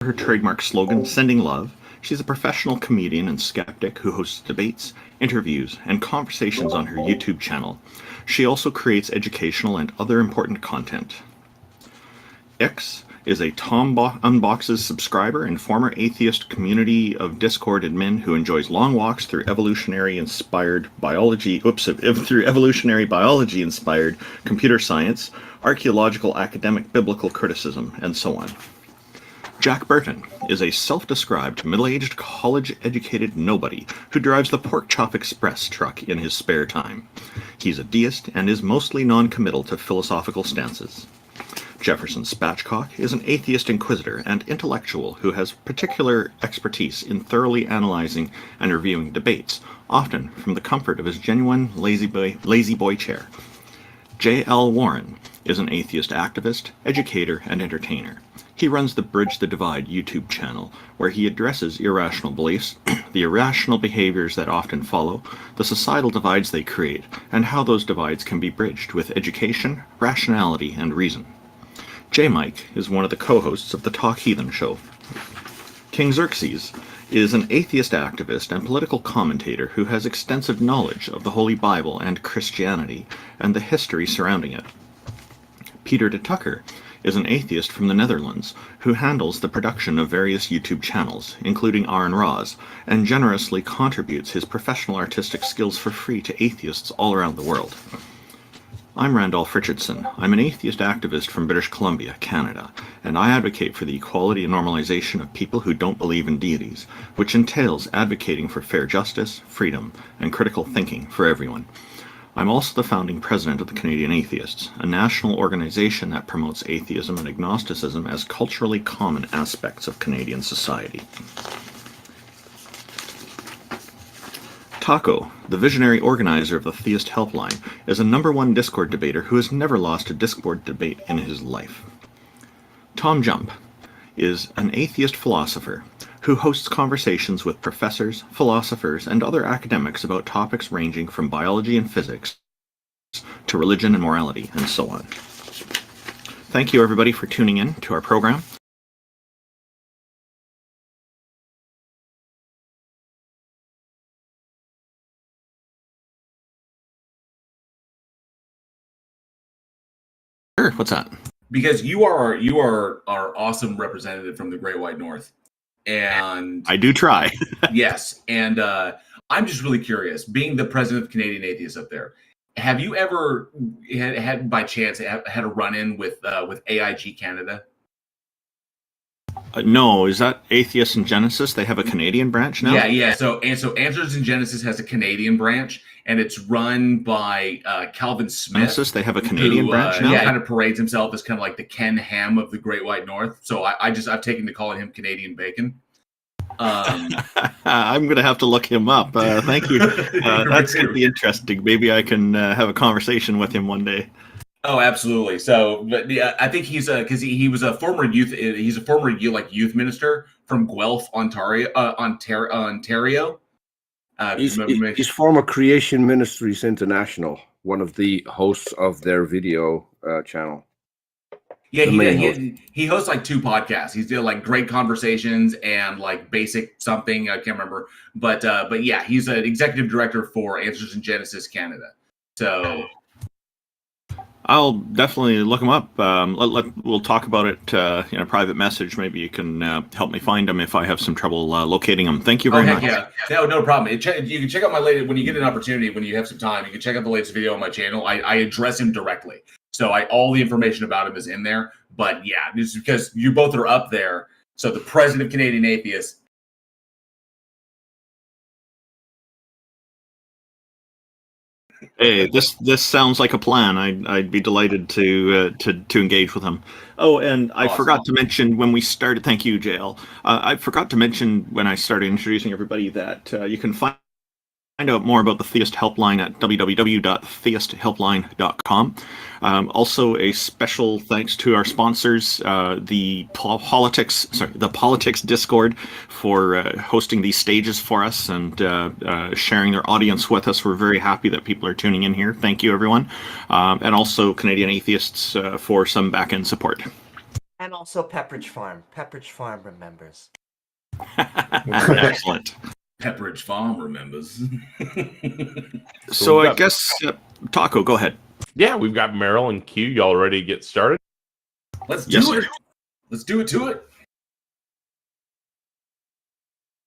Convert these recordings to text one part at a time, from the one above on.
her trademark slogan, Sending Love, she's a professional comedian and skeptic who hosts debates, interviews, and conversations on her YouTube channel. She also creates educational and other important content. X is a Tom Unboxes subscriber and former atheist community of Discord admin who enjoys long walks through evolutionary biology inspired computer science, archaeological, academic, biblical criticism, and so on. Jack Burton is a self-described middle-aged college-educated nobody who drives the Pork Chop Express truck in his spare time. He's a deist and is mostly non-committal to philosophical stances. Jefferson Spatchcock is an atheist inquisitor and intellectual who has particular expertise in thoroughly analyzing and reviewing debates, often from the comfort of his genuine lazy boy chair. J.L. Warren is an atheist activist, educator, and entertainer. He runs the Bridge the Divide YouTube channel, where he addresses irrational beliefs, the irrational behaviors that often follow, the societal divides they create, and how those divides can be bridged with education, rationality, and reason. J-Mike is one of the co-hosts of the Talk Heathen show. King Xerxes is an atheist activist and political commentator who has extensive knowledge of the Holy Bible and Christianity and the history surrounding it. Peter de Tucker is an atheist from the Netherlands who handles the production of various YouTube channels, including Aaron Ross, and generously contributes his professional artistic skills for free to atheists all around the world. I'm Randolph Richardson. I'm an atheist activist from British Columbia, Canada, and I advocate for the equality and normalization of people who don't believe in deities, which entails advocating for fair justice, freedom, and critical thinking for everyone. I'm also the founding president of the Canadian Atheists, a national organization that promotes atheism and agnosticism as culturally common aspects of Canadian society. Taco, the visionary organizer of the Theist Helpline, is a #1 Discord debater who has never lost a Discord debate in his life. TJump is an atheist philosopher who hosts conversations with professors, philosophers, and other academics about topics ranging from biology and physics to religion and morality, and so on. Thank you, everybody, for tuning in to our program. Sure, what's that? Because you are our awesome representative from the Great White North. And I do try. Yes. And I'm just really curious, being the president of Canadian Atheists up there, have you ever had by chance had a run-in with AIG Canada? No, is that Atheists in Genesis? They have a Canadian branch now? Yeah. So Answers in Genesis has a Canadian branch, and it's run by Calvin Smith. Genesis, they have a Canadian branch now? Yeah, kind of parades himself as kind of like the Ken Ham of the Great White North. So I've taken to calling him Canadian Bacon. I'm going to have to look him up. Thank you. That's going to be interesting. Maybe I can have a conversation with him one day. Oh, absolutely. So, but I think he's because he was a former youth. He's a former youth minister from Guelph, Ontario. He's former Creation Ministries International, one of the hosts of their video channel. Yeah, he hosts like 2 podcasts. He's doing like Great Conversations and like Basic something. I can't remember, but yeah, he's an executive director for Answers in Genesis Canada. So I'll definitely look him up. We'll talk about it in a private message. Maybe you can help me find him if I have some trouble locating him. Thank you very much. Yeah, no problem. You can check out my latest, when you get an opportunity, when you have some time, you can check out the latest video on my channel. I address him directly. So all the information about him is in there. But yeah, just because you both are up there. So the president of Canadian Atheists. Hey, this sounds like a plan. I'd be delighted to engage with him. Oh, and I forgot to mention when we started. Thank you, JL. I forgot to mention when I started introducing everybody that you can find out more about the Theist Helpline at www.theisthelpline.com. Also, a special thanks to our sponsors, the Politics Discord, for hosting these stages for us and sharing their audience with us. We're very happy that people are tuning in here. Thank you, everyone. And also Canadian Atheists for some back-end support. And also Pepperidge Farm. Pepperidge Farm remembers. Excellent. Pepperidge Farm remembers. So I guess, Taco, go ahead. Yeah, we've got Meryl and Q. Y'all ready to get started? Let's do it. Let's do it to it.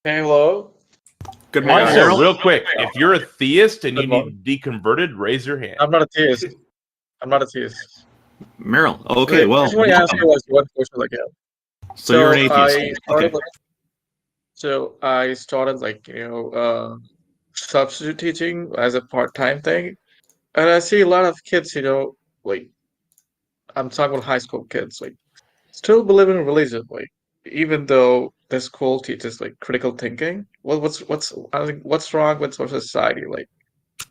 Hello. Good All morning, right, so Meryl. real quick, if you're a theist and you need deconverted, raise your hand. I'm not a theist. Meryl. Okay, well, I just want to ask you one question again. so you're an atheist. I started substitute teaching as a part-time thing, and I see a lot of kids, like I'm talking about high school kids, like still believe in religion, like even though the school teaches like critical thinking. What's wrong with our society? Like,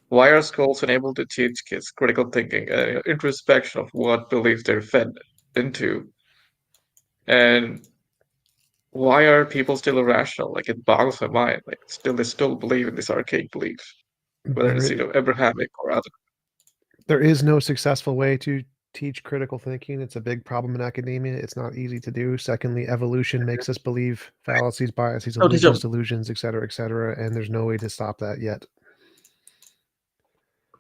why are schools unable to teach kids critical thinking and introspection of what beliefs they're fed into? And why are people still irrational? Like, it boggles my mind. Like, they still believe in this archaic belief, whether it's Abrahamic or other. There is no successful way to teach critical thinking. It's a big problem in academia. It's not easy to do. Secondly, evolution makes us believe fallacies, biases, illusions, delusions, etc., and there's no way to stop that yet.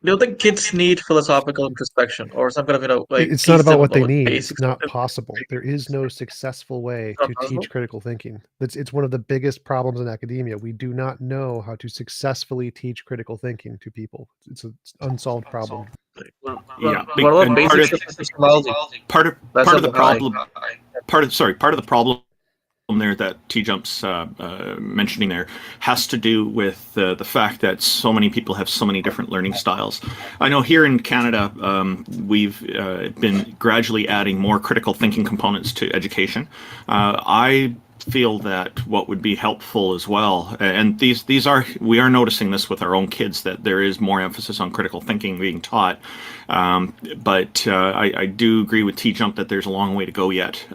Do you think kids need philosophical introspection or some kind of, it's not about what they need. It's not possible. There is no successful way to teach critical thinking. It's one of the biggest problems in academia. We do not know how to successfly teach critical thinking to people. It's an unsolved problem. Yeah, part of the problem there that TJump's mentioning there has to do with the fact that so many people have so many different learning styles. I know here in Canada, we've been gradually adding more critical thinking components to education. I feel that what would be helpful as well, and we are noticing this with our own kids, that there is more emphasis on critical thinking being taught. But I do agree with TJump that there's a long way to go yet.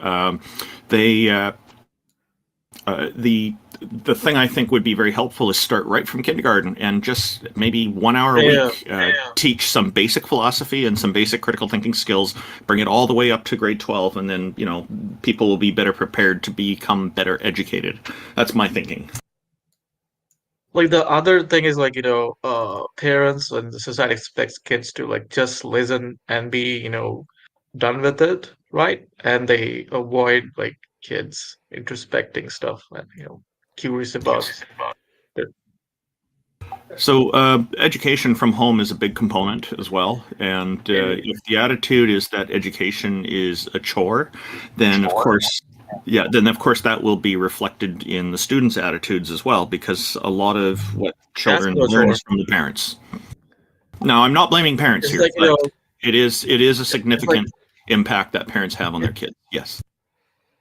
The thing I think would be very helpful is start right from kindergarten and just maybe 1 hour a week teach some basic philosophy and some basic critical thinking skills, bring it all the way up to grade 12, and then people will be better prepared to become better educated. That's my thinking. Like, the other thing is parents and the society expects kids to just listen and be done with it, right? And they avoid kids introspecting stuff and curious about it. So education from home is a big component as well, and if the attitude is that education is a chore, then of course that will be reflected in the students' attitudes as well, because a lot of what children learn is from the parents. Now, I'm not blaming parents here, but it is a significant impact that parents have on their kids. Yes.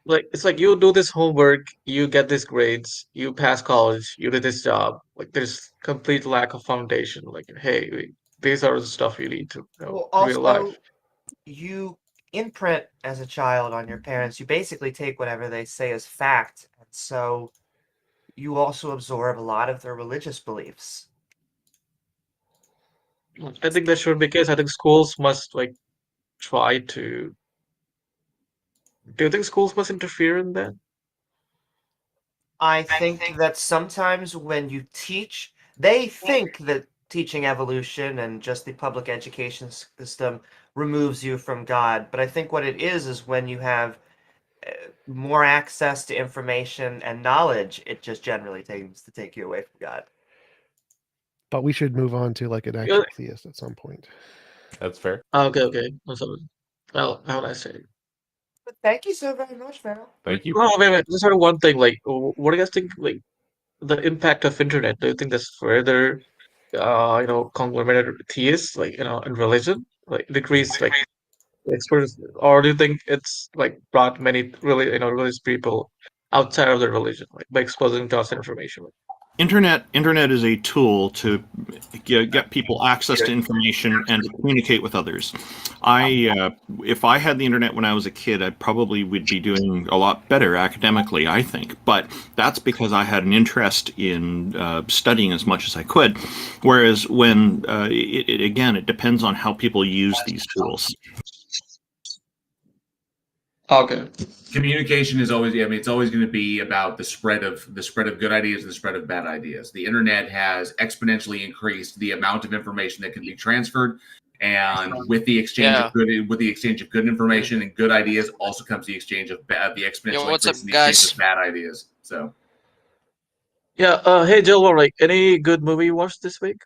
It's like you do this homework, you get these grades, you pass college, you do this job. Like, there's complete lack of foundation. Like, hey, these are the stuff you need to know real life. You imprint as a child on your parents. You basically take whatever they say as fact, and so you also absorb a lot of their religious beliefs. I think that shouldn't be the case. I think schools must try to. Do you think schools must interfere in that? I think that sometimes when you teach, they think that teaching evolution and just the public education system removes you from God. But I think what it is when you have more access to information and knowledge, it just generally tends to take you away from God. But we should move on to an actual theist at some point. That's fair. Okay. Well, how would I say? But thank you so very much, Meryl. Thank you. Oh, wait. Just sort of one thing. What do you guys think? The impact of internet. Do you think that's further, conglomerated theists, in religion, decrease, experience, or do you think it's brought many really, religious people outside of their religion, by exposing to us information? Internet is a tool to get people access to information and to communicate with others. If I had the internet when I was a kid, I probably would be doing a lot better academically, I think. But that's because I had an interest in studying as much as I could. Whereas when, it depends on how people use these tools. Okay. Communication is always, I mean, it's always going to be about the spread of good ideas and the spread of bad ideas. The internet has exponentially increased the amount of information that can be transferred, and with the exchange of good information and good ideas, also comes the exchange of the exponential what's increase up, in the guys? exchange of bad ideas. So, Yeah. Hey, Jill. Like, any good movie you watched this week?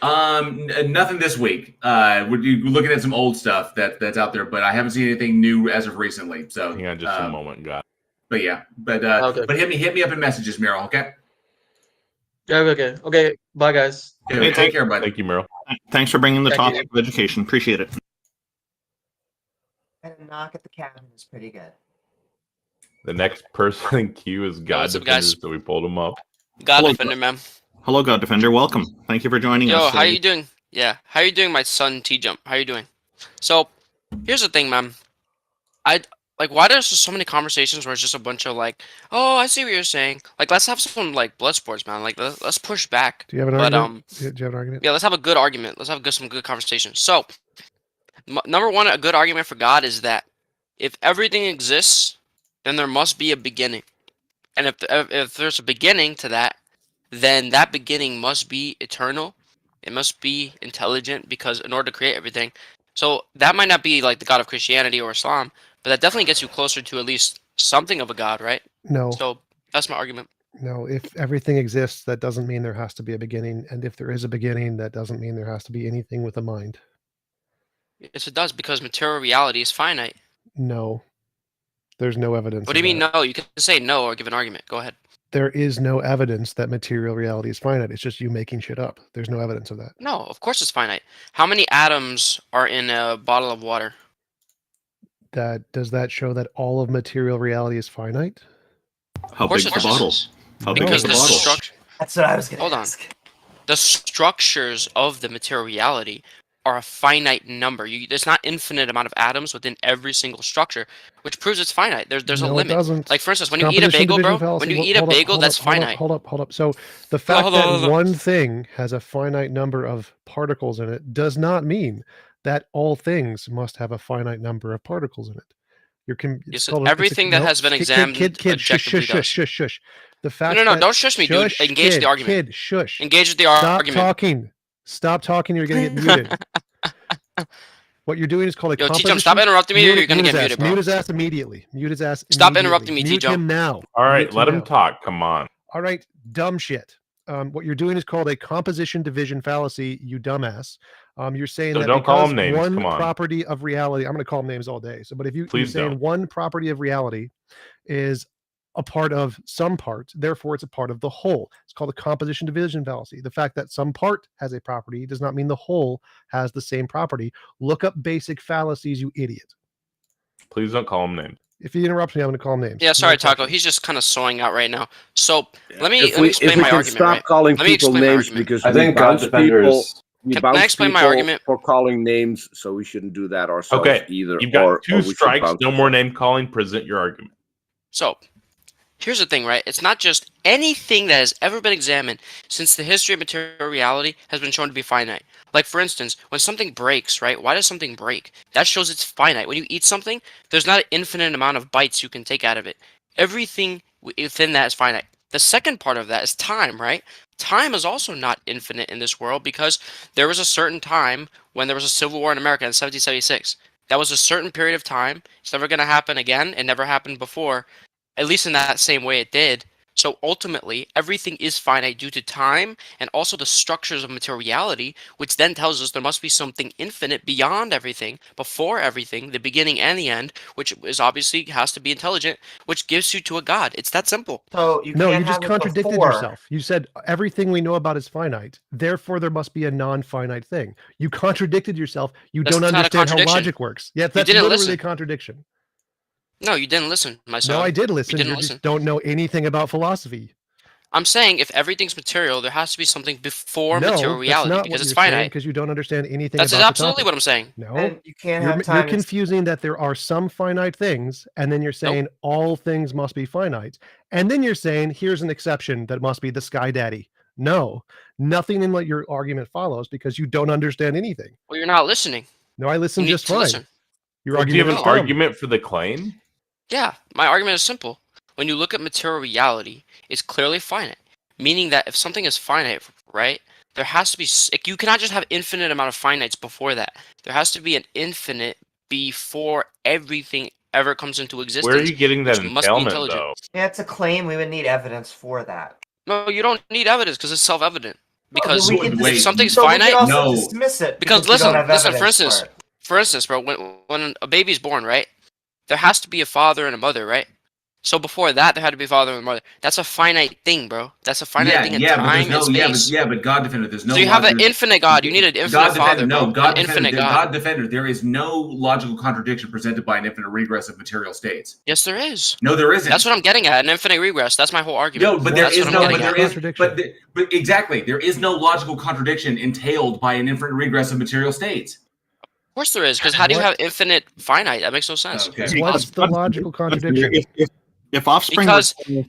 nothing this week. We're looking at some old stuff that's out there, but I haven't seen anything new as of recently. So, hang on just a moment, guys. But yeah, but hit me up in messages, Meryl. Okay. Yeah. Okay. Bye, guys. Yeah, take care, buddy. Thank you, Meryl. Thanks for bringing the Thank topic of education. Appreciate it. And a knock at the cabin is pretty good. The next person in queue is God what's up, Defender, guys? so we pulled him up. God Hello. Defender, man. Hello, God Defender. Welcome. Thank you for joining us. Yo, how you doing? Yeah, how you doing, my son TJump? How you doing? So, here's the thing, man. Why there's just so many conversations where it's just a bunch of like, oh, I see what you're saying. Like, let's have some like blood sports, man. Like, let's push back. Do you have an argument? Do you have an argument? Yeah, let's have a good argument. Let's have some good conversation. So, number one, a good argument for God is that if everything exists, then there must be a beginning, and if there's a beginning to that, then that beginning must be eternal. It must be intelligent, because in order to create everything. So that might not be like the God of Christianity or Islam, but that definitely gets you closer to at least something of a God, right? No. So that's my argument. No, if everything exists, that doesn't mean there has to be a beginning. And if there is a beginning, that doesn't mean there has to be anything with a mind. Yes, it does, because material reality is finite. No. There's no evidence. What do you mean no? You can say no or give an argument. Go ahead. There is no evidence that material reality is finite. It's just you making shit up. There's no evidence of that. No, of course it's finite. How many atoms are in a bottle of water? Does that show that all of material reality is finite? How big's the bottle? How big is the bottle? Structure. That's what I was going to Hold on. ask. The structures of the material reality are a finite number. There's not infinite amount of atoms within every single structure, which proves it's finite. There's a No, it limit. doesn't. Like, for instance, when you eat a bagel, bro, when you eat a bagel, that's finite. Hold up. So the fact that one thing has a finite number of particles in it does not mean that all things must have a finite number of particles in it. Everything that has been examined objectively does. Shush. The fact No, don't shush me, dude. Engage the argument. Shush. Engage with the argument. Stop talking. You're going to get muted. What you're doing is called a TJump, stop interrupting me, or you're going to get muted, bro. Mute his ass immediately. Mute his ass. Stop interrupting me, Mute TJump. him now. All right, let him talk. Come on. All right, dumb shit. What you're doing is called a composition division fallacy, you dumbass. You're saying So that don't call because him names. one Come on. property of reality, I'm going to call them names all day. So, but if you're saying don't. one property of reality is a part of some part, therefore it's a part of the whole. It's called a composition division fallacy. The fact that some part has a property does not mean the whole has the same property. Look up basic fallacies, you idiot. Please don't call him names. If he interrupts me, I'm going to call him names. Yeah, sorry, Taco. He's just kind of sawing out right now. So let me explain my argument. Stop calling people names, because I think God Defender is. Can I explain my argument? For calling names, so we shouldn't do that ourselves either. You've got two strikes, no more name calling. Present your argument. So here's the thing, right? It's not just anything that has ever been examined since the history of material reality has been shown to be finite. Like, for instance, when something breaks, right? Why does something break? That shows it's finite. When you eat something, there's not an infinite amount of bites you can take out of it. Everything within that is finite. The second part of that is time, right? Time is also not infinite in this world, because there was a certain time when there was a civil war in America in 1776. That was a certain period of time. It's never going to happen again. It never happened before, at least in that same way it did. So ultimately, everything is finite due to time and also the structures of materiality, which then tells us there must be something infinite beyond everything, before everything, the beginning and the end, which is obviously has to be intelligent, which gives you to a God. It's that simple. So you just contradicted yourself. You said everything we know about is finite, therefore there must be a non-finite thing. You contradicted yourself. You don't understand how logic works. Yeah, that's literally a contradiction. No, you didn't listen, my son. No, I did listen. You just don't know anything about philosophy. I'm saying if everything's material, there has to be something before material reality, because it's finite. Because you don't understand anything. That's absolutely what I'm saying. No, and you can't have time. You're confusing that there are some finite things, and then you're saying all things must be finite, and then you're saying here's an exception that must be the Sky Daddy. No, nothing in what your argument follows, because you don't understand anything. Well, you're not listening. No, I listen just fine. Listen. Do you have an argument for the claim? Yeah, my argument is simple. When you look at material reality, it's clearly finite, meaning that if something is finite, right, there has to be like, you cannot just have infinite amount of finites before that. There has to be an infinite before everything ever comes into existence. Where are you getting that which must be entailment, intelligent. though? Yeah, it's a claim. We would need evidence for that. No, you don't need evidence because it's self-evident. Because we can if something's so finite, we can also no. dismiss it because we don't have listen. evidence For instance, bro, when a baby's born, right, there has to be a father and a mother, right? So before that, there had to be a father and a mother. That's a finite thing, bro. That's a finite thing in time and space. But God Defender, there's no. So you have an infinite God. You need an infinite father, bro. God An Defender, infinite God. God Defender. There is no logical contradiction presented by an infinite regress of material states. Yes, there is. No, there isn't. That's what I'm getting at. An infinite regress. That's my whole argument. No, but there That's is what no. I'm But getting there at. is. But exactly, there is no logical contradiction entailed by an infinite regress of material states. Of course there is, because how do you have infinite finite? That makes no sense. Okay. What's the logical contradiction? If offspring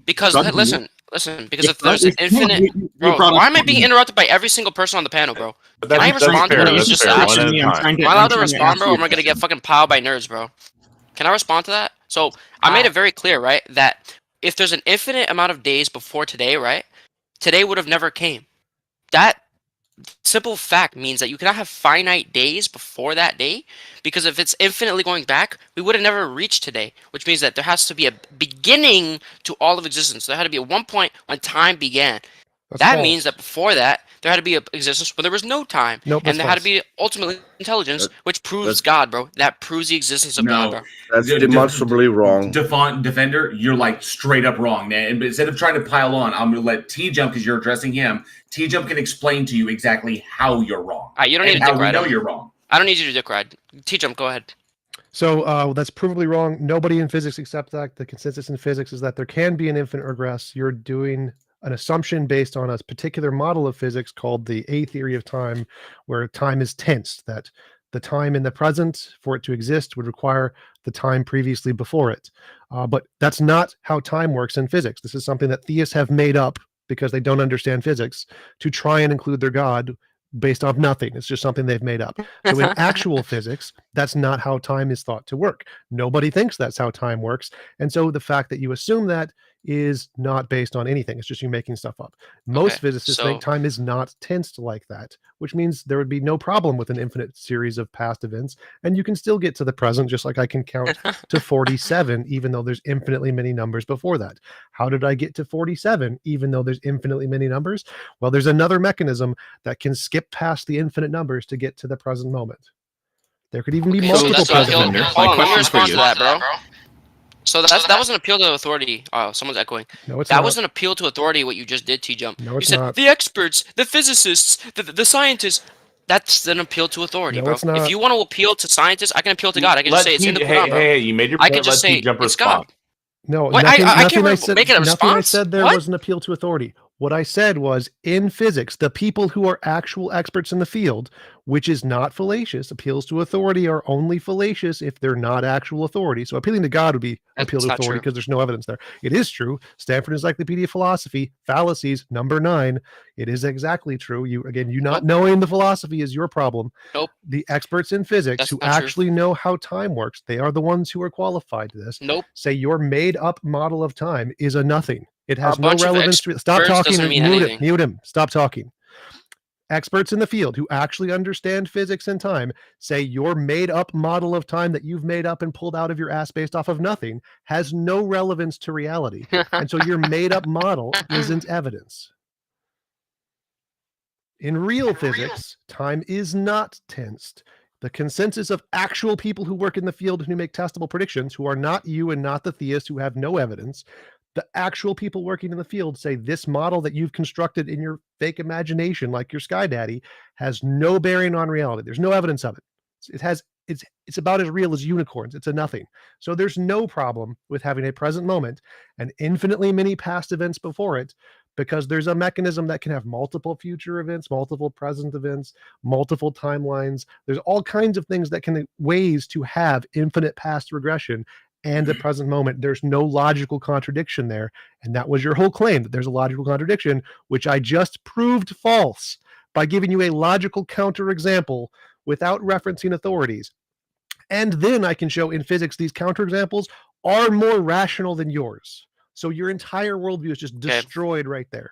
because God, listen, because if there's an infinite, bro, why am I being interrupted by every single person on the panel, bro? But Can I that's respond to fair, what you that's just fair. said? One at a time. Am I allowed to respond, bro, or am I gonna get fucking piled by nerds, bro? Can I respond to that? So I made it very clear, right, that if there's an infinite amount of days before today, right, today would have never came. That simple fact means that you cannot have finite days before that day, because if it's infinitely going back, we would have never reached today, which means that there has to be a beginning to all of existence. There had to be a one point when time began. That means that before that, there had to be an existence where there was no time. Nope, and there had to false. be ultimately intelligence, which proves God, bro. That proves the existence of God, bro. That's demonstrably wrong. Defender, you're like straight up wrong, man. And instead of trying to pile on, I'm going to let TJump, because you're addressing him. TJump can explain to you exactly how you're wrong. You don't need to dick ride. How we know you're wrong. I don't need you to dick ride. TJump, go ahead. So that's provably wrong. Nobody in physics accepts that. The consensus in physics is that there can be an infinite regress. You're doing an assumption based on a particular model of physics called the A theory of time, where time is tensed, that the time in the present for it to exist would require the time previously before it. But that's not how time works in physics. This is something that theists have made up because they don't understand physics to try and include their God based off nothing. It's just something they've made up. So in actual physics, that's not how time is thought to work. Nobody thinks that's how time works. And so the fact that you assume that is not based on anything. It's just you making stuff up. Most physicists think time is not tensed like that, which means there would be no problem with an infinite series of past events, and you can still get to the present, just like I can count to 47, even though there's infinitely many numbers before that. How did I get to 47, even though there's infinitely many numbers? Well, there's another mechanism that can skip past the infinite numbers to get to the present moment. There could even be multiple present numbers. Hold on, let me respond to that, bro. So that was an appeal to authority. Oh, someone's echoing. No, it's that not. was an appeal to authority. What you just did, TJump. No, it's you said not. The experts, the physicists, the scientists. That's an appeal to authority, No, bro. it's not. If you want to appeal to scientists, I can appeal to God. I can just say it's in the Quran, bro. Hey, you made your I point. can just say TJump it's God. respond. No, Wait, nothing, I nothing can't said, make it a nothing I response? said there What? was an appeal to authority. What I said was, in physics, the people who are actual experts in the field, which is not fallacious, appeals to authority are only fallacious if they're not actual authority. So appealing to God would be appeal to not authority true. because there's no evidence there. It is true. Stanford Encyclopedia of Philosophy, fallacies, number 9. It is exactly true. You not knowing the philosophy is your problem. Nope. The experts in physics That's who not true. actually know how time works, they are the ones who are qualified to this. Nope. Say your made up model of time is a nothing. It has A no bunch of relevance to Stop experts talking doesn't and mean mute anything. him. Mute him. Stop talking. Experts in the field who actually understand physics and time say your made up model of time that you've made up and pulled out of your ass based off of nothing has no relevance to reality. And so your made up model isn't evidence. In real physics, time is not tensed. The consensus of actual people who work in the field and who make testable predictions, who are not you and not the theists who have no evidence, the actual people working in the field say this model that you've constructed in your fake imagination, like your Sky Daddy, has no bearing on reality. There's no evidence of it. It's about as real as unicorns. It's a nothing. So there's no problem with having a present moment and infinitely many past events before it, because there's a mechanism that can have multiple future events, multiple present events, multiple timelines. There's all kinds of things that can ways to have infinite past regression and a present moment. There's no logical contradiction there. And that was your whole claim, that there's a logical contradiction, which I just proved false by giving you a logical counterexample without referencing authorities. And then I can show in physics these counterexamples are more rational than yours. So your entire worldview is just destroyed right there.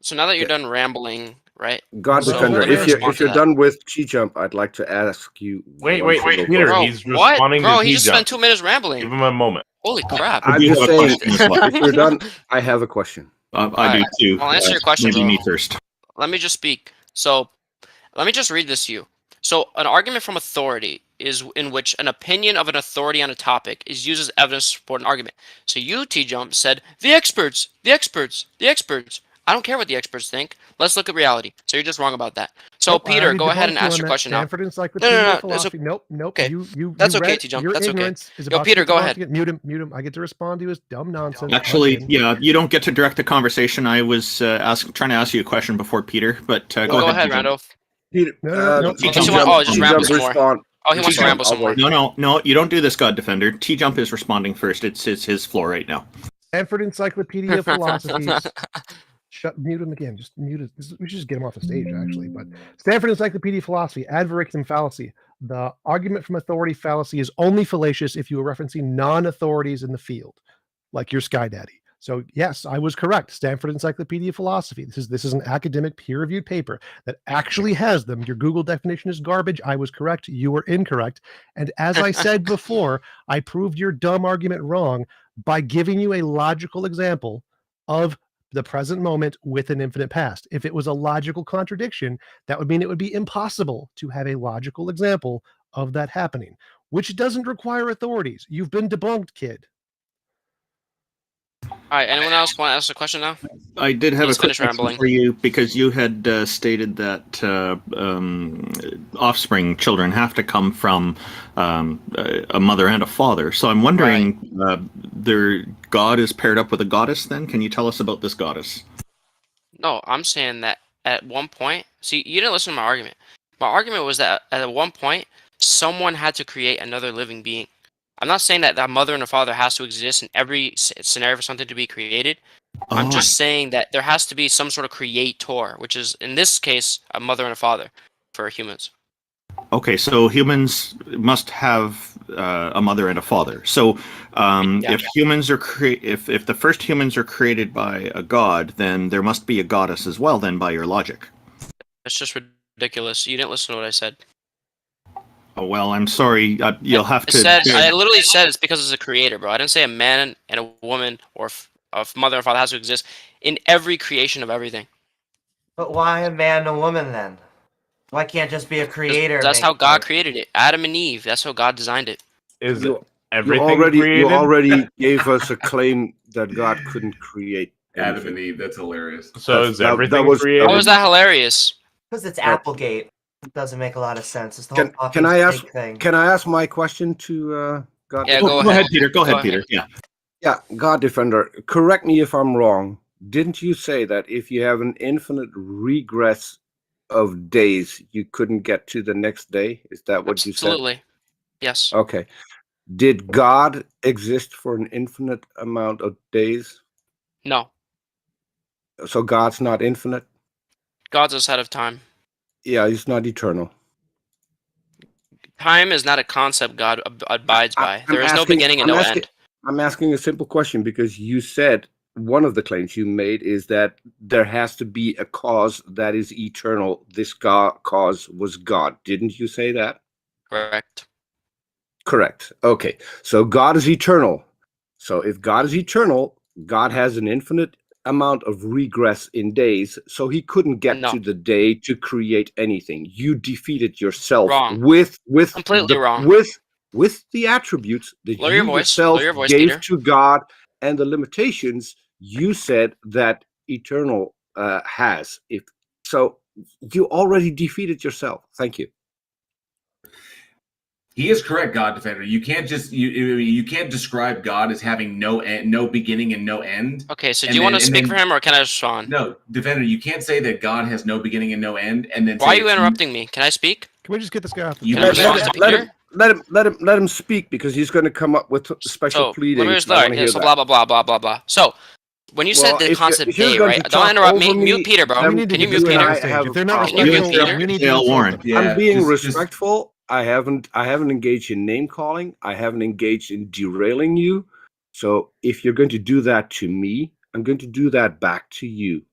So now that you're done rambling, right? God So Defender, let me if respond to you're that. done with TJump, I'd like to ask you. Wait, one Peter, single Bro, he's what? responding Bro, to he just TJump. spent 2 minutes rambling. Give him a moment. Holy crap. I'm do just have a saying, question as well. if you're done, I have a question. I do too. I'll answer your question, Maybe bro. me first. Let me just speak. So, let me just read this to you. So, an argument from authority is in which an opinion of an authority on a topic is used as evidence to support an argument. So, you, TJump, said, the experts, the experts, the experts. I don't care what the experts think. Let's look at reality. So, you're just wrong about that. So, Nope, I Peter, already go ahead and debunked you ask on your that. question now. Stanford Encyclopedia No, of it's Philosophy. Nope. okay. You That's you okay, read, TJump. your That's okay. ignorance is Yo, about Peter, to go ahead. Mute him. I get to respond to his dumb nonsense. Actually, again. you don't get to direct the conversation. I was trying to ask you a question before Peter, but go ahead, TJump. Randolph. Peter, No. just ramble some more. respond. Oh, he wants to ramble some more. No, you don't do this, God Defender. TJump is responding first. It's his floor right now. Stanford Encyclopedia of Philosophy. Mute him again. Just mute it. We should just get him off the stage, actually. But Stanford Encyclopedia of Philosophy, ad verictum fallacy. The argument from authority fallacy is only fallacious if you are referencing non-authorities in the field, like your Sky Daddy. So yes, I was correct. Stanford Encyclopedia of Philosophy. This is an academic peer-reviewed paper that actually has them. Your Google definition is garbage. I was correct. You were incorrect. And as I said before, I proved your dumb argument wrong by giving you a logical example of the present moment with an infinite past. If it was a logical contradiction, that would mean it would be impossible to have a logical example of that happening, which doesn't require authorities. You've been debunked, kid. All right, anyone else want to ask a question now? I did have Please a quick finish question rambling. for you because you had stated that offspring, children, have to come from a mother and a father. So I'm wondering, their God is paired up with a goddess then? Can you tell us about this goddess? No, I'm saying that at one point, see, you didn't listen to my argument. My argument was that at one point, someone had to create another living being. I'm not saying that that mother and a father has to exist in every scenario for something to be created. I'm just saying that there has to be some sort of creator, which is, in this case, a mother and a father for humans. Okay, so humans must have a mother and a father. So if humans are if the first humans are created by a god, then there must be a goddess as well, then, by your logic. That's just ridiculous. You didn't listen to what I said. Oh, well, I'm sorry. You'll have to. I literally said it's because it's a creator, bro. I didn't say a man and a woman or a mother and father has to exist in every creation of everything. But why a man and a woman then? Why can't just be a creator? That's how God created it. Adam and Eve. That's how God designed it. Is everything created? You already gave us a claim that God couldn't create anything. Adam and Eve. That's hilarious. So is everything created? How is that hilarious? Because it's Applegate. It doesn't make a lot of sense. It's the whole can I ask? thing. Can I ask my question to God? Yeah, go ahead, Peter. Go ahead, Peter. Yeah. Yeah, God Defender. Correct me if I'm wrong. Didn't you say that if you have an infinite regress of days, you couldn't get to the next day? Is that what you said? Absolutely. Yes. Okay. Did God exist for an infinite amount of days? No. So God's not infinite? God's ahead of time. Yeah, he's not eternal. Time is not a concept God abides by. There is no beginning and no end. I'm asking a simple question because you said one of the claims you made is that there has to be a cause that is eternal. This cause was God. Didn't you say that? Correct. Correct. Okay. So God is eternal. So if God is eternal, God has an infinite amount of regress in days, so he couldn't get to the day to create anything. You defeated yourself with completely wrong. With the attributes that Lower you your voice. yourself Lower your voice, gave Peter. to God and the limitations you said that eternal has. If so, you already defeated yourself. Thank you. He is correct, God Defender. You can't just you can't describe God as having no end, no beginning and no end. Okay, so do you want to speak for him or can I respond? No, Defender, you can't say that God has no beginning and no end, and then. Why are you interrupting me? Can I speak? Can we just get this guy off? Let him speak because he's going to come up with special pleadings. Let me just blah blah blah. So when you said the concept day, right? Don't interrupt me. Mute Peter, bro. Can you mute Peter? If they're not Warren. I'm being respectful. I haven't engaged in name calling. I haven't engaged in derailing you. So if you're going to do that to me, I'm going to do that back to you.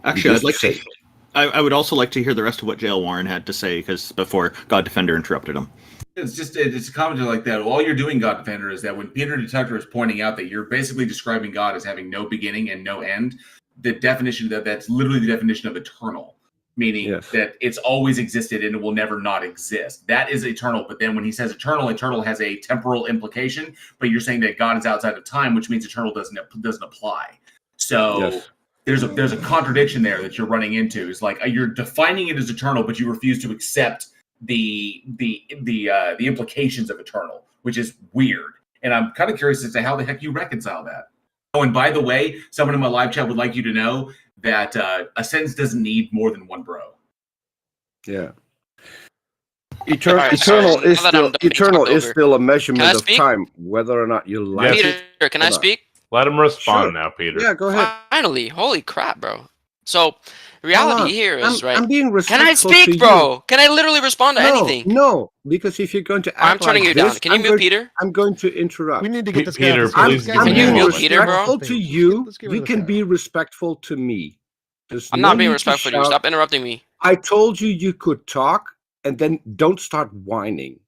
Actually, I'd Just like say to. I would also like to hear the rest of what J.L. Warren had to say, because before God Defender interrupted him. It's a commentary like that. All you're doing, God Defender, is that when Peter Detector is pointing out that you're basically describing God as having no beginning and no end, the definition that's literally the definition of eternal, meaning that it's always existed and it will never not exist. That is eternal. But then when he says eternal, eternal has a temporal implication. But you're saying that God is outside of time, which means eternal doesn't apply. So there's a contradiction there that you're running into. It's like you're defining it as eternal, but you refuse to accept the implications of eternal, which is weird. And I'm kind of curious as to how the heck you reconcile that. Oh, and by the way, someone in my live chat would like you to know that a sentence doesn't need more than one bro. Yeah. Eternal is still a measurement of time, whether or not you like it. Peter, can I speak? Let him respond now, Peter. Yeah, go ahead. Finally, holy crap, bro. So, reality here is right. I'm being respectful. Can I speak, bro? Can I literally respond to anything? No, because if you're going to act I'm turning you down. Can you mute Peter? I'm going to interrupt. We need to get this Peter, guy. please. Can you mute Peter, bro? Respectful to you. You can be respectful to me. I'm not being respectful to you. Stop interrupting me. I told you could talk, and then don't start whining,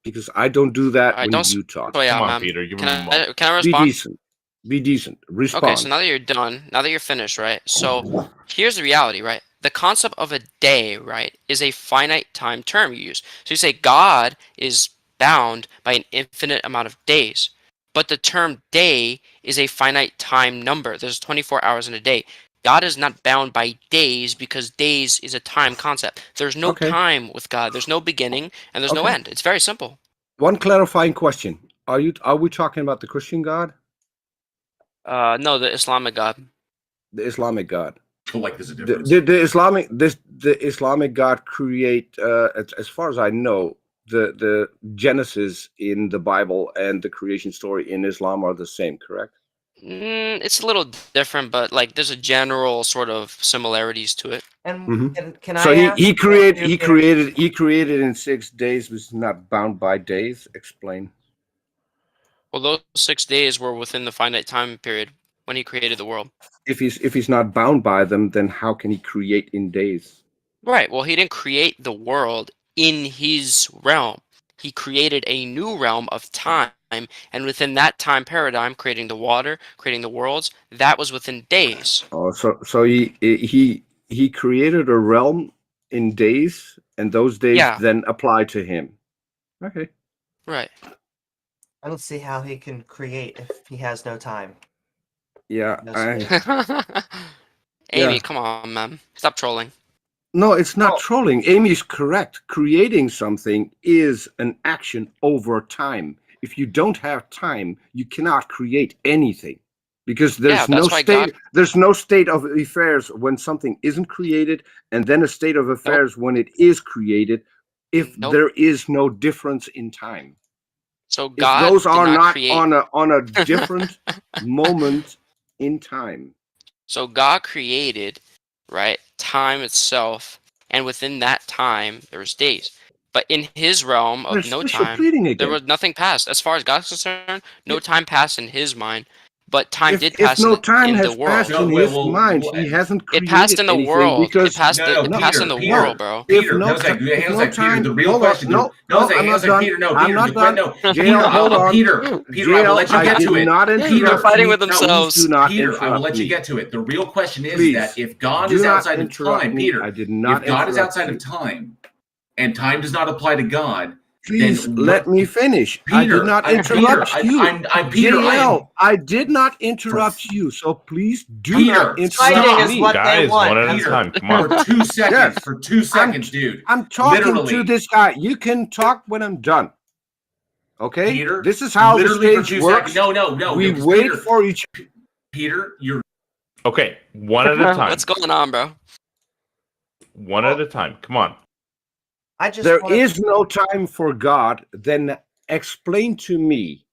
because I don't do that when you talk. Come on, Peter. Give him a moment. Can I respond? Be decent. Be decent. Respond. Okay, so now that you're done, now that you're finished, right? So here's the reality, right? The concept of a day, right, is a finite time term you use. So you say God is bound by an infinite amount of days, but the term day is a finite time number. There's 24 hours in a day. God is not bound by days because days is a time concept. There's no time with God. There's no beginning and there's no end. It's very simple. One clarifying question: Are we talking about the Christian God? No, the Islamic God. The Islamic God. Like there's a difference. The Islamic God create, as far as I know, the Genesis in the Bible and the creation story in Islam are the same, correct? It's a little different, but like there's a general sort of similarities to it. And can I? So ask he created in 6 days, was not bound by days. Explain. Well, those 6 days were within the finite time period when he created the world. If he's not bound by them, then how can he create in days? Right. Well, he didn't create the world in his realm. He created a new realm of time, and within that time paradigm, creating the water, creating the worlds, that was within days. Oh, so he created a realm in days, and those days then apply to him. Okay. Right. I don't see how he can create if he has no time. Yeah. Amy, come on, man. Stop trolling. No, it's not trolling. Amy's correct. Creating something is an action over time. If you don't have time, you cannot create anything, because there's there's no state of affairs when something isn't created, and then a state of affairs when it is created, if there is no difference in time. So God, if those are not create... on a different moment in time. So God created, right, time itself, and within that time there was days. But in his realm of no time, there was nothing passed. As far as God's concerned, no time passed in his mind, but time did pass in the world. If no time has passed in his mind, he hasn't created it passed in the world. Because it passed in the world, bro. Peter, the real question. I'm not done. Peter, hold on. Peter, I will let you get to it. Peter, fighting with themselves. Peter, I will let you get to it. The real question is that if God is outside of time, Peter, if God is outside of time, and time does not apply to God, please let me finish. Peter, I did not interrupt you. I'm Peter. I did not interrupt you, so please do not interrupt me. Guys, one at a time. Come on. For 2 seconds. For 2 seconds, dude. I'm talking to this guy. You can talk when I'm done. Okay? Peter, this is how the stage works. No. We wait for each. Peter, you're okay. One at a time. What's going on, bro? One at a time. Come on. There is no time for God. Then explain to me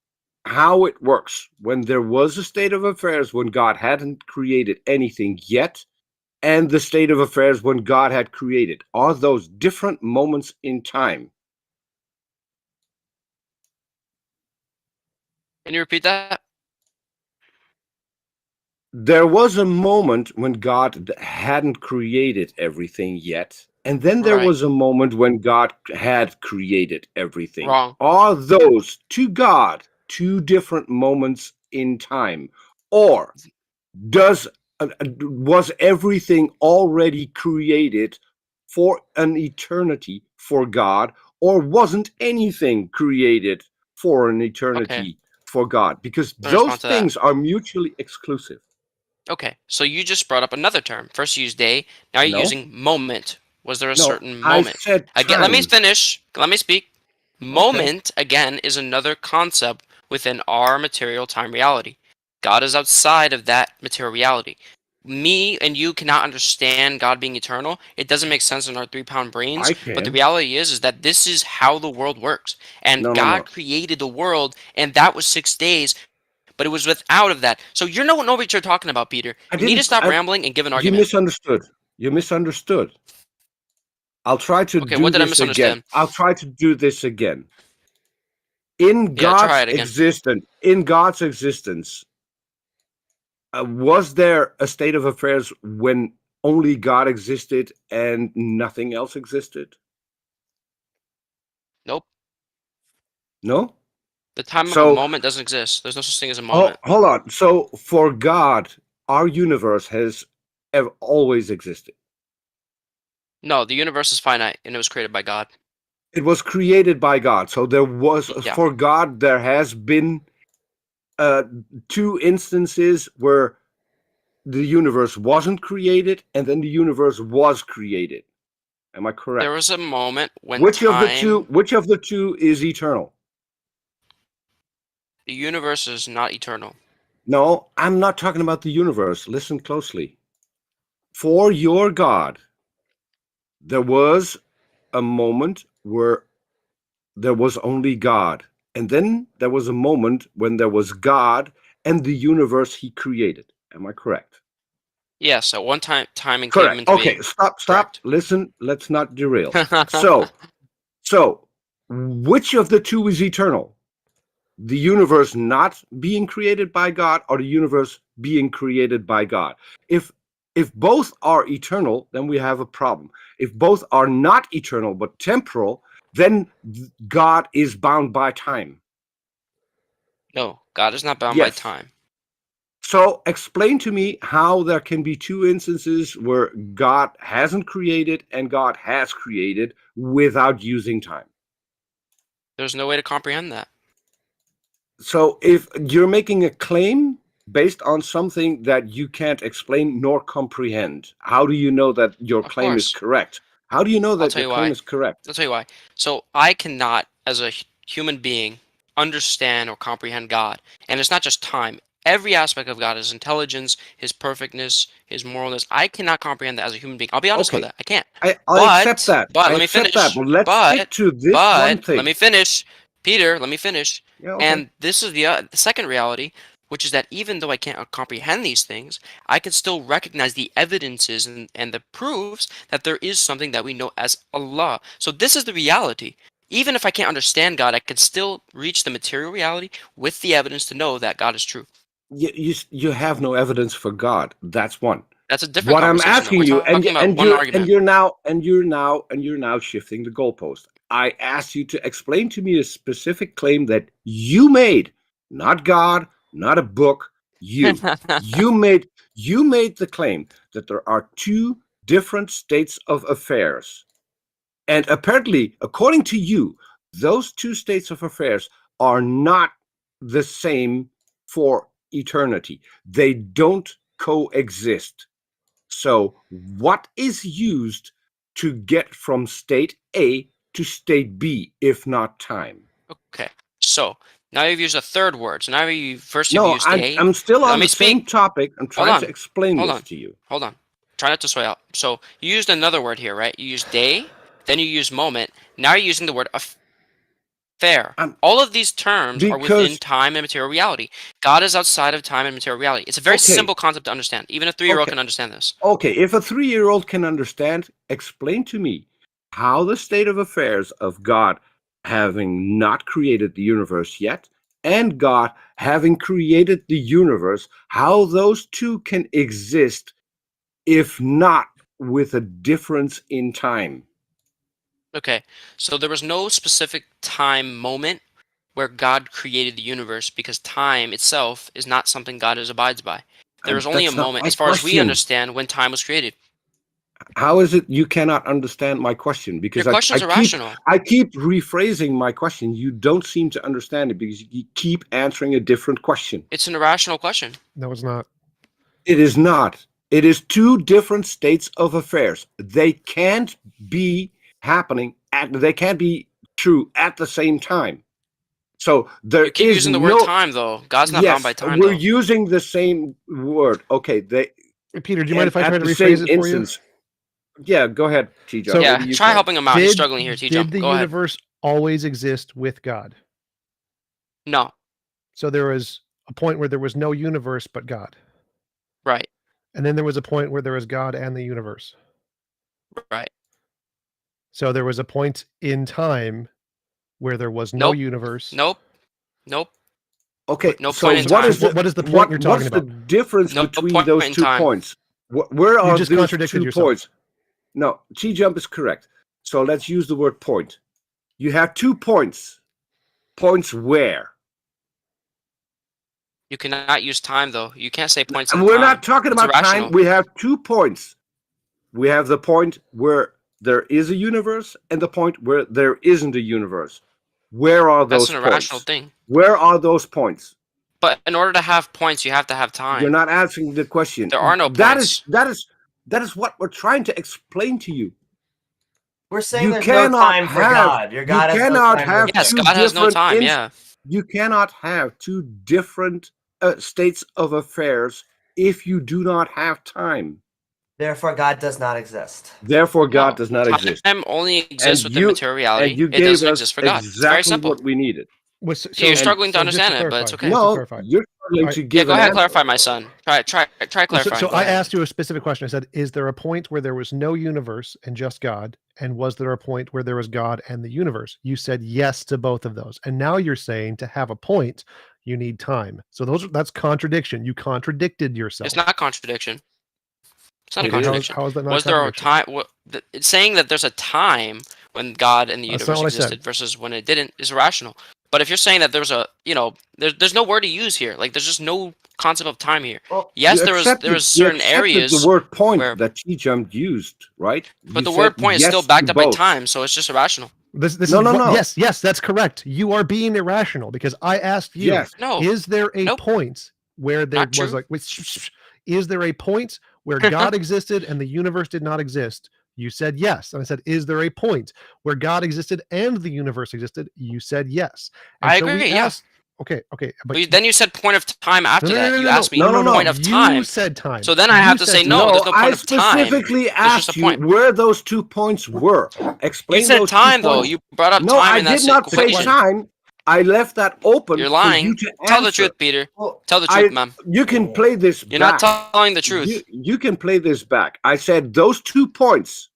how it works when there was a state of affairs when God hadn't created anything yet, and the state of affairs when God had created. Are those different moments in time? Can you repeat that? there was a moment when God hadn't created everything yet, and then there Right. was a moment when God had created everything. Wrong. Are those to God two different moments in time, or was everything already created for an eternity for God, or wasn't anything created for an eternity for God? Because Let me respond those to that. things are mutually exclusive. Okay, so you just brought up another term. First you used day, now you're No, using moment. Was there a no, certain I moment? said Again, let me time. finish. Let me speak. Okay. Moment, again, is another concept within our material time reality. God is outside of that material reality. Me and you cannot understand God being eternal. It doesn't make sense in our 3-pound brains. I But the can. reality is that this is how the world works. And No, no, God no. created the world, and that was 6 days. But it was without of that. So you know what you're talking about, Peter. I You need to didn't. stop rambling and give an You argument. misunderstood. You misunderstood. I'll try to Okay, what do did I this again. misunderstand? I'll try to do this again. In Yeah, try God's it again. existence, was there a state of affairs when only God existed and nothing else existed? Nope. No. The time of a So, moment doesn't exist. There's no such thing as a moment. hold on. So, for God, our universe has always existed. No, the universe is finite and it was created by God. It was created by God. So there was, Yeah. for God, there has been two instances where the universe wasn't created and then the universe was created. Am I correct? There was a moment when Which of time. the two is eternal? The universe is not eternal. No, I'm not talking about the universe. Listen closely. For your God, there was a moment where there was only God. And then there was a moment when there was God and the universe he created. Am I correct? Yes, at one time, timing came Correct. into Okay, being. stop. Correct. Listen, let's not derail. So, which of the two is eternal? The universe not being created by God or the universe being created by God? If both are eternal, then we have a problem. If both are not eternal but temporal, then God is bound by time. No, God is not bound by Yes. time. So explain to me how there can be two instances where God hasn't created and God has created without using time. There's no way to comprehend that. So if you're making a claim based on something that you can't explain nor comprehend, how do you know that your Of claim is course. correct? How do you know I'll that tell your you claim why. is correct? I'll tell you why. So I cannot, as a human being, understand or comprehend God. And it's not just time. Every aspect of God, his intelligence, his perfectness, his moralness, I cannot comprehend that as a human being. I'll be honest with Okay, that. I can't. I accept that. But I let me accept that. finish. But let's stick to this one Let me thing. finish. Peter, let me finish. Yeah, okay. And this is the second reality, which is that even though I can't comprehend these things, I can still recognize the evidences and the proofs that there is something that we know as Allah. So this is the reality. Even if I can't understand God, I can still reach the material reality with the evidence to know that God is true. You have no evidence for God. That's one. That's a different What I'm conversation, though. asking We're you, talking about one argument. you're now shifting the goalpost. I asked you to explain to me a specific claim that you made, not God, not a book. You made the claim that there are two different states of affairs, and apparently, according to you, those two states of affairs are not the same for eternity. They don't coexist. So, what is used to get from state A to state B, if not time? Okay. So now you've used a third word. So now you've No, used day. I'm still Let on me the same speak. topic. I'm Hold trying to on. explain Hold this on. to you. Hold on. Try not to sway out. So you used another word here, right? You used day, then you used moment. Now you're using the word affair. All of these terms are within Because time and material reality. God is outside of time and material reality. It's a very okay, simple concept to understand. Even a 3-year-old okay, can understand this. okay. If a 3-year-old can understand, explain to me how the state of affairs of God having not created the universe yet and God having created the universe, how those two can exist if not with a difference in time. Okay, so there was no specific time moment where God created the universe because time itself is not something God abides by. There was only a That's not moment, my as far as we question. understand, when time was created. How is it you cannot understand my question? Because Your question's irrational. I keep rephrasing my question. You don't seem to understand it because you keep answering a different question. It's an irrational question. No, it's not. It is not. It is two different states of affairs. They can't be happening they can't be true at the same time. So there You keep is using the no word time, though. God's not bound by time, we're though. using the same word. Okay, Peter, do you mind if I at try to the rephrase same it for you? instance. Yeah, go ahead, TJ. So- Yeah, Maybe you try can. helping him out. He's struggling here, TJump. Did the Go ahead. universe always exist with God? No, So there was a point where there was no universe but God. right, And then there was a point where there was God and the universe. right. So there was a point in time where there was no Nope. universe. Nope, nope. Okay, No so point in what time. is the What is the point you're talking what's about? the difference No between point those in two time. points? Where are just those contradicted two yourself. points? No, TJump is correct. So let's use the word point. You have 2 points. Points where? You cannot use time, though. You can't say points in And we're time. not talking It's about irrational. time. We have 2 points. We have the point where there is a universe and the point where there isn't a universe. Where are That's those an points? irrational thing. Where are those points? But in order to have points, you have to have time. You're not answering the question. There are no That points. is what we're trying to explain to you. We're saying You there's no cannot time for have- God. Your you God has no cannot time for have Yes, two God has no different time. Yeah. You cannot have two different states of affairs if you do not have time. Therefore, God does not exist. Therefore, God No, does not exist. Time only exists And within material reality. And you It gave doesn't us exist for God. It's very exactly simple. what we needed. So, You're struggling to so just understand it, but it's clarify, okay. just to No, clarify. you're struggling Alright. to Yeah, give go an ahead, answer. clarify, my son. Try clarifying. So Go I ahead. asked you a specific question. I said, is there a point where there was no universe and just God? And was there a point where there was God and the universe? You said yes to both of those. And now you're saying to have a point, you need time. So that's contradiction. You contradicted yourself. It's not a contradiction. It's not a It is. contradiction. How is that not Was a there a contradiction? time? It's saying that there's a time when God and the That's not universe what I said. existed versus when it didn't is irrational. But if you're saying that there's there's no word to use here. Like there's just no concept of time here. Well, Yes, You there was accepted certain areas, the word point where- that TJump used, right? but You the said word point is yes still to backed up by both. time, so it's just irrational. This No, is no, what- no. Yes, that's correct. You are being irrational because I asked you, Yes. No, is there a Nope. point where there Not was true. like, is there a point where God existed and the universe did not exist? You said yes. And I said, is there a point where God existed and the universe existed? You said yes. And I so we agree, yeah. asked, okay. But But then you said point of time after that. You asked me No, no. point of you time. said time. So then I have to said say time. no. There's no I point of time. specifically just asked a you point. where those 2 points were. Explain You said those 2 time though. points. You brought up No, time I in that did not say equation. time. I left that open You're for lying. you to Tell the answer. truth, Peter. Well, Tell the truth, man. You can play this You're back. not telling the truth. You can play this back. I said those 2 points.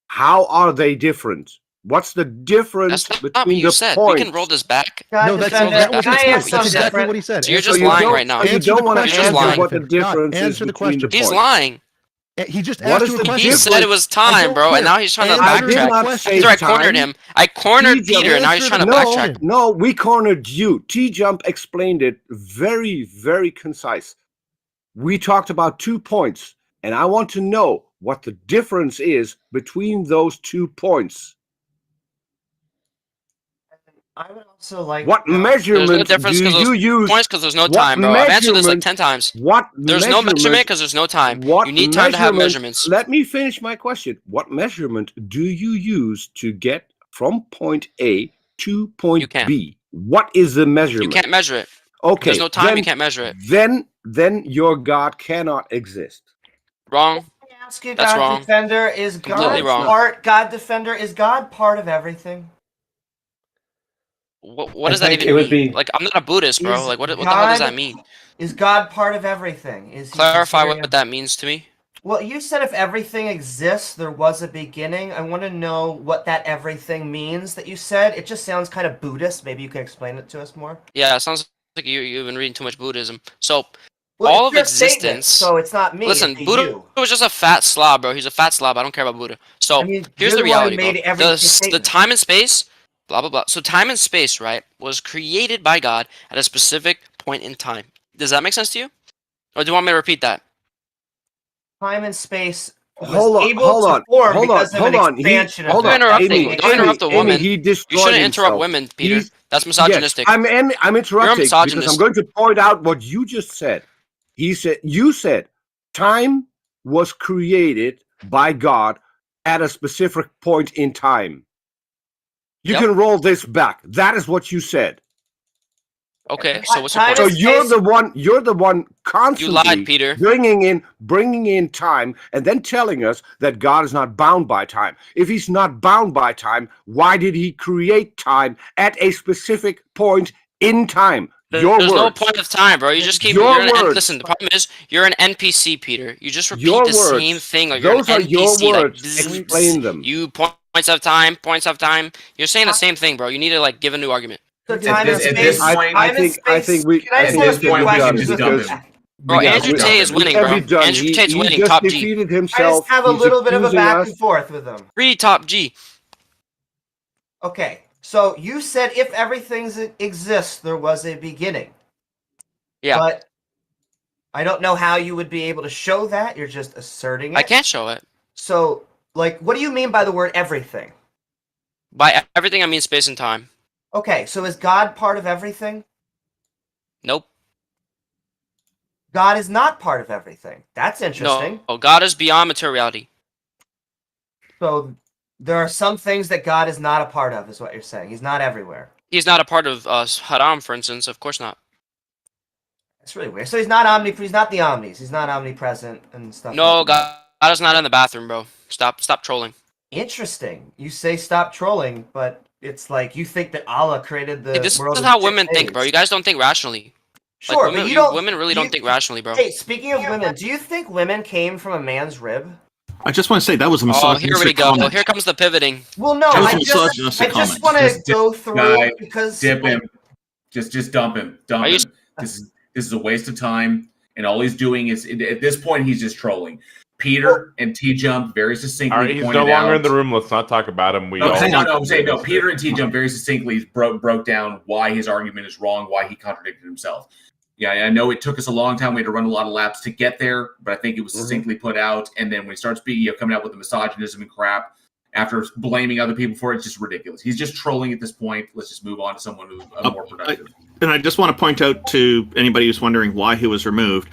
How are they different? What's the difference That's not what between you the said. points? We can roll this back. God No, that's defender, that was can his I point. ask That's something exactly different? what he said. So you're Answer just the lying question. right now. So you Answer the don't want to question. You're just answer lying. what the God, difference is answer the between the question. He's points. lying. He just What asked is you a the question. He said it was time, bro, and now he's trying to I did backtrack. not say After I cornered time. him, I cornered TJump Peter, and now he's answered trying to the backtrack. question. No, we cornered you. T-Jump explained it very, very concise. We talked about 2 points, and I want to know what the difference is between those 2 points. I would also like What to know- There's no measurement difference do because you use? points because there's no What time, bro. I've answered this like measurement- 10 times. What There's no measurement because there's no time. What You need time to have measurement- measurements. Let me finish my question. What measurement do you use to get from point A to You point can't. B? What is the You measurement? can't measure it. Okay. There's no time. Then, You can't measure it. Then your God cannot exist. Wrong. Can I ask you, That's God wrong. Defender, is Completely God wrong. God Defender, is God part of everything? What does I that think even it would mean? be- Like, I'm not a Buddhist, bro. Is Like, what the hell does God- that mean? Is God part of everything? Is he Clarify considering what that means to me. Well, you said if everything exists, there was a beginning. I want to know what that everything means that you said. It just sounds kind of Buddhist. Maybe you can explain it to us more. Yeah, it sounds like you've been reading too much Buddhism. So Well, all it's of your statement, existence. so it's not me. Listen, It's Buddha you. was just a fat slob, bro. He's a fat slob. I don't care about Buddha. So I mean, here's you're the the one who reality, bro. made everything The statement. time and space, blah blah blah. So time and space, right, was created by God at a specific point in time. Does that make sense to you? Or do you want me to repeat that? Time and space was Hold on, able hold to on, form hold on, because of hold an on. expansion Hold Don't event. on, interrupt That's what me. Amy, Don't interrupt a Amy, woman. he You destroyed shouldn't interrupt himself. women, Peter. He's That's yes, misogynistic. I'm interrupting because I'm misogynist. going to point out what you just said. You said time was created by God at a specific point in time. You Yep. can roll this back. That is what you said. Okay, so what's your Time point? So and you're space- the one constantly lied, Peter. bringing in time and then telling us that God is not bound by time. If he's not bound by time, why did he create time at a specific point in time? Your There's no words. point of time, bro. You just keep. Your You're words. Listen, the problem is you're an NPC, Peter. You just repeat Your the same words. thing. Like you're Those an are your NPC. Like words. Explain them. You points of time, points of time. You're saying the same thing, bro. You need to like give a new argument. So At time this- and at this space. point- I time and think space- we Can I I just think ask we a can be question? done just because dump him. Bro, We gotta Andrew dump Tate him. is we winning, can bro. be done. Andrew Tate's He winning. just Top G. defeated I himself. just have a He's little bit of a accusing back us. and forth with them. Free top G. Okay, so you said if everything exists, there was a beginning. Yeah. But I don't know how you would be able to show that. You're just asserting it. I can't show it. So, like, what do you mean by the word everything? By everything, I mean space and time. Okay, so is God part of everything? Nope. God is not part of everything. That's interesting. No. God is beyond materiality. So there are some things that God is not a part of, is what you're saying. He's not everywhere. He's not a part of Haram, for instance. Of course not. That's really weird. So he's not he's not the omnis. He's not omnipresent and stuff. No, like that. God is not in the bathroom, bro. Stop trolling. Interesting. You say stop trolling, but it's like you think that Allah created the This world is in how 6 women think, bro. days. You guys don't think rationally. Sure, Like, women, but you don't. women really don't think rationally, bro. Hey, speaking of women, do you think women came from a man's rib? I just want to say that was a Oh, misogynistic here we go. comment. Here comes the pivoting. Well, no, That was I a just misogynistic comment. want to Just go through guy, because Dip him. Just dump him. Dump Are you- him. This is a waste of time. And all he's doing is at this point he's just trolling. Peter and TJump very succinctly All right, he's pointed no longer out. in the room. Let's not talk about him. We No, all I'm saying no. Peter and TJump very succinctly broke down why his argument is wrong, why he contradicted himself. Yeah, I know it took us a long time. We had to run a lot of laps to get there, but I think it was succinctly put out. And then when he starts speaking, coming out with the misogynism and crap after blaming other people for it, it's just ridiculous. He's just trolling at this point. Let's just move on to someone who's more productive. And I just want to point out to anybody who's wondering why he was removed,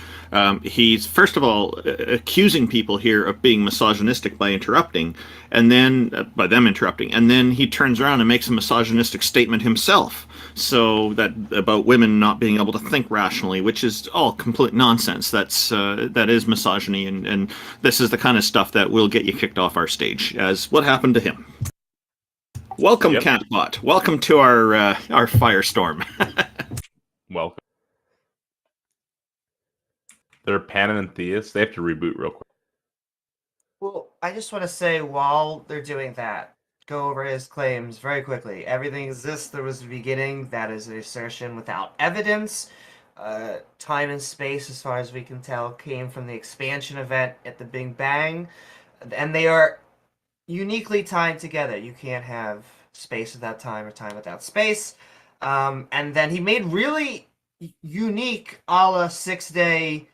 he's, first of all, accusing people here of being misogynistic by interrupting, and then, by them interrupting, and then he turns around and makes a misogynistic statement himself, so that about women not being able to think rationally, which is all complete nonsense. That is misogyny, and this is the kind of stuff that will get you kicked off our stage, as what happened to him. Welcome, Yep. Catbot. Welcome to our firestorm. welcome. They're Panin and Theist. They have to reboot real quick. Well, I just want to say while they're doing that, go over his claims very quickly. Everything exists. There was a beginning. That is an assertion without evidence. Time and space, as far as we can tell, came from the expansion event at the Big Bang, and they are uniquely tied together. You can't have space without time or time without space. And then he made really unique a la 6-day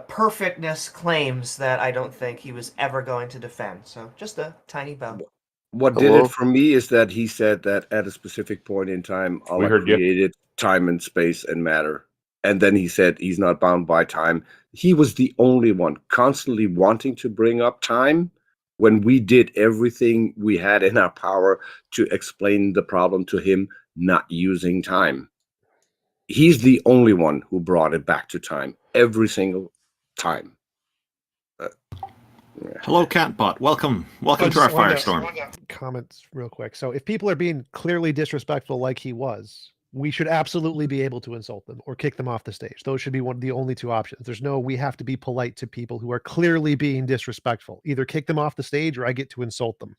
perfectness claims that I don't think he was ever going to defend. So just a tiny bow. What did it for me is that he said that at a specific point in time, Allah heard you. created time and space and matter. And then he said he's not bound by time. He was the only one constantly wanting to bring up time when we did everything we had in our power to explain the problem to him not using time. He's the only one who brought it back to time every single time. Hello, Catbot. Welcome to our firestorm. Comments real quick. So if people are being clearly disrespectful like he was, we should absolutely be able to insult them or kick them off the stage. Those should be the only two options. There's no, we have to be polite to people who are clearly being disrespectful. Either kick them off the stage or I get to insult them.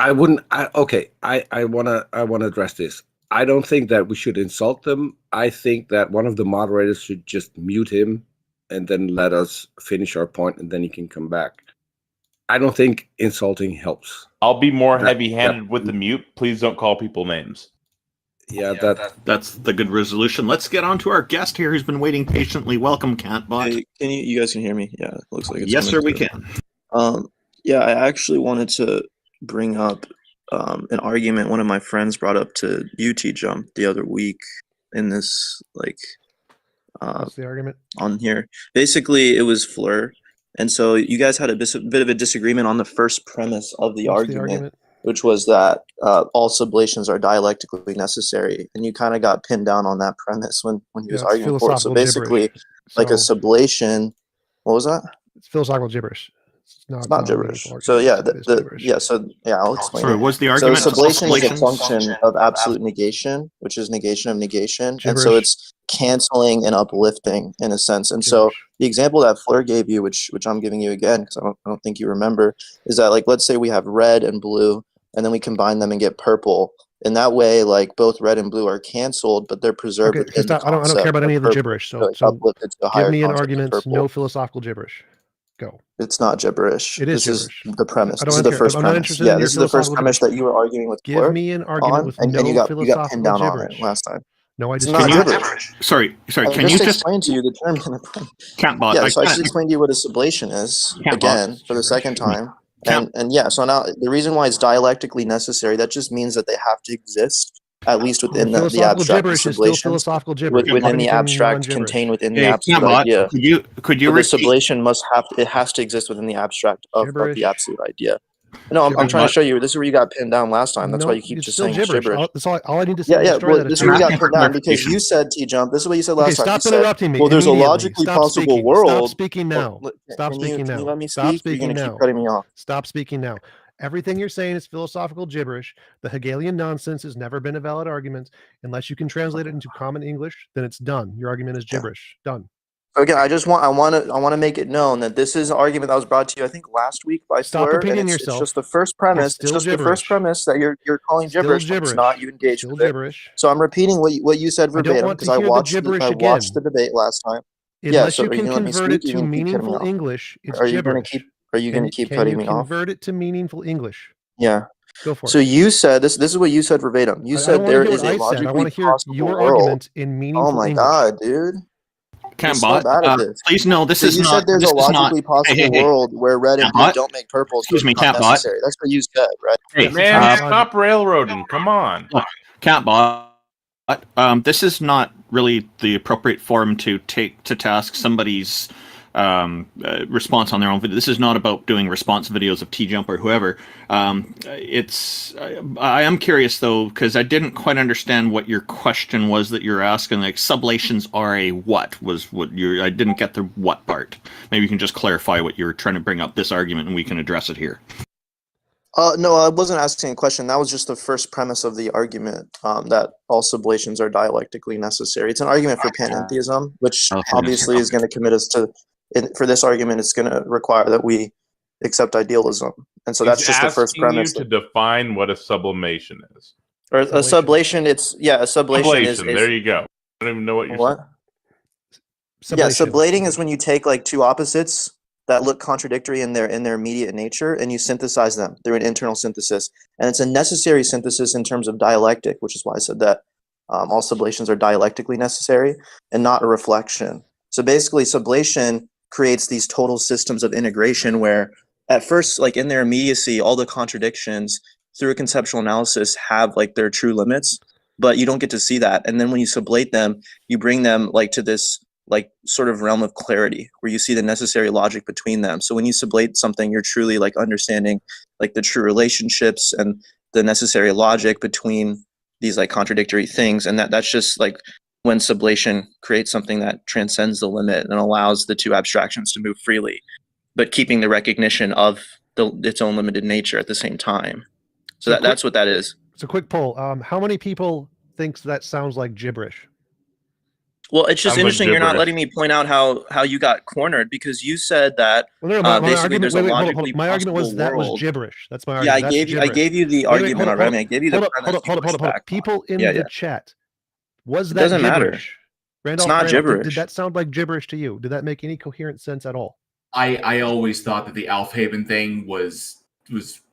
I wouldn't. I want to address this. I don't think that we should insult them. I think that one of the moderators should just mute him and then let us finish our point, and then he can come back. I don't think insulting helps. I'll be more heavy-handed with the mute. Please don't call people names. Yeah, that's the good resolution. Let's get on to our guest here who's been waiting patiently. Welcome, Cantbot. Hey, you guys can hear me? Yeah, it looks like it's yes, sir, we through. can. Yeah, I actually wanted to bring up an argument one of my friends brought up to TJump the other week in this, like, what's the argument? On here. Basically, it was Fleur. And so you guys had a bit of a disagreement on the first premise of the argument, which was that all sublations are dialectically necessary. And you kind of got pinned down on that premise when he was arguing for it. So basically, like a sublation, what was that? It's philosophical gibberish. It's not gibberish. So yeah, I'll explain. Sorry, what's the argument? So sublation is a function of absolute negation, which is negation of negation, and so it's canceling and uplifting in a sense. And so the example that Fleur gave you, which I'm giving you again because I don't think you remember, is that, like, let's say we have red and blue, and then we combine them and get purple. In that way, like, both red and blue are canceled, but they're preserved. Okay, I don't care about any of the gibberish. So give me an argument. No philosophical gibberish. Go. It's not gibberish. It is This gibberish. is the premise. I This is don't the care. first I'm not premise. interested Yeah, in this is your the first philosophical premise that you were arguing with Give Fleur me an argument with and no you got philosophical pinned down gibberish. on it last time. No, I It's just not can't. gibberish. Sorry. I Can you just explain to you the term? Cantbot? Yeah, so I just explained to you what a sublation is again for the second time. And yeah, so now the reason why it's dialectically necessary, that just means that they have to exist at least within the abstract gibberish is still sublation. philosophical gibberish. Within the abstract, contained within the abstract idea. Could you the repeat? sublation has to exist within the abstract of the absolute idea. No, I'm trying to show you. This is where you got pinned down last time. That's why you keep just saying gibberish. That's all I need to say. Yeah. Well, this is where you got pinned down because you said TJump. This is what you said last time. Stop interrupting me. Well, there's a logically possible world. Stop speaking now. Stop speaking now. Can you let me Stop speak? speaking You're gonna now. keep cutting me off. Stop speaking now. Everything you're saying is philosophical gibberish. The Hegelian nonsense has never been a valid argument. Unless you can translate it into common English, then it's done. Your argument is gibberish. Done. Again, I want to make it known that this is an argument that was brought to you, I think, last week by Stop Fleur. repeating And yourself. It's just the first premise. It's just the first premise that you're calling gibberish. But it's not. You engaged with it. So I'm repeating what you said verbatim because I watched the debate last time. Unless you can convert it to meaningful English, it's gibberish. Are you going to keep cutting me off? Convert it to meaningful English. Yeah. Go for it. So you said this is what you said verbatim. You said there is a logically possible world. Argument in meaningful Oh my English. God, dude. Cantbot, please no, this is you not. You said there's a logically possible world where red and blue don't make purple. Excuse me, Cantbot. That's what you said, right? Hey, man, stop railroading. Come on. Cantbot, this is not really the appropriate forum to take to task somebody's response on their own video. This is not about doing response videos of TJump or whoever. I am curious though, because I didn't quite understand what your question was that you're asking. Like, sublations are a what? I didn't get the what part. Maybe you can just clarify what you're trying to bring up this argument and we can address it here. No, I wasn't asking a question. That was just the first premise of the argument, that all sublations are dialectically necessary. It's an argument for panentheism, which obviously is going to commit us to, for this argument, it's going to require that we accept idealism. And so that's just the first premise. To define what a sublimation is. Or a sublation, a sublation is... There you go. I don't even know what you're saying. Yeah, sublating is when you take like two opposites that look contradictory in their immediate nature, and you synthesize them through an internal synthesis. And it's a necessary synthesis in terms of dialectic, which is why I said that all sublations are dialectically necessary and not a reflection. So basically, sublation creates these total systems of integration where at first, like in their immediacy, all the contradictions through a conceptual analysis have like their true limits, but you don't get to see that. And then when you sublate them, you bring them like to this like sort of realm of clarity where you see the necessary logic between them. So when you sublate something, you're truly like understanding like the true relationships and the necessary logic between these like contradictory things. And that's just like when sublation creates something that transcends the limit and allows the two abstractions to move freely, but keeping the recognition of its own limited nature at the same time. So that's what that is. It's a quick poll. How many people thinks that sounds like gibberish. Well, it's just Sounds like interesting you're not gibberish. letting me point out how you got cornered because you said that Well, no, my basically argument, there's a hold on. logically My argument was possible that was world. gibberish. That's my Yeah, argument. I gave you the argument already. I mean, I gave you the premise. Hold up. People in the chat, was that doesn't matter. gibberish? Randolph, not gibberish. Did that sound like gibberish to you? Did that make any coherent sense at all? I always thought that the Alfhaven thing was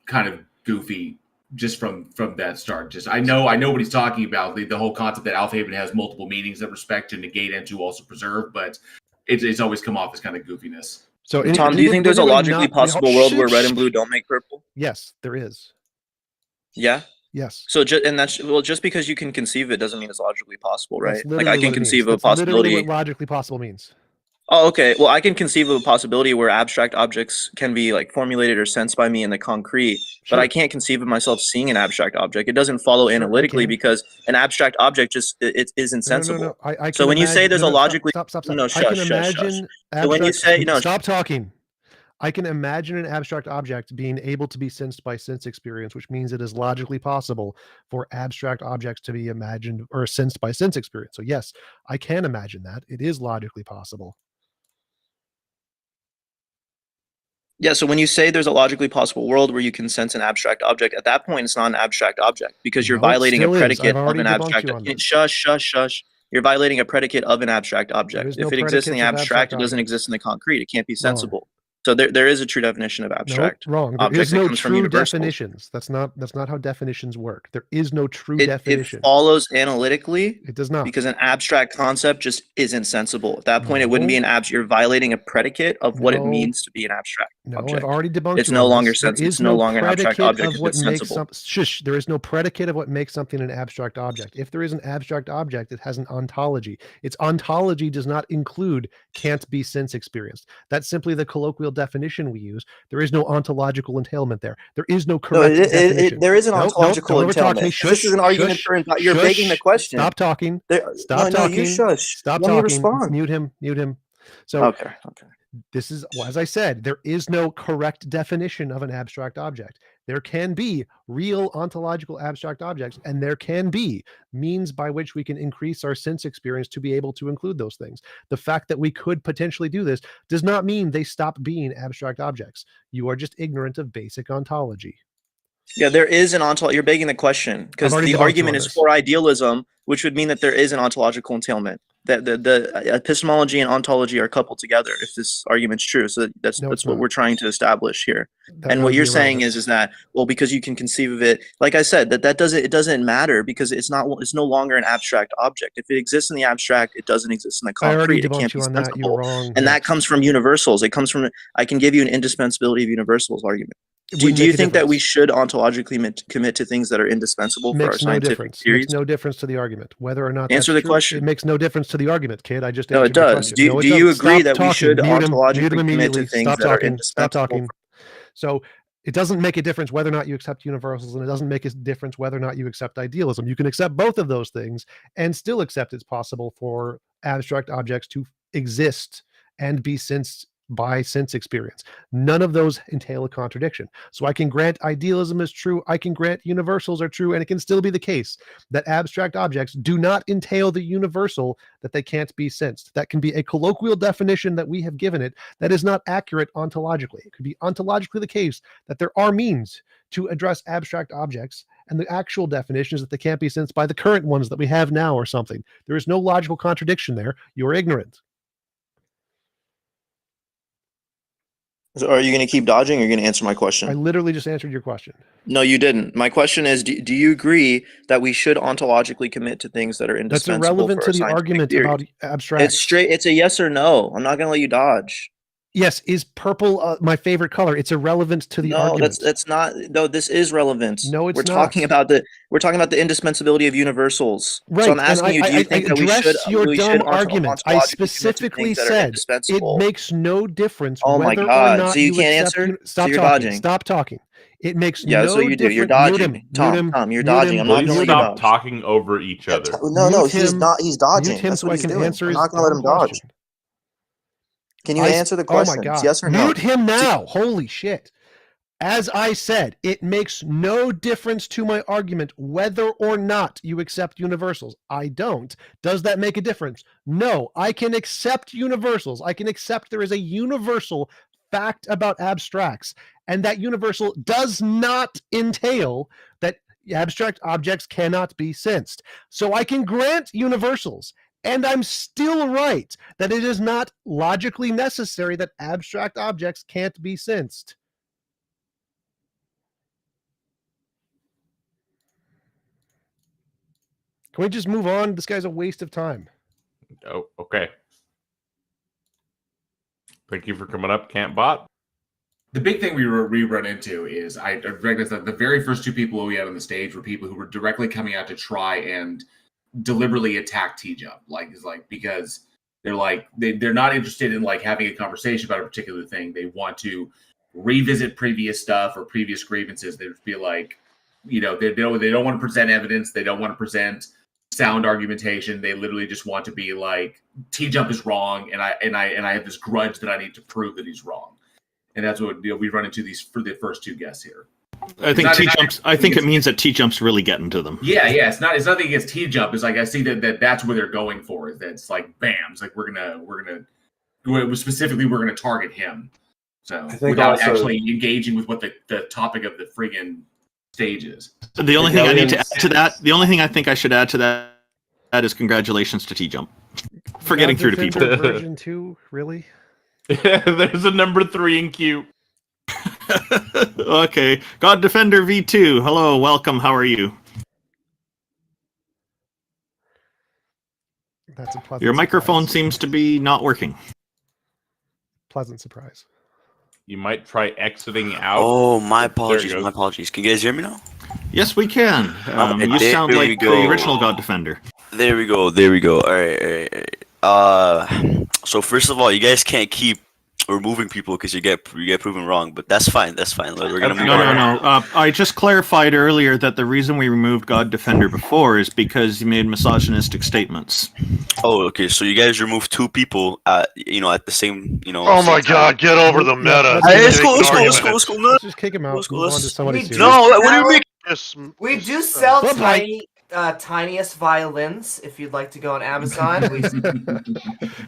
kind of goofy just from that start. Just I know what he's talking about. The whole concept that Alfhaven has multiple meanings that respect to negate and to also preserve, but it's always come off as kind of goofiness. So, Tom, do you think there's a logically possible world where red and blue don't make purple? Yes, there is. Yeah. Yes. So just because you can conceive it doesn't mean it's logically possible, right? Like I can conceive of a That's literally possibility. what logically possible means. Oh, okay. Well, I can conceive of a possibility where abstract objects can be like formulated or sensed by me in the concrete, but I can't conceive of myself seeing an abstract object. It doesn't follow analytically because an abstract object just it is insensible. No. So when you say there's a logically stop. No, I can imagine So when you say stop talking. I can imagine an abstract object being able to be sensed by sense experience, which means it is logically possible for abstract objects to be imagined or sensed by sense experience. So yes, I can imagine that. It is logically possible. Yeah, so when you say there's a logically possible world where you can sense an abstract object, at that point it's not an abstract object because you're violating a predicate of an abstract. Shush. You're violating a predicate of an abstract object. If it exists in the abstract, it doesn't exist in the concrete. It can't be sensible. So there is a true definition of abstract. No, wrong. There is no true definitions. That's not how definitions work. There is no true definition. It follows analytically. It does not. Because an abstract concept just isn't sensible. At that point, it wouldn't be an abstract. You're violating a predicate of what it means to be an abstract object. I've already debunked it's no longer sensible. It's no longer an abstract object. It's sensible. There is no predicate of what makes something an abstract object. If there is an abstract object, it has an ontology. Its ontology does not include can't be sense experienced. That's simply the colloquial definition we use. There is no ontological entailment there. There is no correct definition. There is an ontological entailment. This is an argument for you're begging the question. Stop talking. Stop talking. You shush. Stop Let talking. me respond. Mute him. So okay. This is, well, as I said, there is no correct definition of an abstract object. There can be real ontological abstract objects, and there can be means by which we can increase our sense experience to be able to include those things. The fact that we could potentially do this does not mean they stop being abstract objects. You are just ignorant of basic ontology. Yeah, there is an ontology. You're begging the question because the argument is for idealism, which would mean that there is an ontological entailment. That the epistemology and ontology are coupled together if this argument's true. So that's what we're trying to establish here. And what you're saying is that, well, because you can conceive of it, like I said, it doesn't matter because it's no longer an abstract object. If it exists in the abstract, it doesn't exist in the concrete. It can't be sensible. And that comes from universals. It comes from, I can give you an indispensability of universals argument. Do you think that we should ontologically commit to things that are indispensable for our scientific theories? It makes no difference to the argument. Whether or not answer the question. It makes no difference to the argument, kid. I just no, it does. Do you agree that we should ontologically commit to things that are indispensable? Stop talking. So it doesn't make a difference whether or not you accept universals, and it doesn't make a difference whether or not you accept idealism. You can accept both of those things and still accept it's possible for abstract objects to exist and be sensed by sense experience. None of those entail a contradiction. So I can grant idealism is true, I can grant universals are true, and it can still be the case that abstract objects do not entail the universal that they can't be sensed. That can be a colloquial definition that we have given it that is not accurate ontologically. It could be ontologically the case that there are means to address abstract objects, and the actual definition is that they can't be sensed by the current ones that we have now or something. There is no logical contradiction there. You're ignorant. So are you going to keep dodging or are you going to answer my question? I literally just answered your question. No, you didn't. My question is, do you agree that we should ontologically commit to things that are indispensable? That's irrelevant to the argument about abstract. It's a yes or no. I'm not going to let you dodge. Yes, is purple my favorite color? It's irrelevant to the argument. No, that's not. No, this is relevant. No, it's not. We're talking about the indispensability of universals. Right. So I'm asking you, do you think that we should? Your dumb argument. I specifically said it makes no difference. Oh my God! So you can't answer. Stop talking. Dodging. Stop talking. It makes no so you do. You're dodging. Tom, you're dodging. I'm not going to let you stop talking over each other. No, he's not. He's dodging. That's what he's doing. I'm not going to let him dodge. Can you answer the question? Oh my God. Yes or no? Mute him now. Holy shit. As I said, it makes no difference to my argument whether or not you accept universals. I don't. Does that make a difference? No. I can accept universals. I can accept there is a universal fact about abstracts, and that universal does not entail that abstract objects cannot be sensed. So I can grant universals, and I'm still right that it is not logically necessary that abstract objects can't be sensed. Can we just move on? This guy's a waste of time. Oh, okay. Thank you for coming up, Cantbot. The big thing we run into is I recognize that the very first two people we had on the stage were people who were directly coming out to try and deliberately attack TJump, because they're not interested in like having a conversation about a particular thing. They want to revisit previous stuff or previous grievances. They just be like, they don't want to present evidence. They don't want to present sound argumentation. They literally just want to be like, TJump is wrong, and I have this grudge that I need to prove that he's wrong. And that's what we run into these for the first two guests here. I think it means that TJump's really getting to them. Yeah. It's nothing against TJump. It's like I see that's where they're going for. Is that it's like bam. It's like we're gonna target him. So without actually engaging with what the topic of the friggin' stage is. The only thing I need to add to that, the only thing I think I should add to that is congratulations to TJump for getting through to people. Version 2, really? There's a number 3 in queue. Okay, God Defender V2. Hello, welcome. How are you? That's a pleasant Your microphone surprise. seems to be not working. Pleasant surprise. You might try exiting out. Oh, my apologies. There you My go. apologies. Can you guys hear me now? Yes, we can. You there sound we like go. the original God Defender. There we go. There we go. All right. So first of all, you guys can't keep removing people because you get proven wrong, but that's fine. That's fine. We're gonna move on. No. I just clarified earlier that the reason we removed God Defender before is because he made misogynistic statements. Oh, okay. So you guys removed 2 people at the same, Oh my God! Get over the meta. It's cool. Let's go. No, Let's just kick him out. Let's go, Move on let's- to somebody We serious. no. What do you mean? Just We do sell Bye-bye. tiniest violins if you'd like to go on Amazon.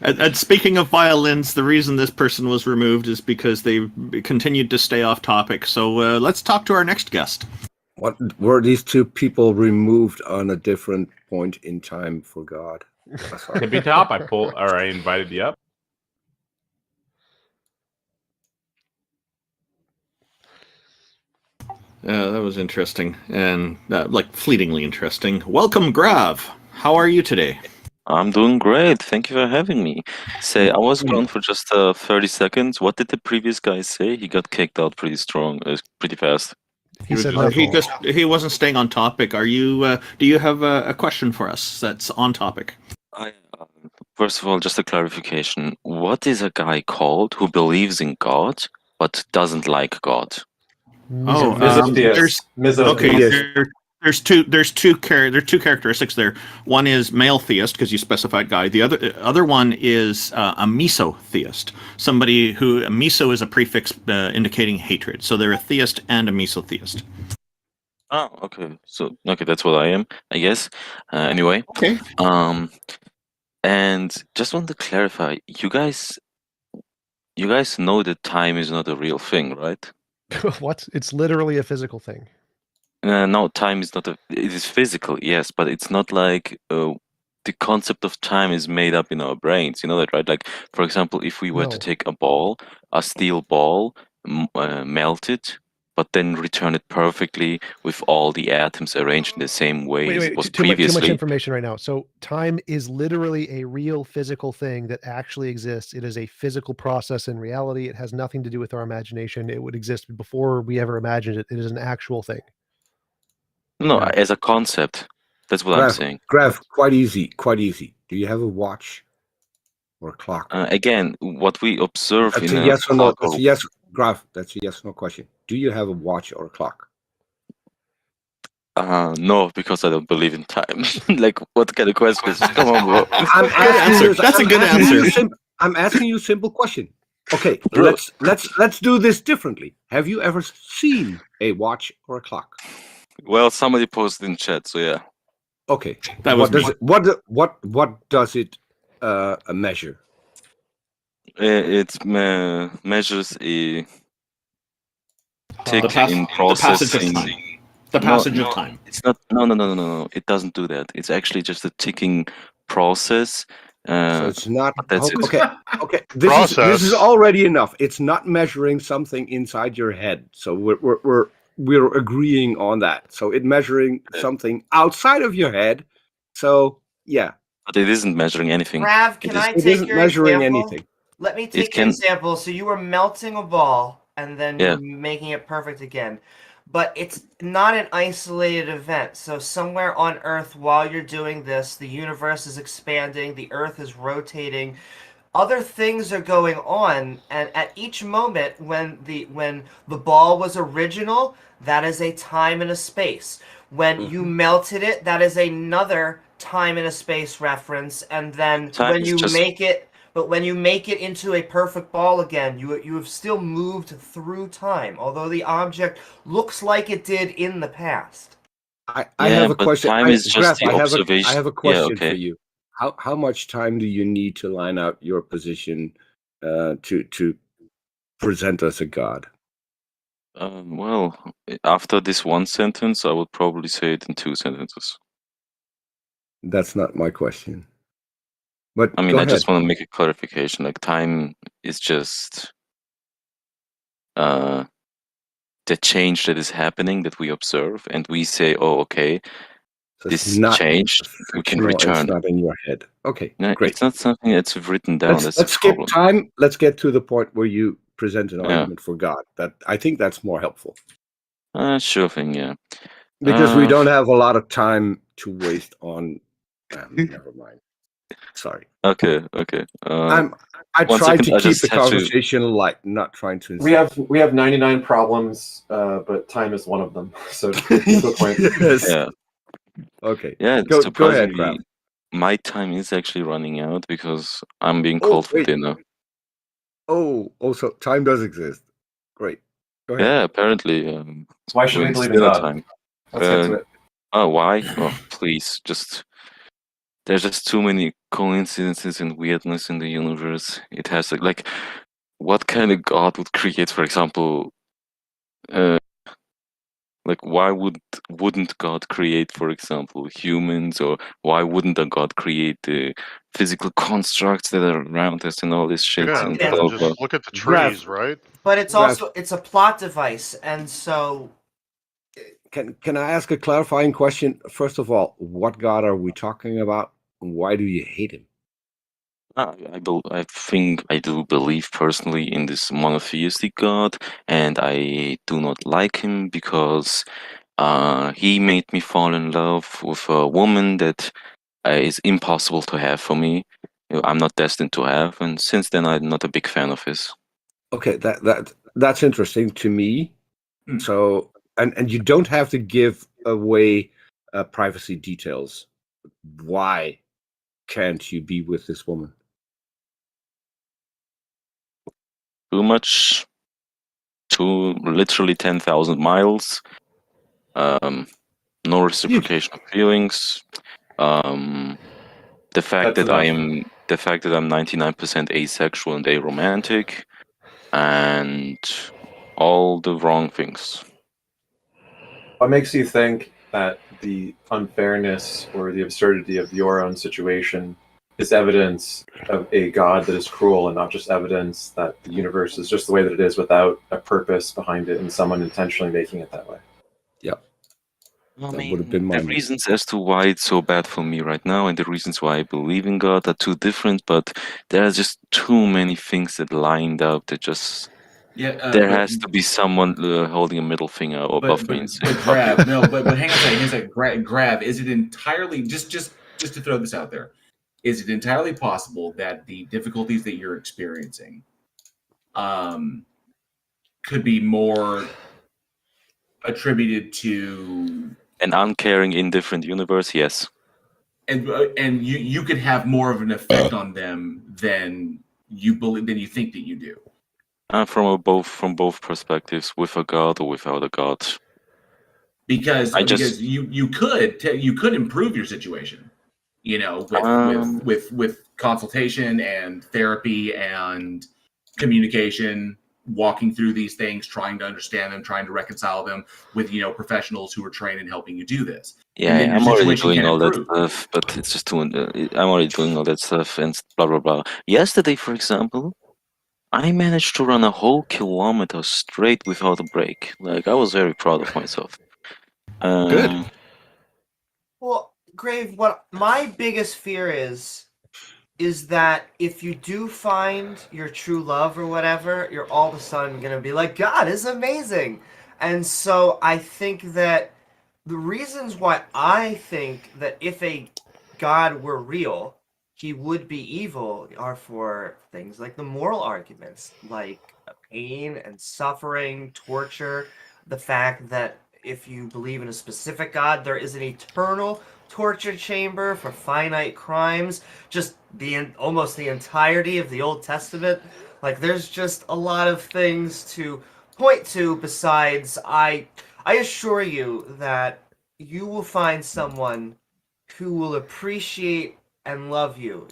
And speaking of violins, the reason this person was removed is because they continued to stay off topic. So let's talk to our next guest. What were these 2 people removed on a different point in time for God? Tippy top. I invited you up. That was interesting and fleetingly interesting. Welcome, Grav. How are you today? I'm doing great. Thank you for having me. Say, I was gone for just 30 seconds. What did the previous guy say? He got kicked out pretty fast. He wasn't staying on topic. Are you? Do you have a question for us that's on topic? First of all, just a clarification. What is a guy called who believes in God but doesn't like God? There's two characteristics there. One is male theist because you specified guy. The other one is a mesotheist. Somebody who a meso is a prefix indicating hatred. So they're a theist and a mesotheist. Oh, okay. So that's what I am, I guess. Anyway. Okay. And just want to clarify, you guys know that time is not a real thing, right? What? It's literally a physical thing. No, time is not it is physical, yes, but it's not like the concept of time is made up in our brains. You know that, right? Like, for example, if we were to take a steel ball, melt it, but then return it perfectly with all the atoms arranged in the same way as it was previously. Too much information right now. So time is literally a real physical thing that actually exists. It is a physical process in reality. It has nothing to do with our imagination. It would exist before we ever imagined it. It is an actual thing. No, as a concept. That's what I'm saying. Graph, quite easy. Do you have a watch or a clock? Again, what we observe That's in a yes or no. That's a yes, Graph. That's a yes or no question. Do you have a watch or a clock? No, because I don't believe in time. Like, what kind of question is? Come on, bro. I'm asking That's a good answer. I'm asking you a simple question. Okay, let's do this differently. Have you ever seen a watch or a clock? Well, somebody posted in chat, so yeah. Okay, That was what does it measure? It measures a tick in the passage of processing. time. The passage of time. It's not. No. It doesn't do that. It's actually just a ticking process. So it's not. But that's it. Okay. This is already enough. It's not measuring something inside your head. So we're agreeing on that. So it's measuring something outside of your head. So yeah. But it isn't measuring anything. Rav, can I It take isn't your measuring example? anything. Let me take your example. So you were melting a ball and then you're making it perfect again. But it's not an isolated event. So somewhere on Earth, while you're doing this, the universe is expanding, the Earth is rotating, other things are going on, and at each moment when the ball was original, that is a time and a space. When you melted it, that is another time and a space reference, and then when you make it into a perfect ball again, you have still moved through time, although the object looks like it did in the past. I have a question. Time is just the observation. I have a question okay. for you. How much time do you need to line out your position to present us a god? Well, after this one sentence, I would probably say it in 2 sentences. That's not my question. But I mean, go I ahead. just want to make a clarification. Like, time is just the change that is happening that we observe, and we say, "Oh, okay, So this changed. We can return." It's not in your head. Okay, No, great. it's not something that's written down. Let's That's skip problem. time. Let's get to the point where you present an argument for God. I think that's more helpful. Sure thing, yeah. Because we don't have a lot of time to waste on. Never mind. Sorry. Okay. I tried to keep the conversation light, not trying to. We have 99 problems, but time is one of them. So to the point. Yes. Yeah. Okay. Yeah. Go ahead, Crab. My time is actually running out because I'm being called for dinner. Oh, also time does exist. Great. Go ahead. Yeah, apparently. Why should we believe in God? Time. Let's get to it. Oh, why? Oh, please, there's just too many coincidences and weirdness in the universe. It has like what kind of God would create, for example, like why wouldn't God create, for example, humans, or why wouldn't a God create the physical constructs that are around us and all this shit? Yeah, and just look at the trees, right? But it's also it's a plot device, and so Can I ask a clarifying question? First of all, what God are we talking about? Why do you hate him? I think I do believe personally in this monotheistic God, and I do not like him because he made me fall in love with a woman that is impossible to have for me. I'm not destined to have, and since then I'm not a big fan of his. Okay, that's interesting to me. So, and you don't have to give away privacy details. Why can't you be with this woman? Too much. Literally 10,000 miles. No reciprocation of feelings. The fact that I'm 99% asexual and aromantic, and all the wrong things. What makes you think that the unfairness or the absurdity of your own situation is evidence of a God that is cruel, and not just evidence that the universe is just the way that it is without a purpose behind it and someone intentionally making it that way? Yeah. I mean, the reasons as to why it's so bad for me right now and the reasons why I believe in God are two different, but there are just too many things that lined up that just... there has to be someone holding a middle finger above me and saying, Grab, no, but hang on a second. Grab, is it entirely, just to throw this out there, is it entirely possible that the difficulties that you're experiencing could be more attributed to an uncaring, indifferent universe? Yes. And you could have more of an effect on them than you think that you do. From both perspectives, with a god or without a god. Because you could improve your situation, you know, with consultation and therapy and communication, walking through these things, trying to understand them, trying to reconcile them with, you know, professionals who are trained in helping you do this. Yeah, and then your I'm already situation doing can all that improve. stuff, but it's just I'm already doing all that stuff and blah blah blah. Yesterday, for example, I managed to run a whole kilometer straight without a break. Like, I was very proud of myself. Good. Well, Grave, what my biggest fear is that if you do find your true love or whatever, you're all of a sudden gonna be like, God is amazing. And so I think that the reasons why I think that if a God were real, he would be evil are for things like the moral arguments, like pain and suffering, torture, the fact that if you believe in a specific God, there is an eternal torture chamber for finite crimes, just almost the entirety of the Old Testament. Like, there's just a lot of things to point to besides I assure you that you will find someone who will appreciate and love you.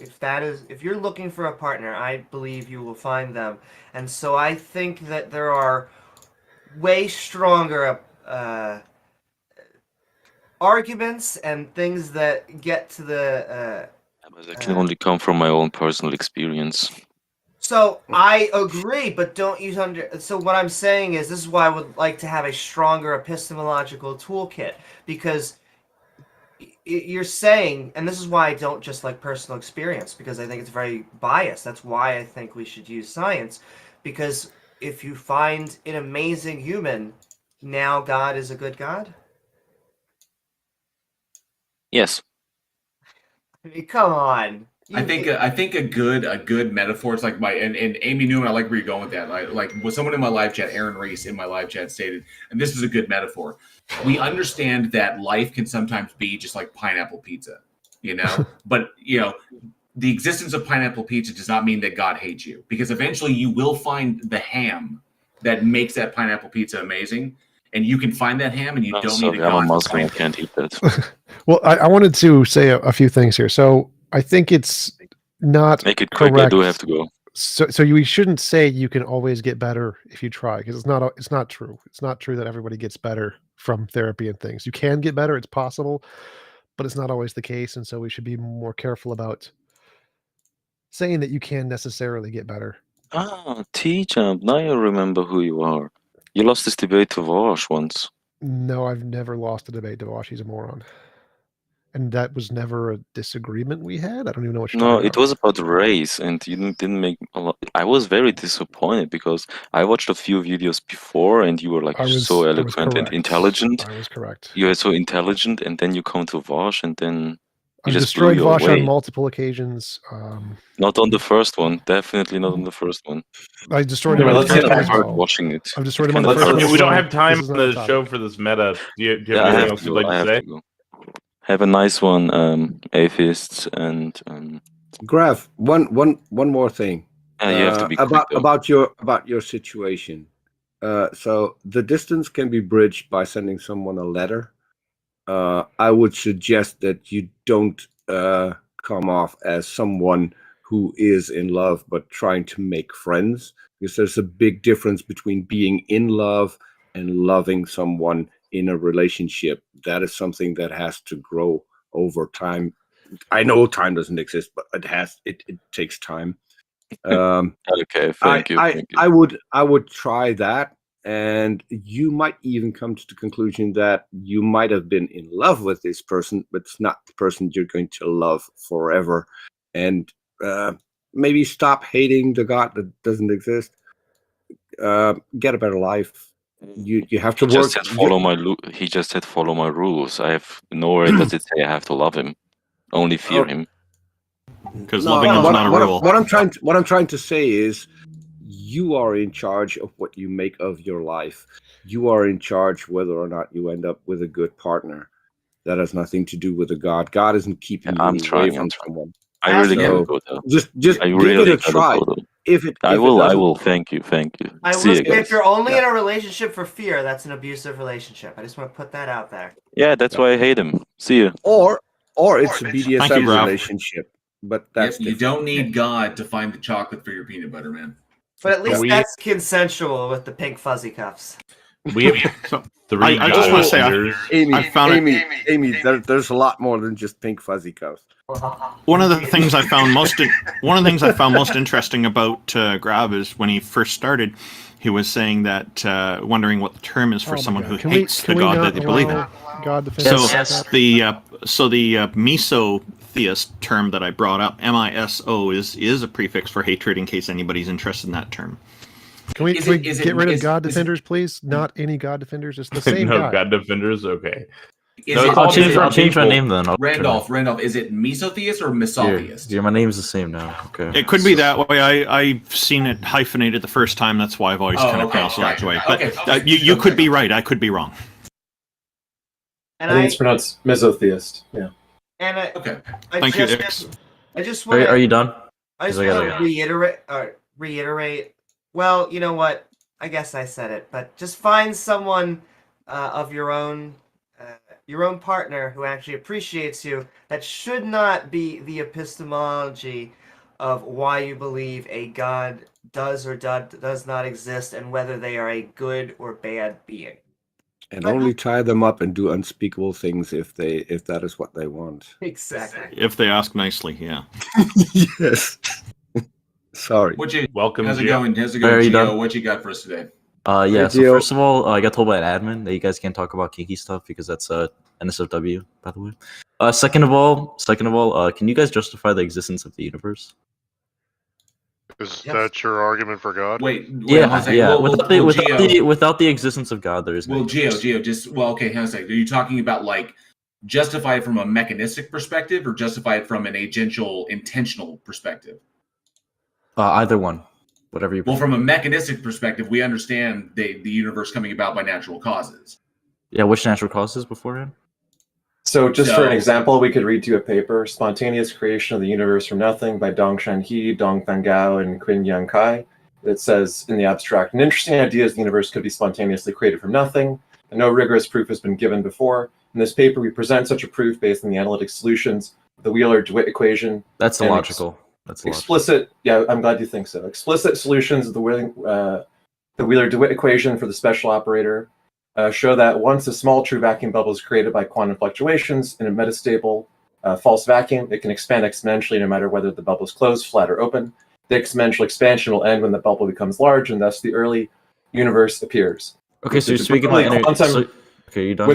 If you're looking for a partner, I believe you will find them. And so I think that there are way stronger arguments and things that get to the But that can only come from my own personal experience. So I agree, but don't use so what I'm saying is this is why I would like to have a stronger epistemological toolkit, because you're saying, and this is why I don't just like personal experience, because I think it's very biased. That's why I think we should use science, because if you find an amazing human, now God is a good God? Yes. I mean, come on. I think a good metaphor is like and Amy Newman. I like where you're going with that. Like with someone in my live chat, Aaron Reese in my live chat stated, and this is a good metaphor. We understand that life can sometimes be just like pineapple pizza, you know. But you know, the existence of pineapple pizza does not mean that God hates you, because eventually you will find the ham that makes that pineapple pizza amazing, and you can find that ham, and you don't need a God. I'm a Muslim. I can't eat that. Well, I wanted to say a few things here. So I think it's not Make it correct. quick. I do have to go. So you shouldn't say you can always get better if you try, because it's not true. It's not true that everybody gets better from therapy and things. You can get better. It's possible, but it's not always the case. And so we should be more careful about saying that you can necessarily get better. Ah, TJump. Now I remember who you are. You lost this debate to Vosh once. No, I've never lost a debate to Vosh. He's a moron. And that was never a disagreement we had? I don't even know what you're talking about. No, it was about race, and you didn't make a lot. I was very disappointed because I watched a few videos before, and you were like so eloquent and intelligent. I was correct. You were so intelligent, and then you come to Vosh, and then he I've just blew destroyed you Vosh away. on multiple occasions. Not on the first one. Definitely not on the first one. I destroyed him on the first one as well. Watching it. I've destroyed him on the first one. We don't have time on the show for this meta. Do you have anything else you'd like to say? Have a nice one, atheists, and Graf, one more thing. You have to be quick, about your situation. So the distance can be bridged by sending someone a letter. I would suggest that you don't come off as someone who is in love but trying to make friends, because there's a big difference between being in love and loving someone in a relationship. That is something that has to grow over time. I know time doesn't exist, but it takes time. Okay, thank you. I would try that, and you might even come to the conclusion that you might have been in love with this person, but it's not the person you're going to love forever. And maybe stop hating the God that doesn't exist. Get a better life. You have to work. He just said follow my rules. I have nowhere does it say I have to love him. Only fear him. Because loving him is not a rule. What I'm trying to say is, you are in charge of what you make of your life. You are in charge whether or not you end up with a good partner. That has nothing to do with a God. God isn't keeping you away from someone. I really gotta go though. Just give it a try. I will. Thank you. I See will you say guys. if you're only in a relationship for fear, that's an abusive relationship. I just want to put that out there. Yeah, that's why I hate him. See you. Or it's a BDSM Thank you, Graf. relationship, but that's you don't need God to find the chocolate for your peanut butter, man. But at least that's consensual with the pink fuzzy cuffs. We have three. I just want to say, Amy, there's a lot more than just pink fuzzy cuffs. one of the things I found most interesting about Grab is when he first started, he was saying that wondering what the term is for someone who hates the God that they believe in. God So the meso-theist term that I brought up, MISO, is a prefix for hatred. In case anybody's interested in that term. Can we get rid of God defenders, please? Not any God defenders, just the same no God. God defenders. Okay. I'll change my name then. Randolph, is it mesotheist or misotheist? Yeah, my name's the same now. Okay. It could be that way. I've seen it hyphenated the first time. That's why I've always kind of pronounced it that way. But you could be right. I could be wrong. And I think it's pronounced mesotheist. Yeah. And Thank you, Ix. I just want. Are you done? I just want to reiterate. Well, you know what? I guess I said it, but just find someone of your own partner who actually appreciates you. That should not be the epistemology of why you believe a God does or does not exist, and whether they are a good or bad being. And only tie them up and do unspeakable things if that is what they want. Exactly. If they ask nicely, yeah. Yes. Sorry. Welcome. How's it going? How's it going, Gio? What you got for us today? Yeah. So first of all, I got told by an admin that you guys can't talk about kinky stuff because that's NSFW, by the way. Second of all, can you guys justify the existence of the universe? Is that your argument for God? Yeah. Without the existence of God, there is no. Well, Gio, okay. Hang on a second. Are you talking about like justify it from a mechanistic perspective, or justify it from an agential, intentional perspective? Either one, whatever you. Well, from a mechanistic perspective, we understand the universe coming about by natural causes. Yeah, which natural causes beforehand? So just for an example, we could read you a paper, Spontaneous Creation of the Universe from Nothing by Dongshan He, Dongfang Gao, and Qin Yang Kai. It says in the abstract, an interesting idea is the universe could be spontaneously created from nothing, and no rigorous proof has been given before. In this paper, we present such a proof based on the analytic solutions of the Wheeler-DeWitt equation. That's illogical. Explicit, yeah, I'm glad you think so. Explicit solutions of the Wheeler-DeWitt equation for the special operator show that once a small true vacuum bubble is created by quantum fluctuations in a metastable false vacuum, it can expand exponentially no matter whether the bubble is closed, flat, or open. The exponential expansion will end when the bubble becomes large, and thus the early universe appears. Okay, so you're speaking about energy. Okay, you done?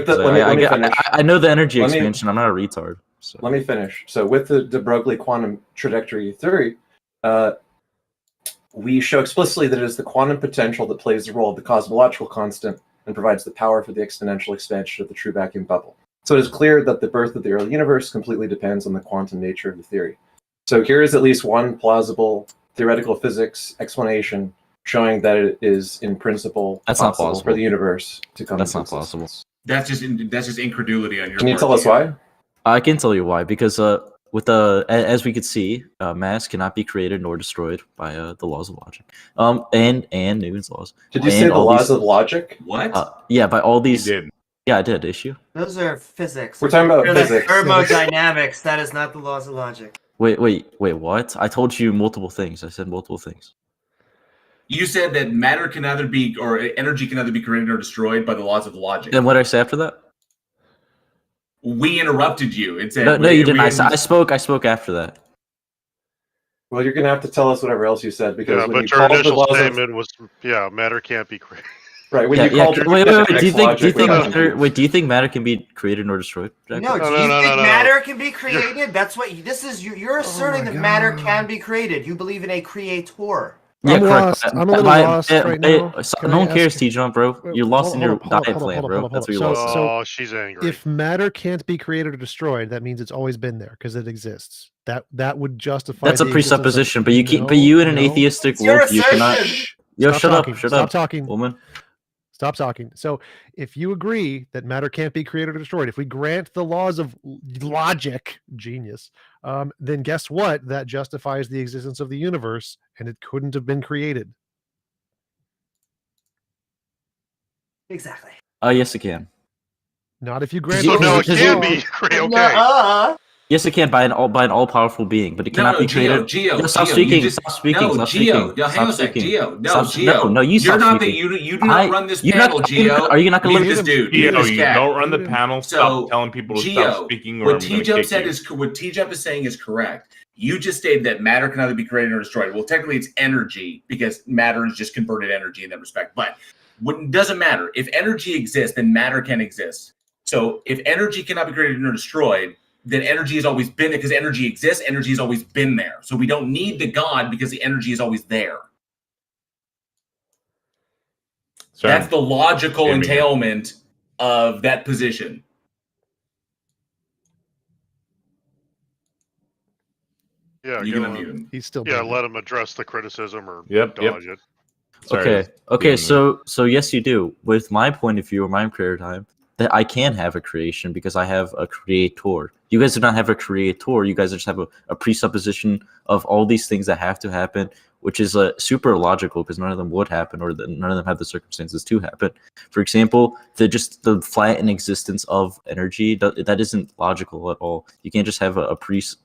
I know the energy expansion. I'm not a retard. So. Let me finish. So with the de Broglie quantum trajectory theory, we show explicitly that it is the quantum potential that plays the role of the cosmological constant and provides the power for the exponential expansion of the true vacuum bubble. So it is clear that the birth of the early universe completely depends on the quantum nature of the theory. So here is at least one plausible theoretical physics explanation showing that it is in principle possible for the universe to come. That's not possible. That's just incredulity on your part. Can you tell us why? I can tell you why. Because as we could see, mass cannot be created nor destroyed by the laws of logic. And Newton's laws. Did you say the laws of logic? What? Yeah, by all these. You did. Yeah, I did. Issue. Those are physics. We're talking about physics. Thermodynamics. That is not the laws of logic. Wait, what? I told you multiple things. I said multiple things. You said that matter can either be, or energy can either be created or destroyed by the laws of logic. And what did I say after that? We interrupted you and said no, you didn't. I spoke after that. Well, you're gonna have to tell us whatever else you said because when but you your called the initial laws statement was matter can't be created. Right. When you called wait. Do you think matter can be created nor destroyed? No. Do you think matter can be created? That's what this is. You're asserting that matter can be created. You believe in a creator. Yeah, I'm lost. I'm a little lost right now. No one cares, TJump, bro. You're lost in your diet plan, bro. That's what you're lost. Oh, she's angry. If matter can't be created or destroyed, that means it's always been there because it exists. That would justify. That's a presupposition, but you in an atheistic world, you cannot. Yo, shut up, Stop talking, woman. Stop talking. So if you agree that matter can't be created or destroyed, if we grant the laws of logic, genius, then guess what? That justifies the existence of the universe, and it couldn't have been created. Exactly. Yes, it can. Not if you grant. So the no, it laws. can be. Okay. Nuh-uh. Yes, it can by an all powerful being, but it cannot be created. Geo, Stop Geo, speaking. you just, Stop speaking. no, Stop Geo, speaking. hang on a Stop sec, speaking. Geo, no, Stop, Geo, no, you you're stop not speaking. you do not run this panel, Geo. Are you not going to mute let this me? dude? Mute Geo, this you cat. don't run the panel. So, Stop telling people to Geo, stop speaking, or what I'm going to TJump kick said you. is what TJump is saying is correct. You just stated that matter can either be created or destroyed. Well, technically, it's energy because matter is just converted energy in that respect. But it doesn't matter if energy exists, then matter can exist. So if energy cannot be created or destroyed, then energy has always been there because energy exists. Energy has always been there. So we don't need the God because the energy is always there. Sorry, that's the logical Hear me now. entailment of that position. Yeah, You give can him unmute him. He's still. Yeah, let him address the criticism or Yep. dodge it. Sorry, Okay. So yes, you do. With my point of view or my paradigm, that I can have a creation because I have a creator. You guys do not have a creator. You guys just have a presupposition of all these things that have to happen, which is super illogical because none of them would happen, or none of them have the circumstances to happen. For example, the flattened existence of energy that isn't logical at all. You can't just have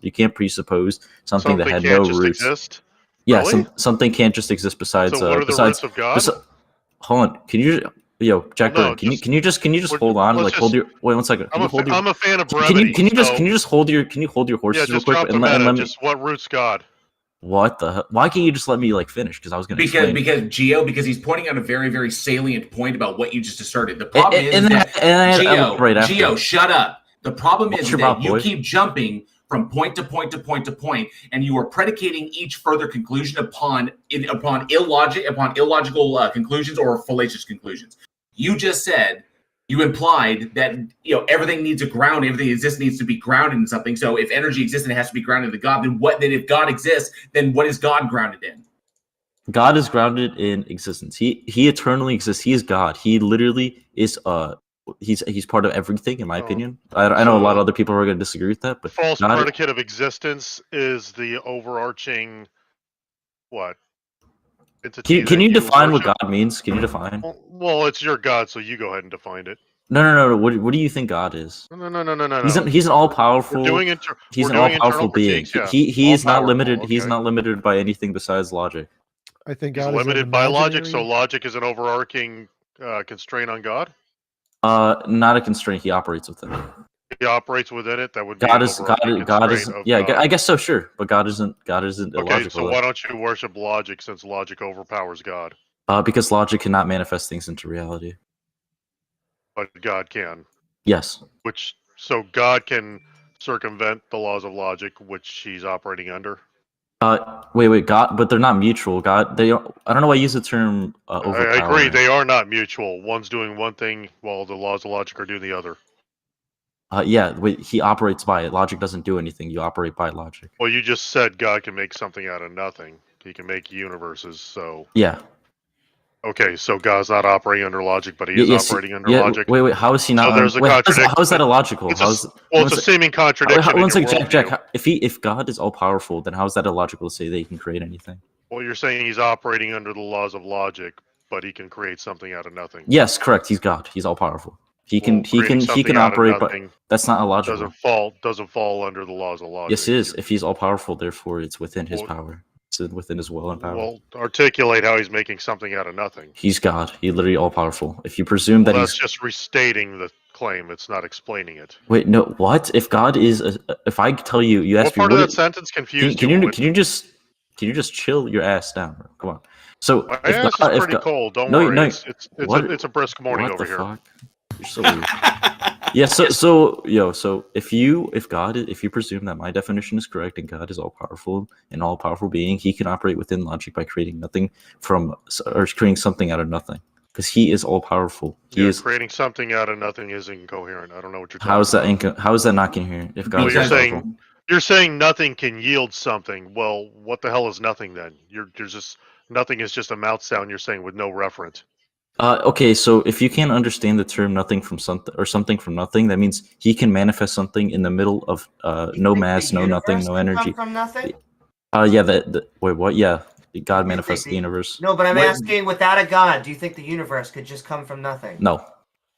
you can't presuppose something that Something had can't no just roots. exist? Yeah, Really? something can't just exist besides. So what are the besides, roots of God? hold on, can you? Yo, Jack Well, no, Burton, can you just hold on? let's Like, hold just- your. Wait 1 second. Can you hold your? I'm a fan of Can brevity. you just hold your horses Yeah, real just quick drop the and meta. let me? Just what roots God? What the hell? Why can't you just let me like finish? Because I was going to explain. Because he's pointing out a very, very salient point about what you just asserted. The problem is and that I right after. Geo, shut up. The problem What's is your that mouth, you boy? keep jumping from point to point to point to point, and you are predicating each further conclusion upon illogical conclusions or fallacious conclusions. You just said, you implied that everything needs a ground, everything that exists needs to be grounded in something. So if energy exists and it has to be grounded in God, then what? Then if God exists, then what is God grounded in? God is grounded in existence. He eternally exists. He is God. He literally is he's part of everything, in my opinion. I know a lot of other people are going to disagree with that, but False God, predicate of existence is the overarching what? Entity can that you define what worship? God means? Can you define? Well, it's your God, so you go ahead and define it. No. What do you think God is? No. He's an all powerful. We're doing He's an all powerful being. critiques, yeah. He is not All-powerful, limited. He's okay. not limited by anything besides logic. I think He's God limited is by logic, imaginary. so logic is an overarching constraint on God. Not a constraint. He operates within it. He operates within it. That would be God an is overarching God constraint is of yeah. God. I guess so. Sure, but God isn't Okay, illogical. so why don't you worship logic since logic overpowers God? Because logic cannot manifest things into reality. But God can. Yes. So God can circumvent the laws of logic, which he's operating under. Wait, God, but they're not mutual. God, I don't know why I use the term I overpowering. agree, they are not mutual. One's doing one thing while the laws of logic are doing the other. Yeah, he operates by it. Logic doesn't do anything. You operate by logic. Well, you just said God can make something out of nothing. He can make universes, so... Yeah. Okay, so God's not operating under logic, but he is operating under logic. Wait, how is he not? So there's a contradiction. How is that illogical? It's a seeming contradiction. One second, Jack. If God is all powerful, then how is that illogical to say that he can create anything? Well, you're saying he's operating under the laws of logic, but he can create something out of nothing. Yes, correct. He's God. He's all powerful. He can operate, but that's not illogical. Doesn't fall under the laws of logic. Yes, it is. If he's all powerful, therefore it's within his power. It's within his will and power. Well, articulate how he's making something out of nothing. He's God. He's literally all powerful. If you presume that that's just restating the claim. It's not explaining it. Wait, no. What if God is? If I tell you, you ask what part me, of that sentence confused can you just chill your ass down? Bro? Come on. So my ass is pretty cold. Don't worry. No, it's a brisk morning over here. Fuck? You're so weird. Yeah. So if you presume that my definition is correct and God is all powerful, an all powerful being, he can operate within logic by creating nothing or creating something out of nothing. Because he is all powerful. He is creating something out of nothing is incoherent. I don't know what you're talking about. How is that not incoherent? If God is all powerful. You're saying nothing can yield something. Well, what the hell is nothing then? Nothing is just a mouth sound you're saying with no referent. Okay, so if you can't understand the term "nothing from something" or "something from nothing," that means he can manifest something in the middle of no mass, no nothing, no energy. Come from nothing? Yeah. Wait, what? Yeah, God You manifests think the universe. No, but I'm asking, without a god, do you think the universe could just come from nothing? No.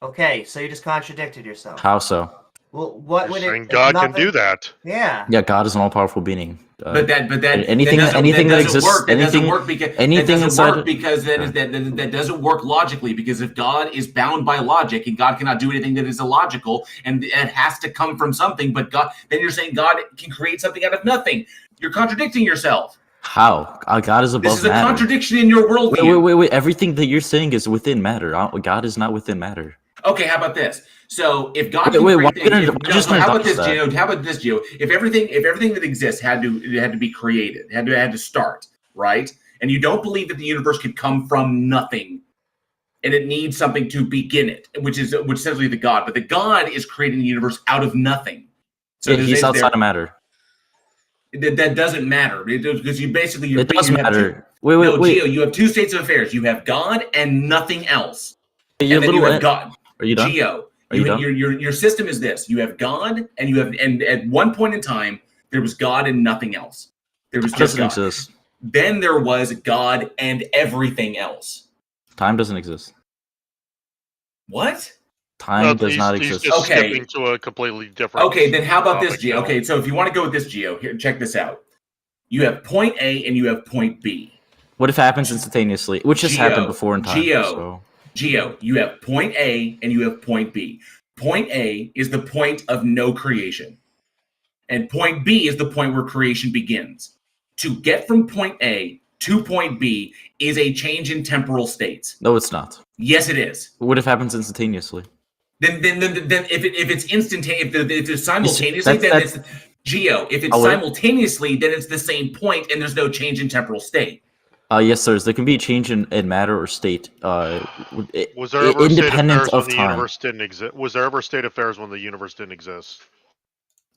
Okay, so you just contradicted yourself. How so? Well, what You're would saying it? God can do that. Yeah. Yeah, God is an all-powerful being. But that anything that that doesn't exists, work. That anything, doesn't work because anything inside. that doesn't work logically, because if God is bound by logic and God cannot do anything that is illogical and it has to come from something, but God, then you're saying God can create something out of nothing. You're contradicting yourself. How? God is above matter. This is a contradiction in your worldview. Wait. Everything that you're saying is within matter. God is not within matter. Okay, how about this? So if God Wait, can why create things, how about this, that? Gio? How about this, Gio? If everything that exists had to be created, had to start, right? And you don't believe that the universe could come from nothing, and it needs something to begin it, which is essentially the God. But the God is creating the universe out of nothing. So yeah, he's outside of matter. That doesn't matter, because you basically it does matter. Wait. Gio, you have two states of affairs. You have God and nothing else. And then you have God. Are you done? Gio, Are you done? Your system is this: you have God, and at one point in time there was God and nothing else. There was just God. Exist. Then there was God and everything else. Time doesn't exist. What? Time does not exist. He's just skipping to a completely different. Okay, then how about this, Gio? now. Okay, so if you want to go with this, Gio, here, check this out. You have point A and you have point B. What if it happens instantaneously? Which has happened before in time. Gio, you have point A and you have point B. Point A is the point of no creation. And point B is the point where creation begins. To get from point A to point B is a change in temporal states. No, it's not. Yes, it is. What if it happens instantaneously? Then if it's instantaneous, if it's simultaneously, then it's Gio. If it's simultaneously, then it's the same point and there's no change in temporal state. Yes, sirs. There can be a change in matter or state. Was there ever independent a state of affairs of when the time? universe didn't exist? Was there ever a state of affairs when the universe didn't exist?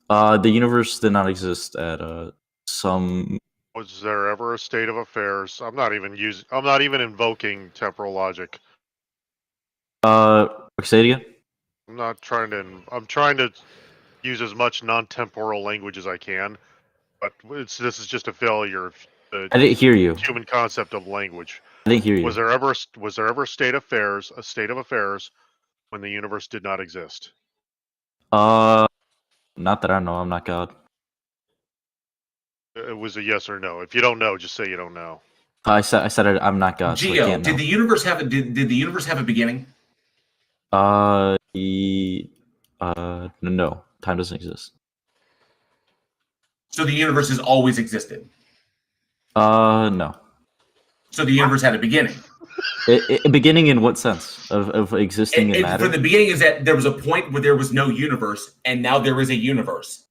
The universe did not exist at some. Was there ever a state of affairs? I'm not even invoking temporal logic. Say it again. I'm trying to use as much non-temporal language as I can, but this is just a failure of the I didn't hear you. human concept of language. I didn't hear you. Was there ever a state of affairs when the universe did not exist? Not that I know. I'm not God. It was a yes or no. If you don't know, just say you don't know. I said I'm not God. Gio, so I can't know. did the universe have a beginning? No. Time doesn't exist. So the universe has always existed. No. So the universe had a beginning. A beginning in what sense? Of existing in matter? For the beginning is that there was a point where there was no universe, and now there is a universe.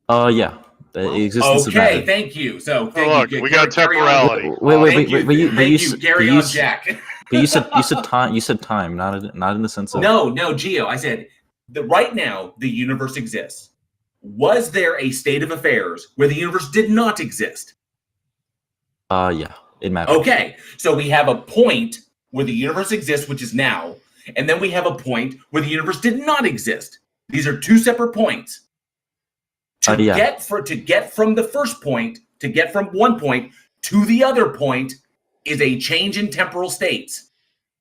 Yeah. The existence of matter. Okay, thank you. So look, we got temporality. Wait. Carry on, Jack. But you said time. You said time, not in the sense of. No, Gio. I said that right now the universe exists. Was there a state of affairs where the universe did not exist? Yeah, it matters. Okay, so we have a point where the universe exists, which is now, and then we have a point where the universe did not exist. These are two separate points. To get from the first point, to get from one point to the other point, is a change in temporal states,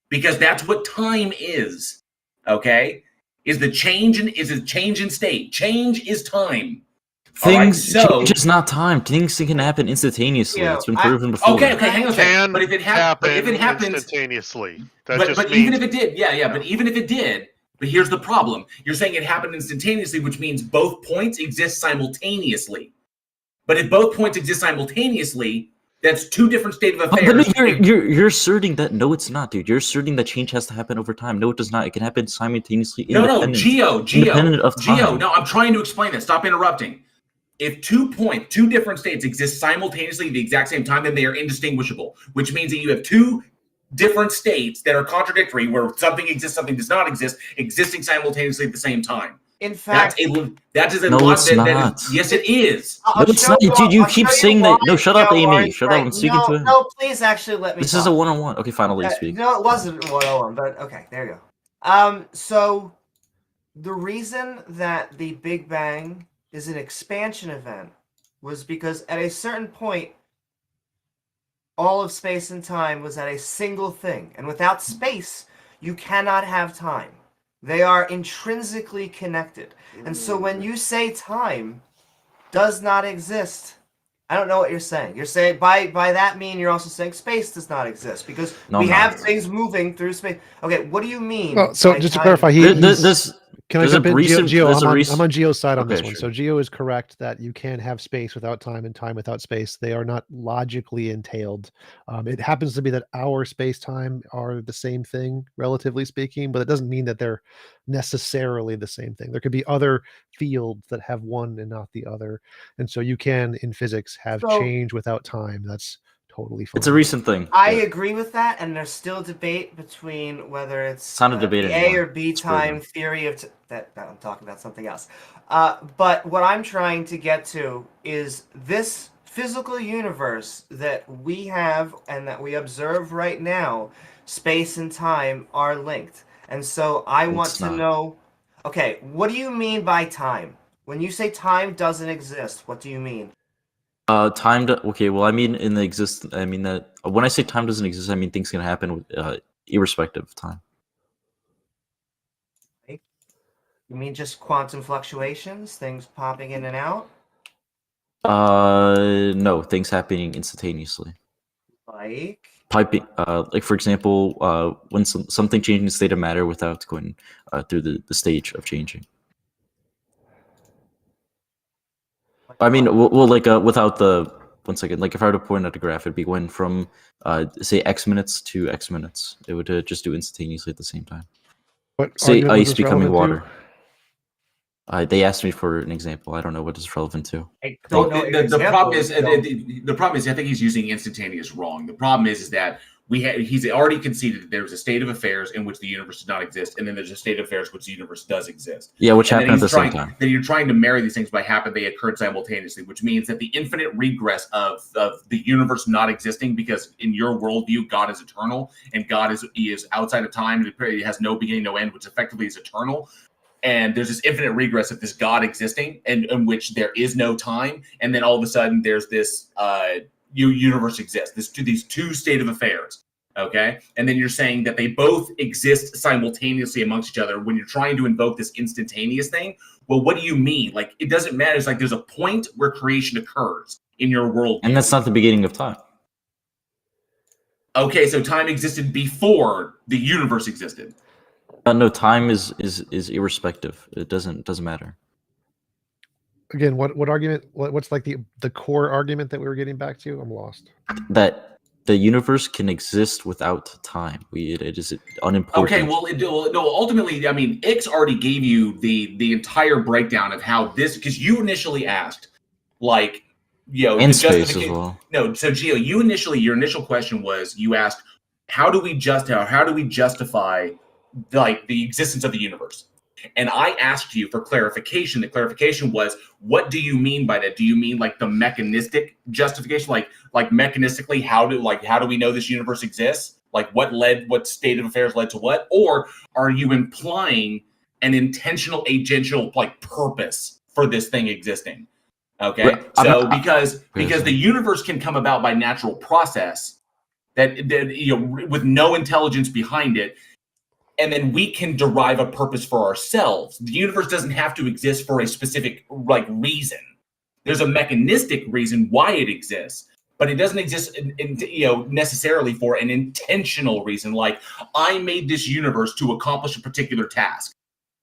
because that's what time is. Okay, is a change in state. Change is time. Change is not time. Things can happen instantaneously. It's been proven before. Okay, hang on a second. But if it happens instantaneously, but even if it did, but even if it did. But here's the problem. You're saying it happened instantaneously, which means both points exist simultaneously. But if both points exist simultaneously, that's two different state of affairs. But you're asserting that no, it's not, dude. You're asserting that change has to happen over time. No, it does not. It can happen simultaneously. No, Independent of time. Gio, no, I'm trying to explain that. Stop interrupting. If two different states exist simultaneously at the exact same time, then they are indistinguishable, which means that you have two different states that are contradictory, where something exists, something does not exist, existing simultaneously at the same time. In fact, that is a No, lot. it's not. Yes, it is. No, it's not. Dude, you keep saying that. No, shut up, Amy. Lawrence, Shut up. I'm speaking to him. No, please actually let me This talk. is a one-on-one. Okay, fine, I'll let you speak. No, it wasn't a one-on-one, but okay, there you go. So the reason that the Big Bang is an expansion event was because at a certain point, all of space and time was at a single thing. And without space, you cannot have time. They are intrinsically connected. And so when you say time does not exist, I don't know what you're saying. You're saying by that mean you're also saying space does not exist because we have things moving through space. Okay, what do you mean? Well, so just to clarify, can I jump in? Geo, I'm on Geo's side on this one. So Geo is correct that you can have space without time and time without space. They are not logically entailed. It happens to be that our space-time are the same thing, relatively speaking, but it doesn't mean that they're necessarily the same thing. There could be other fields that have one and not the other. And so you can, in physics, have change without time. That's totally fine. It's a recent thing. I agree with that, and there's still debate between whether it's not a debate the anymore. A or B time theory of that. I'm talking about something else. But what I'm trying to get to is this physical universe that we have and that we observe right now. Space and time are linked, and so I want to know. Okay, what do you mean by time? When you say time doesn't exist, what do you mean? Time. Okay, well, I mean, I mean that when I say time doesn't exist, I mean things can happen irrespective of time. You mean just quantum fluctuations, things popping in and out? No, things happening instantaneously. Like for example, when something changing the state of matter without going through the stage of changing. I mean, without the 1 second. Like if I were to point at a graph, it'd be going from say X minutes to X minutes. It would just do instantaneously at the same time. What say argument was ice this becoming relevant water. They asked me for an example. I don't know what it's relevant to. The problem is I think he's using instantaneous wrong. The problem is that he's already conceded that there's a state of affairs in which the universe does not exist, and then there's a state of affairs in which the universe does exist. Yeah, which happened at the same time. Then you're trying to marry these things by they occurred simultaneously, which means that the infinite regress of the universe not existing, because in your worldview, God is eternal, and God is outside of time, and it has no beginning, no end, which effectively is eternal. And there's this infinite regress of this God existing, and in which there is no time, and then all of a sudden there's this universe exists. These two state of affairs, okay? And then you're saying that they both exist simultaneously amongst each other when you're trying to invoke this instantaneous thing. Well, what do you mean? Like, it doesn't matter. It's like there's a point where creation occurs in your world. And that's not the beginning of time. Okay, so time existed before the universe existed. No, time is irrespective. It doesn't matter. Again, what argument? What's like the core argument that we were getting back to? I'm lost. That the universe can exist without time. It is unimportant. Okay, well, no. Ultimately, I mean, Ix already gave you the entire breakdown of how this, because you initially asked, like, in space as well. No, so Gio, your initial question was, you asked, how do we justify like the existence of the universe? And I asked you for clarification. The clarification was, what do you mean by that? Do you mean like the mechanistic justification, like mechanistically, how do we know this universe exists? Like what state of affairs led to what? Or are you implying an intentional agential like purpose for this thing existing? Okay, so because the universe can come about by natural process that with no intelligence behind it. And then we can derive a purpose for ourselves. The universe doesn't have to exist for a specific reason. There's a mechanistic reason why it exists, but it doesn't exist necessarily for an intentional reason. Like, I made this universe to accomplish a particular task.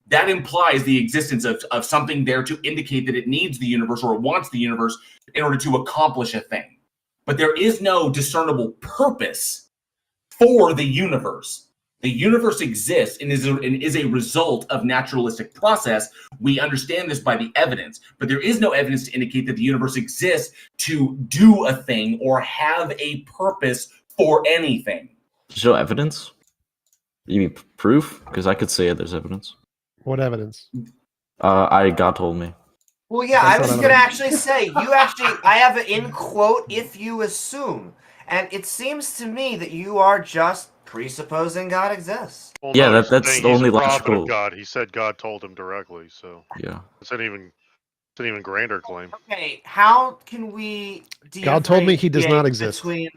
That implies the existence of something there to indicate that it needs the universe or it wants the universe in order to accomplish a thing. But there is no discernible purpose for the universe. The universe exists and is a result of naturalistic process. We understand this by the evidence, but there is no evidence to indicate that the universe exists to do a thing or have a purpose for anything. Show evidence? You mean proof? Because I could say there's evidence. What evidence? God told me. Well, yeah, That's I not was going to evidence. actually say, I have it in quote, if you assume. And it seems to me that you are just presupposing God exists. Well, Yeah, no, he's that's saying the he's only a prophet logical. of God. He said God told him directly, so Yeah. it's an even grander claim. Okay, how can we God told me he does not differentiate exist. between...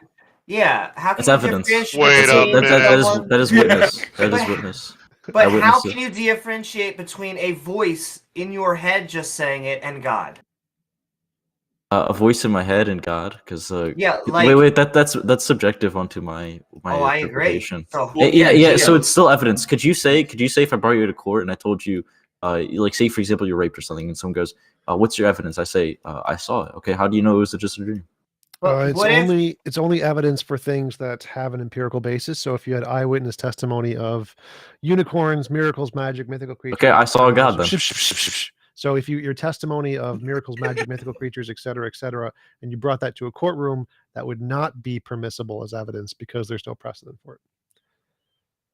Yeah, how can That's you evidence. differentiate Wait That's a between minute. someone... that is witness. That is But- witness. I But how witnessed can it. you differentiate between a voice in your head just saying it and God? A voice in my head and God, because Yeah, like... wait, that's subjective onto my Oh, I agree. interpretation. So, Yeah. So it's still evidence. Could you say if I brought you to court and I told you, like say for example you're raped or something, and someone goes, "What's your evidence?" I say, "I saw it." Okay, how do you know it was just a dream? It's only evidence for things that have an empirical basis. So if you had eyewitness testimony of unicorns, miracles, magic, mythical creatures. Okay, I saw God then. So if your testimony of miracles, magic, mythical creatures, etc., and you brought that to a courtroom, that would not be permissible as evidence because there's no precedent for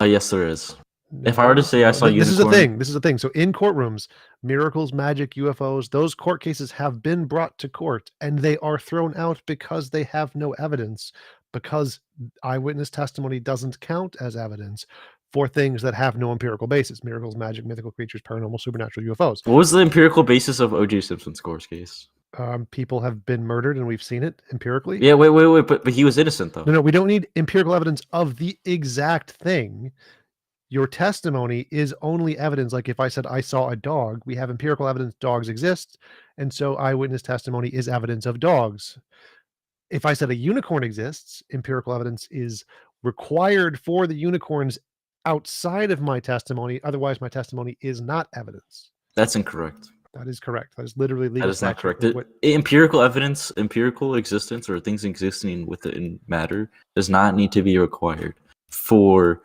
it. Yes, there is. If I were to say I saw this unicorn, is the thing. So in courtrooms, miracles, magic, UFOs, those court cases have been brought to court and they are thrown out because they have no evidence, because eyewitness testimony doesn't count as evidence for things that have no empirical basis: miracles, magic, mythical creatures, paranormal, supernatural, UFOs. what was the empirical basis of O.J. Simpson's court case? People have been murdered and we've seen it empirically. Yeah, wait, but he was innocent though. No, we don't need empirical evidence of the exact thing. Your testimony is only evidence. Like if I said I saw a dog, we have empirical evidence dogs exist, and so eyewitness testimony is evidence of dogs. If I said a unicorn exists, empirical evidence is required for the unicorns outside of my testimony. Otherwise, my testimony is not evidence. That's incorrect. That is correct. That is literally legal. That is not statute. correct. Empirical evidence, empirical existence, or things existing within matter does not need to be required for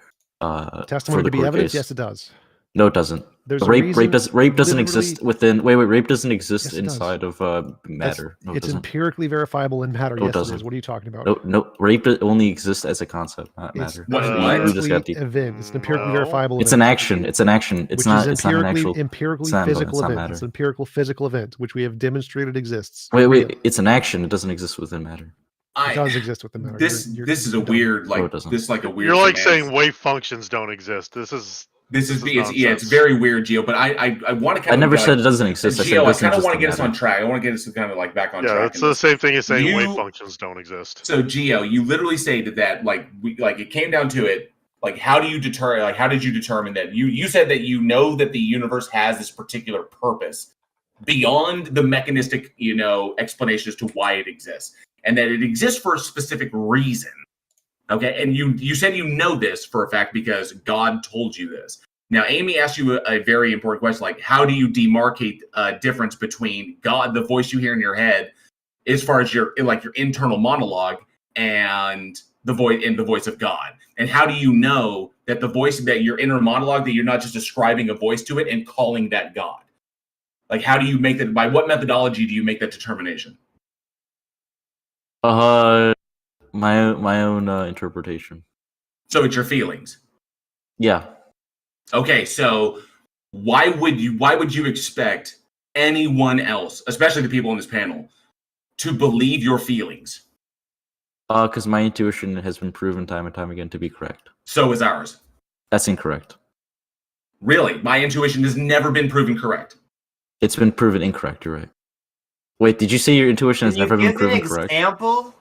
testimony for the to be court evidence. case. Yes, it does. No, it doesn't. There's a rape reason, rape doesn't exist within. Wait, rape doesn't exist Yes, it does. inside of matter. No, it it's doesn't. empirically verifiable in matter. No, it Yes, it doesn't. is. What are you talking about? No, rape only exists as a concept, not It's matter. an We just got deep. event. It's an empirically verifiable It's event. an action. It's an action. It's Which not. is It's not an actual. empirically it's not, physical it's not event. matter. It's an empirical physical event, which we have demonstrated exists. Wait. It's an action. It doesn't exist within matter. It does exist within matter. This is a weird No, it doesn't. this is like a weird. You're like semantics. saying wave functions don't exist. This is it's very weird, Gio. But I want to kind of. I never said it doesn't exist. I said it Gio, I doesn't kind of exist want to in get us on matter. track. I want to get us kind of like back on track. Yeah, it's the same thing as saying wave functions don't exist. So Gio, you literally stated that like it came down to it. Like, how do you deter? Like, how did you determine that? You said that you know that the universe has this particular purpose beyond the mechanistic, explanation as to why it exists, and that it exists for a specific reason. Okay, and you said you know this for a fact because God told you this. Now, Amy asked you a very important question, like how do you demarcate a difference between God, the voice you hear in your head, as far as your internal monologue, and the voice of God, and how do you know that the voice that your inner monologue, that you're not just ascribing a voice to it and calling that God? Like, how do you make that? By what methodology do you make that determination? My own interpretation. So it's your feelings. Yeah. Okay, so why would you expect anyone else, especially the people on this panel, to believe your feelings? Because my intuition has been proven time and time again to be correct. So is ours. That's incorrect. Really? My intuition has never been proven correct. It's been proven incorrect. You're right. Wait, did you say your intuition has never been proven correct? Example?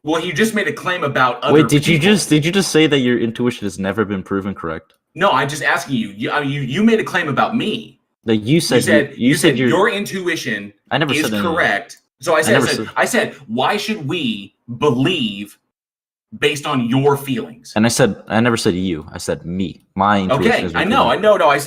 Well, you just made a claim about other Wait, did people. you just say that your intuition has never been proven correct? No, I'm just asking you. You made a claim about me. Like you said your intuition I never is said correct. So I said, why should we believe based on your feelings? And I never said you. I said me. My intuition. Okay, I know. No, I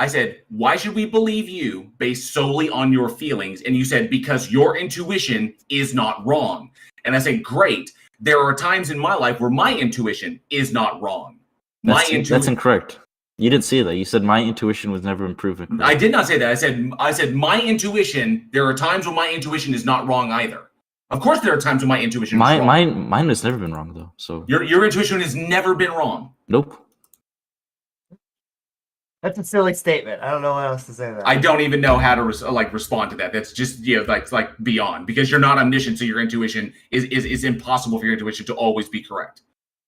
said, why should we believe you based solely on your feelings? And you said, because your intuition is not wrong. And I said, great. There are times in my life where my intuition is not wrong. That's incorrect. You didn't say that. You said my intuition was never been proven correct. I did not say that. I said my intuition. There are times when my intuition is not wrong either. Of course, there are times when my intuition is wrong. Mine has never been wrong though. So your intuition has never been wrong. Nope. That's a silly statement. I don't know what else to say to that. I don't even know how to respond to that. That's just like beyond, because you're not omniscient, so your intuition is impossible for your intuition to always be correct.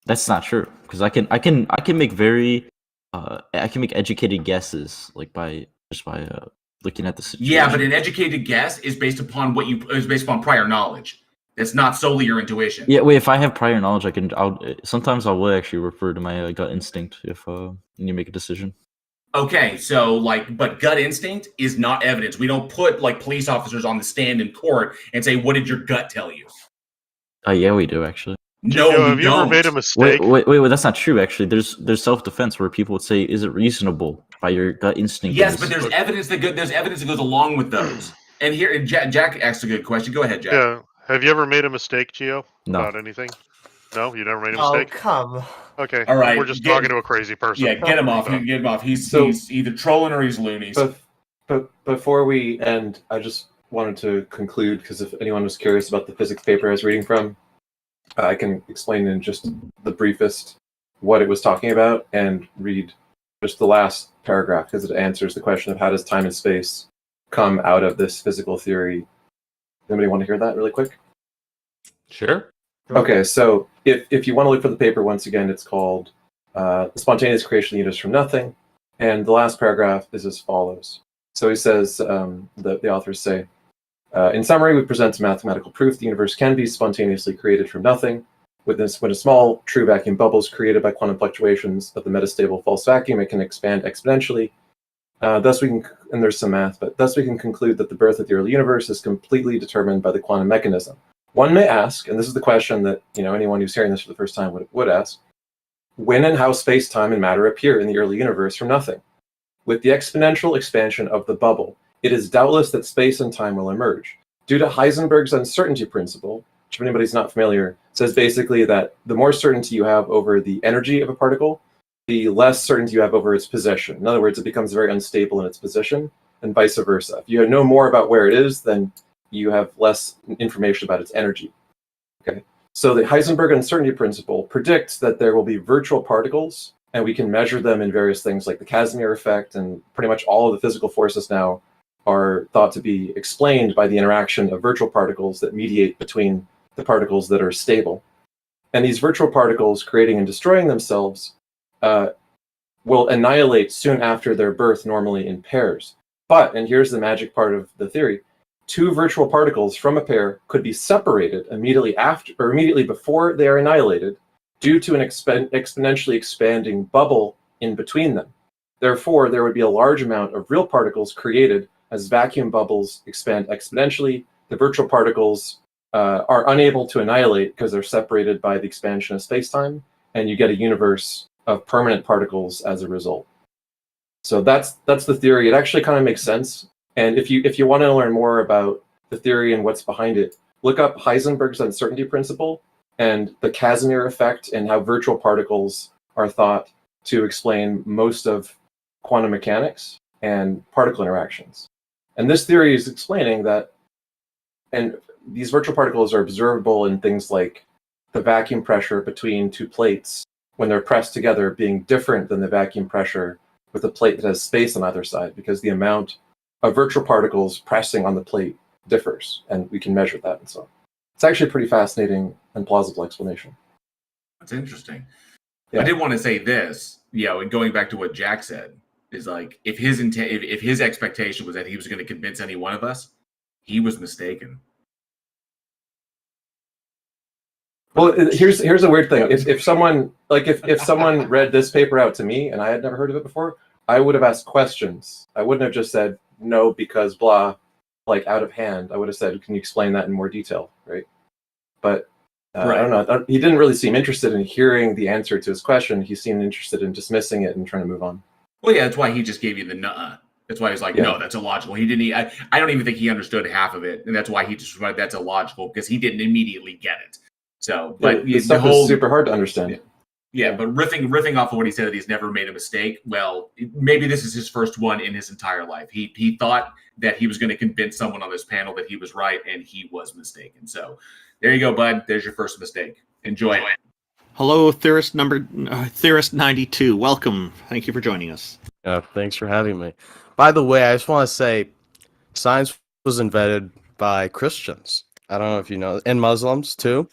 That's not true, because I can make I can make educated guesses like by looking at the situation. Yeah, but an educated guess is based upon based upon prior knowledge. It's not solely your intuition. Yeah, wait. If I have prior knowledge, sometimes I will actually refer to my gut instinct if you make a decision. Okay, so but gut instinct is not evidence. We don't put police officers on the stand in court and say, "What did your gut tell you?" Yeah, we do actually. No, Yo, we have you don't. ever made a mistake? Wait, that's not true. Actually, there's self-defense where people would say, "Is it reasonable by your gut instinct?" Yes, but there's evidence that goes along with those. And here, Jack asked a good question. Go ahead, Jack. Yeah. Have you ever made a mistake, Gio? No. About anything? No, you never made a Oh, mistake. come. Okay. All right, We're just talking to a crazy person. Yeah, get him off. Get him off. He's either trolling or he's loonies. But before we end, I just wanted to conclude, because if anyone was curious about the physics paper I was reading from, I can explain in just the briefest what it was talking about and read just the last paragraph, because it answers the question of how does time and space come out of this physical theory. Anybody want to hear that really quick? Sure. Okay, so if you want to look for the paper, once again, it's called The Spontaneous Creation of the Universe from Nothing. And the last paragraph is as follows. So he says, the authors say, in summary, we present a mathematical proof the universe can be spontaneously created from nothing. When a small true vacuum bubble is created by quantum fluctuations of the metastable false vacuum, it can expand exponentially. Thus we can, and there's some math, but thus we can conclude that the birth of the early universe is completely determined by the quantum mechanism. One may ask, and this is the question that anyone who's hearing this for the first time would ask, when and how space, time, and matter appear in the early universe from nothing? With the exponential expansion of the bubble, it is doubtless that space and time will emerge. Due to Heisenberg's uncertainty principle, which if anybody's not familiar, says basically that the more certainty you have over the energy of a particle, the less certainty you have over its position. In other words, it becomes very unstable in its position, and vice versa. If you know more about where it is, then you have less information about its energy. Okay. So the Heisenberg uncertainty principle predicts that there will be virtual particles, and we can measure them in various things like the Casimir effect, and pretty much all of the physical forces now are thought to be explained by the interaction of virtual particles that mediate between the particles that are stable. And these virtual particles creating and destroying themselves will annihilate soon after their birth, normally in pairs. But, and here's the magic part of the theory, two virtual particles from a pair could be separated immediately after or immediately before they are annihilated due to an exponentially expanding bubble in between them. Therefore, there would be a large amount of real particles created as vacuum bubbles expand exponentially. The virtual particles are unable to annihilate because they're separated by the expansion of space-time, and you get a universe of permanent particles as a result. So that's the theory. It actually kind of makes sense. And if you want to learn more about the theory and what's behind it, look up Heisenberg's uncertainty principle and the Casimir effect and how virtual particles are thought to explain most of quantum mechanics and particle interactions. And this theory is explaining that, and these virtual particles are observable in things like the vacuum pressure between two plates when they're pressed together being different than the vacuum pressure with a plate that has space on either side, because the amount of virtual particles pressing on the plate differs, and we can measure that. And so it's actually a pretty fascinating and plausible explanation. That's interesting. Yeah. I did want to say this, and going back to what Jack said, is like if his expectation was that he was going to convince any one of us, he was mistaken. Well, here's a weird thing. If someone if someone read this paper out to me and I had never heard of it before, I would have asked questions. I wouldn't have just said no because blah, like out of hand. I would have said, "Can you explain that in more detail?" Right? But Right. I don't know. He didn't really seem interested in hearing the answer to his question. He seemed interested in dismissing it and trying to move on. Well, yeah, that's why he just gave you the nuh-uh. That's why he's like, no, that's illogical. He didn't. I don't even think he understood half of it, and that's why he just read that's illogical because he didn't immediately get it. So, but this stuff is super hard to understand. Yeah, but riffing off of what he said that he's never made a mistake. Well, maybe this is his first one in his entire life. He thought that he was going to convince someone on this panel that he was right, and he was mistaken. So, there you go, bud. There's your first mistake. Enjoy it. Hello, Theorist 92. Welcome. Thank you for joining us. Thanks for having me. By the way, I just want to say, science was invented by Christians. I don't know if you know, and Muslims too.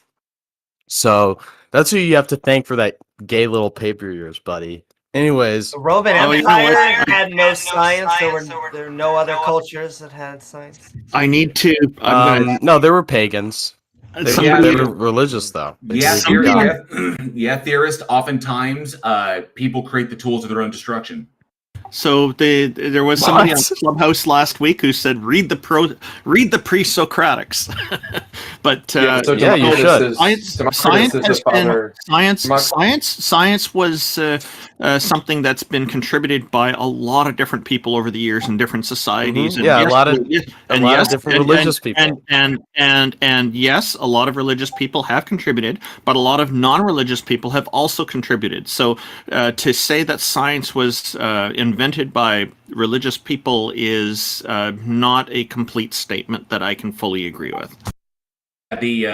So that's who you have to thank for that gay little paper of yours, buddy. Anyways, The Roman Oh, you know Empire what? had no science. There were no other cultures that had science. I need to. I'm gonna. no, there were pagans. They Somebody- were religious though. They Yeah, believed in God. yeah, theorist. Oftentimes, people create the tools of their own destruction. So there was somebody on Clubhouse last week who said, read the pre-Socratics." But you should. Science was something that's been contributed by a lot of different people over the years in different societies. Mm-hmm. And a lot of different religious people. And yes, a lot of religious people have contributed, but a lot of non-religious people have also contributed. So to say that science was invented by religious people is not a complete statement that I can fully agree with. If you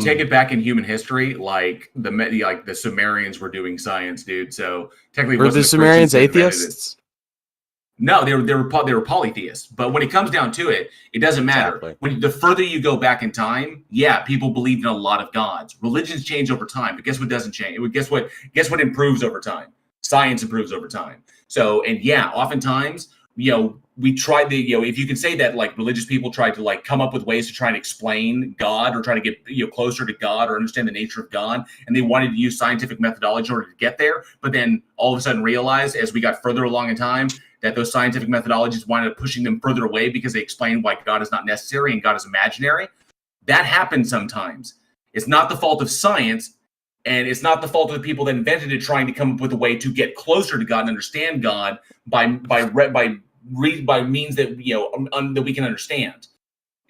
take it back in human history, like the Sumerians were doing science, dude. So technically, were the Sumerians atheists? No, they were polytheists. But when it comes down to it, it doesn't matter. Exactly. When the further you go back in time, yeah, people believed in a lot of gods. Religions change over time, but guess what doesn't change? Guess what improves over time? Science improves over time. So, and yeah, oftentimes, we tried if you can say that, like, religious people tried to, like, come up with ways to try and explain God or try to get closer to God or understand the nature of God, and they wanted to use scientific methodology in order to get there, but then all of a sudden realized as we got further along in time that those scientific methodologies wound up pushing them further away because they explained why God is not necessary and God is imaginary. That happens sometimes. It's not the fault of science, and it's not the fault of the people that invented it trying to come up with a way to get closer to God and understand God by means that that we can understand.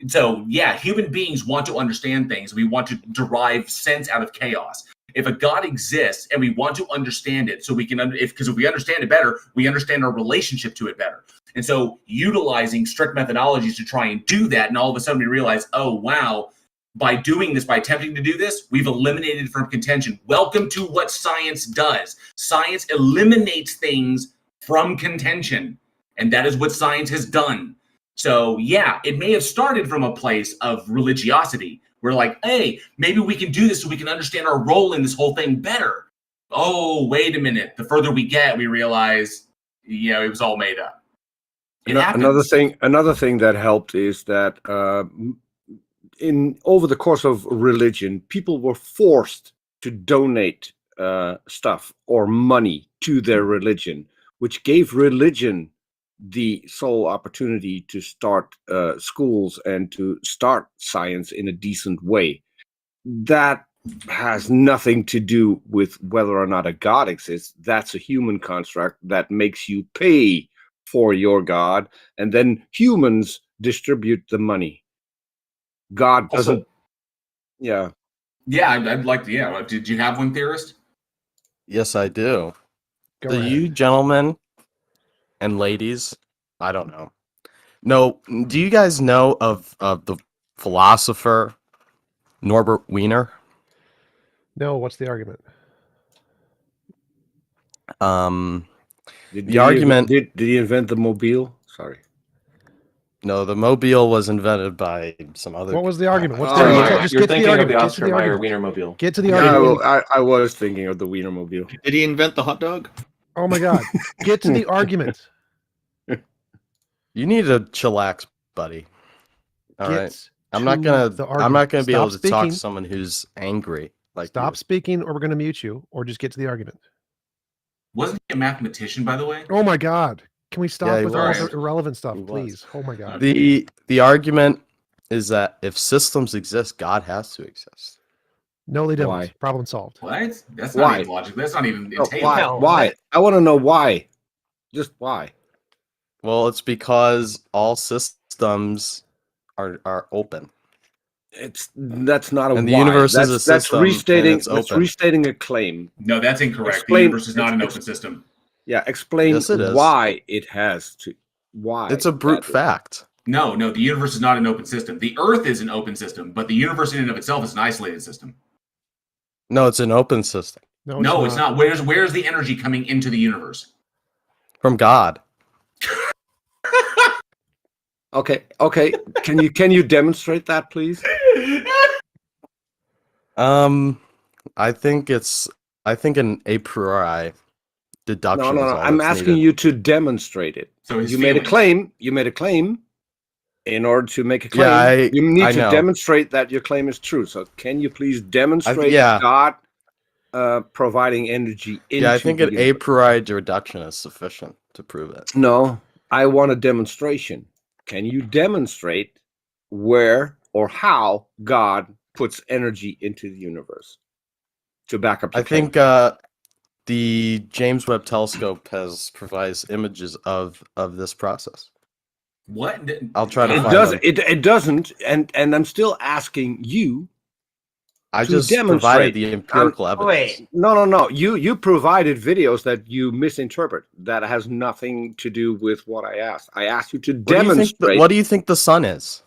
So yeah, human beings want to understand things. We want to derive sense out of chaos. If a God exists and we want to understand it, so we can because if we understand it better, we understand our relationship to it better. And so utilizing strict methodologies to try and do that, and all of a sudden we realize, oh wow, by doing this, by attempting to do this, we've eliminated it from contention. Welcome to what science does. Science eliminates things from contention. And that is what science has done. So yeah, it may have started from a place of religiosity. We're like, hey, maybe we can do this so we can understand our role in this whole thing better. Oh, wait a minute. The further we get, we realize, it was all made up. Another thing that helped is that over the course of religion, people were forced to donate stuff or money to their religion, which gave religion the sole opportunity to start schools and to start science in a decent way. That has nothing to do with whether or not a God exists. That's a human construct that makes you pay for your God, and then humans distribute the money. God doesn't. Yeah. Yeah, I'd like to. Yeah. Did you have one, theorist? Yes, I do. Go Do ahead. you gentlemen and ladies, I don't know. No, do you guys know of the philosopher Norbert Wiener? No, what's the argument? The argument. Did he invent the mobile? Sorry. No, the mobile was invented by some other. What was the argument? What's You're thinking of the Oscar Mayer Wienermobile. Get to the argument. I was thinking of the Wienermobile. Did he invent the hot dog? Oh my God! Get to the argument. You need to chillax, buddy. All right. I'm not gonna be able to talk to someone who's angry. Stop speaking, or we're gonna mute you, or just get to the argument. Wasn't he a mathematician, by the way? Oh my God! Can we stop with all was. the irrelevant stuff, please? Oh my God! The argument is that if systems exist, God has to exist. No, they don't. Why? Problem solved. What? That's not even logical. That's not even entailed. Why? I want to know why. Just why? Well, it's because all systems are open. That's not a and the why. universe that's, is a that's system. That's restating a claim. No, that's incorrect. The universe is not an open system. Yeah, explain why it has to. Why? It's a brute fact. No, the universe is not an open system. The Earth is an open system, but the universe in and of itself is an isolated system. No, it's an open system. No, it's not. Where's the energy coming into the universe? From God. Okay. Can you demonstrate that, please? I think an a priori deduction No. is all I'm that's asking needed. you to demonstrate it. So his You made a feelings. claim. You made a claim. In order to make a claim, Yeah, you need I to know. demonstrate that your claim is true. So, can you please demonstrate yeah. God providing energy into Yeah, I think the an a universe? priori reduction is sufficient to prove it. No, I want a demonstration. Can you demonstrate where or how God puts energy into the universe to back up your I think the James Webb Telescope provides images of this process. What? I'll try to It find does. them. It doesn't. And I'm still asking you. I to just demonstrate. provided the empirical evidence. No. You provided videos that you misinterpret. That has nothing to do with what I asked. I asked you to demonstrate. What do you think the sun is,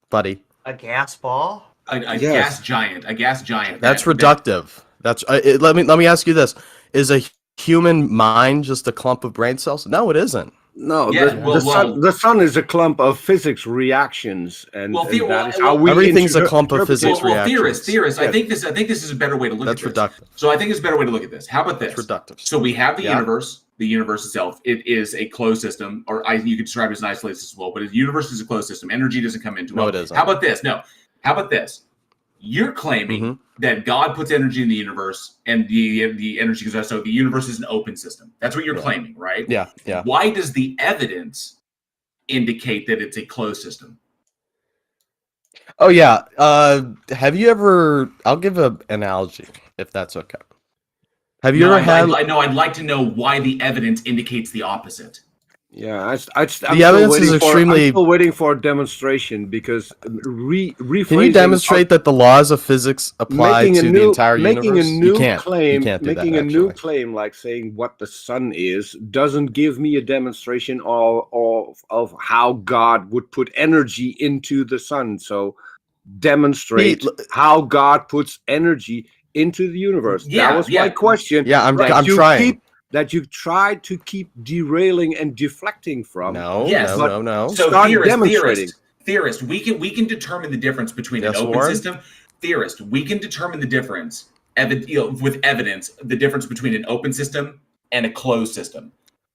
buddy? A gas ball? A Yes. gas giant. A gas giant. That's reductive. Let me ask you this: is a human mind just a clump of brain cells? No, it isn't. No, Yeah, the sun is a clump of physics reactions, and that is how we. Everything's a clump of physics theorists. reactions. I think this is a better way to look That's at this. reductive. So I think it's a better way to look at this. How about this? It's reductive. So we have the Yeah. universe. The universe itself, it is a closed system, or you could describe it as an isolated system as well. But the universe is a closed system. Energy doesn't come into it. No, it isn't. How about this? No. How about this? You're claiming that God puts energy in the universe, and the energy goes out. So the universe is an open system. That's what you're claiming, right? Yeah. Why does the evidence indicate that it's a closed system? Oh yeah. Have you ever? I'll give an analogy if that's okay. Have you ever had? I'd like to know why the evidence indicates the opposite. Yeah, I'm still waiting for a demonstration because rephrasing. Can you demonstrate that the laws of physics apply to the entire universe? Making a new you can't. claim, You can't do making that, a new claim like saying what the sun is doesn't give me a demonstration of how God would put energy into the sun. So demonstrate how God puts energy into the universe. That was my question. Yeah, I'm trying. That you tried to keep derailing and deflecting from. No. So start demonstrating. Theorist, we can determine the difference between an open system. Theorist, we can determine the difference with evidence, the difference between an open system and a closed system.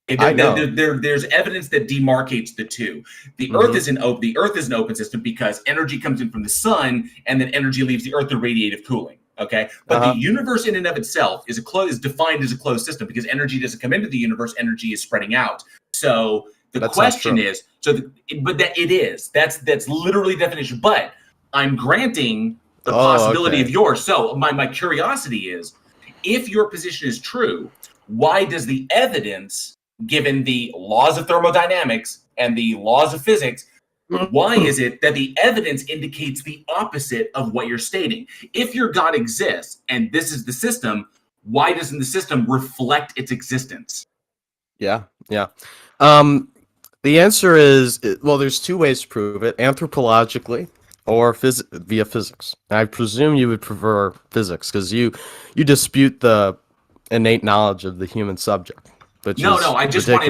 There's evidence that demarcates the two. The Earth is an open system because energy comes in from the sun, and then energy leaves the Earth through radiative cooling. Okay, but the universe in and of itself is defined as a closed system because energy doesn't come into the universe; energy is spreading out. So the question is, that's literally the definition. But I'm granting the possibility of yours. So my curiosity is, if your position is true, why does the evidence, given the laws of thermodynamics and the laws of physics, why is it that the evidence indicates the opposite of what you're stating? If your God exists and this is the system, why doesn't the system reflect its existence? Yeah. The answer is, well, there's two ways to prove it: anthropologically or via physics. And I presume you would prefer physics because you dispute the innate knowledge of the human subject. No, I just want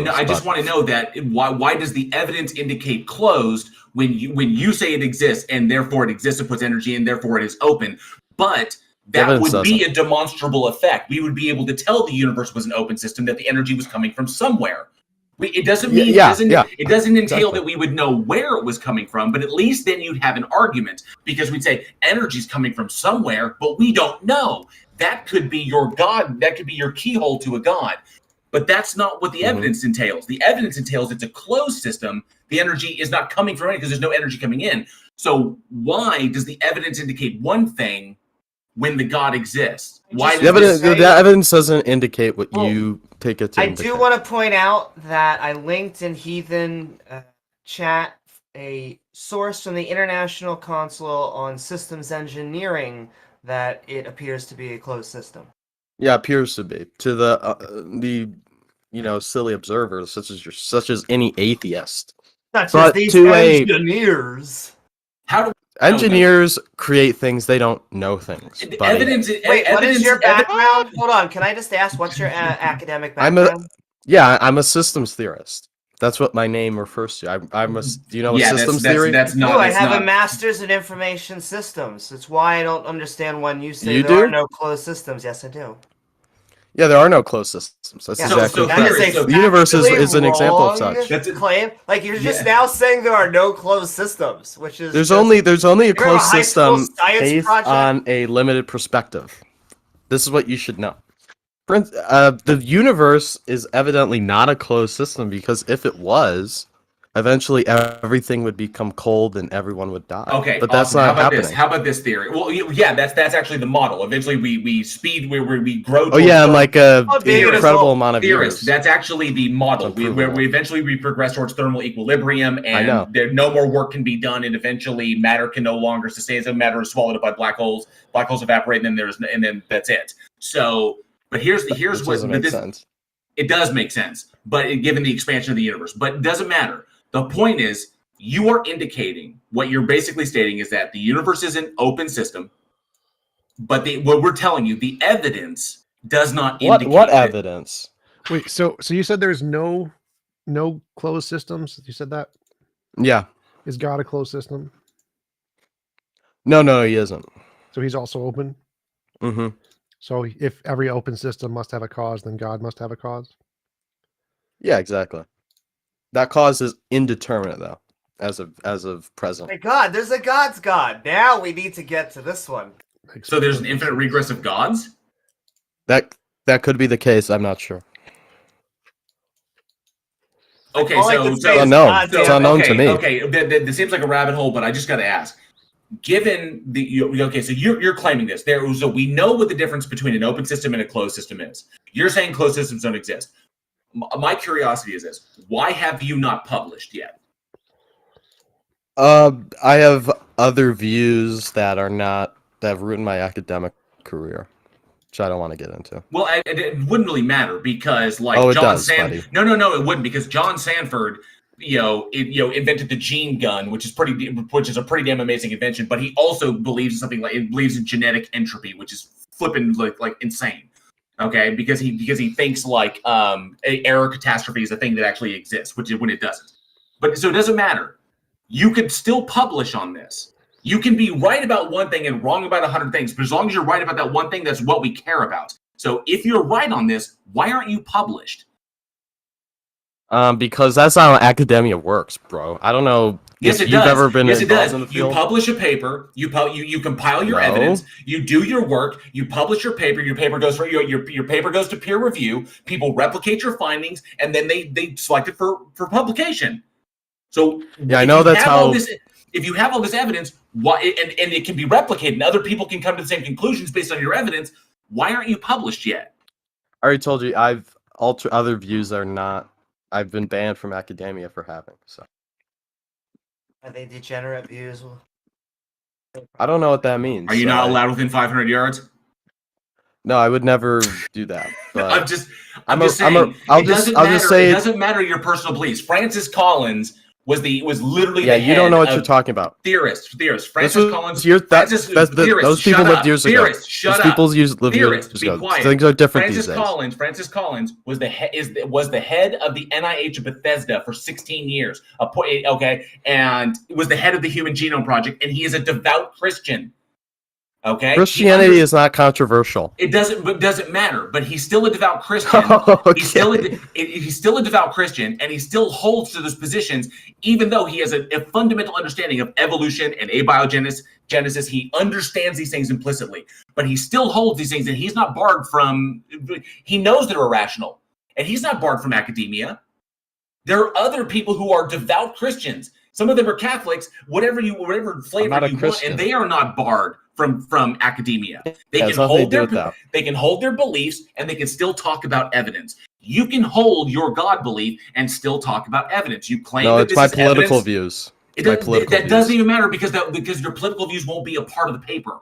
to know that why does the evidence indicate closed when you say it exists and therefore it exists and puts energy in, therefore it is open, but that would be a demonstrable effect. We would be able to tell the universe was an open system, that the energy was coming from somewhere. It doesn't mean it doesn't entail that we would know where it was coming from, but at least then you'd have an argument because we'd say energy's coming from somewhere, but we don't know. That could be your God. That could be your keyhole to a God. But that's not what the evidence entails. The evidence entails it's a closed system. The energy is not coming from it because there's no energy coming in. So why does the evidence indicate one thing when the God exists? Why does the evidence doesn't indicate what you take it to indicate. I do want to point out that I linked in Heathen chat a source from the International Council on Systems Engineering that it appears to be a closed system. Yeah, appears to be to the silly observers such as any atheist. Such as these engineers. Engineers create things; they don't know things. Wait, what is your background? Hold on, can I just ask, what's your academic background? Yeah, I'm a systems theorist. That's what my name refers to. I'm a. Do you know what systems theory? That's No, not. I That's have not. a master's in information systems. That's why I don't understand when you say You there are do? no closed systems. Yes, I do. Yeah, there are no closed systems. That's Yeah, exactly that correct. is a The universe is factually an example of wrong such. claim. Like you're just now saying there are no closed systems, which is There's just, only a you have closed high school system science based project. on a limited perspective. This is what you should know. The universe is evidently not a closed system because if it was, eventually everything would become cold and everyone would die. Okay, but that's awesome. not How about happening. this? How about this theory? Well, yeah, that's actually the model. Eventually, we speed where we grow. Oh yeah, in like a Theorist. incredible amount of Theorist. years. That's actually the model. We Unprovable. eventually we progress towards thermal equilibrium, I know. and there no more work can be done, and eventually matter can no longer sustain. So matter is swallowed up by black holes. Black holes evaporate, and then that's it. So, but here's Which what doesn't make sense. It does make sense, but given the expansion of the universe, but it doesn't matter. The point is, you are indicating what you're basically stating is that the universe is an open system, but what we're telling you, the evidence does not indicate What evidence? Wait, so you said there's no closed systems? You said that? Yeah. Is God a closed system? No, he isn't. So he's also open? Mm-hmm. So if every open system must have a cause, then God must have a cause? Yeah, exactly. That cause is indeterminate though, as of present. My God, there's a God's God. Now we need to get to this one. So there's an infinite regress of gods? That could be the case. I'm not sure. Okay, All I so can it's say is unknown. It's unknown to me. Okay, that seems like a rabbit hole, but I just got to ask. Given so you're claiming this. So we know what the difference between an open system and a closed system is. You're saying closed systems don't exist. My curiosity is this: why have you not published yet? I have other views that have ruined my academic career, which I don't want to get into. Well, it wouldn't really matter because, like, it John does, buddy. No, it wouldn't because John Sanford, invented the gene gun, which is a pretty damn amazing invention. But he also believes in genetic entropy, which is flipping like insane. Okay, because he thinks like error catastrophe is a thing that actually exists, which is when it doesn't. But so it doesn't matter. You could still publish on this. You can be right about one thing and wrong about 100 things, but as long as you're right about that one thing, that's what we care about. So if you're right on this, why aren't you published? Because that's not how academia works, bro. I don't know Yes, if it you've does. ever been Yes, it involved does. in the You field. publish a paper. You compile your evidence. You do your work. You publish your paper. Your paper goes for your paper goes to peer review. People replicate your findings, and then they select it for publication. So yeah, I know that's how. If you have all this evidence, why and it can be replicated, and other people can come to the same conclusions based on your evidence. Why aren't you published yet? I already told you I've other views are not. I've been banned from academia for having. So Are they degenerate views? I don't know what that means. Are you not allowed within 500 yards? No, I would never do that. But I'm just saying. I'll just say it doesn't matter your personal beliefs. Francis Collins was literally yeah. the You don't know head what of you're talking about. Theorist. Francis Collins. Theorist, those people lived years ago. Theorist, shut those up. People lived Theorist, years be ago. quiet. Things are different Francis these days. Francis Collins was the head of the NIH of Bethesda for 16 years. Okay, and was the head of the Human Genome Project, and he is a devout Christian. Okay, Christianity is not controversial. It doesn't matter. But he's still a devout Christian. Okay. He's still a devout Christian, and he still holds to those positions, even though he has a fundamental understanding of evolution and abiogenesis. He understands these things implicitly, but he still holds these things, and he's not barred from. He knows they're irrational, and he's not barred from academia. There are other people who are devout Christians. Some of them are Catholics. Whatever flavor you want, and they are not barred from academia. They can hold their beliefs, and they can still talk about evidence. You can hold your God belief and still talk about evidence. You claim that it's my political evidence. views. That doesn't even matter because your political views won't be a part of the paper.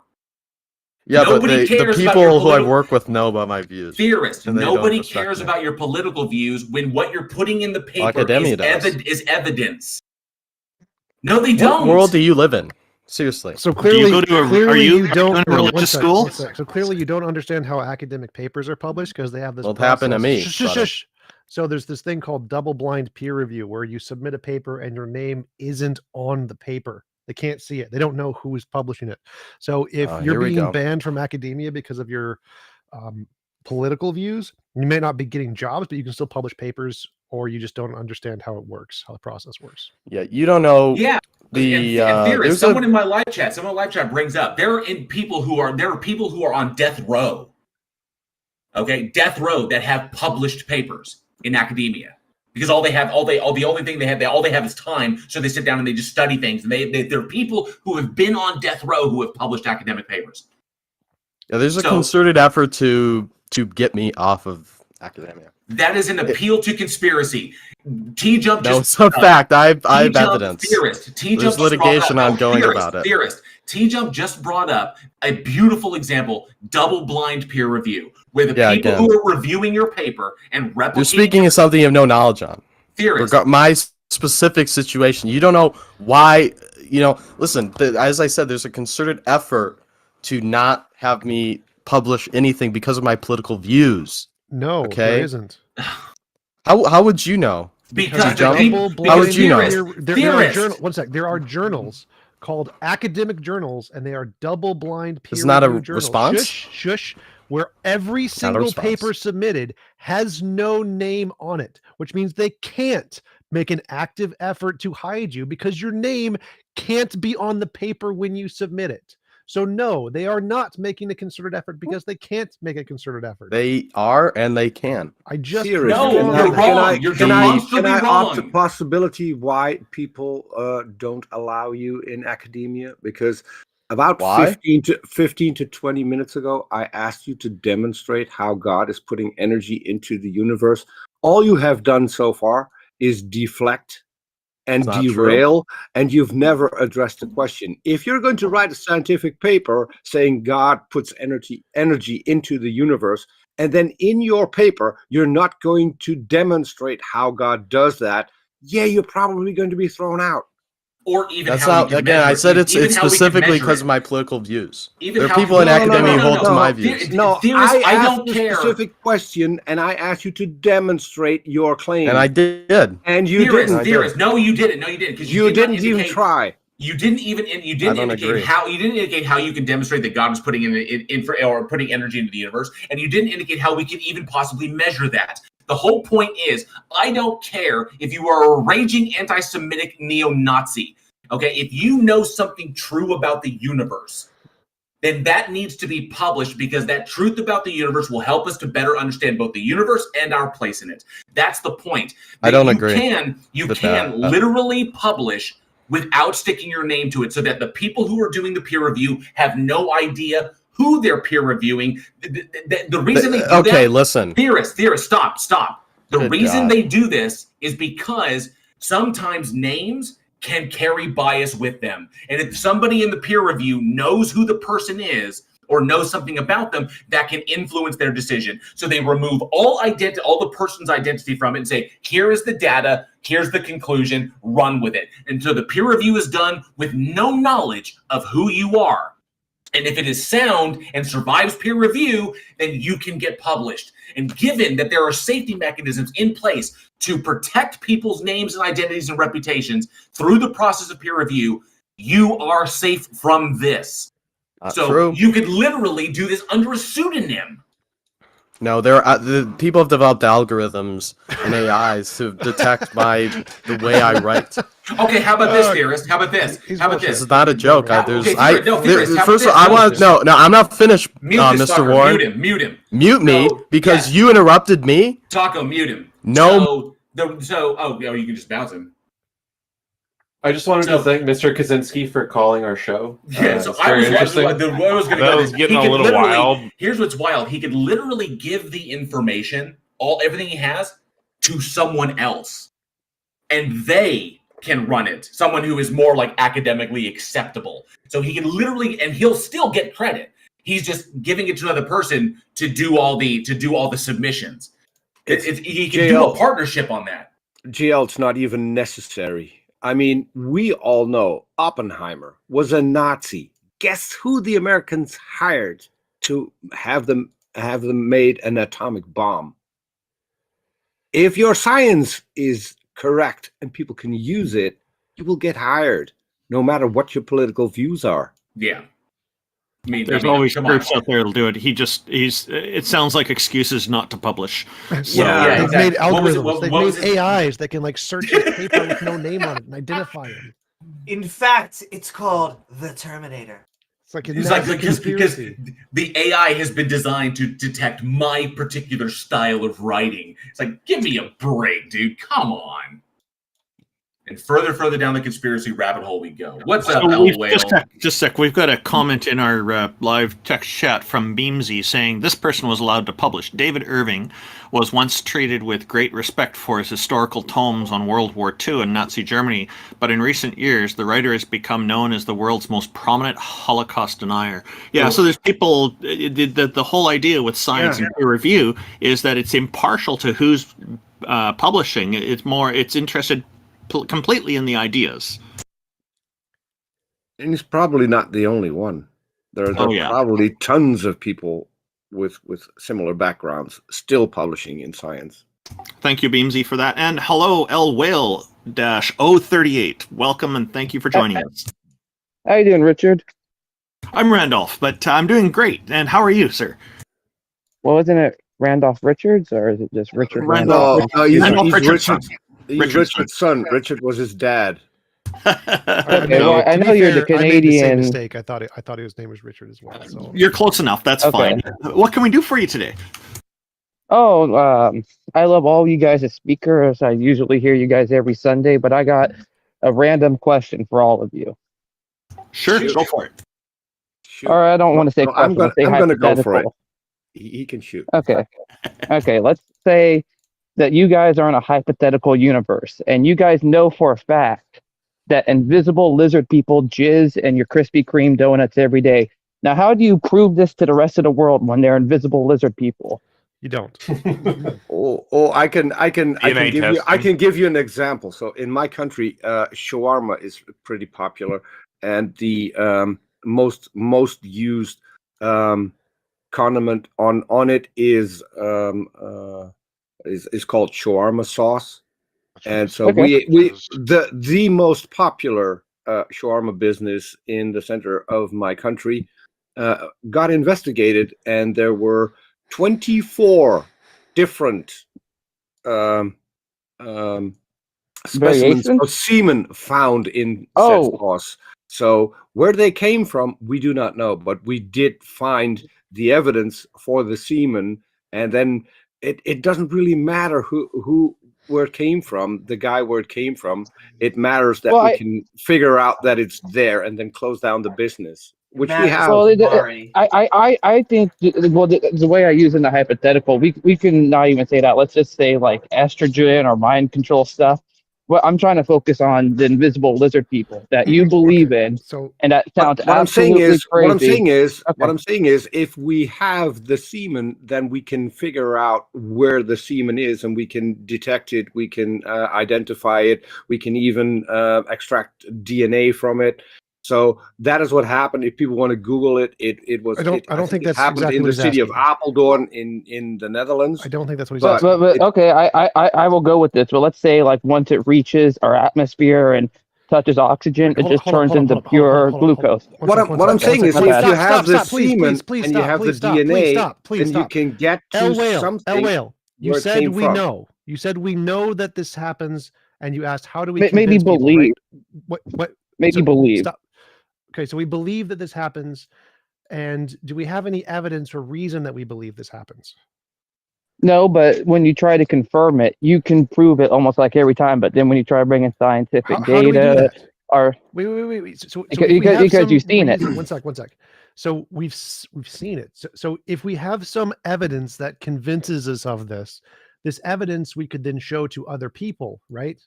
Yeah, Nobody but the people who I work with know about my views. Theorists. Nobody cares about your political views when what you're putting in the paper is evidence. No, they don't. What world do you live in? Seriously. So clearly, you don't to a religious school? So clearly, you don't understand how academic papers are published because they have this. Well, it happened to me. Shush. So there's this thing called double-blind peer review where you submit a paper and your name isn't on the paper. They can't see it. They don't know who is publishing it. So if you're here we being go. banned from academia because of your political views, you may not be getting jobs, but you can still publish papers, or you just don't understand how it works, how the process works. Yeah, you don't know. Yeah. The and theorist, there's someone a in my live chat brings up there are people who are on death row. Okay, death row that have published papers in academia because the only thing they have is time, so they sit down and they just study things. And there are people who have been on death row who have published academic papers. yeah, there's a concerted effort to get me off of academia. That is an appeal to conspiracy. TJump No, it's a fact. I have evidence. There's litigation ongoing about it. TJump just brought up a beautiful example: double-blind peer review, where the people who are reviewing your paper and replicating. You're speaking of something you have no knowledge on. Theorist. My specific situation, you don't know why. Listen. As I said, there's a concerted effort to not have me publish anything because of my political views. No, there isn't. How would you know? Because how would you know? There are journals called academic journals, and they are double-blind peer It's not a review journals. response? Shush. Where every single paper submitted has no name on it, which means they can't make an active effort to hide you because your name can't be on the paper when you submit it. So no, they are not making a concerted effort because they can't make a concerted effort. They are, and they can. I just you're wrong. You're demonstrably Can I wrong. opt the possibility why people don't allow you in academia? Because about 15 to 20 minutes ago, I asked you to demonstrate how God is putting energy into the universe. All you have done so far is deflect and derail, and you've never addressed the question. If you're going to write a scientific paper saying God puts energy into the universe, and then in your paper you're not going to demonstrate how God does that, you're probably going to be thrown out. Or even That's how not, again, I said it's specifically because of my political views. There are people in academia who hold to my views. I don't care. A specific question, and I asked you to demonstrate your claim. And I did. And you didn't. Theorist. No, you didn't. No, you didn't. Because you didn't even try. You didn't indicate how you can demonstrate that God was putting putting energy into the universe, and you didn't indicate how we can even possibly measure that. The whole point is, I don't care if you are a raging anti-Semitic neo-Nazi. Okay, if you know something true about the universe, then that needs to be published because that truth about the universe will help us to better understand both the universe and our place in it. That's the point. I don't agree. You can literally publish without sticking your name to it so that the people who are doing the peer review have no idea who they're peer reviewing. The reason they do that, listen. Theorist, stop. The reason they do this is because sometimes names can carry bias with them. And if somebody in the peer review knows who the person is or knows something about them, that can influence their decision. So they remove all the person's identity from it and say, here is the data, here's the conclusion, run with it. And so the peer review is done with no knowledge of who you are. And if it is sound and survives peer review, then you can get published. And given that there are safety mechanisms in place to protect people's names and identities and reputations through the process of peer review, you are safe from this. So you could literally do this under a pseudonym. No, the people have developed algorithms and AIs to detect the way I write. Okay, how about this, Theorist? How about this? This is not a joke. Theorist, first of all, I want to no, I'm not finished, Mr. Warren. Mute him. Mute me because you interrupted me. Taco, mute him. No. You can just bounce him. I just wanted to thank Mr. Kaczynski for calling our show. Yeah, so I was getting a little wild. Here's what's wild. He could literally give the information, everything he has, to someone else. And they can run it. Someone who is more like academically acceptable. So he can literally, and he'll still get credit. He's just giving it to another person to do all the submissions. He can do a partnership on that. GL, it's not even necessary. I mean, we all know Oppenheimer was a Nazi. Guess who the Americans hired to have them made an atomic bomb? if your science is correct and people can use it, you will get hired, no matter what your political views are. Yeah. There's always groups out there that'll do it. It sounds like excuses not to publish. So, They've made algorithms. They've made AIs that can search a paper with no name on it and identify him. In fact, it's called the Terminator. It's like because the AI has been designed to detect my particular style of writing. It's like, give me a break, dude. Come on. And further down the conspiracy rabbit hole we go. What's up, El Whale? Just a sec. We've got a comment in our live text chat from Beamsy saying this person was allowed to publish. David Irving was once treated with great respect for his historical tomes on World War II and Nazi Germany, but in recent years, the writer has become known as the world's most prominent Holocaust denier. Yeah, so there's people. The whole idea with science and peer review is that it's impartial to who's publishing. It's interested completely in the ideas. And he's probably not the only one. There are probably tons of people with similar backgrounds still publishing in science. Thank you, Beamsy, for that. And hello, L Whale-038. Welcome and thank you for joining us. How you doing, Richard? I'm Randolph, but I'm doing great. And how are you, sir? Well, isn't it Randolph Richards, or is it just Richard Randolph? Randolph? No, he's Richard's Richard's son. Richard was his dad. Okay, well, I know you're the Canadian. I made the same mistake. I thought his name was Richard as well. So. You're close enough. That's fine. What can we do for you today? Oh, I love all you guys as speakers. I usually hear you guys every Sunday, but I got a random question for all of you. Sure, go for it. Shoot. All right, I don't want to say question. I'm going to go for it. He can shoot. Okay. Okay, let's say that you guys are in a hypothetical universe, and you guys know for a fact that invisible lizard people jizz in your Krispy Kreme donuts every day. Now, how do you prove this to the rest of the world when they're invisible lizard people? You don't. I can give you an example. So in my country, shawarma is pretty popular, and the most used condiment on it is called shawarma sauce. And so the most popular shawarma business in the center of my country got investigated, and there were 24 different specimens of semen found in said sauce. So where they came from, we do not know, but we did find the evidence for the semen, and then it doesn't really matter where it came from, the guy where it came from. It matters that we can figure out that it's there and then close down the business, which we have. Well, I think the way I use in the hypothetical, we can not even say that. Let's just say like estrogen or mind control stuff. Well, I'm trying to focus on the invisible lizard people that you believe in, and that sounds absolutely crazy. What I'm saying is, if we have the semen, then we can figure out where the semen is, and we can detect it. We can identify it. We can even extract DNA from it. So that is what happened. If people want to Google it, it happened in the city of Apeldoorn in the Netherlands. I don't think that's what he's asking. But okay, I will go with this. But let's say like once it reaches our atmosphere and touches oxygen, it just turns into pure glucose. What I'm saying is, if you have the semen and you have the DNA, then you can get to something. El Whale, you said we know. You said we know that this happens, and you asked how do we maybe believe? What? Maybe believe. Stop. Okay, so we believe that this happens, and do we have any evidence or reason that we believe this happens? No, but when you try to confirm it, you can prove it almost like every time. But then when you try to bring in scientific data, wait. So because you've seen it. One sec. So we've seen it. So if we have some evidence that convinces us of this evidence we could then show to other people, right?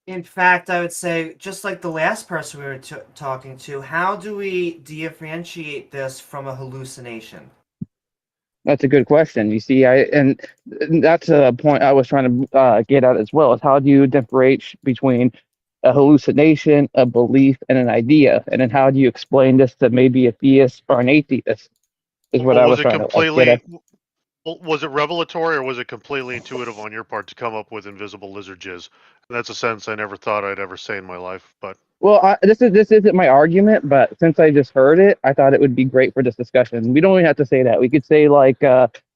In fact, I would say, just like the last person we were talking to, how do we differentiate this from a hallucination? That's a good question. You see, and that's a point I was trying to get at as well, is how do you differentiate between a hallucination, a belief, and an idea? And then how do you explain this to maybe a theist or an atheist, is what I was trying to get at. Well, was it revelatory or was it completely intuitive on your part to come up with invisible lizard jizz? And that's a sentence I never thought I'd ever say in my life, but Well, this isn't my argument, but since I just heard it, I thought it would be great for this discussion. We don't even have to say that. We could say like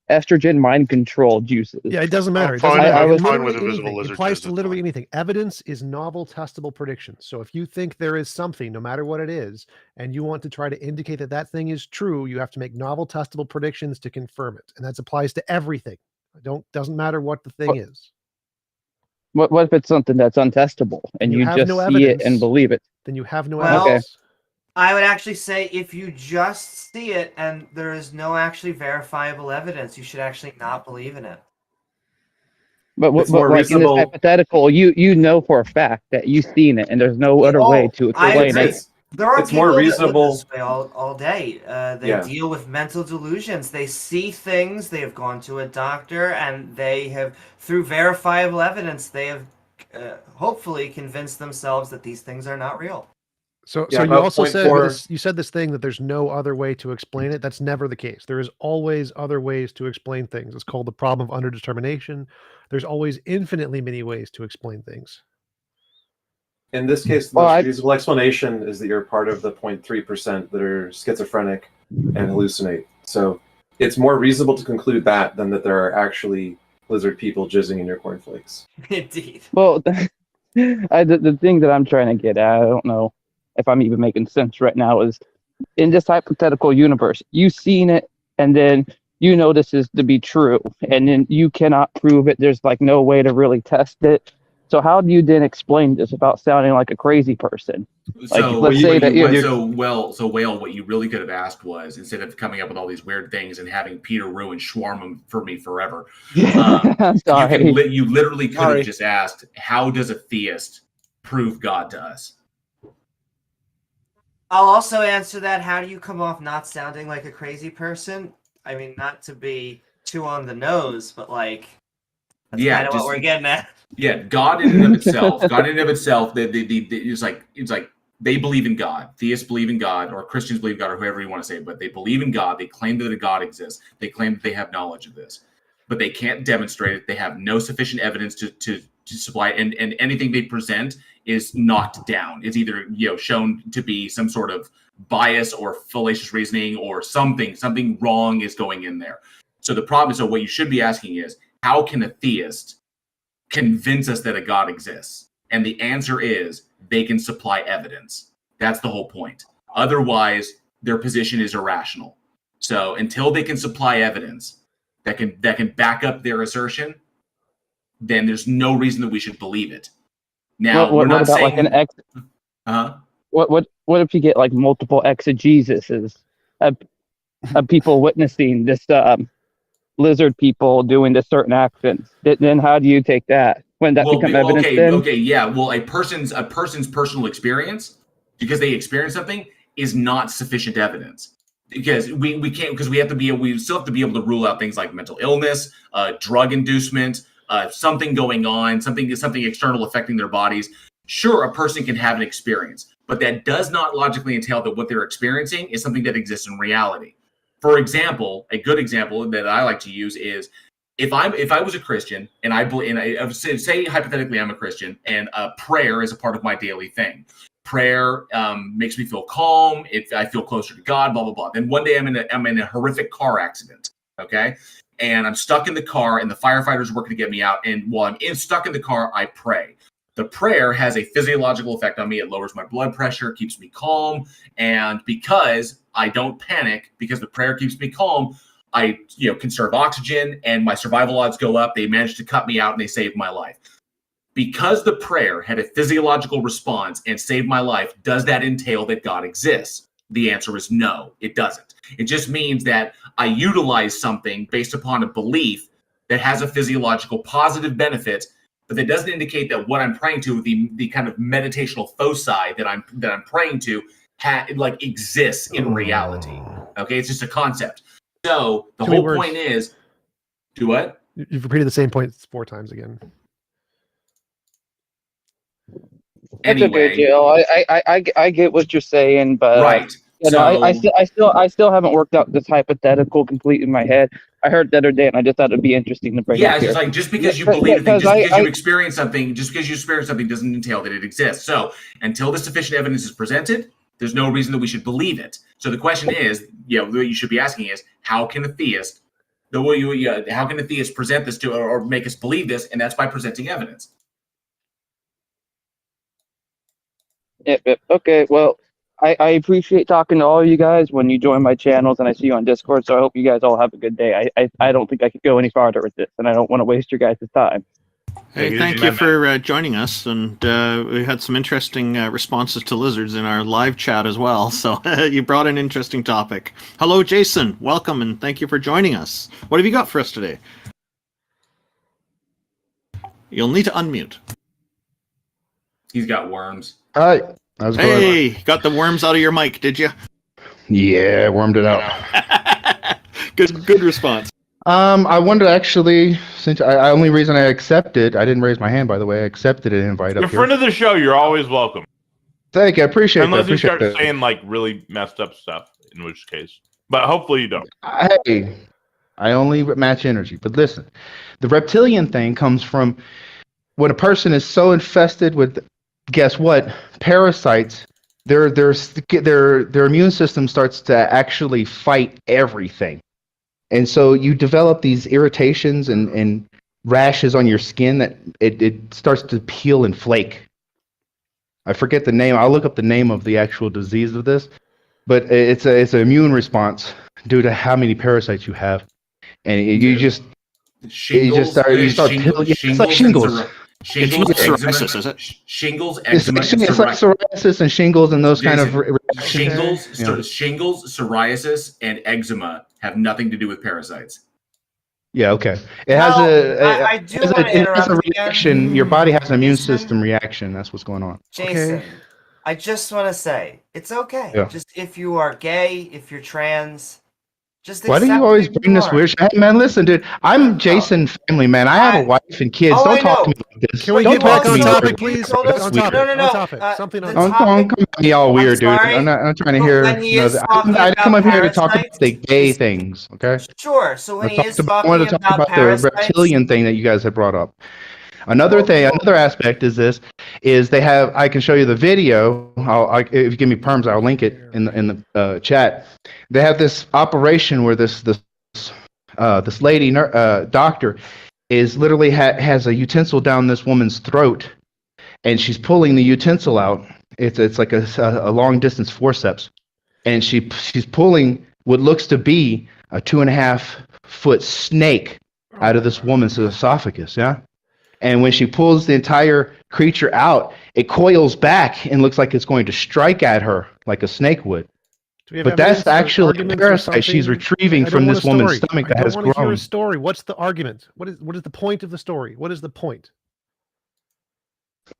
estrogen mind control juices. Yeah, it doesn't matter. I'm It doesn't fine, matter. I'm It fine with literally invisible anything. It lizard applies jizz. to literally anything. Evidence is novel, testable predictions. So if you think there is something, no matter what it is, and you want to try to indicate that that thing is true, you have to make novel, testable predictions to confirm it, and that applies to everything. Doesn't matter what the thing is. What if it's something that's untestable and you have just no see it evidence, and believe it? Then you have no Well, evidence. I would actually say if you just see it and there is no actually verifiable evidence, you should actually not believe in it. But It's more like in this reasonable. hypothetical, you know for a fact that you've seen it and there's no other way to I explain agree. it. There are It's more people that live reasonable. this way all day. They Yeah. deal with mental delusions. They see things. They have gone to a doctor, and they have, through verifiable evidence, they have hopefully convinced themselves that these things are not real. So Yeah, you about also point said four- this, you said this thing that there's no other way to explain it. That's never the case. There is always other ways to explain things. It's called the problem of underdetermination. There's always infinitely many ways to explain things. In this case, the most reasonable explanation is that you're part of the 0.3% that are schizophrenic and hallucinate. So it's more reasonable to conclude that than that there are actually lizard people jizzing in your cornflakes. Indeed. Well, the thing that I'm trying to get at, I don't know if I'm even making sense right now, is in this hypothetical universe, you've seen it and then you know this is to be true, and then you cannot prove it. There's like no way to really test it. So how do you then explain this without sounding like a crazy person? Like, So let's say that Whale, what you really could have asked was, instead of coming up with all these weird things and having Peter ruin shawarma for me forever, Sorry. you literally could Sorry. have just asked, how does a theist prove God to us? I'll also answer that. How do you come off not sounding like a crazy person? I mean, not to be too on the nose, but like, that's kind of what we're getting at. Yeah, God in and of itself. It's like they believe in God. Theists believe in God, or Christians believe in God, or whoever you want to say. But they believe in God. They claim that a God exists. They claim that they have knowledge of this, but they can't demonstrate it. They have no sufficient evidence to supply it, and anything they present is knocked down. It's either shown to be some sort of bias or fallacious reasoning, or something wrong is going in there. So the problem is, so what you should be asking is, how can a theist convince us that a God exists? And the answer is, they can supply evidence. That's the whole point. Otherwise, their position is irrational. So until they can supply evidence that can back up their assertion, then there's no reason that we should believe it. Now, what we're not about saying like an ex? What if you get like multiple exegesis of people witnessing this lizard people doing this certain actions? Then how do you take that? When that become evidence? Well, a person's personal experience, because they experience something, is not sufficient evidence. Because we can't, because we still have to be able to rule out things like mental illness, drug inducement, something going on, something external affecting their bodies. Sure, a person can have an experience, but that does not logically entail that what they're experiencing is something that exists in reality. For example, a good example that I like to use is, if I was a Christian and I say hypothetically I'm a Christian, and prayer is a part of my daily thing. Prayer makes me feel calm. I feel closer to God. Blah blah blah. Then one day I'm in a horrific car accident. Okay, and I'm stuck in the car, and the firefighters are working to get me out. And while I'm stuck in the car, I pray. The prayer has a physiological effect on me. It lowers my blood pressure, keeps me calm, and because I don't panic, because the prayer keeps me calm, I conserve oxygen, and my survival odds go up. They managed to cut me out, and they saved my life. Because the prayer had a physiological response and saved my life, does that entail that God exists? The answer is no, it doesn't. It just means that I utilize something based upon a belief that has a physiological positive benefit, but that doesn't indicate that what I'm praying to, the kind of meditational foci that I'm praying to, exists in reality. Okay, it's just a concept. So the whole point is, do what? You've repeated the same point 4 times again. Anyway, Jill. I get what you're saying, but right. I still haven't worked out this hypothetical complete in my head. I heard the other day, and I just thought it'd be interesting to bring Yeah, up it's here. just like just because you believe a thing, Because just because you experience something, doesn't entail that it exists. So until the sufficient evidence is presented, there's no reason that we should believe it. So the question is, what you should be asking is, how can a theist, how can a theist present this to or make us believe this? And that's by presenting evidence. Yep. Okay, well, I appreciate talking to all you guys when you join my channels, and I see you on Discord. So I hope you guys all have a good day. I don't think I could go any farther with this, and I don't want to waste your guys' time. Hey, thank you for joining us, and we had some interesting responses to lizards in our live chat as well. So you brought an interesting topic. Hello, Jason. Welcome, and thank you for joining us. What have you got for us today? You'll need to unmute. He's got worms. Hi. How's it going? Hey, got the worms out of your mic, did you? Yeah, wormed it out. Good response. I wanted to actually, since only reason I accepted, I didn't raise my hand, by the way. I accepted an invite You're a up here. friend of the show. You're always welcome. Thank you. I appreciate Unless that. you start Appreciate that. saying like really messed up stuff, in which case. But hopefully you don't. Hey, I only match energy. But listen, the reptilian thing comes from when a person is so infested with, guess what, parasites. Their immune system starts to actually fight everything. And so you develop these irritations and rashes on your skin that it starts to peel and flake. I forget the name. I'll look up the name of the actual disease of this, but it's an immune response due to how many parasites you have, and you just start peeling. It's like shingles. Shingles, it's not eczema, psoriasis, is it? Shingles, It's eczema, and like psoriasis and shingles and those kind of reactions. Shingles, psoriasis, and eczema have nothing to do with parasites. Yeah, okay. It has a reaction. Your body has an immune system reaction. That's what's going on. Jason, I just want to say, it's okay. Yeah. Just if you are gay, if you're trans, just Why do accept you always who bring you this are. weird shit? Hey, man, listen, dude. I'm Jason family, man. I have a wife and kids. Oh, Don't I talk to know. me like this. Can we Don't get talk back to on me topic, weird. please? told us- That's weird. No. Topic. Something on Don't topic. come at me all weird, dude. sorry, I'm not trying to but hear. when he is talking I didn't come up about here to talk about parasites, the gay things, okay? Sure. So when he is I wanted to talking talk about the parasites, reptilian thing that you guys had brought up. Another aspect is this: they have. I can show you the video. If you give me perms, I'll link it in the chat. They have this operation where this lady doctor is literally has a utensil down this woman's throat, and she's pulling the utensil out. It's like a long distance forceps, and she's pulling what looks to be a 2.5-foot snake out of this woman's esophagus. Yeah. And when she pulls the entire creature out, it coils back and looks like it's going to strike at her like a snake would. But that's actually a parasite she's retrieving from this woman's stomach that has I don't want to hear grown. a story. What's the argument? What is the point of the story? What is the point?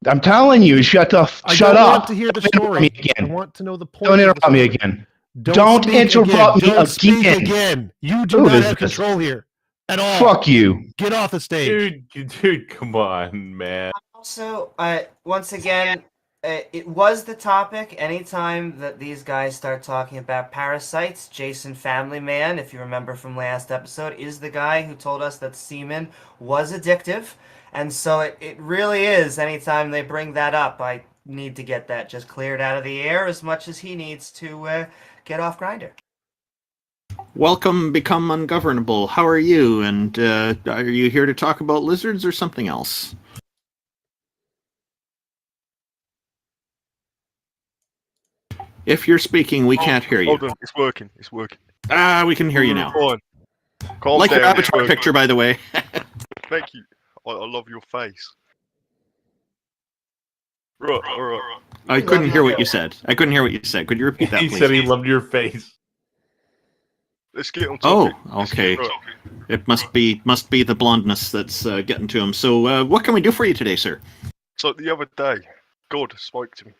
I'm telling you, shut up. I don't up. want to hear the Don't interrupt story. me again. I want to know the point. Don't of the interrupt me story. again. Don't speak interrupt again. me Don't speak again. again. You do Who not is have this? control here at all. Fuck you. Get off the stage. Dude, come on, man. Also, once again, it was the topic. Anytime that these guys start talking about parasites, Jason Family Man, if you remember from last episode, is the guy who told us that semen was addictive. And so it really is. Anytime they bring that up, I need to get that just cleared out of the air as much as he needs to get off Grindr. Welcome, Become Ungovernable. How are you? And are you here to talk about lizards or something else? If you're speaking, we can't hear you. Hold on, it's working. It's working. Ah, we can hear you now. Fine. Calm Like your down, it's avatar working. picture, by the way. Thank you. I love your face. Right, alright. I couldn't hear what you said. Could you repeat that, He please? said he loved your face. Let's get on Oh, topic. okay. Right. It must be the blondness that's getting to him. So, what can we do for you today, sir? So the other day, God spoke to me,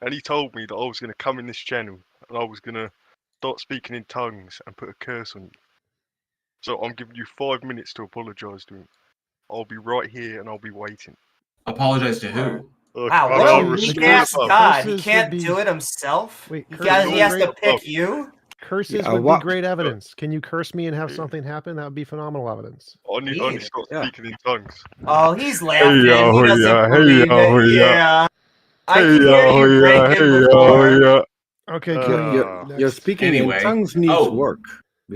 and he told me that I was going to come in this channel, and I was going to start speaking in tongues and put a curse on you. So I'm giving you 5 minutes to apologise to him. I'll be right here, and I'll be waiting. Apologize to who? Wow, I what know, a respect weak ass above. God. He can't do it himself? He has to pick you? Curses Yeah, would be what? great evidence. Can you curse me and have something happen? That would be phenomenal evidence. I need to start speaking in tongues. Oh, he's laughing. yo, He doesn't yeah, hey, believe yo, it. yeah. Yeah. I Hey, can hear yo, you yeah, breaking hey, before. yo, yeah. Okay, Your speaking in Anyway, tongues needs work.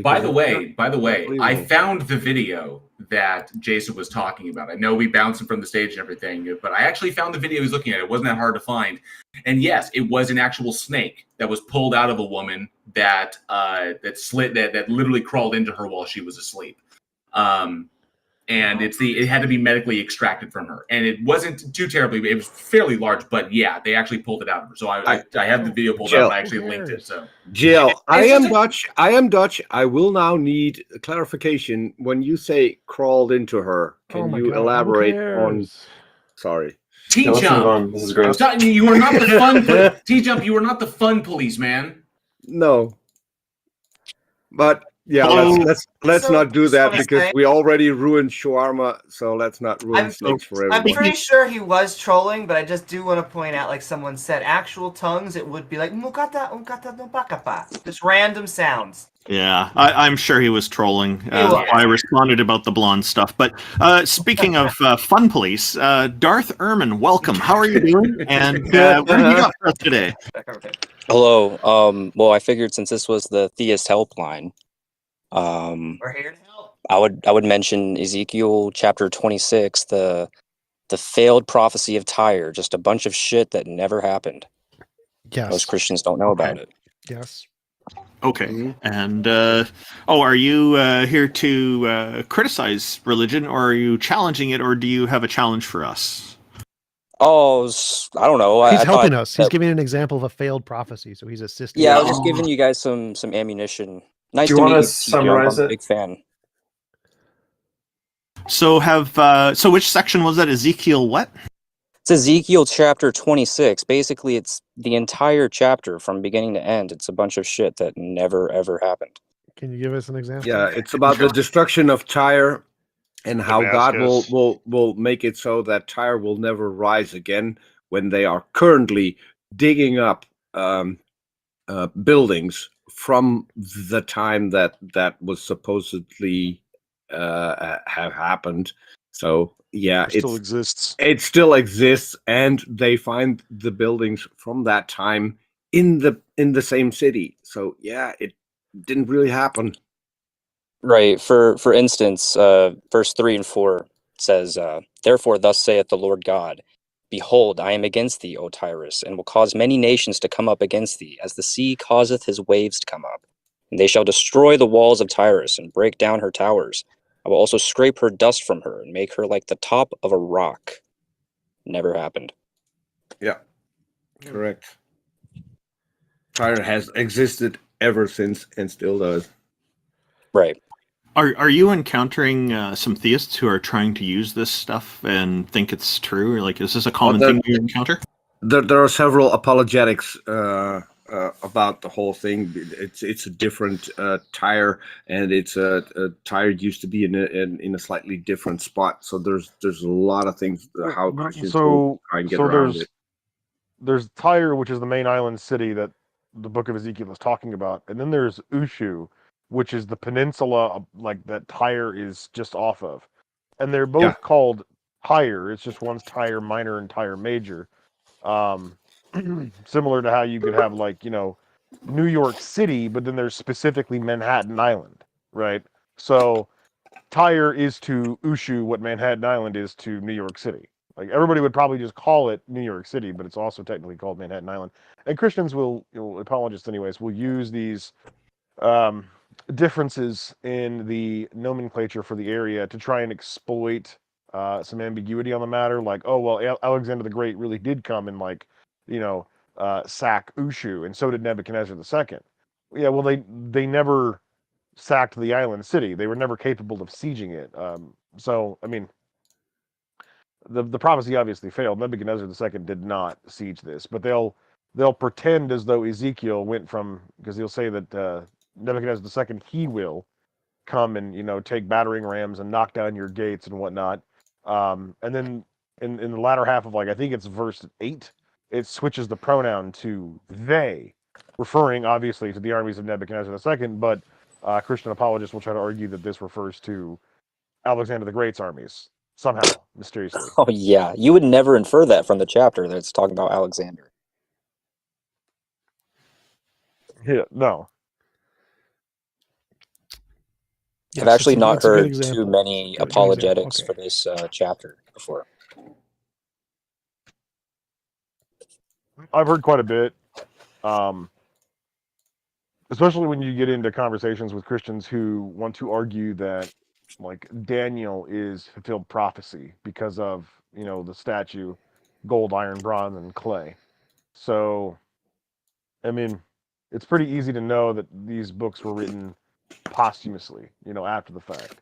By the because way, it's I unbelievable. found the video that Jason was talking about. I know we bounced him from the stage and everything, but I actually found the video he was looking at. It wasn't that hard to find. And yes, it was an actual snake that was pulled out of a woman that that literally crawled into her while she was asleep. And it had to be medically extracted from her, and it wasn't too terribly. It was fairly large, but yeah, they actually pulled it out of her. So I have the video pulled up. Jill. I actually linked it. So Jill, I It's am just a- Dutch. I am Dutch. I will now need clarification. When you say crawled into her, can my you God, who elaborate on? cares? Sorry. TJump. This is great. You are not the fun. TJump. You are not the fun police, man. No. But yeah, Hello? let's So, not do just that wanna because say- we already ruined shawarma. So let's not ruin snakes for I'm everybody. pretty sure he was trolling, but I just do want to point out, like someone said, actual tongues, it would be like mukata umkata no bakapa. Just random sounds. Yeah, I'm sure he was trolling. was. I responded about the blonde stuff. But speaking of fun police, Darth Erman, welcome. How are you doing? And what have you got for us today? Hello. Well, I figured since this was the Theist Helpline, We're here to help. I would mention Ezekiel chapter 26, the failed prophecy of Tyre, just a bunch of shit that never happened. Yes. Most Christians don't know about it. Yes. Okay. And are you here to criticize religion, or are you challenging it, or do you have a challenge for us? Oh, I don't know. He's I helping thought us. He's that- giving an example of a failed prophecy, so he's assisting. Yeah, I us. was just giving you guys some ammunition. Nice Do to you meet wanna you, TJump. summarize I'm a it? big fan. So which section was that? Ezekiel what? It's Ezekiel chapter 26. Basically, it's the entire chapter from beginning to end. It's a bunch of shit that never, ever happened. Can you give us an example? Yeah, it's about the destruction of Tyre and how God Damascus. will make it so that Tyre will never rise again when they are currently digging up buildings from the time that was supposedly have happened. So yeah, It still exists. It still exists, and they find the buildings from that time in the same city. So yeah, it didn't really happen. Right. For instance, verse 3 and 4 says, Therefore thus saith the Lord God, Behold, I am against thee, O Tyrus, and will cause many nations to come up against thee, as the sea causeth his waves to come up. And they shall destroy the walls of Tyrus, and break down her towers. I will also scrape her dust from her, and make her like the top of a rock. Never happened. Yeah, correct. Tyre has existed ever since and still does. Right. Are you encountering some theists who are trying to use this stuff and think it's true? Or like, is this a common thing you encounter? There are several apologetics about the whole thing. It's a different Tyre, and it's a Tyre used to be in a slightly different spot. So there's a lot of things how Christians will try and get around it. There's Tyre, which is the main island city that the book of Ezekiel is talking about, and then there's Ushu, which is the peninsula like that Tyre is just off of, and they're both called Tyre. It's just one's Tyre Minor and Tyre Major. Similar to how you could have New York City, but then there's specifically Manhattan Island, right? So Tyre is to Ushu what Manhattan Island is to New York City. Like everybody would probably just call it New York City, but it's also technically called Manhattan Island. And Christians apologists anyways, will use these differences in the nomenclature for the area to try and exploit some ambiguity on the matter. Like, oh well, Alexander the Great really did come and sack Ushu, and so did Nebuchadnezzar II. Yeah, well they never sacked the island city. They were never capable of sieging it. So I mean, the prophecy obviously failed. Nebuchadnezzar II did not siege this, but they'll pretend as though Ezekiel went from, because he'll say that Nebuchadnezzar II, he will come and take battering rams and knock down your gates and whatnot. And then in the latter half of I think it's verse 8, it switches the pronoun to they. referring obviously to the armies of Nebuchadnezzar II, but Christian apologists will try to argue that this refers to Alexander the Great's armies somehow, mysteriously. Oh yeah, you would never infer that from the chapter that it's talking about Alexander. Yeah, no. I've actually not it's a good heard example. too many Good apologetics example. for this chapter before. I've heard quite a bit, especially when you get into conversations with Christians who want to argue that, like, Daniel is fulfilled prophecy because of, the statue, gold, iron, bronze, and clay. So, I mean, it's pretty easy to know that these books were written posthumously, after the fact.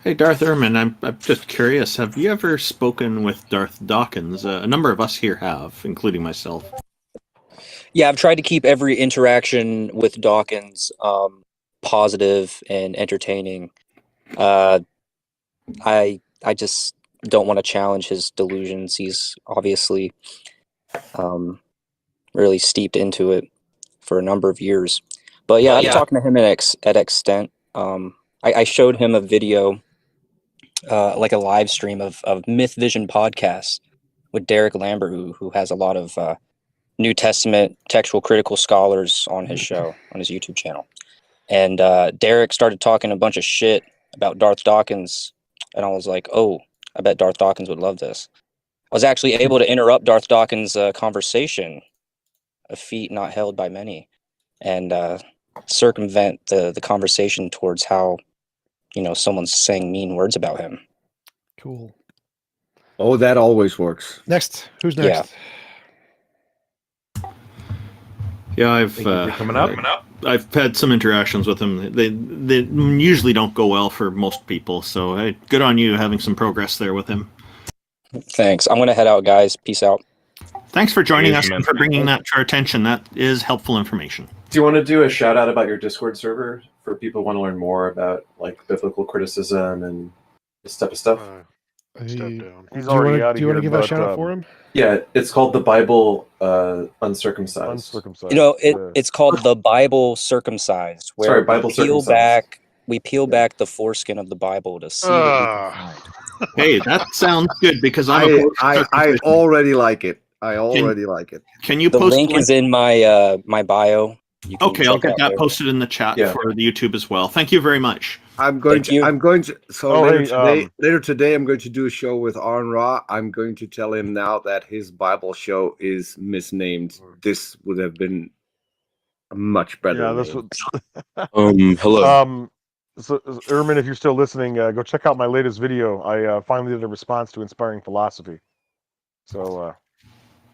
Hey, Darth Erman, I'm just curious. Have you ever spoken with Darth Dawkins? A number of us here have, including myself. Yeah, I've tried to keep every interaction with Dawkins positive and entertaining. I just don't want to challenge his delusions. He's obviously really steeped into it for a number of years. But yeah, I've talked to him at extent. I showed him a video, like a live stream of Myth Vision podcasts with Derek Lambert, who has a lot of New Testament textual critical scholars on his show, on his YouTube channel. And Derek started talking a bunch of shit about Darth Dawkins, and I was like, oh, I bet Darth Dawkins would love this. I was actually able to interrupt Darth Dawkins' conversation, a feat not held by many, and circumvent the conversation towards how, someone's saying mean words about him. Cool. Oh, that always works. Next. Who's next? Yeah, I've coming up. I've had some interactions with him. They usually don't go well for most people. So hey, good on you having some progress there with him. Thanks. I'm gonna head out, guys. Peace out. Thanks for joining us and for bringing that to our attention. That is helpful information. Do you want to do a shout out about your Discord server for people who want to learn more about like biblical criticism and this type of stuff? He's Do already you out of here. want to give a but, shout out for him? Yeah, it's called the Bible Uncircumcised. It's called the Bible Circumcised, where Sorry, Bible Circumcised. we peel back the foreskin of the Bible to see what we can find. Hey, that sounds good because I'm I already like it. I already like it. Can you The post link is in my my bio. You can Okay, I'll check get out that there. posted in the chat for the YouTube as well. Thank you very much. I'm going to. So Oh, later hey, today, later today, I'm going to do a show with Aaron Ra. I'm going to tell him now that his Bible show is misnamed. This would have been a much better. Yeah, this name. was. Hello. So, Ermin, if you're still listening, go check out my latest video. I finally did a response to Inspiring Philosophy. So,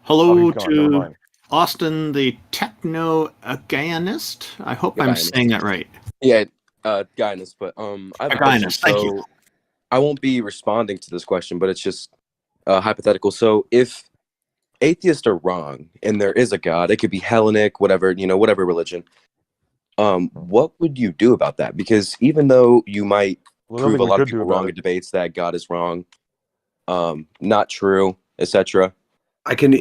Hello keep going, never to mind. Austin, the techno-againist. I hope I'm Againist. saying that right. Yeah, guidance, but I have a question. Againist, thank you. I won't be responding to this question, but it's just hypothetical. So if atheists are wrong and there is a God, it could be Hellenic, whatever, whatever religion. What would you do about that? Because even though you might prove a lot of people wrong in debates that God is wrong, not true, etc. I can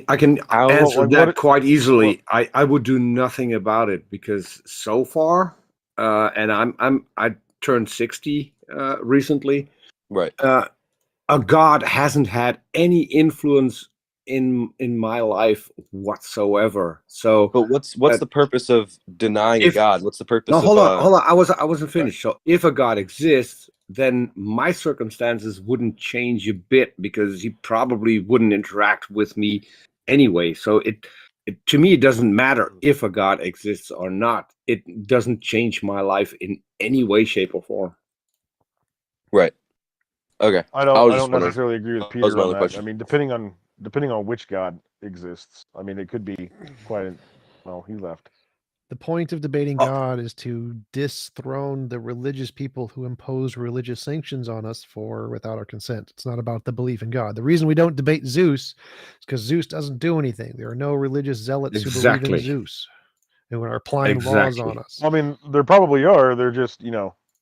answer that quite easily. I would do nothing about it because so far, and I turned 60 recently. Right. A God hasn't had any influence in my life whatsoever. So, but what's the purpose of denying a God? What's the purpose? No, of, hold on. I wasn't finished. So, if a God exists, then my circumstances wouldn't change a bit because he probably wouldn't interact with me anyway. So, it to me, it doesn't matter if a God exists or not. It doesn't change my life in any way, shape, or form. Right. Okay. I don't necessarily agree with Peter on that. question. I mean, depending on which God exists. I mean, it could be quite. Well, he left. The point of debating God is to dethrone the religious people who impose religious sanctions on us without our consent. It's not about the belief in God. The reason we don't debate Zeus is because Zeus doesn't do anything. There are no religious zealots who believe in Zeus and are applying laws on us. I mean, there probably are. They're just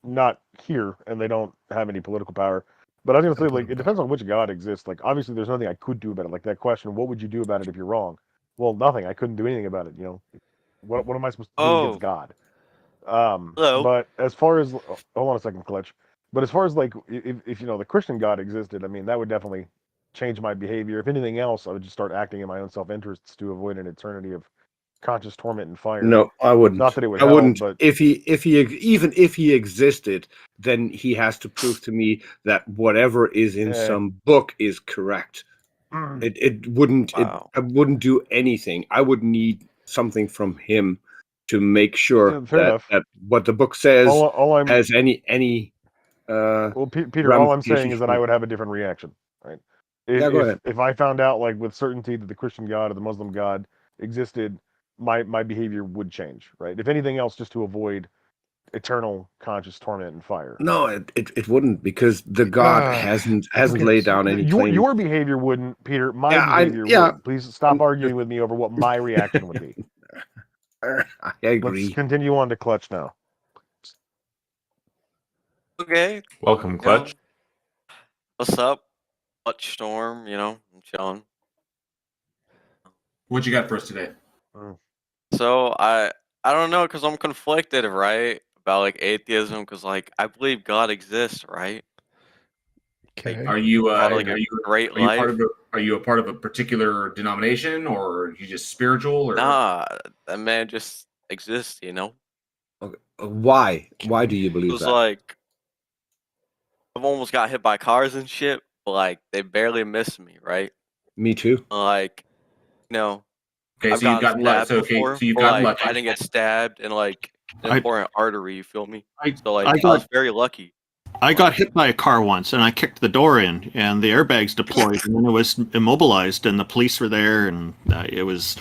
not here, and they don't have any political power. But I was gonna say, like, it depends on which God exists. Like, obviously, there's nothing I could do about it. Like that question, what would you do about it if you're wrong? Well, nothing. I couldn't do anything about it. You know, what am I supposed to do against God? Hello. But as far as hold on a second, Clutch. But as far as like, if you know the Christian God existed, I mean, that would definitely change my behavior. If anything else, I would just start acting in my own self-interests to avoid an eternity of conscious torment and fire. No, I wouldn't. Not that it would I help, wouldn't. but If he even if he existed, then he has to prove to me that whatever is in some book is correct. It wouldn't I wouldn't do anything. I would need something from him to make sure fair enough. that what the book says all I'm has any well, Peter, all I'm saying is that I would have a different reaction, right? Yeah, go ahead. If I found out like with certainty that the Christian God or the Muslim God existed, my behavior would change, right? If anything else, just to avoid eternal conscious torment and fire. No, it wouldn't, because the God hasn't laid down any claim. Your behavior wouldn't, Peter. My behavior would. Please stop arguing with me over what my reaction would be. I agree. Let's continue on to Clutch now. Okay. Welcome, Clutch. What's up? Clutch Storm, you know, I'm chilling. What you got for us today? So I don't know, because I'm conflicted, right? About like atheism, because like I believe God exists, right? Okay. Are you God, are like, you a great are you part life? of are you a part of a particular denomination, or are you just spiritual? Or Nah, that man just exists, you know? Why? Why do you It believe was that? like I've almost got hit by cars and shit, but like they barely missed me, right? Me too. Like, you know, Okay, I've so you've gotten gotten lucky. stabbed So okay, before, so you've but gotten like lucky. I didn't get stabbed in like an I- important artery, you feel me? So like I I got- was very lucky. I got hit by a car once, and I kicked the door in, and the airbags deployed, and then it was immobilized, and the police were there, and I was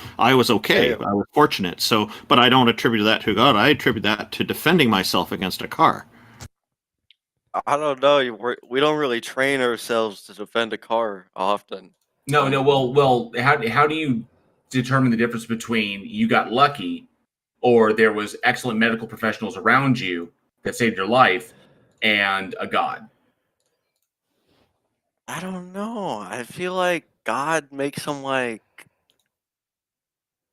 okay. I was fortunate. So, but I don't attribute that to God. I attribute that to defending myself against a car. I don't know. We don't really train ourselves to defend a car often. No. Well. How do you determine the difference between you got lucky, or there was excellent medical professionals around you that saved your life, and a God? I don't know. I feel like God makes them like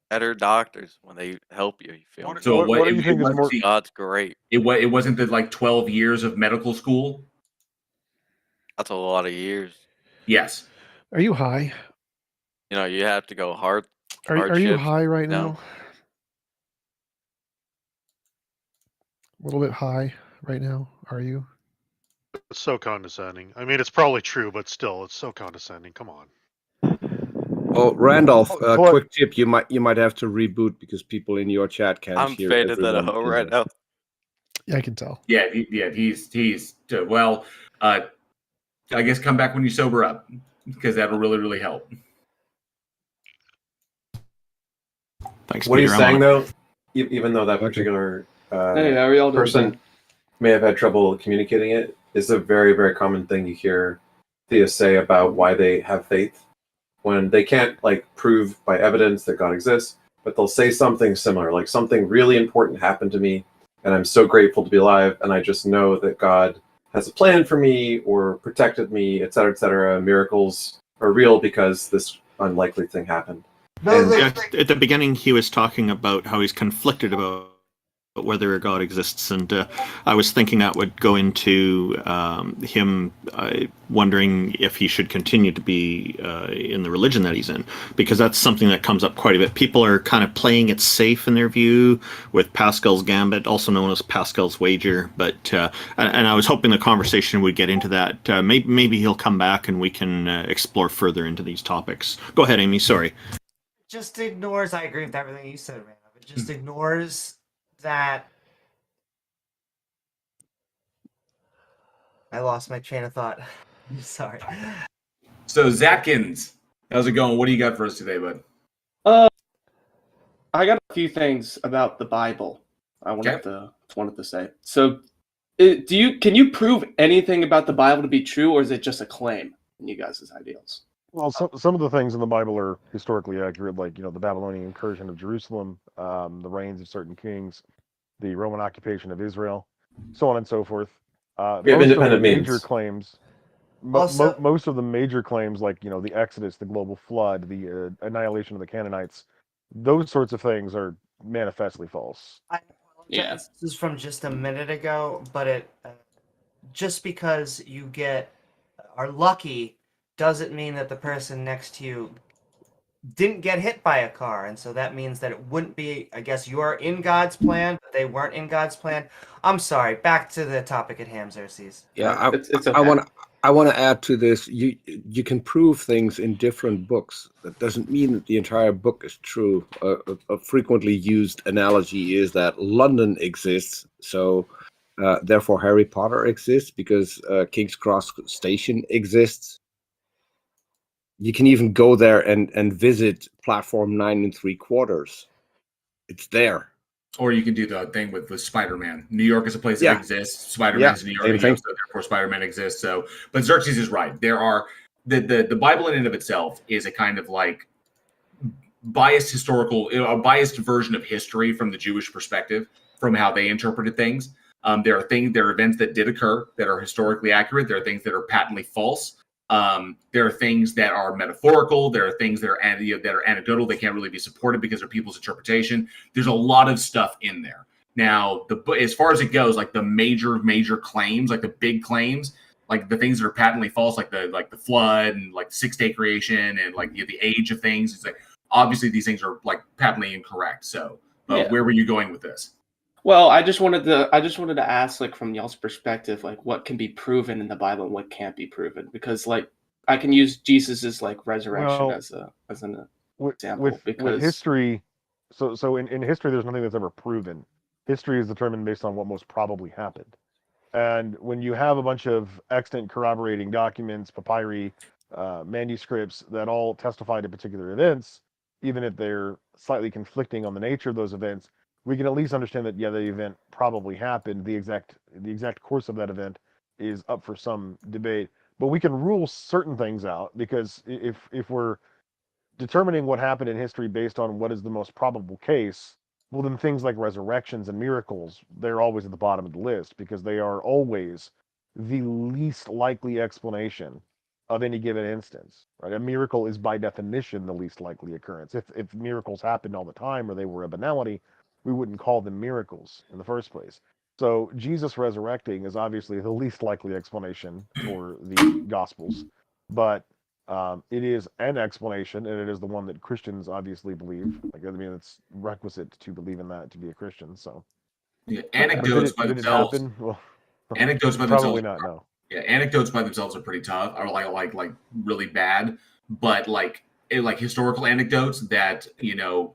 better doctors when they help you. You feel me? So what do you think is more? God's great. It wasn't the like 12 years of medical school. That's a lot of years. Yes. Are you high? You know, you have to go hard. Are you hardships, high right you know? now? A little bit high right now. Are you? It's so condescending. I mean, it's probably true, but still, it's so condescending. Come on. Oh, Randolph, Clutch. quick tip: you might have to reboot because people in your chat can't I'm hear faded that everyone. hoe right now. Yeah, I can tell. Yeah. He's well. I guess come back when you sober up, because that'll really help. Thanks, What Peter. he's I'm saying, on though, even though that particular Hey, how are y'all doing person today? may have had trouble communicating it, is a very, very common thing you hear theists say about why they have faith when they can't like prove by evidence that God exists, but they'll say something similar, like something really important happened to me, and I'm so grateful to be alive, and I just know that God has a plan for me or protected me, et cetera, miracles are real because this unlikely thing happened. At the beginning, he was talking about how he's conflicted about whether a God exists, and I was thinking that would go into him wondering if he should continue to be in the religion that he's in, because that's something that comes up quite a bit. People are kind of playing it safe in their view with Pascal's Gambit, also known as Pascal's Wager. But and I was hoping the conversation would get into that. Maybe he'll come back and we can explore further into these topics. Go ahead, Amy. Sorry. Just ignores. I agree with everything you said, man. It just ignores that. I lost my train of thought. I'm sorry. So Zatkins, how's it going? What do you got for us today, bud? I got a few things about the Bible I wanted to say. So, can you prove anything about the Bible to be true, or is it just a claim in you guys' ideals? Well, some of the things in the Bible are historically accurate, like the Babylonian incursion of Jerusalem, the reigns of certain kings, the Roman occupation of Israel, so on and so forth. We have Most of the independent major means. claims. Also- most of the major claims, like the Exodus, the global flood, the annihilation of the Canaanites, those sorts of things are manifestly false. Yeah. This is from just a minute ago, but it just because you are lucky doesn't mean that the person next to you didn't get hit by a car, and so that means that it wouldn't be. I guess you are in God's plan, but they weren't in God's plan. I'm sorry. Back to the topic at hand, Xerxes. Yeah, it's I want to add to this. You can prove things in different books. That doesn't mean that the entire book is true. A frequently used analogy is that London exists, so therefore Harry Potter exists because King's Cross Station exists. You can even go there and visit platform 9 3/4. It's there. Or you can do the thing with Spider-Man. New York is a place Yeah. that exists. Spider-Man Yeah, is in New York, same thing. so therefore Spider-Man exists. So, but Xerxes is right. There are the Bible in and of itself is a kind of like biased a biased version of history from the Jewish perspective, from how they interpreted things. There are events that did occur that are historically accurate. There are things that are patently false. There are things that are metaphorical. There are things that are anecdotal. They can't really be supported because of people's interpretation. There's a lot of stuff in there. Now, as far as it goes, like the major claims, like the big claims, like the things that are patently false, like the flood and like 6-day creation and like the age of things. It's like obviously these things are like patently incorrect. So, where were you going with this? Well, I just wanted to ask, like, from y'all's perspective, like, what can be proven in the Bible and what can't be proven, because like I can use Jesus's like resurrection Well, as an with, example with history, so in history, there's nothing that's ever proven. History is determined based on what most probably happened. And when you have a bunch of extant corroborating documents, papyri, manuscripts that all testify to particular events, even if they're slightly conflicting on the nature of those events, we can at least understand that, yeah, the event probably happened. The exact course of that event is up for some debate. But we can rule certain things out, because if we're determining what happened in history based on what is the most probable case, well, then things like resurrections and miracles, they're always at the bottom of the list, because they are always the least likely explanation of any given instance, right? A miracle is by definition the least likely occurrence. If miracles happened all the time or they were a banality, we wouldn't call them miracles in the first place. So Jesus resurrecting is obviously the least likely explanation for the Gospels, but it is an explanation, and it is the one that Christians obviously believe. Like, I mean, it's requisite to believe in that to be a Christian. So, Anecdotes by did it themselves. happen? Well, Anecdotes by probably themselves. not. No. Yeah, anecdotes by themselves are pretty tough, or like really bad. But like historical anecdotes that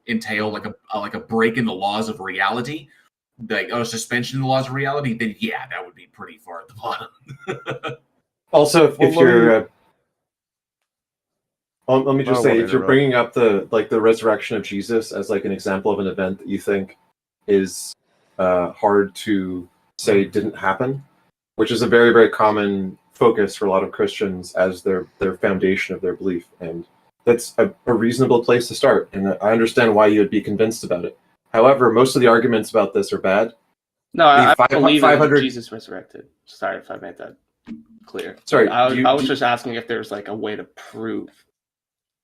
entail like a break in the laws of reality, like a suspension in the laws of reality, then yeah, that would be pretty far at the bottom. Also, if you're let me I just don't say, wanna if you're interrupt. bringing up the resurrection of Jesus as like an example of an event that you think is hard to say didn't happen, which is a very, very common focus for a lot of Christians as their foundation of their belief, and that's a reasonable place to start. And I understand why you would be convinced about it. However, most of the arguments about this are bad. No, I believe that 500 Jesus resurrected. Sorry if I made that clear. Sorry, I was just asking if there's like a way to prove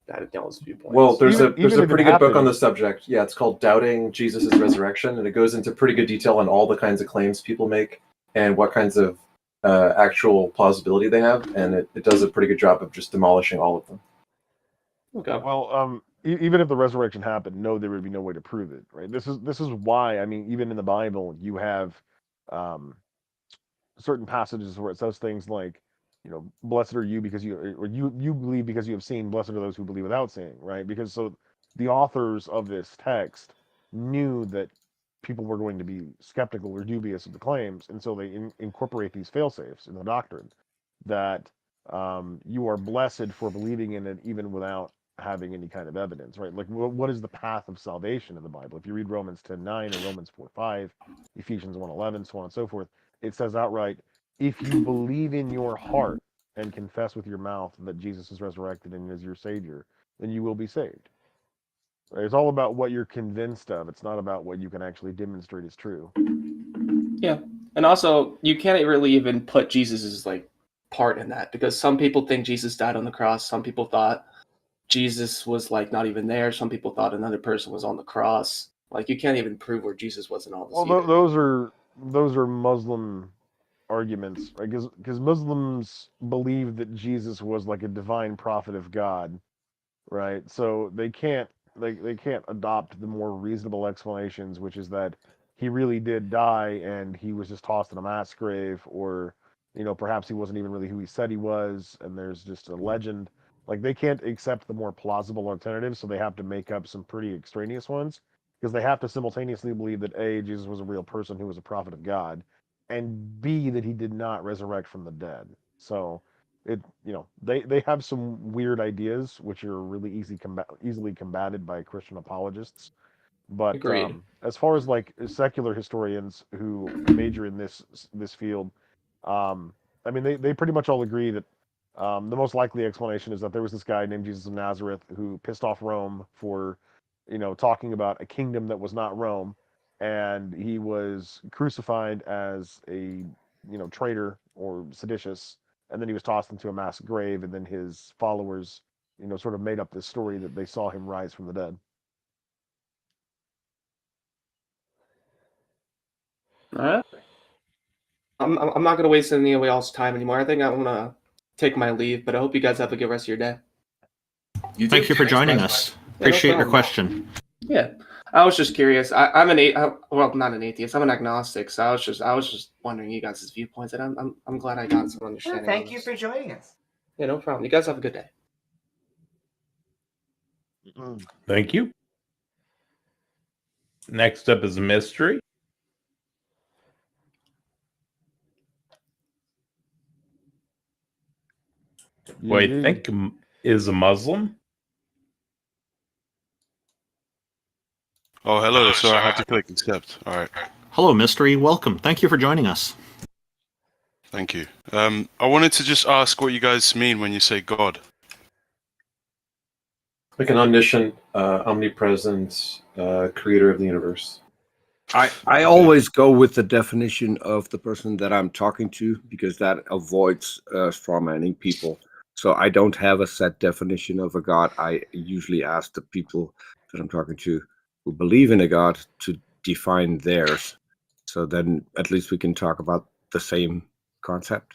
that y'all's viewpoints. Well, there's a Even if it pretty good book on happened- the subject. Yeah, it's called Doubting Jesus' Resurrection, and it goes into pretty good detail on all the kinds of claims people make and what kinds of actual plausibility they have, and it does a pretty good job of just demolishing all of them. Okay. Well, even if the resurrection happened, no, there would be no way to prove it, right? This is why, I mean, even in the Bible, you have certain passages where it says things like, blessed are you because you believe because you have seen. Blessed are those who believe without seeing, right? Because so the authors of this text knew that people were going to be skeptical or dubious of the claims, and so they incorporate these fail-safes in the doctrine that you are blessed for believing in it even without having any kind of evidence, right? Like, what is the path of salvation in the Bible? If you read Romans 10:9 or Romans 4:5, Ephesians 1:11, so on and so forth, it says outright, if you believe in your heart and confess with your mouth that Jesus is resurrected and is your Savior, then you will be saved. Right? It's all about what you're convinced of. It's not about what you can actually demonstrate is true. Yeah, and also you can't really even put Jesus's like part in that, because some people think Jesus died on the cross. Some people thought Jesus was like not even there. Some people thought another person was on the cross. Like you can't even prove where Jesus was in all this. Well, either. those are Muslim arguments, right? Because Muslims believe that Jesus was like a divine prophet of God, right? So they can't they can't adopt the more reasonable explanations, which is that he really did die and he was just tossed in a mass grave, or perhaps he wasn't even really who he said he was, and there's just a legend. Like they can't accept the more plausible alternatives, so they have to make up some pretty extraneous ones, because they have to simultaneously believe that A, Jesus was a real person who was a prophet of God, and B, that he did not resurrect from the dead. So they have some weird ideas which are really easily combated by Christian apologists. But Agreed. as far as like secular historians who major in this field, I mean they pretty much all agree that the most likely explanation is that there was this guy named Jesus of Nazareth who pissed off Rome for talking about a kingdom that was not Rome, and he was crucified as a traitor or seditious, and then he was tossed into a mass grave, and then his followers sort of made up this story that they saw him rise from the dead. All right. I'm not gonna waste any of y'all's time anymore. I think I'm gonna take my leave, but I hope you guys have a good rest of your day. Thank you for joining us. Yeah, no Appreciate your problem. question. Yeah, I was just curious. I'm well, not an atheist. I'm an agnostic. So I was just wondering you guys' viewpoints, and I'm glad I got some Well, understanding. thank on you this. for joining us. Yeah, no problem. You guys have a good day. Thank you. Next up is Mystery. Who I think is a Muslim. Oh, hello. So I had to click accept. All right. Hello, Mystery. Welcome. Thank you for joining us. Thank you. I wanted to just ask what you guys mean when you say God. Like an omniscient, omnipresent creator of the universe. I always go with the definition of the person that I'm talking to, because that avoids straw manning people. So I don't have a set definition of a god. I usually ask the people that I'm talking to who believe in a god to define theirs. So then at least we can talk about the same concept.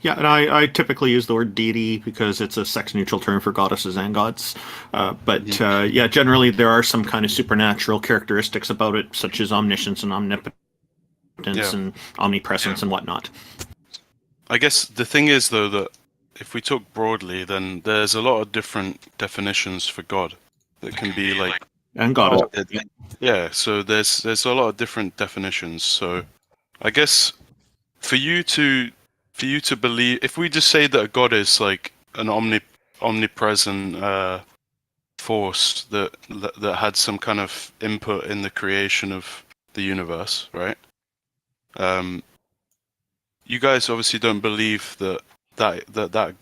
Yeah, and I typically use the word deity because it's a sex-neutral term for goddesses and gods. But yeah, generally there are some kind of supernatural characteristics about it, such as omniscience and omnipotence and omnipresence and whatnot. I guess the thing is, though, that if we talk broadly, then there's a lot of different definitions for God that can be like and goddess. Yeah, so there's a lot of different definitions. So I guess for you to believe, if we just say that a god is like an omnipresent force that had some kind of input in the creation of the universe, right? You guys obviously don't believe that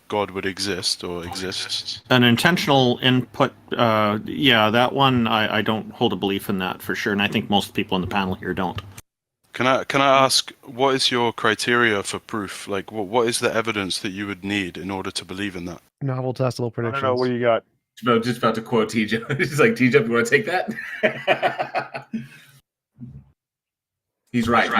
God would exist or exists. An intentional input, yeah, that one I don't hold a belief in that for sure, and I think most people on the panel here don't. Can I ask, what is your criteria for proof? Like, what is the evidence that you would need in order to believe in that? Novel testable I predictions. don't know. What do you got? Just about to quote TJump. He's like, TJump, you want to take that? He's right.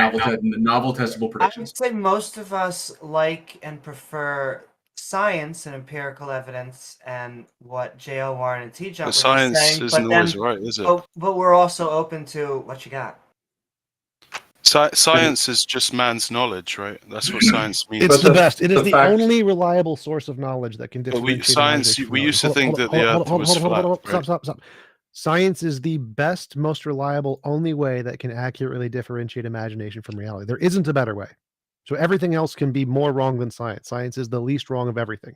Novel testable I predictions. would say most of us like and prefer science and empirical evidence and what J.O. Warren and TJump were Science saying, isn't always right, is it? But we're also open to what you got. Science is just man's knowledge, right? That's what science means. It's the best. It is the only reliable source of knowledge that can differentiate imagination from we used to reality. think that the Earth was flat. Stop. Science is the best, most reliable, only way that can accurately differentiate imagination from reality. There isn't a better way. So everything else can be more wrong than science. Science is the least wrong of everything.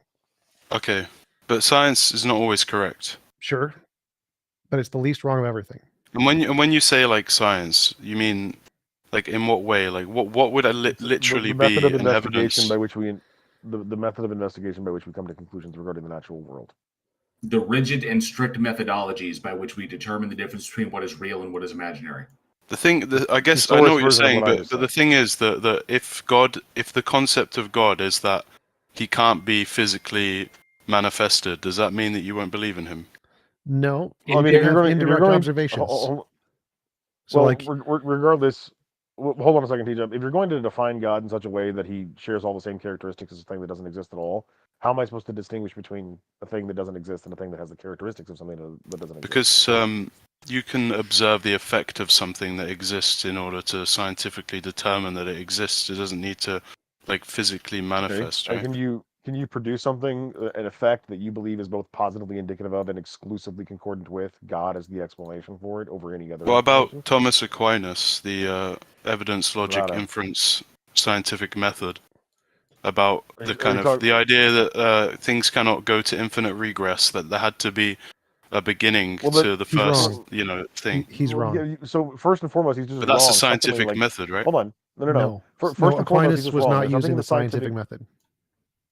Okay, but science is not always correct. Sure, but it's the least wrong of everything. And when you say like science, you mean like in what way? Like what would literally the method be of an investigation evidence? by which the method of investigation by which we come to conclusions regarding the natural world. The rigid and strict methodologies by which we determine the difference between what is real and what is imaginary. I guess I know what you're saying, but the thing is that if the concept of God is that he can't be physically manifested, does that mean that you won't believe in him? No, I mean, you if you're have going, if you're indirect going, observations. So, well, like, regardless, hold on a second, TJump. If you're going to define God in such a way that he shares all the same characteristics as a thing that doesn't exist at all, how am I supposed to distinguish between a thing that doesn't exist and a thing that has the characteristics of something that doesn't exist? Because you can observe the effect of something that exists in order to scientifically determine that it exists. It doesn't need to like physically manifest, Okay. right? Can you produce something, an effect that you believe is both positively indicative of and exclusively concordant with God as the explanation for it over any other What explanation? about Thomas Aquinas, the evidence, logic, About inference, scientific method? About Are the you kind of talking? the idea that things cannot go to infinite regress, that there had to be a beginning Well, to the he's first, wrong. you know, thing. He's wrong. Yeah, so first and foremost, he's just But that's a wrong. Secondly, scientific like, method, right? hold on, no. No, First no, and foremost, he's Aquinas just was wrong. not There's nothing using in the the scientific method.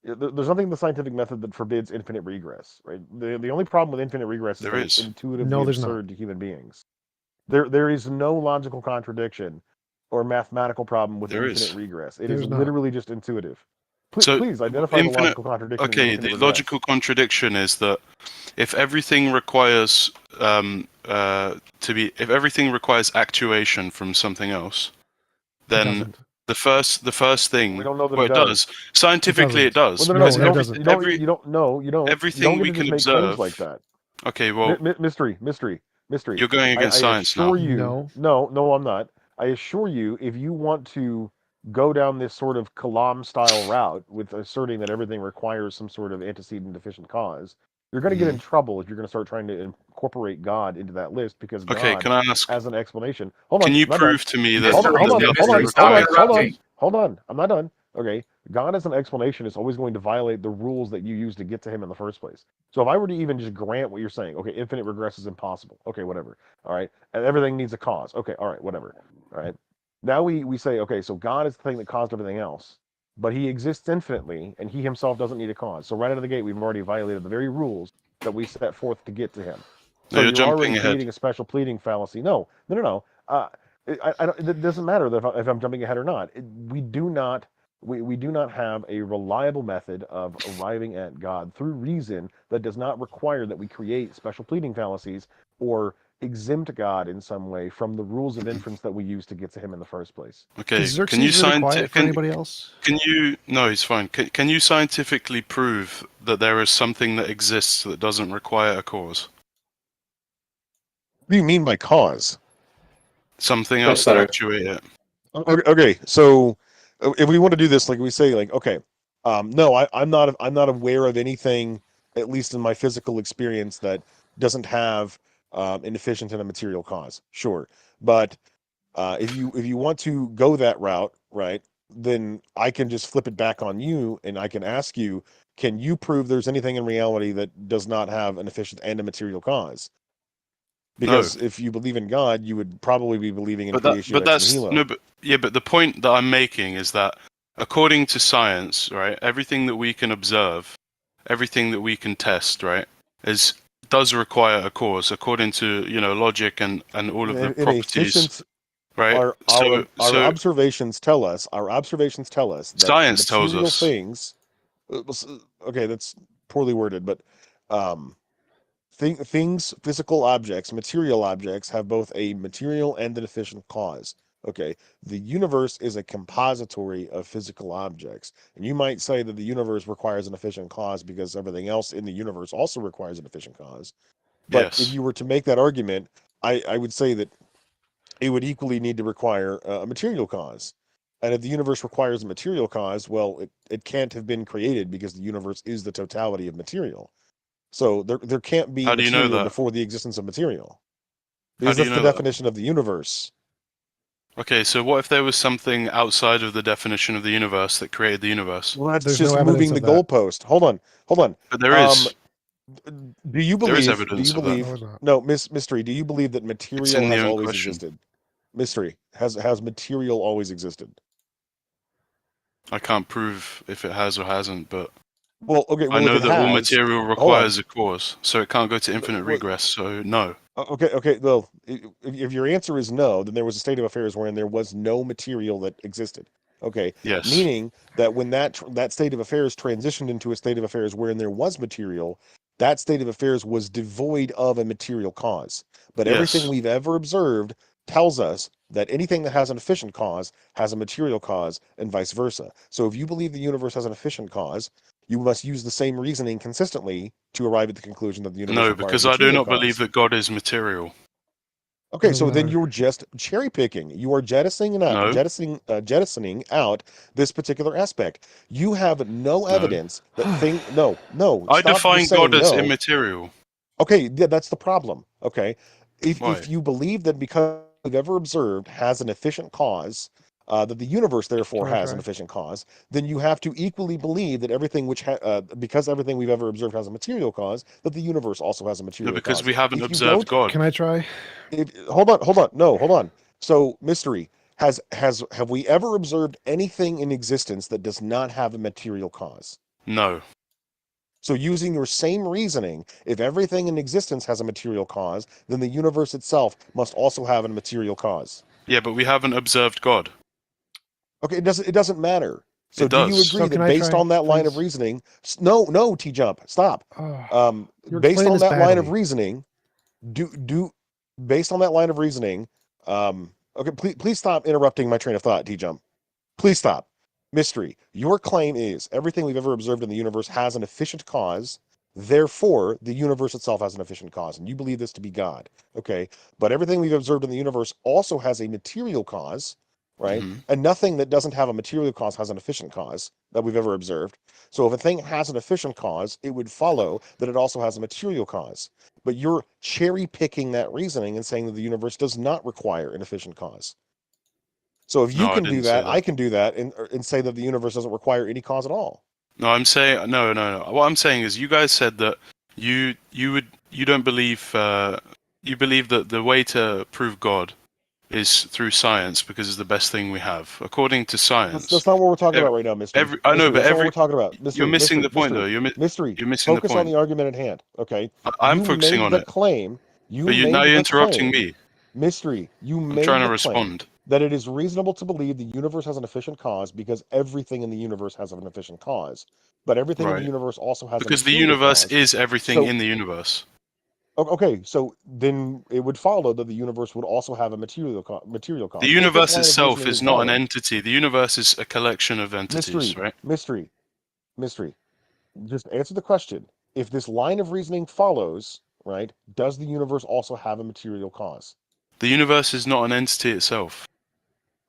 There's nothing in the scientific method that forbids infinite regress, right? The only problem with infinite regress is There that is. it's intuitively No, there's not. absurd to human beings. There is no logical contradiction or mathematical problem with There infinite is. regress. It There's is not. literally just intuitive. So Please identify the infinite. logical contradiction in Okay, infinite the regress. logical contradiction is that if everything requires if everything requires actuation from something else, then doesn't. the first thing. We don't know that Well, it it does. does. Scientifically, it does. Well, No, Because it doesn't. you don't. You don't. No, you don't. You everything don't get we to just can make claims observe. like that. Okay, well, Mystery. you're going I against science now. assure you. No, I'm not. I assure you, if you want to go down this sort of Kalam style route with asserting that everything requires some sort of antecedent deficient cause, you're going to get in trouble if you're going to start trying to incorporate God into that list because Okay, God can I ask? has an explanation. Hold on. Can you I'm not done. prove to me that Hold on. nothing Hold on. I'm not done. Okay. God as an explanation is always going to violate the rules that you use to get to him in the first place. So if I were to even just grant what you're saying, okay, infinite regress is impossible. Okay, whatever. All right. And everything needs a cause. Okay, all right, whatever. All right. Now we say, okay, so God is the thing that caused everything else, but he exists infinitely and he himself doesn't need a cause. So right out of the gate, we've already violated the very rules that we set forth to get to him. No, So you're you're jumping already ahead. creating a special pleading fallacy. No. It doesn't matter if I'm jumping ahead or not. We do not have a reliable method of arriving at God through reason that does not require that we create special pleading fallacies or exempt God in some way from the rules of inference that we use to get to him in the first place. Okay, Is can you Xerxes really quiet for anybody else? Can you? No, he's fine. Can you scientifically prove that there is something that exists that doesn't require a cause? What do you mean by cause? Something else to actuate it. Okay, so if we want to do this, like we say, like, okay, no, I'm not aware of anything, at least in my physical experience, that doesn't have an efficient and a material cause. Sure, but if you want to go that route, right, then I can just flip it back on you, and I can ask you, can you prove there's anything in reality that does not have an efficient and a material cause? Because if you believe in God, you would probably be believing in creation ex nihilo. But the point that I'm making is that according to science, right, everything that we can observe, everything that we can test, right, does require a cause according to logic and all of the properties. Right. Our observations tell us that science tells material us things. Okay, that's poorly worded, but things, physical objects, material objects have both a material and an efficient cause. Okay, the universe is a compository of physical objects, and you might say that the universe requires an efficient cause because everything else in the universe also requires an efficient cause. But if you were to make that argument, I would say that it would equally need to require a material cause. And if the universe requires a material cause, well, it can't have been created because the universe is the totality of material. So there can't be How do you know material that? before the existence of material. How Because do you that's the know that? definition of the universe. Okay, so what if there was something outside of the definition of the universe that created the universe? Well, that's just moving the goalpost. Hold on. But there is. Do you There is believe? evidence of that. No, Mystery. Do you believe that material in the has own always question. existed? Mystery has material always existed? I can't prove if it has or hasn't, but Well, okay. Well, I know if it that all has, material hold on. requires a cause, so it can't go to infinite regress. So no. Okay. Well, if your answer is no, then there was a state of affairs wherein there was no material that existed. Okay. Yes. Meaning that when that state of affairs transitioned into a state of affairs wherein there was material, that state of affairs was devoid of a material cause. But everything Yes. we've ever observed tells us that anything that has an efficient cause has a material cause, and vice versa. So if you believe the universe has an efficient cause, you must use the same reasoning consistently to arrive at the conclusion that the universe No, requires because a I do material not believe cause. that God is material. Okay, Doesn't so then matter. you're just cherry picking. You are No. jettisoning out this particular aspect. You have no No. evidence that no, I stop define just God saying as no. immaterial. Okay, yeah, that's the problem. Okay, if Why? you believe that because we've ever observed has an efficient cause, that the universe therefore Can I has an try? efficient cause, then you have to equally believe that everything because everything we've ever observed has a material cause, that the universe also has a No, material because cause. we haven't If you observed don't, God. Can I try? hold on, no, hold on. So, mystery, have we ever observed anything in existence that does not have a material cause? No. So, using your same reasoning, if everything in existence has a material cause, then the universe itself must also have a material cause. Yeah, but we haven't observed God. Okay, it doesn't matter. So, It do you does. agree So can that I based try, on that line of please? reasoning, no, T-Jump, stop. You're Based explaining on this that line of badly. reasoning, do based on that line of reasoning, okay, please stop interrupting my train of thought, T-Jump. Please stop. Mystery, your claim is everything we've ever observed in the universe has an efficient cause, therefore the universe itself has an efficient cause, and you believe this to be God. Okay, but everything we've observed in the universe also has a material cause, right? Mm-hmm. And nothing that doesn't have a material cause has an efficient cause that we've ever observed. So if a thing has an efficient cause, it would follow that it also has a material cause. But you're cherry picking that reasoning and saying that the universe does not require an efficient cause. So if you No, I can do didn't say that, I that. can do that and say that the universe doesn't require any cause at all. No, I'm saying no. What I'm saying is, you guys said that you don't believe you believe that the way to prove God is through science because it's the best thing we have. According to That's, science, that's not what we're talking every, about right now, mystery. I know, Mystery, but that's not what we're talking about. you're Mystery, missing mystery, the point though. mystery, mystery. You're missing the Focus on point. the argument at hand. Okay. I'm You focusing made on the it, claim. You but now made you're the interrupting claim. me. Mystery. You I'm trying made to the claim respond. that it is reasonable to believe the universe has an efficient cause because everything in the universe has an efficient cause. But everything in the Right. universe also has a Because the material universe cause. is everything So in the universe. okay, so then it would follow that the universe would also have a material The cause. If this universe line of itself reasoning is is not an valid, entity. The universe is a collection of entities, mystery, right? mystery, mystery. Just answer the question. If this line of reasoning follows, right, does the universe also have a material cause? The universe is not an entity itself.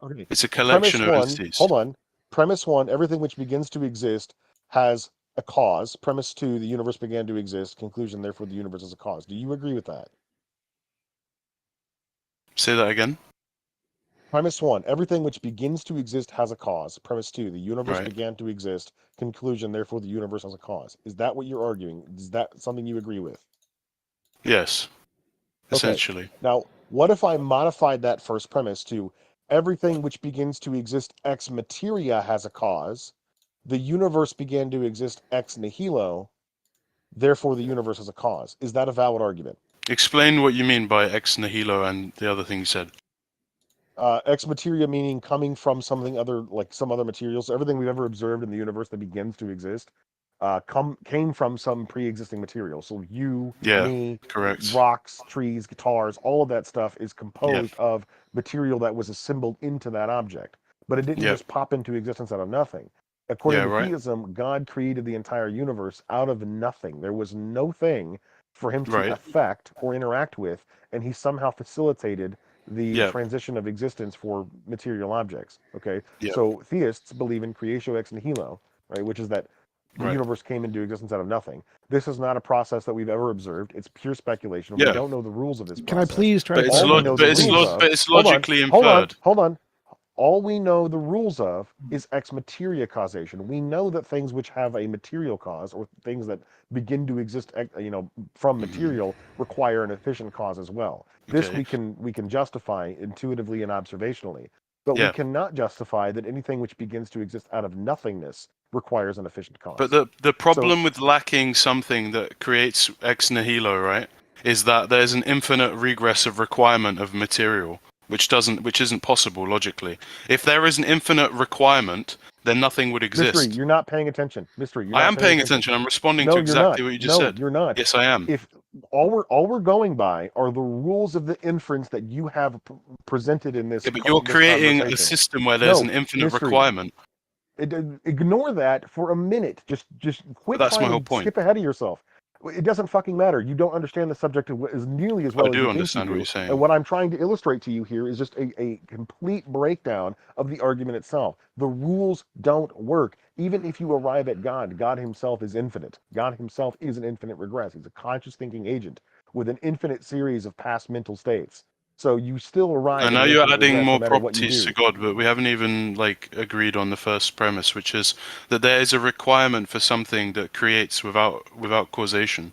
Okay. It's a collection Premise of one, entities. hold on. Premise one, everything which begins to exist has a cause. Premise two, the universe began to exist. Conclusion, therefore, the universe is a cause. Do you agree with that? Say that again. Premise one, everything which begins to exist has a cause. Premise two, the universe Right. began to exist. Conclusion, therefore, the universe has a cause. Is that what you're arguing? Is that something you agree with? Yes. Okay. Essentially. Now, what if I modified that first premise to everything which begins to exist ex materia has a cause? The universe began to exist ex nihilo. Therefore, the universe has a cause. Is that a valid argument? Explain what you mean by ex nihilo and the other thing you said. Ex materia meaning coming from something other, like some other materials. Everything we've ever observed in the universe that begins to exist came from some pre-existing material. So you, Yeah. me, Correct. rocks, trees, guitars, all of that stuff is Yep. composed of material that was assembled into that object. But it didn't Yep. just pop into existence out of nothing. According Yeah. to Right. theism, God created the entire universe out of nothing. There was no thing for him to Right. affect or interact with, and he somehow facilitated the Yep. transition of existence for material objects. Okay, Yep. so theists believe in creatio ex nihilo, right, which is that the Right. universe came into existence out of nothing. This is not a process that we've ever observed. It's pure speculation. We Yeah. don't know the rules of this Can I process. please try But to it's All we know the rules of. but it's Hold on, logically hold on, inferred. hold on. All we know the rules of is ex materia causation. We know that things which have a material cause, or things that begin to exist, from material, require an efficient cause as well. This Okay. we can justify intuitively and observationally, but we Yeah. cannot justify that anything which begins to exist out of nothingness requires an efficient But cause. the So problem with lacking something that creates ex nihilo, right, is that there's an infinite regress of requirement of material. which isn't possible logically. If there is an infinite requirement, then nothing would exist. Mystery, you're not paying attention. Mystery, you're I not am paying attention. I'm responding No, to you're not. exactly what you just No, said. you're not. Yes, I am. If all we're going by are the rules of the inference that you have presented in this. Yeah, but you're this creating a conversation. system where there's No, an infinite Mystery, requirement. Ignore that for a minute. Just quit But that's my trying whole to point. skip ahead of yourself. It doesn't fucking matter. You don't understand the subject as nearly as well I as do you think understand you what do. you're saying. And what I'm trying to illustrate to you here is just a complete breakdown of the argument itself. The rules don't work. Even if you arrive at God, God himself is infinite. God himself is an infinite regress. He's a conscious thinking agent with an infinite series of past mental states. So you still arrive I at know an you're infinite adding regress more no matter what you properties do. to God, but we haven't even agreed on the first premise, which is that there is a requirement for something that creates without causation.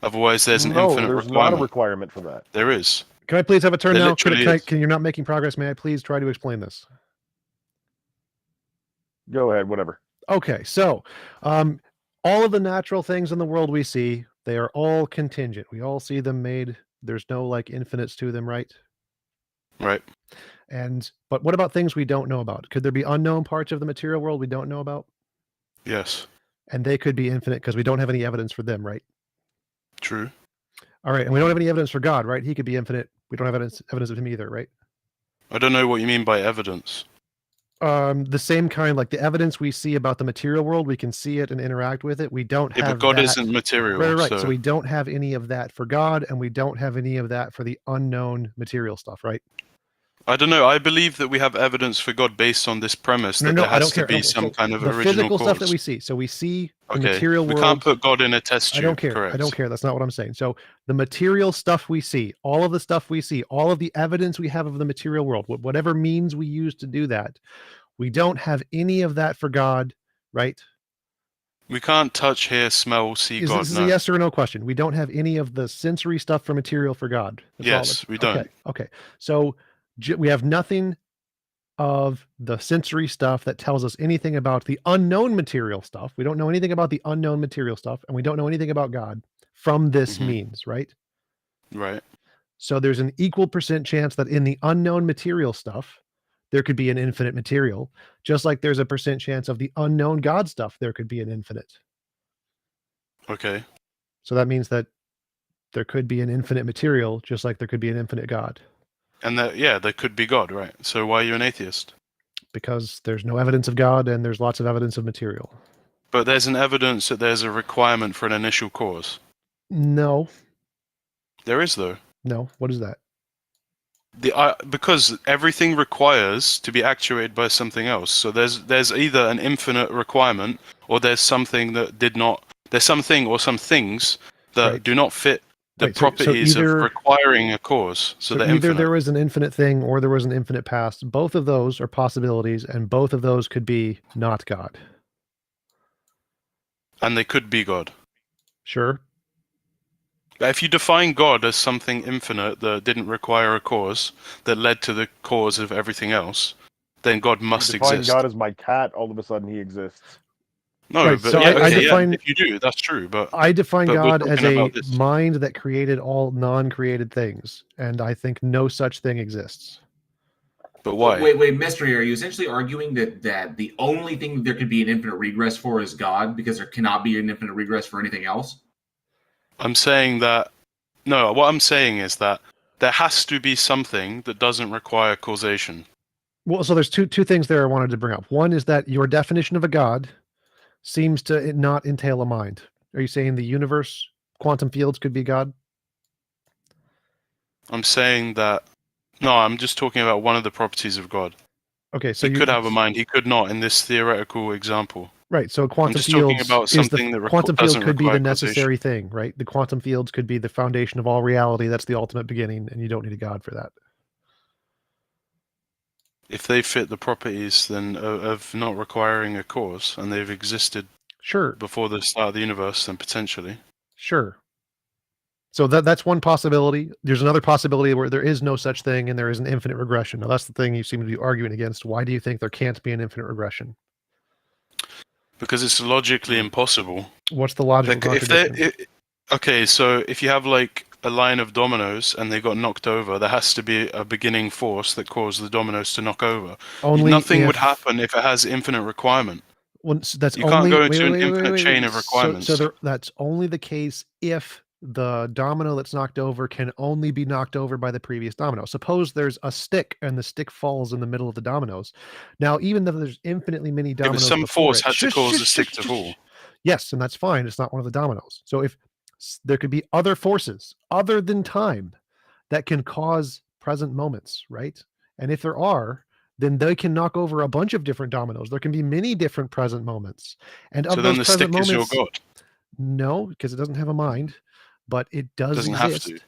Otherwise, there's an infinite There's not a requirement. requirement for that. There is. Can I please have a turn There now? literally is. Can you not making progress? May I please try to explain this? Go ahead, whatever. Okay, so all of the natural things in the world we see, they are all contingent. We all see them made. There's no infinites to them, right? Right. But what about things we don't know about? Could there be unknown parts of the material world we don't know about? Yes. And they could be infinite because we don't have any evidence for them, right? True. All right, and we don't have any evidence for God, right? He could be infinite. We don't have evidence of him either, right? I don't know what you mean by evidence. The same kind, like the evidence we see about the material world, we can see it and interact with it. We don't Yeah, have but God that. isn't material. Right. So So we don't have any of that for God, and we don't have any of that for the unknown material stuff, right? I don't know. I believe that we have evidence for God based on this premise No, that no, there I has don't to care. be Okay, some so kind of the original physical cause. stuff that we see. So we see the Okay, material we world. can't put God in a test tube. I don't care. Correct. I don't care. That's not what I'm saying. So the material stuff we see, all of the stuff we see, all of the evidence we have of the material world, whatever means we use to do that, we don't have any of that for God, right? We can't touch, hear, smell, see God. This is No. a yes or no question. We don't have any of the sensory stuff for material for God. Yes, we don't. Okay. So we have nothing of the sensory stuff that tells us anything about the unknown material stuff. We don't know anything about the unknown material stuff, and we don't know anything about God from this means, right? Right. So there's an equal % chance that in the unknown material stuff, there could be an infinite material, just like there's a % chance of the unknown God stuff, there could be an infinite. Okay. So that means that there could be an infinite material, just like there could be an infinite God. And there could be God, right? So why are you an atheist? Because there's no evidence of God and there's lots of evidence of material. But there's an evidence that there's a requirement for an initial cause. No. There is, though. No. What is that? Because everything requires to be actuated by something else. So there's either an infinite requirement, or there's something that did not. There's something or some things that do not fit the properties of requiring a cause. So they're either infinite. there was an infinite thing or there was an infinite past. Both of those are possibilities, and both of those could be not God. And they could be God. Sure. If you define God as something infinite that didn't require a cause, that led to the cause of everything else, then God must Define exist. God as my cat, all of a sudden he exists. No, Right, but so I define, if you do, that's true. But I define but we're God as talking a about this. mind that created all non-created things, and I think no such thing exists. But why? Wait, Mystery, are you essentially arguing that the only thing there could be an infinite regress for is God, because there cannot be an infinite regress for anything else? I'm saying that no. What I'm saying is that there has to be something that doesn't require causation. Well, so there's two things there I wanted to bring up. One is that your definition of a God seems to not entail a mind. Are you saying the universe, quantum fields could be God? I'm saying that no. I'm just talking about one of the properties of God. Okay, so he could have a mind. He could not in this theoretical example. Right. So quantum I'm just fields talking about something that quantum field doesn't could be the require necessary thing, right? The quantum fields could be the foundation of all reality. That's the ultimate beginning, and you don't need a God for that. If they fit the properties then of not requiring a cause, and they've existed before the start of the universe, then potentially. Sure. So that's one possibility. There's another possibility where there is no such thing and there is an infinite regression. Now that's the thing you seem to be arguing against. Why do you think there can't be an infinite regression? Because it's logically impossible. What's the logical contradiction? Okay, so if you have like a line of dominoes and they got knocked over, there has to be a beginning force that caused the dominoes to knock over. Only Nothing would if- happen if it has infinite requirement. Well, so that's You only can't go into an infinite chain of So, requirements. that's only the case if the domino that's knocked over can only be knocked over by the previous domino. Suppose there's a stick and the stick falls in the middle of the dominoes. Now, even though there's infinitely many Yeah, but dominoes some before force it, had to cause the stick to fall. yes, and that's fine. It's not one of the dominoes. So if there could be other forces other than time that can cause present moments, right? And if there are, then they can knock over a bunch of different dominoes. There can be many different present moments. And of So then those the stick present is your moments, god. no, because it doesn't have a mind, but it does Doesn't have exist. to.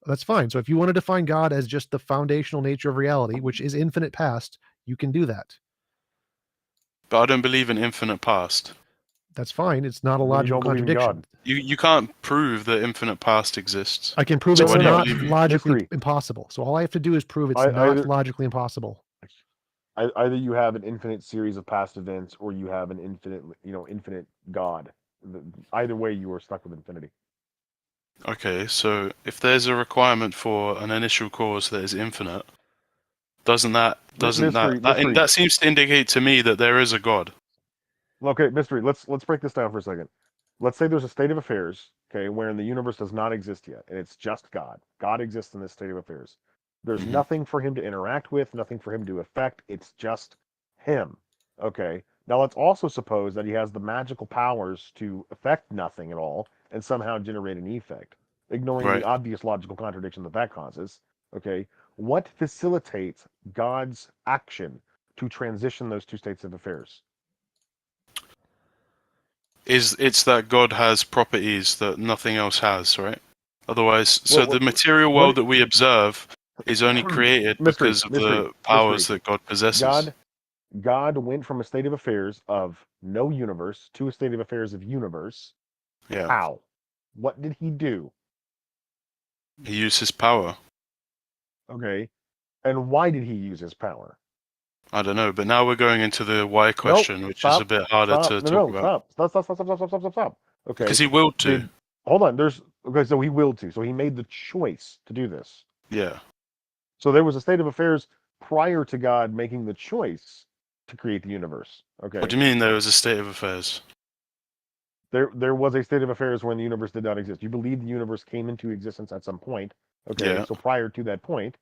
That's fine. So if you want to define God as just the foundational nature of reality, which is infinite past, you can do that. But I don't believe in infinite past. That's fine. It's not a Then you logical don't believe in contradiction. God. You can't prove that infinite past exists. I can prove So it's why do you not believe in- logically Mystery. impossible. So all I have to do is prove it's I- not either- logically impossible. Either you have an infinite series of past events, or you have an infinite God. Either way, you are stuck with infinity. Okay, so if there's a requirement for an initial cause that is infinite, doesn't that Mystery. that seems to indicate to me that there is a god? Okay, mystery. Let's break this down for a second. Let's say there's a state of affairs, okay, wherein the universe does not exist yet, and it's just God. God exists in this state of affairs. There's Mhm. nothing for him to interact with, nothing for him to affect. It's just him. Okay. Now let's also suppose that he has the magical powers to affect nothing at all and somehow generate an effect, ignoring Right. the obvious logical contradiction that causes. Okay. What facilitates God's action to transition those two states of affairs? It's that God has properties that nothing else has, right? Otherwise, so Well, the material world that we observe is only created Mystery, because of mystery, the powers mystery. that God possesses. God went from a state of affairs of no universe to a state of affairs of universe. Yeah. How? What did he do? He used his power. Okay. And why did he use his power? I don't know, but now we're going into the why question, which is a bit harder to talk about. Stop. Okay. Because he willed to. Hold on. So he willed to. So he made the choice to do this. Yeah. So there was a state of affairs prior to God making the choice to create the universe. Okay. What do you mean there was a state of affairs? There was a state of affairs when the universe did not exist. You believe the universe came into existence at some point. Okay. Yeah. So prior to that point,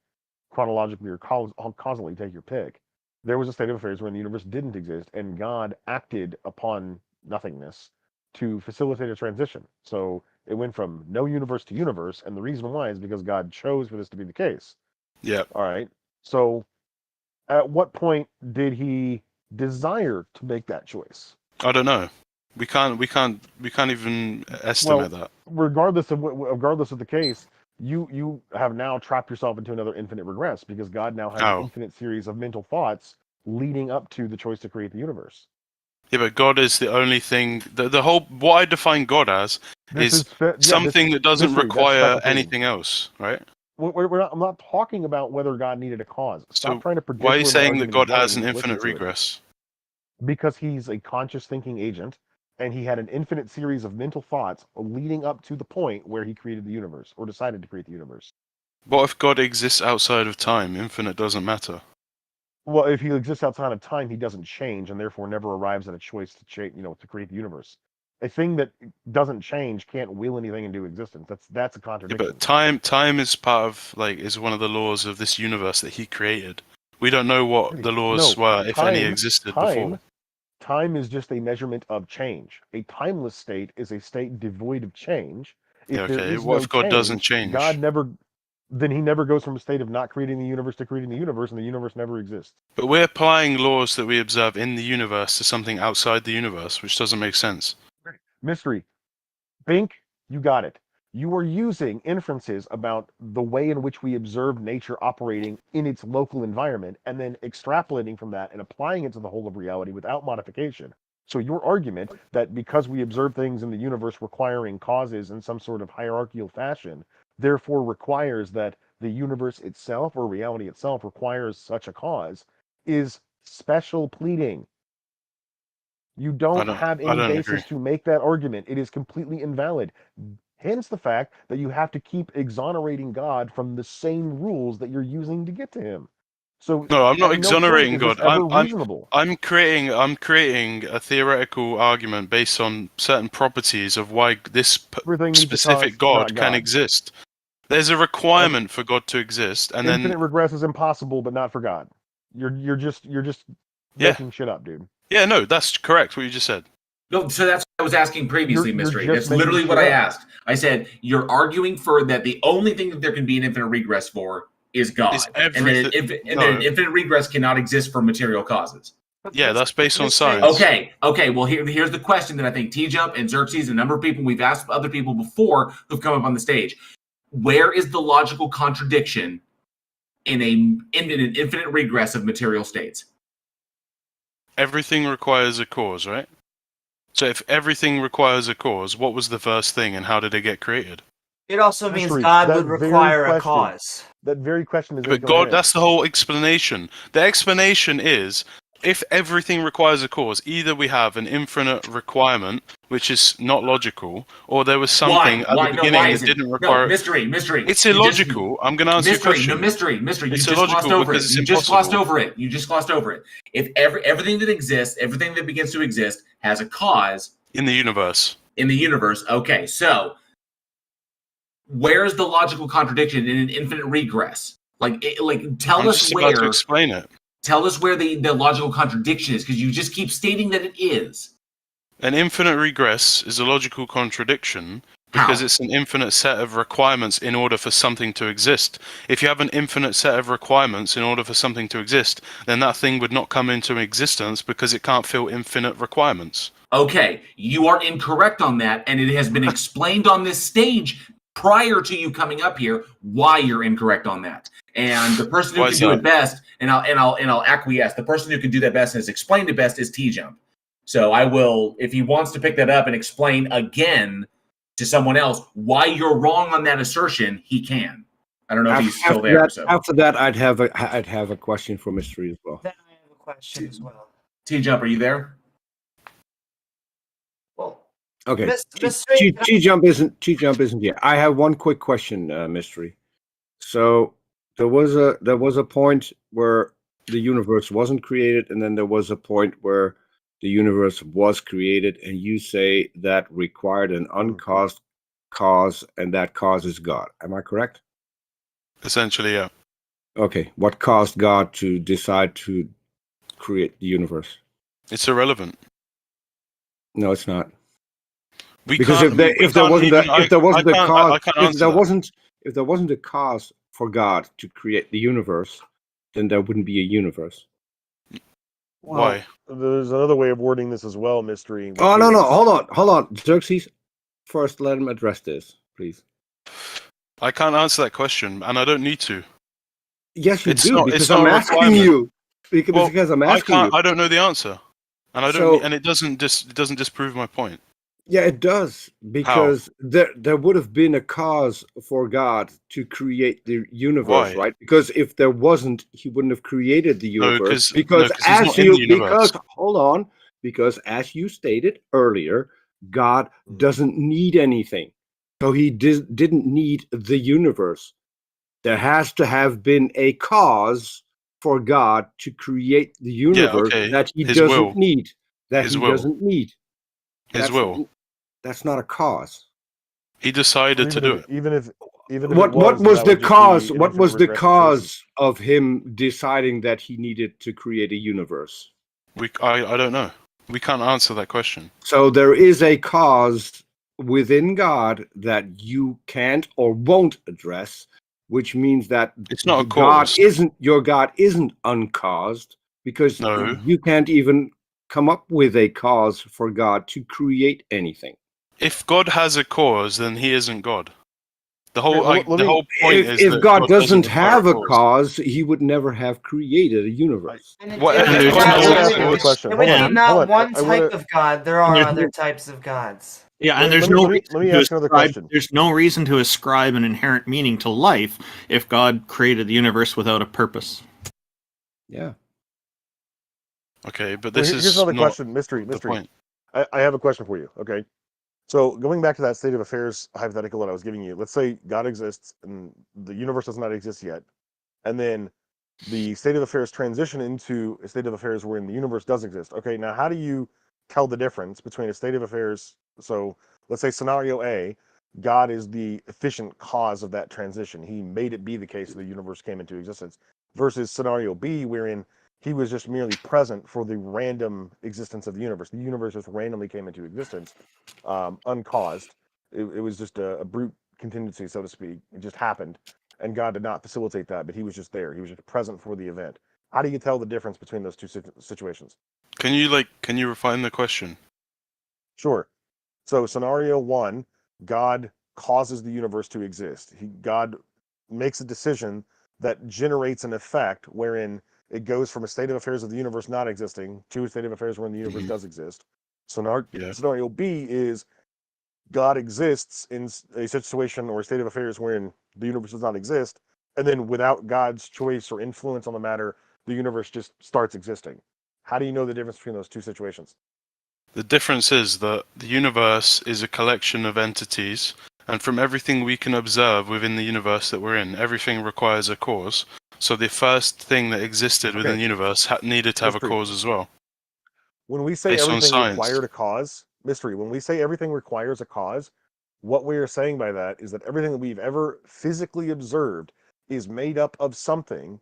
chronologically or causally, take your pick, there was a state of affairs when the universe didn't exist, and God acted upon nothingness to facilitate a transition. So it went from no universe to universe, and the reason why is because God chose for this to be the case. Yeah. All right. So at what point did he desire to make that choice? I don't know. We can't even estimate that. Regardless of the case, you have now trapped yourself into another infinite regress because God now has an infinite series of mental thoughts leading up to the choice to create the universe. Yeah, but God is the only thing. The whole what I define God as is something that doesn't require anything else, right? I'm not talking about whether God needed a cause. Stop trying to predict. Why are you where my saying that argument God is has going an and listen infinite to it. regress? Because he's a conscious thinking agent, and he had an infinite series of mental thoughts leading up to the point where he created the universe or decided to create the universe. What if God exists outside of time? Infinite doesn't matter. Well, if he exists outside of time, he doesn't change, and therefore never arrives at a choice to to create the universe. A thing that doesn't change can't will anything into existence. That's a Yeah, contradiction. but time is part of is one of the laws of this universe that he created. We don't know what the laws were, if any existed before. Time is just a measurement of change. A timeless state is a state devoid of change. If Yeah, there okay. is What no if God doesn't change? Then he never goes from a state of not creating the universe to creating the universe, and the universe never exists. But we're applying laws that we observe in the universe to something outside the universe, which doesn't make sense. Mystery. Bink, you got it. You are using inferences about the way in which we observe nature operating in its local environment and then extrapolating from that and applying it to the whole of reality without modification. So your argument that because we observe things in the universe requiring causes in some sort of hierarchical fashion, therefore requires that the universe itself or reality itself requires such a cause, is special pleading. You don't have any basis to make that argument. It is completely invalid. Hence the fact that you have to keep exonerating God from the same rules that you're using to get to him. So No, I'm not at no point exonerating is this God. ever reasonable. I'm creating a theoretical argument based on certain properties of why this Everything needs a specific cause, God not can God. exist. There's a requirement for God to exist, and Infinite then regress is impossible, but not for God. You're just Yeah. making shit up, dude. yeah, no, that's correct. What you just said. No, so that's what I was asking previously, You're Mystery. just That's making literally what shit I up. asked. I said, you're arguing for that the only thing that there can be an infinite regress for is God. And then an infinite regress cannot exist for material causes. Yeah, that's based on science. Okay. Well, here's the question that I think TJump and Xerxes, a number of people, we've asked other people before who've come up on the stage. Where is the logical contradiction in an infinite regress of material states? Everything requires a cause, right? So if everything requires a cause, what was the first thing, and how did it get created? It also means Mystery, God that would very require a question- cause. That very question is But incoherent. God, that's the whole explanation. The explanation is, if everything requires a cause, either we have an infinite requirement, which is not logical, or there was something at the beginning that didn't require. No, mystery. It's illogical. I'm going to answer your question. Mystery. You It's just illogical glossed over because it. it's You just glossed impossible. over it. You just glossed over it. If everything that exists, everything that begins to exist, has a cause in the universe. Okay, so where's the logical contradiction in an infinite regress? Tell I'm us just where. about to explain it. Tell us where the logical contradiction is, because you just keep stating that it is. An infinite regress is a logical contradiction because it's an infinite set of requirements in order for something to exist. If you have an infinite set of requirements in order for something to exist, then that thing would not come into existence because it can't fill infinite requirements. Okay, you are incorrect on that, and it has been explained on this stage prior to you coming up here why you're incorrect on that. And the person who Why can is do that? it best, and I'll acquiesce. The person who can do that best and has explained it best is TJump. So I will, if he wants to pick that up and explain again to someone else why you're wrong on that assertion, he can. I don't know if he's still there. After that, I'd have a question for Mystery as well. Then I have a question as well. TJump, are you there? Well, Okay. Mystery, TJump isn't yet. I have one quick question, Mystery. So there was a point where the universe wasn't created, and then there was a point where the universe was created, and you say that required an uncaused cause, and that cause is God. Am I correct? Essentially, yeah. Okay. What caused God to decide to create the universe? It's irrelevant. No, it's not. We Because can't- if there wasn't a cause, I can't if answer there that. wasn't a cause for God to create the universe, then there wouldn't be a universe. Why? There's another way of wording this as well, Mystery. which Oh no, is- hold on, Xerxes. First, let him address this, please. I can't answer that question, and I don't need to. Yes, you It's do, not- because it's not I'm a asking requirement. you. Because I'm asking you. I don't know the answer, and I don't. So- And it doesn't disprove my point. Yeah, it does, because there would have been a cause for God to create the universe, Why? right? Because if there wasn't, he wouldn't have created the No, universe. 'cause he's not in the universe. Because as you stated earlier, God doesn't need anything, so he didn't need the universe. There has to have been a cause for God to create the universe okay. that he His doesn't will. need. His will. Doesn't need. His will. That's not a cause. He decided to do it. Even if What was the cause? What was the cause of him deciding that he needed to create a universe? I don't know. We can't answer that question. So there is a cause within God that you can't or won't address, which means that It's not a God cause. your God isn't uncaused, because No. you can't even come up with a cause for God to create anything. If God has a cause, then he isn't God. The whole Let me- the whole point is if that God doesn't require have a cause. cause, he would never have created a universe. And What- it and would there's not- no- it would- another question. it would Hold be on, not hold on. one I wanna- type of God. There are there's other no- types of gods. Yeah, and Let there's me- no let me- reason let me to ask another ascribe, question. there's no reason to ascribe an inherent meaning to life if God created the universe without a purpose. Yeah. Okay, but Well, this here's is another not question, Mystery. the point. I have a question for you. Okay, So going back to that state of affairs hypothetical that I was giving you, let's say God exists and the universe does not exist yet, and then the state of affairs transition into a state of affairs wherein the universe does exist. Okay, now how do you tell the difference between a state of affairs? So let's say scenario A, God is the efficient cause of that transition. He made it be the case that the universe came into existence, versus scenario B, wherein he was just merely present for the random existence of the universe. The universe just randomly came into existence, uncaused. It was just a brute contingency, so to speak. It just happened, and God did not facilitate that, but he was just there. He was just present for the event. How do you tell the difference between those two situations? Can you refine the question? Sure. So scenario one, God causes the universe to exist. God makes a decision that generates an effect wherein it goes from a state of affairs of the universe not existing to a state of affairs when the universe does exist. Scenario B is God exists in a situation or a state of affairs wherein the universe does not exist, and then without God's choice or influence on the matter, the universe just starts existing. How do you know the difference between those two situations? The difference is that the universe is a collection of entities, and from everything we can observe within the universe that we're in, everything requires a cause. So the first thing that existed within the universe needed to have a cause as well. When we say Based on everything science. required a cause, when we say everything requires a cause, what we are saying by that is that everything that we've ever physically observed is made up of something,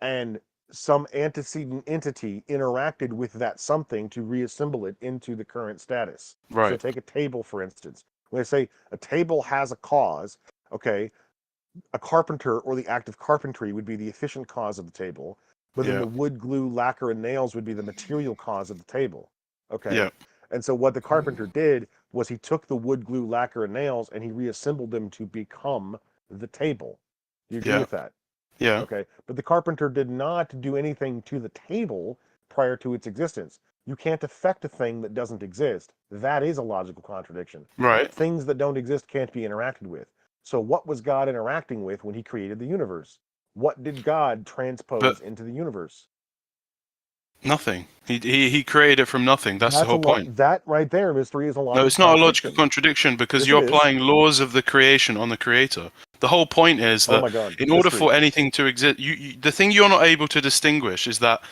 and some antecedent entity interacted with that something to reassemble it into the current status. So Right. take a table, for instance. When I say a table has a cause, okay, a carpenter or the act of carpentry would be the efficient cause of the table, but then Yeah. the wood, glue, lacquer, and nails would be the material cause of the table. Okay. Yeah. And so what the carpenter did was he took the wood, glue, lacquer, and nails and he reassembled them to become the table. Do you agree Yeah. with that? Yeah. Okay. But the carpenter did not do anything to the table prior to its existence. You can't affect a thing that doesn't exist. That is a logical contradiction. Right. Things that don't exist can't be interacted with. So what was God interacting with when he created the universe? What did God transpose into the universe? Nothing. He created it from nothing. That's the whole point. That right there, mystery, is a logical No, it's not a logical contradiction. contradiction because Yes, you're it is. applying laws of the creation on the creator. The whole point is Oh that my God, in order mystery. for anything to exist, the thing you're not able to distinguish is that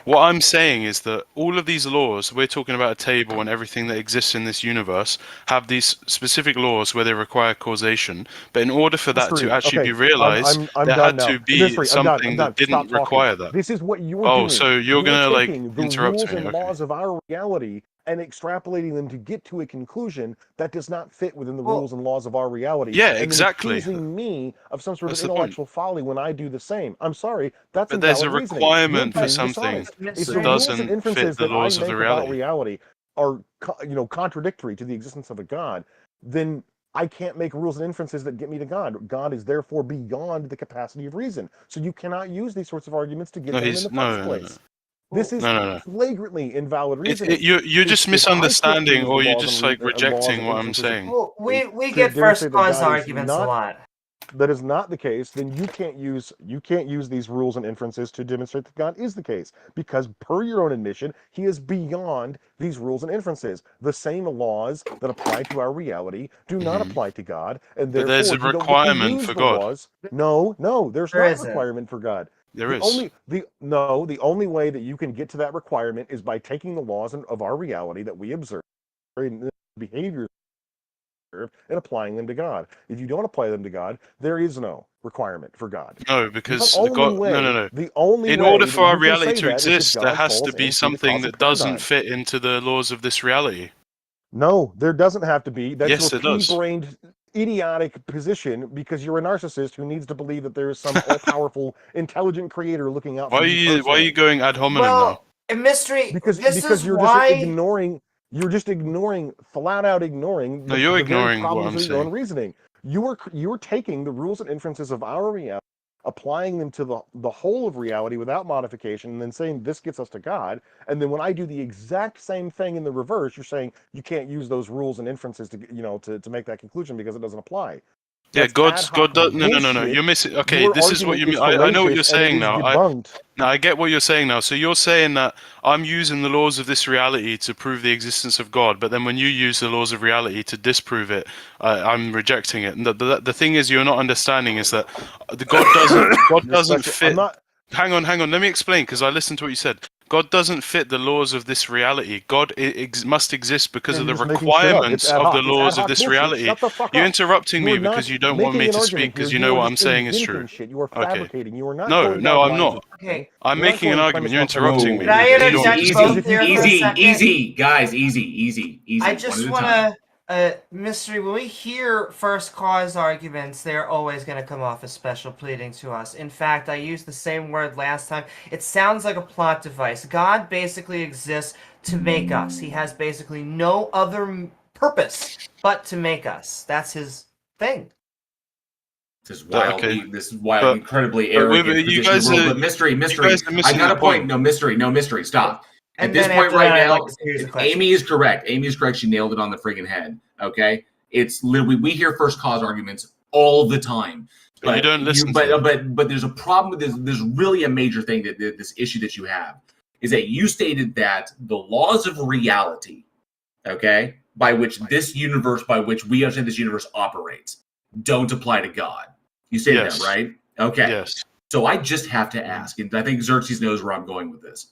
what I'm saying is that all of these laws, we're talking about a table and everything that exists in this universe, have these specific laws where they require causation. But in order for that to Mystery. actually Okay, be realized, I'm there done had now. to be Mystery, I'm something done. that Stop didn't talking. require that. This is what you're Oh, doing. so you're gonna taking the interrupt rules me? and Okay. laws of our reality and extrapolating them to get to a conclusion that does not fit within the rules and laws of our reality. Yeah, and exactly. then accusing me of some sort That's of the point. intellectual folly when I do the same. I'm sorry, that's But there's a invalid reasoning. You're requirement for being something dishonest. If that the rules and doesn't fit inferences the that I laws of the make about reality. reality are contradictory to the existence of a God, then I can't make rules and inferences that get me to God. God is therefore beyond the capacity of reason. So you cannot use these sorts of arguments to get No, to him in he's the first no. place. This is No. flagrantly invalid reasoning. You're just If I can't misunderstanding, use the or you're laws just and, like and laws rejecting and what I'm inferences saying. Well, we to get first demonstrate that cause God is arguments a not, lot. that is not the case, then you can't use these rules and inferences to demonstrate that God is the case, because per your own admission, he is beyond these rules and inferences. The same laws that apply to our reality do not apply to God, and But there's therefore a you don't get to requirement use for the God. laws. No, there's There not a isn't. requirement for God. There The is. the only way that you can get to that requirement is by taking the laws of our reality that we observe and the behaviors and applying them to God. If you don't apply them to God, there is no requirement for God. No, because the God. No. The only In way order that for our you can reality say to that is if exist, there God has to falls be into the something cosmic that doesn't paradigm. fit into the laws of this reality. No, there doesn't have to be. That's Yes, your it does. pea-brained, idiotic position because you're a narcissist who needs to believe that there is some all-powerful, intelligent creator looking out Why for are you you personally. going ad hominem now? Well, and mystery. This is Because why. you're just ignoring, flat out ignoring No, you're the very ignoring what problems I'm of your own saying. reasoning. You're taking the rules and inferences of our reality, applying them to the whole of reality without modification, and then saying this gets us to God. And then when I do the exact same thing in the reverse, you're saying you can't use those rules and inferences to to make that conclusion because it doesn't apply. Yeah, That's God does. No. bullshit. You're missing. Okay, Your this is what argument you mean. is I know what you're fallacious, and it saying is now. debunked. I get what you're saying now. So you're saying that I'm using the laws of this reality to prove the existence of God, but then when you use the laws of reality to disprove it, I'm rejecting it. And the thing is, you're not understanding is that the God doesn't fit. I'm not. Hang on. Let me explain because I listened to what you said. God doesn't fit the laws of this reality. God must exist because Yeah, of you're the just making shit up. It's requirements ad of the hoc. It's ad laws of hoc this bullshit. reality. Shut the fuck You're up. interrupting You me are not because you don't want making me an to argument speak here. because you You know are what just I'm saying is inventing true. shit. You are Okay. fabricating. You are not No, going down I'm lines not. of reasoning. I'm You're not making an showing argument. You're premise upon interrupting premise. me. Can I interject Because both if you here for a second? Easy, guys, easy. I One just at a want time. to, Mystery, when we hear first cause arguments, they're always going to come off as special pleading to us. In fact, I used the same word last time. It sounds like a plot device. God basically exists to make us. He has basically no other purpose but to make us. That's his thing. This is wild, incredibly but arrogant you position guys of the world. are- But mystery. you guys are I missing got the a point. point. No mystery. Stop. At And this then point after right that, I'd now, like to series of questions. Amy is correct. Amy is correct. She nailed it on the friggin' head. Okay, it's literally we hear first cause arguments all the time. But you don't listen to them. But there's a problem with this. There's really a major thing that this issue that you have is that you stated that the laws of reality, okay, by which this universe, by which we understand this universe operates, don't apply to God. You stated Yes. that, right? Okay. Yes. So I just have to ask, and I think Xerxes knows where I'm going with this.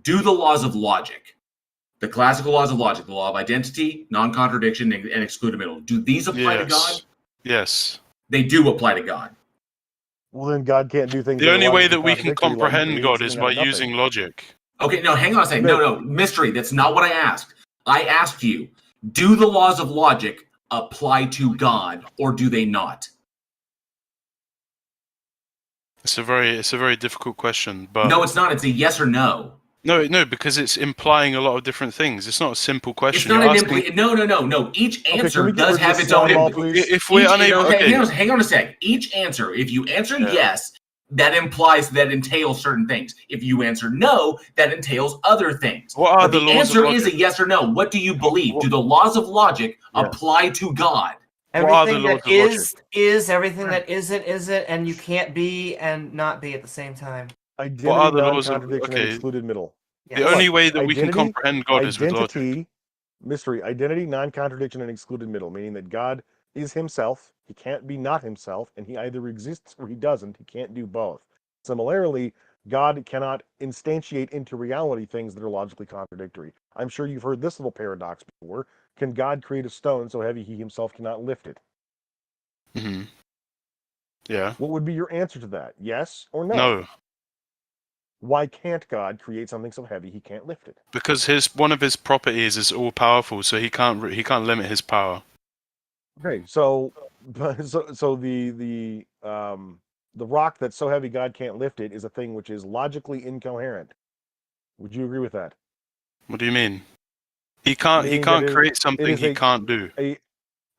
Do the laws of logic, the classical laws of logic, the law of identity, non-contradiction, and excludability, do these apply to God? Yes. They do apply to God. Well, then God can't do things. The that are only way logically that we can contradictory, like comprehend creating God is something out by of nothing. using logic. Okay, no, hang on a second. No, mystery. That's not what I asked. I asked you, do the laws of logic apply to God, or do they not? It's a very difficult question, but No, it's not. It's a yes or no. No, because it's implying a lot of different things. It's not a simple It's question. not You're an asking- No. Each Okay, answer can we get does rid of have this its own. slime ball, please? If we're unable, okay. Hang on a sec. Each answer, if you answer yes, that implies that entails certain things. If you answer no, that entails other things. What are But the the laws of answer is logic? a yes or no. What do you believe? Do the laws of logic apply to God? Everything that is, everything that isn't, and you can't be and not be at the same time. Identity, What are the laws of- non-contradiction, and okay. excluded middle. The only way that we can comprehend God is with logic. Identity, mystery, identity, non-contradiction, and excluded middle, meaning that God is himself. He can't be not himself, and he either exists or he doesn't. He can't do both. Similarly, God cannot instantiate into reality things that are logically contradictory. I'm sure you've heard this little paradox before. Can God create a stone so heavy he himself cannot lift it? Mm-hmm. Yeah. What would be your answer to that? Yes or no? No, Why can't God create something so heavy he can't lift it? because one of his properties is all powerful, so he can't limit his power. Okay, so the rock that's so heavy God can't lift it is a thing which is logically incoherent. Would you agree with that? What do you mean? He can't Meaning that create it something is he can't do.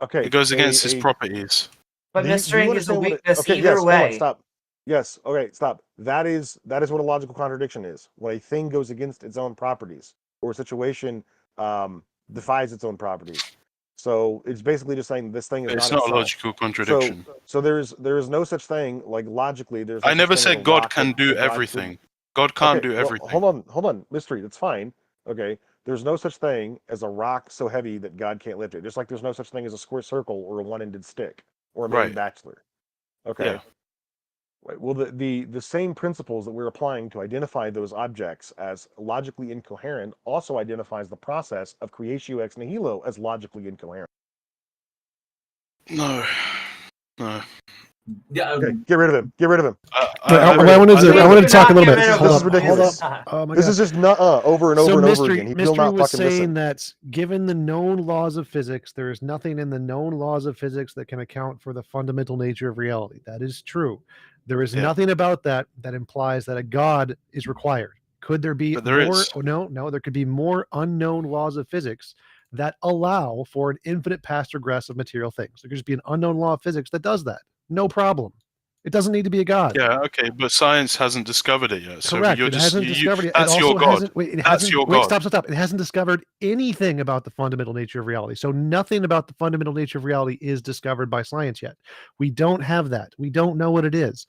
Okay, It goes against his properties. But Do you mystery is a understand what weakness okay, either yes, hold on, way. stop. Yes, okay, stop. That is what a logical contradiction is. When a thing goes against its own properties, or a situation defies its own properties. So it's basically just saying this thing is It's not not a itself. logical contradiction. So there is no such thing, like logically. There's. No I never such thing as said a God rock can that do God could- everything. God can't do well, everything. hold on, mystery. That's fine. Okay, there's no such thing as a rock so heavy that God can't lift it. Just like there's no such thing as a square circle or a one-ended stick or a married Right. bachelor. Okay. Yeah. Right. Well, the same principles that we're applying to identify those objects as logically incoherent also identifies the process of creatio ex nihilo as logically incoherent. No. Yeah. Okay, get rid of him. Get rid of him. I wanted to talk a little bit. Hold up. Ridiculous. Hold up. Oh my This God. is just over and over and over again. He will Mystery not was fucking saying listen. that given the known laws of physics, there is nothing in the known laws of physics that can account for the fundamental nature of reality. That is true. There is nothing about that implies that a God is required. Could there be But there more? is. Oh, no, there could be more unknown laws of physics that allow for an infinite past regress of material things. There could just be an unknown law of physics that does that. No problem. It doesn't need to be a god. Yeah, okay, but science hasn't discovered it yet. So Correct. you're It just hasn't discovered it. that's It your also god. hasn't. Wait, it That's hasn't. your Wait, god. stop. It hasn't discovered anything about the fundamental nature of reality. So nothing about the fundamental nature of reality is discovered by science yet. We don't have that. We don't know what it is.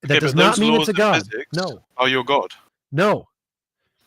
That Okay, does but not those mean laws it's a of god. physics No. are your god. No.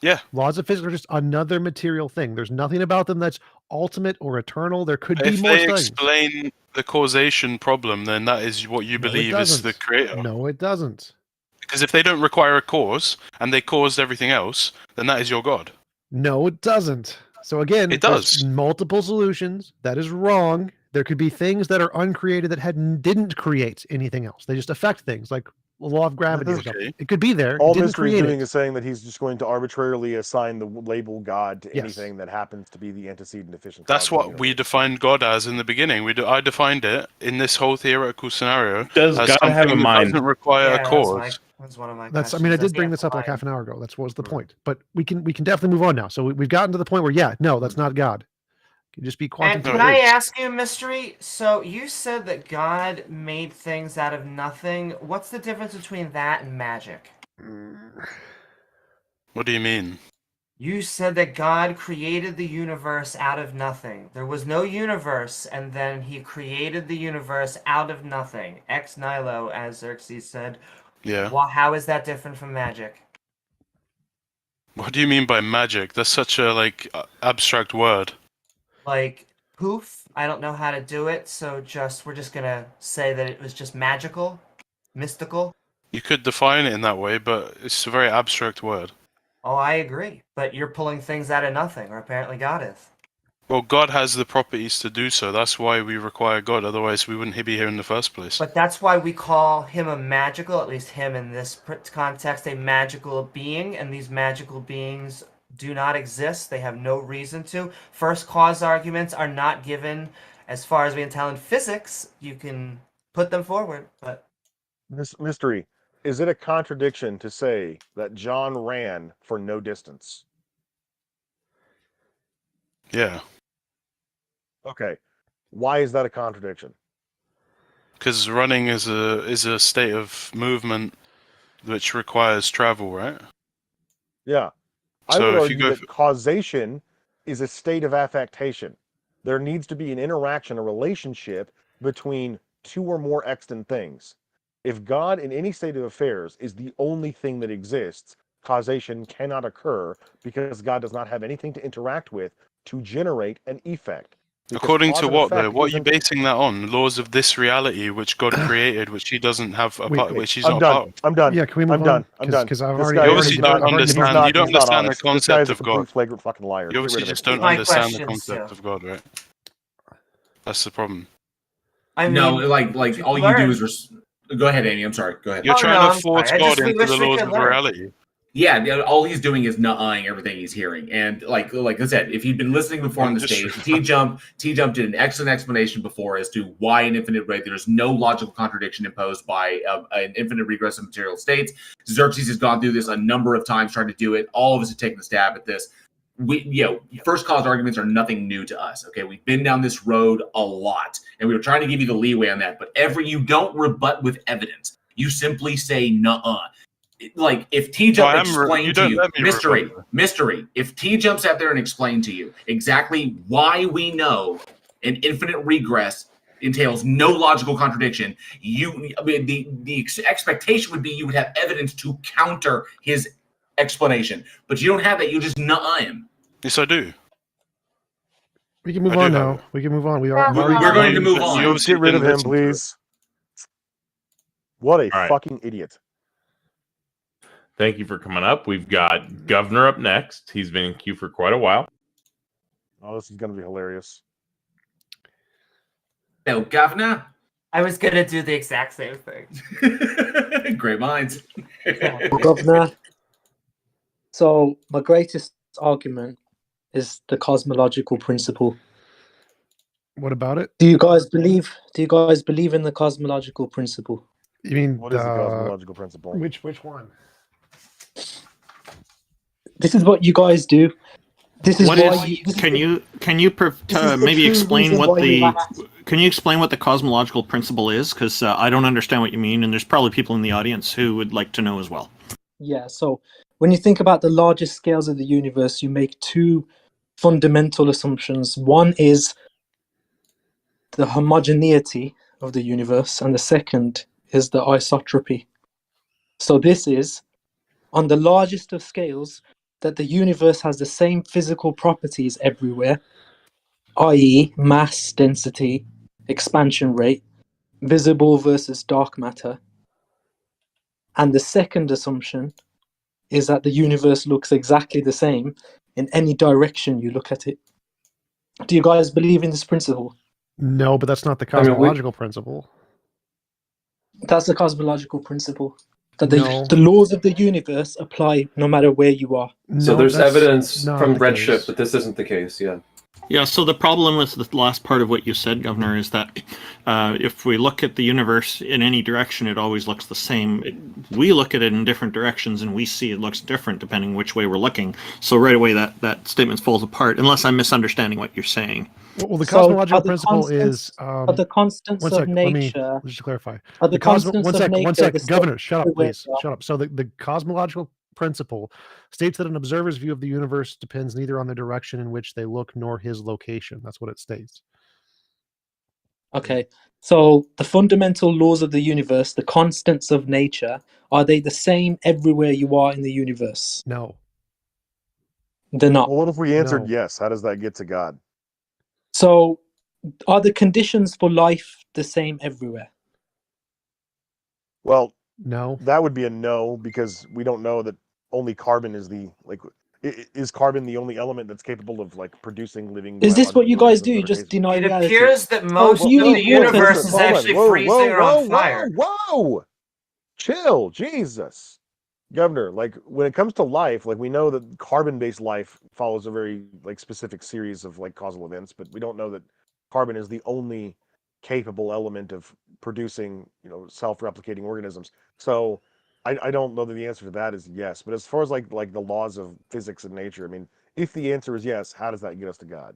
Yeah. Laws of physics are just another material thing. There's nothing about them that's ultimate or eternal. There could be If more they things. explain the causation problem, then that is what you No, it believe is the doesn't. creator. No, it doesn't. Because if they don't require a cause and they caused everything else, then that is your god. No, it doesn't. So again, It there's does. multiple solutions. That is wrong. There could be things that are uncreated that didn't create anything else. They just affect things like the law of gravity or something. It could be there. All It didn't Mystery is create doing it. is saying that he's just going to arbitrarily assign the label God to Yes. anything that happens to be the antecedent efficient. That's what we defined God as in the beginning. I defined it in this whole theoretical scenario Does as God have a something that mind? doesn't require a cause. That's one of my That's. I questions. mean, I Does did he bring have this a up like mind? half an hour ago. That's what was the point. But we can definitely move on now. So we've gotten to the point where no, that's not God. It can just be quantum. And can I ask you, Mystery? So you said that God made things out of nothing. What's the difference between that and magic? What do you mean? You said that God created the universe out of nothing. There was no universe, and then he created the universe out of nothing. Ex nihilo, as Xerxes said. Yeah. Well, how is that different from magic? What do you mean by magic? That's such a abstract word. Like, poof, I don't know how to do it, so we're just gonna say that it was just magical, mystical. You could define it in that way, but it's a very abstract word. Oh, I agree. But you're pulling things out of nothing, or apparently God is. Well, God has the properties to do so. That's why we require God. Otherwise, we wouldn't be here in the first place. But that's why we call him a magical, at least him in this context, a magical being, and these magical beings do not exist. They have no reason to. First cause arguments are not given as far as we can tell in physics. You can put them forward, but This Mystery, is it a contradiction to say that John ran for no distance? Yeah. Okay. Why is that a contradiction? Because running is a state of movement which requires travel, right? Yeah. I So would if argue you go that causation is a state of affectation. There needs to be an interaction, a relationship between two or more extant things. If God in any state of affairs is the only thing that exists, causation cannot occur because God does not have anything to interact with to generate an effect. Because According cause to and what though? effect What are you isn't- basing that on? Laws of this reality, which God created, which He doesn't have a part, which He's I'm not done. part of. I'm done. Yeah, can we move I'm done. on? I'm done. Because I've This already. guy You is obviously not- don't he's understand. not- You don't he's not understand the honest. This guy concept is a of God. complete flagrant fucking liar. You Get rid obviously of him. just don't My understand the questions, concept too. of God, right? That's the problem. No, like all you do is go ahead, Amy. I'm sorry. Go ahead. You're trying to force God into the laws of reality. Yeah, all he's doing is nut-eyeing everything he's hearing. And like I said, if you'd been listening before on the stage, TJump did an excellent explanation before as to why an infinite rate, there's no logical contradiction imposed by an infinite regress of material states. Xerxes has gone through this a number of times trying to do it. All of us have taken a stab at this. First cause arguments are nothing new to us. Okay, we've been down this road a lot, and we were trying to give you the leeway on that. But you don't rebut with evidence. You simply say nuh-uh. Like if TJump explained to you mystery, if TJump sat there and explained to you exactly why we know an infinite regress entails no logical contradiction, the expectation would be you would have evidence to counter his explanation, but you don't have that. You just nuh-uh him. Yes, I do. We can move on now. We can move on. We're going to move on. Get rid of him, please. What a fucking idiot. Thank you for coming up. We've got Governor up next. He's been in queue for quite a while. Oh, this is going to be hilarious. Hello, Governor. I was gonna do the exact same thing. Great minds. Governor. So my greatest argument is the cosmological principle. What about it? Do you guys believe in the cosmological principle? You mean What is the cosmological principle? Which one? This is what you guys do. This is What why is? you, this is Can the, you this is the maybe true explain reason what why you the? asked. Can you explain what the cosmological principle is? Because I don't understand what you mean, and there's probably people in the audience who would like to know as well. Yeah, so when you think about the largest scales of the universe, you make two fundamental assumptions. One is the homogeneity of the universe, and the second is the isotropy. So this is, on the largest of scales, that the universe has the same physical properties everywhere, i.e. mass, density, expansion rate, visible versus dark matter. And the second assumption is that the universe looks exactly the same in any direction you look at it. Do you guys believe in this principle? No, but that's not the I mean, cosmological principle. That's the cosmological principle. That No. the laws of the universe apply no matter where you are. So No, there's that's evidence not from the Redshift case. that this isn't the case. Yeah. Yeah, so the problem with the last part of what you said, Governor, is that if we look at the universe in any direction, it always looks the same. We look at it in different directions, and we see it looks different depending which way we're looking. So right away, that statement falls apart, unless I'm misunderstanding what you're saying. Well, the So cosmological are the principle constants, is are the constants one of sec. Let me nature just clarify. are the constants One of sec. One nature sec. the same Governor, shut up, everywhere please. you are? Shut up. So the cosmological principle states that an observer's view of the universe depends neither on the direction in which they look nor his location. That's what it states. Okay, so the fundamental laws of the universe, the constants of nature, are they the same everywhere you are in the universe? No. They're not. Well, what if we answered No. yes? How does that get to God? So are the conditions for life the same everywhere? Well, no. That would be a no because we don't know that only carbon is the is carbon the only element that's capable of like producing living Is this what biological you guys organisms do? that You are just capable? deny It reality. appears that So most do you of need the water universe to is Hold on, actually whoa, freezing or on fire. whoa! Chill, Jesus, Governor. Like when it comes to life, like we know that carbon-based life follows a very like specific series of like causal events, but we don't know that carbon is the only capable element of producing self-replicating organisms. So I don't know that the answer to that is yes. But as far as like the laws of physics and nature, I mean, if the answer is yes, how does that get us to God?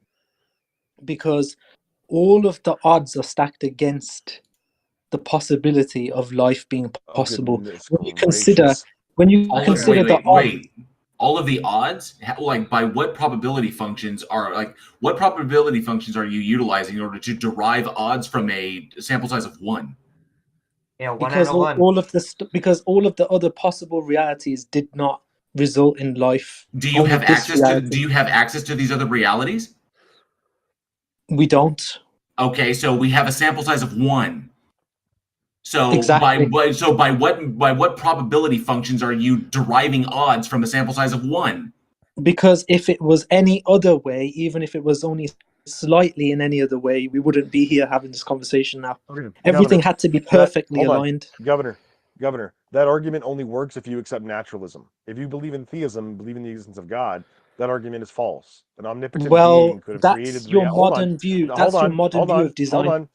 Because all of the odds are stacked against the possibility of life being possible. Goodness When you consider gracious. the odds, All of the odds, like by what probability functions are you utilizing in order to derive odds from a sample size of 1? Yeah, 1 because out of 1. because all of the other possible realities did not result in life. Do you Only have this access to reality. these other realities? We don't. Okay, so we have a sample size of 1. So Exactly. by what probability functions are you deriving odds from a sample size of 1? Because if it was any other way, even if it was only slightly in any other way, we wouldn't be here having this conversation now. Okay, Everything Governor, had to be that- perfectly hold on. aligned. Governor, that argument only works if you accept naturalism. If you believe in theism, believe in the existence of God, that argument is false. An omnipotent being Well, could have created that's the your reality. Hold on, modern view. hold That's your on, modern hold view on, of design. hold on.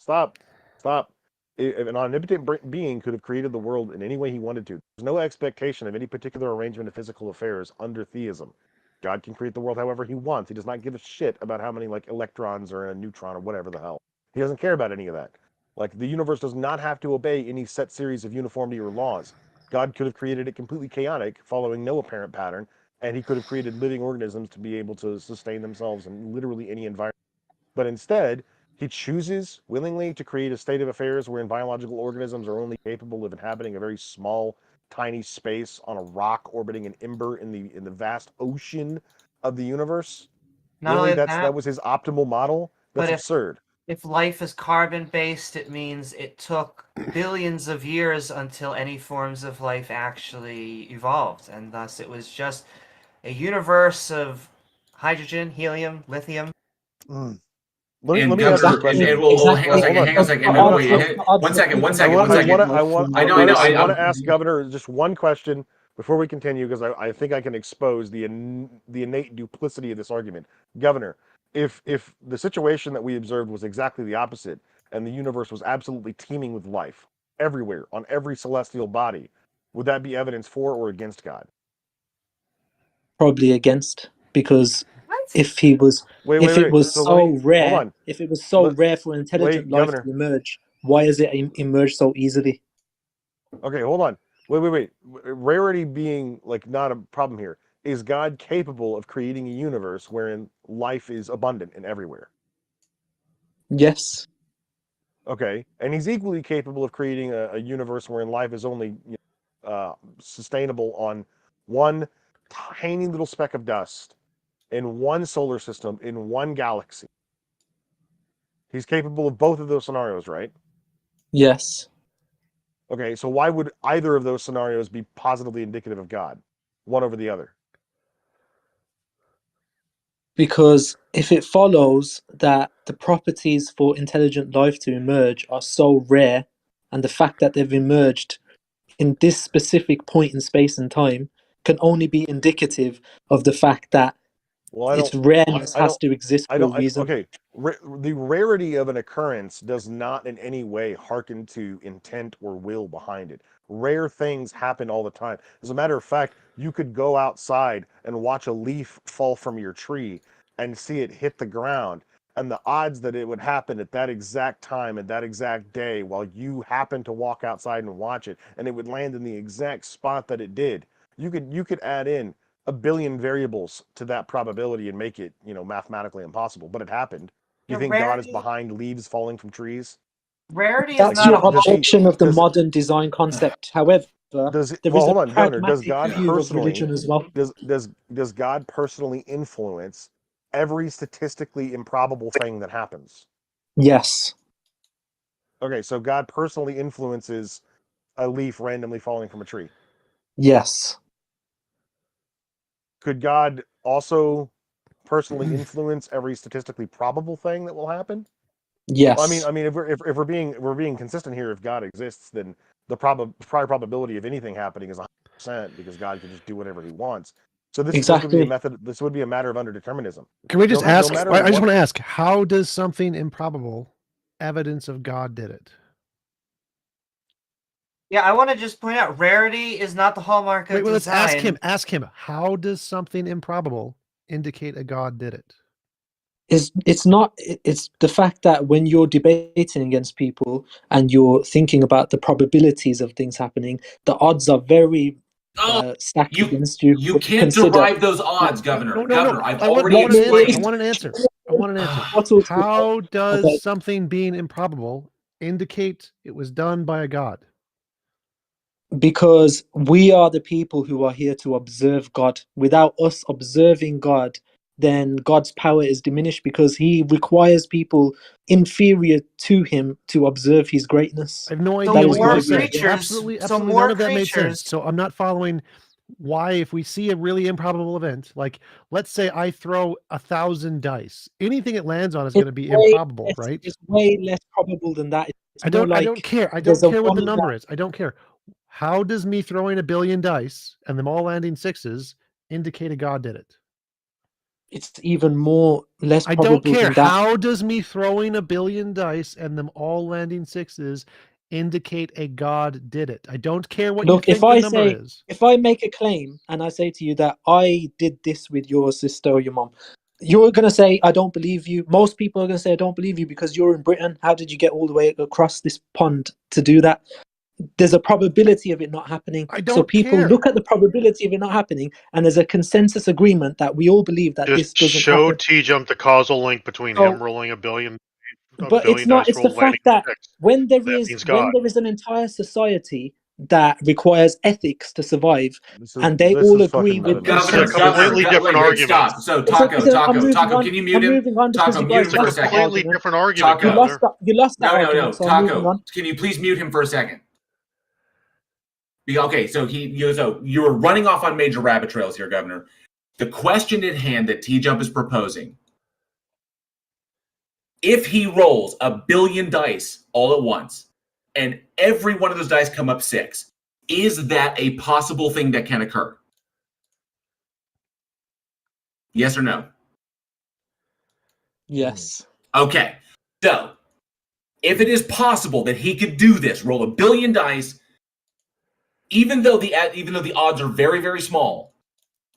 Stop. If an omnipotent being could have created the world in any way he wanted to. There's no expectation of any particular arrangement of physical affairs under theism. God can create the world however he wants. He does not give a shit about how many like electrons are in a neutron or whatever the hell. He doesn't care about any of that. Like the universe does not have to obey any set series of uniformity or laws. God could have created it completely chaotic, following no apparent pattern, and he could have created living organisms to be able to sustain themselves in literally any environment. But instead, he chooses willingly to create a state of affairs wherein biological organisms are only capable of inhabiting a very small, tiny space on a rock orbiting an ember in the vast ocean of the universe. Not Really, only that was his optimal model. That's but absurd. if life is carbon-based, it means it took billions of years until any forms of life actually evolved, and thus it was just a universe of hydrogen, helium, lithium. Let me ask you a question. Hang on a second. I want I to ask Governor just one question before we continue because I think I can expose the innate duplicity of this argument. Governor, if the situation that we observed was exactly the opposite and the universe was absolutely teeming with life everywhere on every celestial body, would that be evidence for or against God? Probably against, because if he was Wait, if wait, it wait. was So so hold rare, on. if it was so rare for intelligent Wait, life Governor. to emerge, why has it emerged so easily? Okay, hold on. Wait. Rarity being like not a problem here. Is God capable of creating a universe wherein life is abundant and everywhere? Yes. Okay, and he's equally capable of creating a universe wherein life is only sustainable on one tiny little speck of dust in one solar system in one galaxy. He's capable of both of those scenarios, right? Yes. Okay, so why would either of those scenarios be positively indicative of God, one over the other? Because if it follows that the properties for intelligent life to emerge are so rare, and the fact that they've emerged in this specific point in space and time can only be indicative of the fact that its rareness has to exist for a reason. Okay, the rarity of an occurrence does not in any way hearken to intent or will behind it. Rare things happen all the time. As a matter of fact, you could go outside and watch a leaf fall from your tree and see it hit the ground. And the odds that it would happen at that exact time, at that exact day, while you happen to walk outside and watch it, and it would land in the exact spot that it did, you could add in a billion variables to that probability and make it, mathematically impossible. But it happened. Do you Yeah, think God is behind leaves falling from trees? Rarity is That's not your a whole. objection of the modern design concept. However, there is hold a on, Governor. Does pragmatic God view of personally religion as well. does God personally influence every statistically improbable thing that happens? Yes. Okay, so God personally influences a leaf randomly falling from a tree. Yes. Could God also personally influence every statistically probable thing that will happen? Yes. I mean, if we're being consistent here, if God exists, then the prior probability of anything happening is 100% because God can just do whatever He wants. So this would be a Exactly. method. This would be a matter of underdeterminism. Can we just No ask? matter I just what- want to ask: how does something improbable evidence of God did it? Yeah, I want to just point out rarity is not the hallmark of Wait, well, let's design. ask him. Ask him. How does something improbable indicate a God did it? It's not. It's the fact that when you're debating against people and you're thinking about the probabilities of things happening, the odds are very stacked against you. You When can't consider derive those odds, Governor. No. Governor, I've I want already an answer. explained. I want an answer. I want an answer. How does something being improbable indicate it was done by a God? Because we are the people who are here to observe God. Without us observing God, then God's power is diminished because He requires people inferior to Him to observe His greatness. I have no That idea is what you why just we said. exist. Absolutely none of that made sense. So I'm not following why, if we see a really improbable event, like let's say I throw 1,000 dice, anything it lands on is going to be improbable, right? It's way less probable than that. It's I don't more care. I there's don't a care what the one number that- is. I don't care. How does me throwing 1 billion dice and them all landing sixes indicate a God did it? It's even more less I probable don't care. than that. How does me throwing 1 billion dice and them all landing sixes indicate a God did it? I don't care what you Look, think the number is. if I make a claim and I say to you that I did this with your sister or your mom, you're going to say, I don't believe you. Most people are going to say, I don't believe you because you're in Britain. How did you get all the way across this pond to do that? There's a probability of it not happening. I So don't people care. look at the probability of it not happening, and there's a consensus agreement that we all believe that this Just doesn't show happen. TJump the causal link between So, him rolling a billion but it's not. dice It's the roll landing fact that six. when there That is means God. an entire society that requires ethics to survive, and they this all is agree fucking with This is a completely different wait, argument. stop. So Taco, can you mute I'm him? moving on because Taco, you mute guys him for a lost that second. Completely argument. different argument, You lost Governor. that. You lost that argument. No. So I'm moving Taco, on. can you please mute him for a second? Okay, so you were running off on major rabbit trails here, Governor. The question at hand that TJump is proposing: if he rolls 1 billion dice all at once, and every one of those dice come up 6, is that a possible thing that can occur? Yes or no? Yes. Okay. So, if it is possible that he could do this, roll 1 billion dice, even though the odds are very, very small,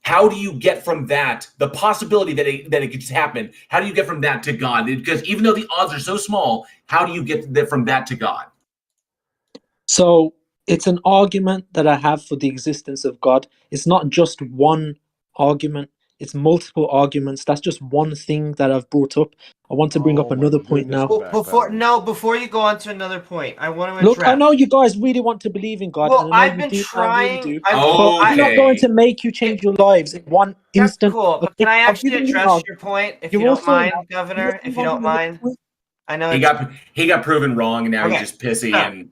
How do you get from that, the possibility that it could just happen, how do you get from that to God? Because even though the odds are so small, how do you get from that to God? So it's an argument that I have for the existence of God. It's not just one argument, it's multiple arguments. That's just one thing that I've brought up. I want to bring up another point now. Before you go on to another point, I want to address. Look, I know you guys really want to believe in God. Well, and I know I've you been do, trying. I really do. I've- But I'm not going to make you change your lives in one That's instant. cool. But okay? can I I've actually given you address an your point, if You're you don't also mind, now- Governor? If you you're don't mind. I know He got proven wrong, and now Okay, he's just pissy. so, And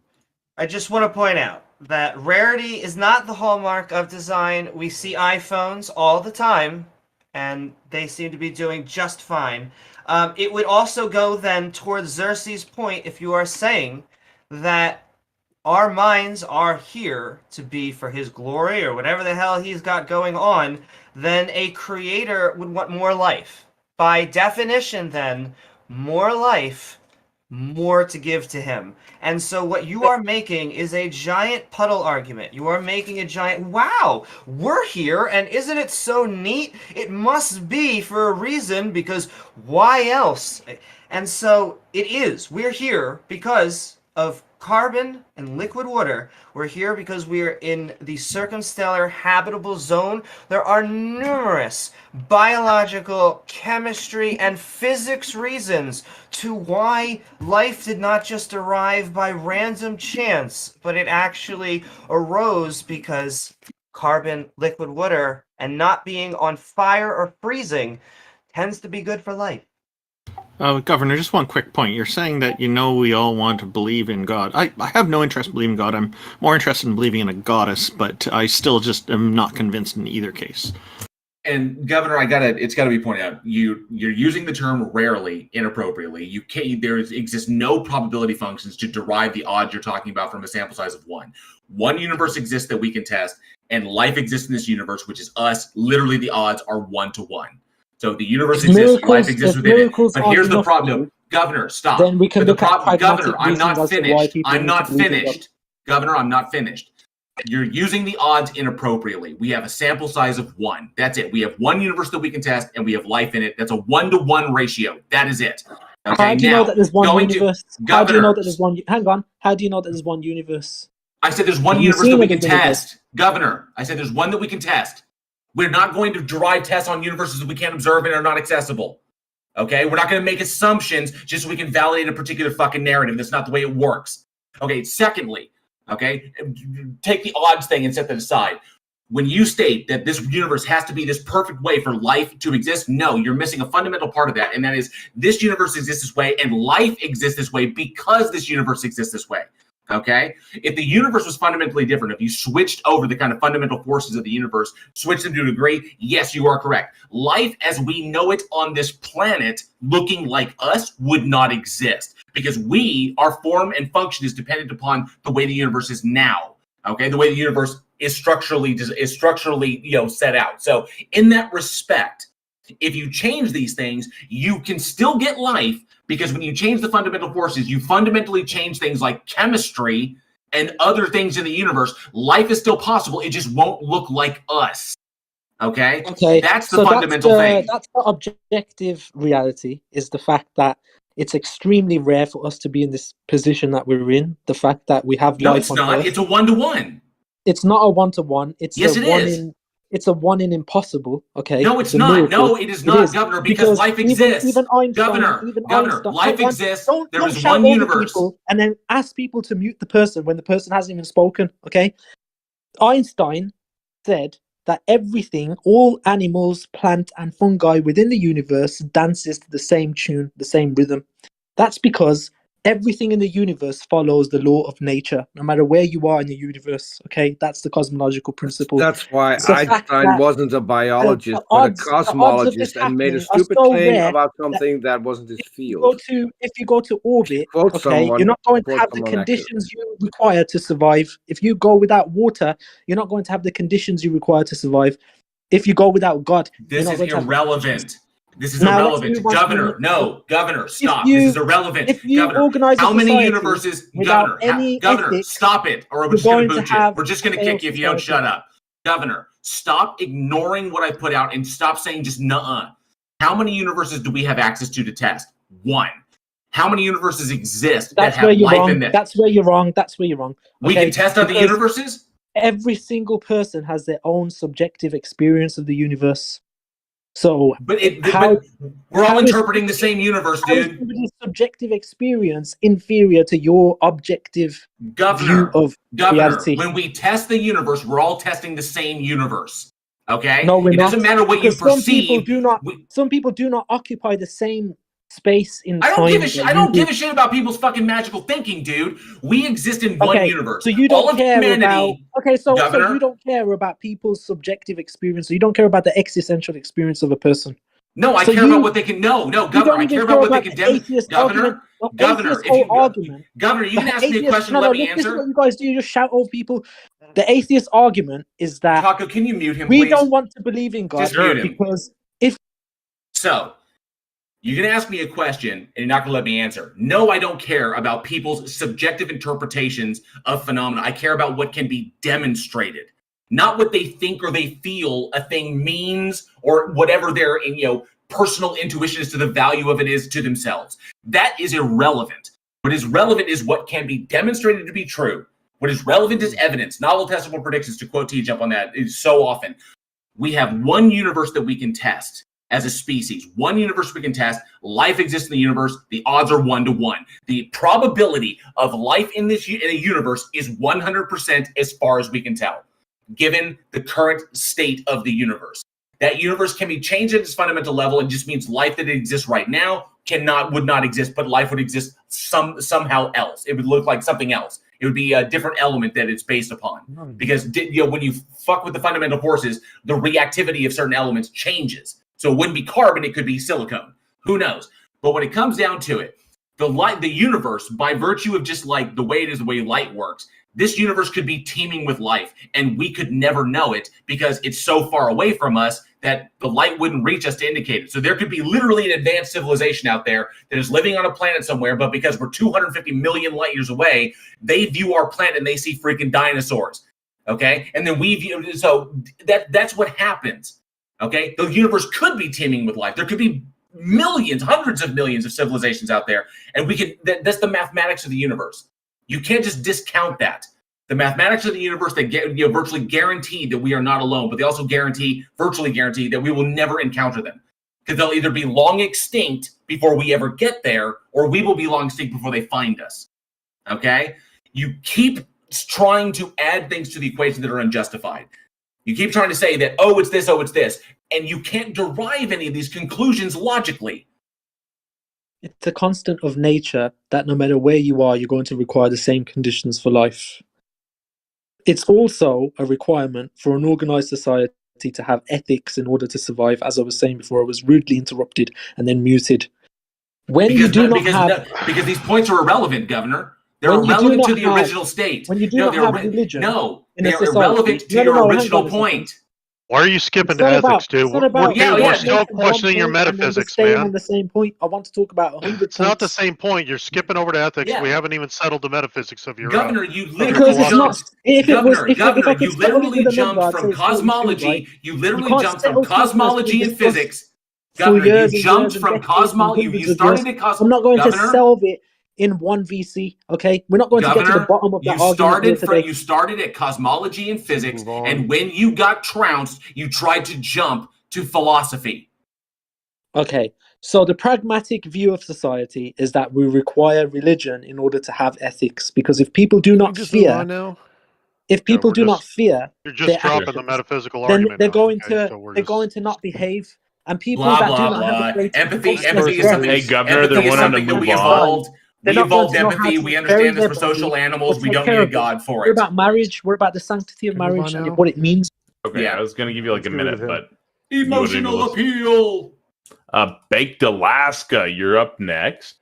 I just want to point out that rarity is not the hallmark of design. We see iPhones all the time, and they seem to be doing just fine. It would also go then towards Xerxes' point if you are saying that our minds are here to be for his glory or whatever the hell he's got going on, then a creator would want more life. By definition, then, more life, more to give to him. And so what you are making is a giant puddle argument. You are making a giant, wow, we're here, and isn't it so neat? It must be for a reason, because why else? And so it is. We're here because of carbon and liquid water. We're here because we're in the circumstellar habitable zone. There are numerous biological, chemistry, and physics reasons to why life did not just arrive by random chance, but it actually arose because carbon, liquid water, and not being on fire or freezing tends to be good for life. Governor, just one quick point. You're saying that we all want to believe in God. I have no interest in believing in God. I'm more interested in believing in a goddess, but I still just am not convinced in either case. And Governor, it's gotta be pointed out, you're using the term rarely inappropriately. You can't. There exists no probability functions to derive the odds you're talking about from a sample size of one. One universe exists that we can test, and life exists in this universe, which is us. Literally, the odds are 1 to 1. So the universe exists, life exists within it. But here's the problem, Governor. Stop. Then we can look at pragmatic Governor, I'm reasons not as to why finished. people I'm need not to believe in God. finished. Governor, I'm not finished. You're using the odds inappropriately. We have a sample size of 1. That's it. We have one universe that we can test, and we have life in it. That's a 1-to-1 ratio. That is it. Okay. How do you know that there's one universe? How do you know that Governor, there's one? Hang on. How do you know that there's one universe? I said there's one Have you universe seen that we it can as a universe? test. Governor, I said there's one that we can test. We're not going to derive tests on universes that we can't observe and are not accessible. Okay? We're not going to make assumptions just so we can validate a particular fucking narrative. That's not the way it works. Okay, secondly, okay, take the odds thing and set that aside. When you state that this universe has to be this perfect way for life to exist, no, you're missing a fundamental part of that, and that is this universe exists this way and life exists this way because this universe exists this way. Okay? If the universe was fundamentally different, if you switched over the kind of fundamental forces of the universe, switched them to a degree, yes, you are correct. Life as we know it on this planet, looking like us, would not exist because our form and function is dependent upon the way the universe is now. Okay? The way the universe is structurally set out. So in that respect, if you change these things, you can still get life, because when you change the fundamental forces, you fundamentally change things like chemistry and other things in the universe. Life is still possible. It just won't look like us. Okay? Okay. That's the fundamental thing. That's the objective reality, is the fact that it's extremely rare for us to be in this position that we're in. The fact that we have No, life it's on not. Earth. It's a 1-to-1. It's not a 1-to-1. Yes, it is. It's a 1 in impossible. Okay. No, it's a not. miracle. No, it is not, Governor, because life exists. Even Einstein, Governor, life exists. There is shout one over universe. people and then ask people to mute the person when the person hasn't even spoken. Okay. Einstein said that everything, all animals, plant, and fungi within the universe dances to the same tune, the same rhythm. That's because everything in the universe follows the law of nature, no matter where you are in the universe. Okay, that's the cosmological principle. That's why It's the fact Einstein that wasn't a biologist, the but a odds of this cosmologist, and made a happening are stupid so claim rare about that something that wasn't his if field. you go to orbit, Quote okay, someone, you're not going to quote have the someone conditions you require to survive. If you go without water, you're not going to have the conditions you require to survive. If you go without God, This you're not is going to have the irrelevant. This is Now, let's irrelevant. move on to Governor, the- no. Governor, stop. you- This is irrelevant. if you Governor, organize a how many society universes? without Governor, any Governor, ethics, stop it, or we're you're just going going to to boot you. have We're just going to a kick you if you don't society. shut up. Governor, Stop ignoring what I put out and stop saying just nuh-uh. How many universes do we have access to test? 1. How many universes exist that have life in them? That's where you're wrong. That's where you're wrong. We can test other universes? Every single person has their own subjective experience of the universe. So, but we're all interpreting the same universe, dude. How is somebody's subjective experience inferior to your objective view of reality? When we test the universe, we're all testing the same universe. Okay? No, we're it not. doesn't matter what you perceive. Some people do not occupy the same space in time. I don't give a shit about people's fucking magical thinking, dude. We exist in one universe. So you don't care about so Governor, you don't care about people's subjective experience. So you don't care about the existential experience of a person. No, I care about what they can know. No, Governor, I care about what they can demonstrate. Governor, you can ask me a question and let me answer. This is what you guys do. You just shout over people. The atheist argument is that Taco, can you mute him, we please? don't want to believe in God because you can ask me a question and you're not going to let me answer. No, I don't care about people's subjective interpretations of phenomena. I care about what can be demonstrated, not what they think or they feel a thing means or whatever their personal intuition as to the value of it is to themselves. That is irrelevant. What is relevant is what can be demonstrated to be true. What is relevant is evidence, novel testable predictions, to quote TJump on that, is so often. We have one universe that we can test. As a species, one universe we can test, life exists in the universe, the odds are 1 to 1. The probability of life in a universe is 100% as far as we can tell, given the current state of the universe. That universe can be changed at its fundamental level and just means life that exists right now would not exist, but life would exist somehow else. It would look like something else. It would be a different element that it's based upon. Because when you fuck with the fundamental forces, the reactivity of certain elements changes. So it wouldn't be carbon, it could be silicone. Who knows? But when it comes down to it, the universe, by virtue of just like the way it is, the way light works, this universe could be teeming with life, and we could never know it because it's so far away from us that the light wouldn't reach us to indicate it. So there could be literally an advanced civilization out there that is living on a planet somewhere, but because we're 250 million light years away, they view our planet and they see freaking dinosaurs. Okay? And then we view, so that's what happens. Okay, the universe could be teeming with life. There could be millions, hundreds of millions of civilizations out there, and we can. That's the mathematics of the universe. You can't just discount that. The mathematics of the universe that virtually guarantee that we are not alone, but they also virtually guarantee that we will never encounter them, because they'll either be long extinct before we ever get there, or we will be long extinct before they find us. Okay, you keep trying to add things to the equation that are unjustified. You keep trying to say that, it's this, and you can't derive any of these conclusions logically. It's a constant of nature that no matter where you are, you're going to require the same conditions for life. It's also a requirement for an organized society to have ethics in order to survive. As I was saying before, I was rudely interrupted and then muted. Because these points are irrelevant, Governor. They're irrelevant to the original state. When you do not have religion, they're irrelevant to your original point. Why are you skipping to ethics, dude? We're still questioning your metaphysics, man. On the same point. I want to talk about 100 It's not the same point. You're skipping over to ethics. Yeah. We haven't even settled the metaphysics of your Governor. You literally jumped. Governor, you literally jumped from cosmology. You literally jumped from cosmology and physics. Governor, you jumped from cosmology. You started at cosmology. I'm not going to solve it in one VC, okay? We're not going to get to the bottom of that argument. You started at cosmology and physics, and when you got trounced, you tried to jump to philosophy. Okay, so the pragmatic view of society is that we require religion in order to have ethics, because if people do not fear, you're just dropping the metaphysical argument. They're going to not behave, and people that do not have a great empathy is something. Hey, Governor, they're wanting to move on. We evolved empathy. We understand this. We're social animals. We don't need a God for it. We're about marriage. We're about the sanctity of marriage and what it means. Okay, I was going to give you like a minute, but emotional appeal. Baked Alaska, you're up next.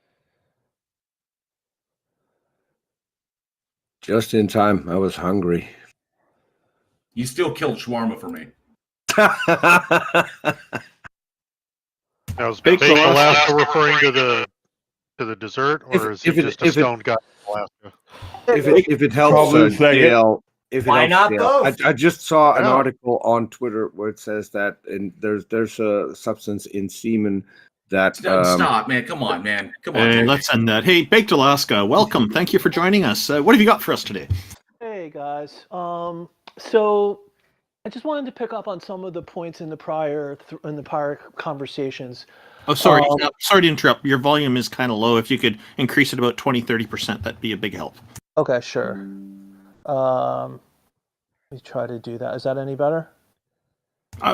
Just in time. I was hungry. You still killed shawarma for me. Now, is Baked Alaska referring to the dessert, or is it just a stone guy in Alaska? If it helps, Dale, If it Why helps, not yeah. both? I just saw an Yeah. article on Twitter where it says that there's a substance in semen that Stop, man. Come on, man. Come on, Hey, Jake. let's end that. Hey, Baked Alaska, welcome. Thank you for joining us. What have you got for us today? Hey guys. So I just wanted to pick up on some of the points in the prior conversations. Oh, sorry. Sorry to interrupt. Your volume is kind of low. If you could increase it about 20-30%, that'd be a big help. Okay, sure. Let me try to do that. Is that any better?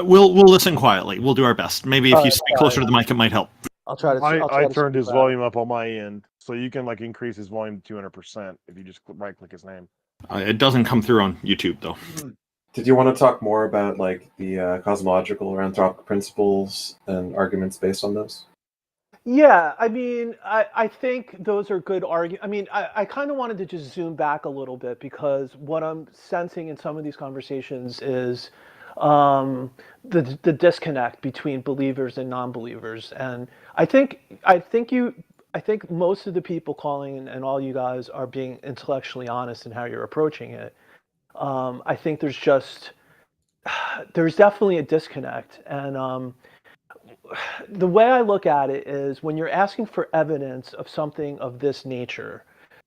We'll listen quietly. We'll do our best. Maybe if you speak closer to the mic, it might help. I'll try to. I turned his volume up on my end, so you can like increase his volume to 200% if you just right click his name. It doesn't come through on YouTube though. Did you want to talk more about like the cosmological or anthropic principles and arguments based on those? Yeah, I mean, I think those are good arguments. I mean, I kind of wanted to just zoom back a little bit because what I'm sensing in some of these conversations is the disconnect between believers and non-believers, and I think most of the people calling and all you guys are being intellectually honest in how you're approaching it. I think there's definitely a disconnect, and the way I look at it is when you're asking for evidence of something of this nature,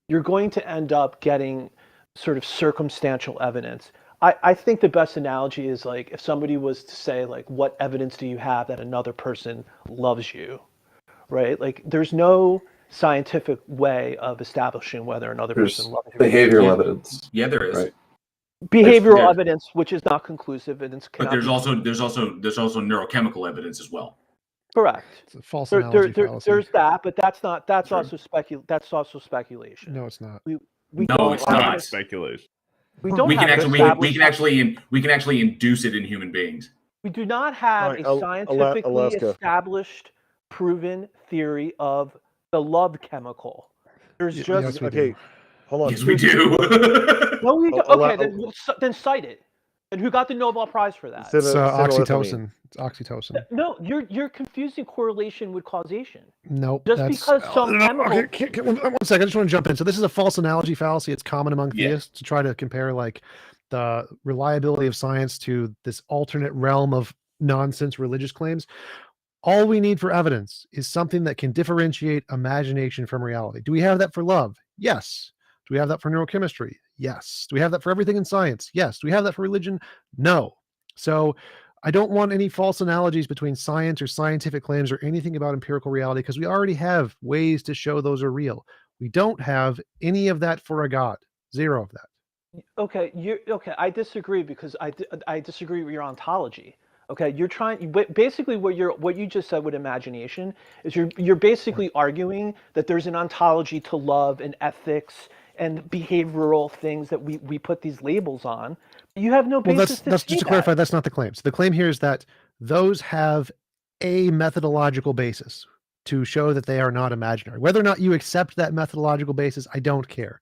you're going to end up getting sort of circumstantial evidence. I think the best analogy is like if somebody was to say like, what evidence do you have that another person loves you, right? Like there's no scientific way of establishing whether another person loves you. Behavioral evidence. Yeah, there is. Right. Behavioral evidence, which is not conclusive, and it's But there's also neurochemical evidence as well. correct. It's a false analogy fallacy. There's that, but that's also speculation. No, it's not. We No, don't it's have not this- speculation. We don't We can have an we can actually induce it in human beings. We do not have Alright, a scientifically Alaska. established, proven theory of the love chemical. There's just Yes, we Okay, do. hold on. Yes, we do. no. We don't. Ala- Okay, then cite it. And who got the Nobel Prize for that? It's Phenylethylamine. oxytocin. It's oxytocin. No, you're confusing correlation with causation. Nope. Just that's, because some chemical. Okay, one second. I just want to jump in. So this is a false analogy fallacy. It's common among Yeah. theists to try to compare like the reliability of science to this alternate realm of nonsense religious claims. All we need for evidence is something that can differentiate imagination from reality. Do we have that for love? Yes. Do we have that for neurochemistry? Yes. Do we have that for everything in science? Yes. Do we have that for religion? No. So I don't want any false analogies between science or scientific claims or anything about empirical reality because we already have ways to show those are real. We don't have any of that for a God. Zero of that. Okay, I disagree because I disagree with your ontology. Okay, you're trying basically what you just said with imagination is you're basically arguing that there's an ontology to love and ethics and behavioral things that we put these labels on. You have no basis that's to just to clarify, that's not the claim. So the claim here is that those have a methodological basis to show that they are not imaginary. Whether or not you accept that methodological basis, I don't care.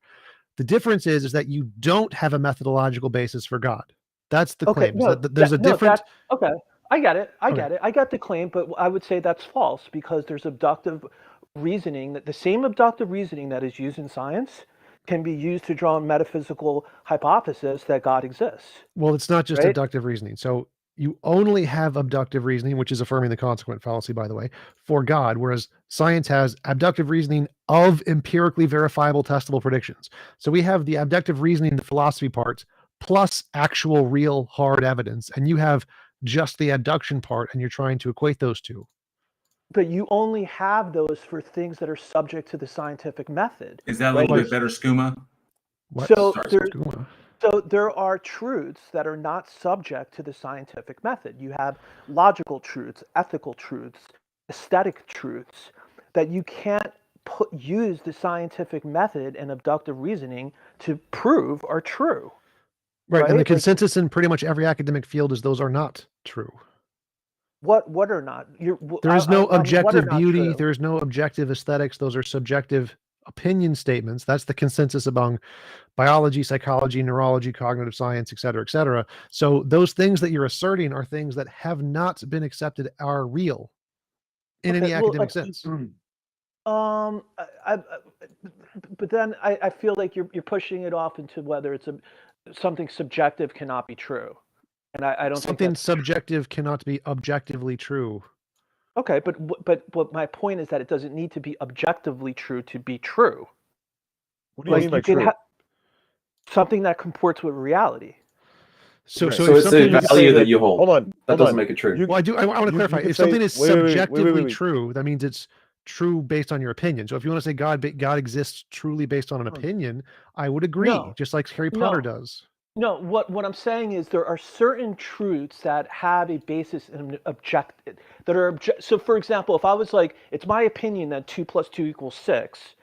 The difference is that you don't have a methodological basis for God. That's the claim. There's a different. Okay, I get it. I get it. I got the claim, but I would say that's false because there's abductive reasoning that the same abductive reasoning that is used in science can be used to draw a metaphysical hypothesis that God exists. Well, it's not just right? abductive reasoning. So you only have abductive reasoning, which is affirming the consequent fallacy, by the way, for God, whereas science has abductive reasoning of empirically verifiable testable predictions. So we have the abductive reasoning, the philosophy part, plus actual real hard evidence, and you have just the abduction part, and you're trying to equate those two. But you only have those for things that are subject to the scientific method. Is that a little bit better, Skooma? What? So Skooma? So there are truths that are not subject to the scientific method. You have logical truths, ethical truths, aesthetic truths that you can't use the scientific method and abductive reasoning to prove are true. Right. And the consensus in pretty much every academic field is those are not true. What are not? There is no what are objective not beauty. true? There is no objective aesthetics. Those are subjective opinion statements. That's the consensus among biology, psychology, neurology, cognitive science, et cetera, et cetera. So those things that you're asserting are things that have not been accepted are real in any academic sense. But then I feel like you're pushing it off into whether it's something subjective cannot be true, and I don't think Something that's subjective cannot be objectively true. okay. But my point is that it doesn't need to be objectively true to be true. What do you Like mean by you can true? have something that comports with reality. So, Okay. so, So if it's a something is value that you hold. Hold on. That Hold doesn't on. make it true. well, I want to You clarify. can If say something is wait, wait, wait, subjectively wait. true, that means it's true based on your opinion. So, if you want to say God exists truly based on an opinion, I would agree, No, just like Harry Potter no, does. no. What I'm saying is there are certain truths that have a basis in So, for example, if I was like, it's my opinion that 2 + 2 = 6,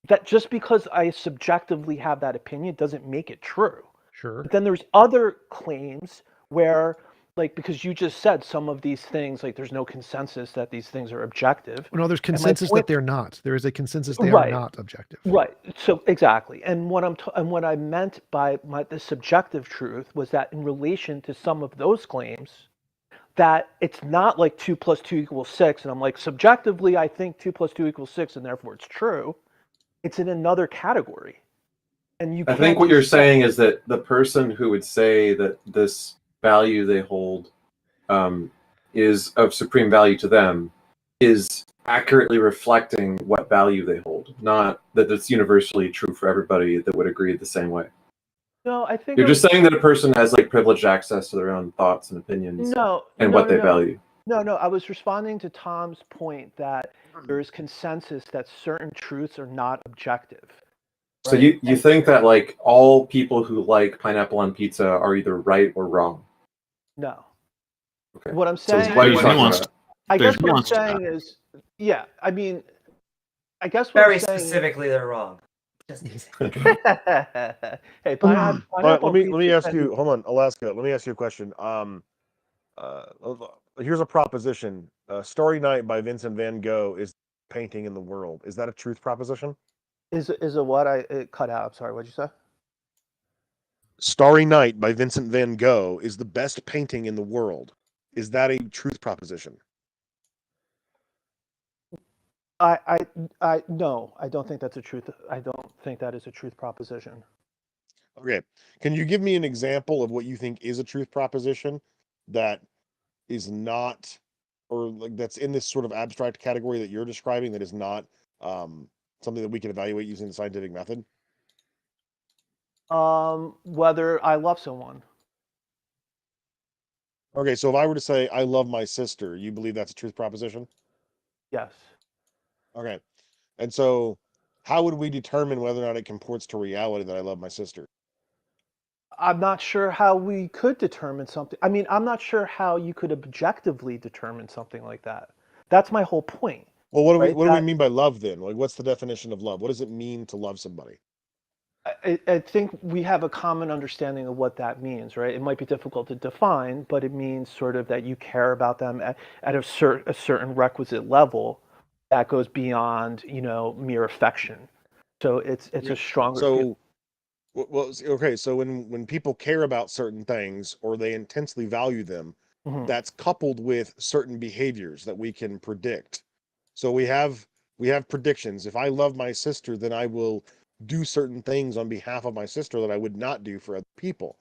that just because I subjectively have that opinion doesn't make it true. Sure. But then there's other claims where, like, because you just said some of these things, like, there's no consensus that these things are objective. No, there's And my consensus point, that they're not. There is a consensus they are right, not objective. right. So exactly. And what I meant by the subjective truth was that in relation to some of those claims, that it's not like 2 + 2 = 6, and I'm like, subjectively, I think 2 + 2 = 6, and therefore it's true. It's in another category, and you I can't think what you're just say, saying is that the person who would say that this value they hold is of supreme value to them is accurately reflecting what value they hold, not that it's universally true for everybody that would agree the same way. no, I think You're I was just saying that a person has like privileged access to their own thoughts and opinions no, and no, what no, they no. value. No, I was responding to Tom's point that there is consensus that certain truths are not objective, So right? you think that like all people who like pineapple on pizza are either right or wrong? No. Okay. What I'm So saying what are you is, talking about? I There's guess what I'm nuance to that. saying is, yeah, I mean, I guess what Very I'm saying is, specifically, they're wrong. Just hey, All right, pineapple let on me pizza ask can be you. Hold on, Alaska. Let me ask you a question. Here's a proposition. Starry Night by Vincent van Gogh is painting in the world. Is that a truth proposition? is a what it cut out. I'm sorry, what'd you say? Starry Night by Vincent van Gogh is the best painting in the world. Is that a truth proposition? No, I don't think that's a truth. I don't think that is a truth proposition. Okay. Can you give me an example of what you think is a truth proposition that is not, or like that's in this sort of abstract category that you're describing that is not something that we can evaluate using the scientific method? Whether I love someone. Okay, so if I were to say I love my sister, you believe that's a truth proposition? Yes. Okay. And so how would we determine whether or not it comports to reality that I love my sister? I'm not sure how we could determine something. I mean, I'm not sure how you could objectively determine something like that. That's my whole point, Well, right? what do we mean by love then? Like what's the definition of love? What does it mean to love somebody? I think we have a common understanding of what that means, right? It might be difficult to define, but it means sort of that you care about them at a certain requisite level that goes beyond, mere affection. So it's a stronger. So well, okay, so when people care about certain things or they intensely value them, Mhm. that's coupled with certain behaviors that we can predict. So we have predictions. If I love my sister, then I will do certain things on behalf of my sister that I would not do for other people.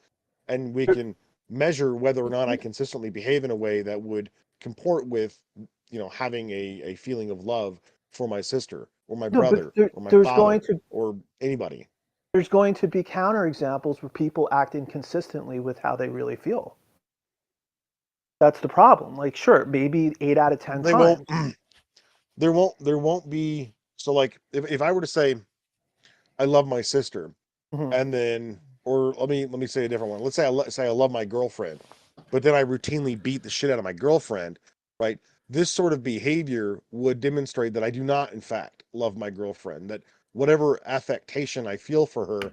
And we can measure whether or not I consistently behave in a way that would comport with, having a feeling of love for my sister or my No, but brother or my there's going father to or anybody. there's going to be counterexamples where people act inconsistently with how they really feel. That's the problem. Like, sure, maybe 8 out of 10 They won't times. there won't be, so like if I were to say I love my sister, Mhm. and then, or let me say a different one. Let's say I love my girlfriend, but then I routinely beat the shit out of my girlfriend, right? This sort of behavior would demonstrate that I do not in fact love my girlfriend, that whatever affectation I feel for her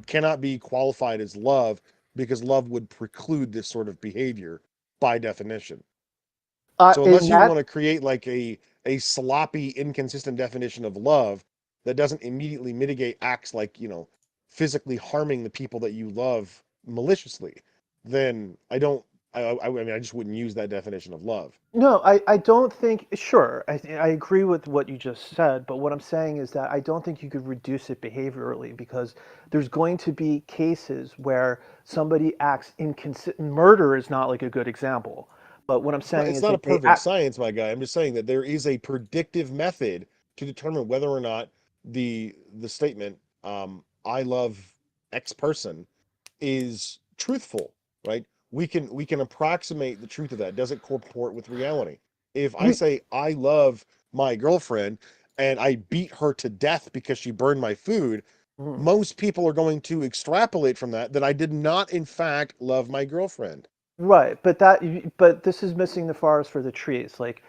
cannot be qualified as love, because love would preclude this sort of behavior by definition. So unless In you that, want to create like a sloppy, inconsistent definition of love that doesn't immediately mitigate acts like, physically harming the people that you love maliciously, then I don't I mean, I just wouldn't use that definition of love. No, I don't think. Sure, I agree with what you just said, but what I'm saying is that I don't think you could reduce it behaviorally because there's going to be cases where somebody acts inconsistent. Murder is not like a good example, but what I'm saying It's is not a if they perfect act. science, my guy. I'm just saying that there is a predictive method to determine whether or not the statement "I love X person" is truthful, right? We can approximate the truth of that. Does it comport with reality? If I say I love my girlfriend and I beat her to death because she burned my food, most people are going to extrapolate from that I did not in fact love my girlfriend. Right, but this is missing the forest for the trees. Like,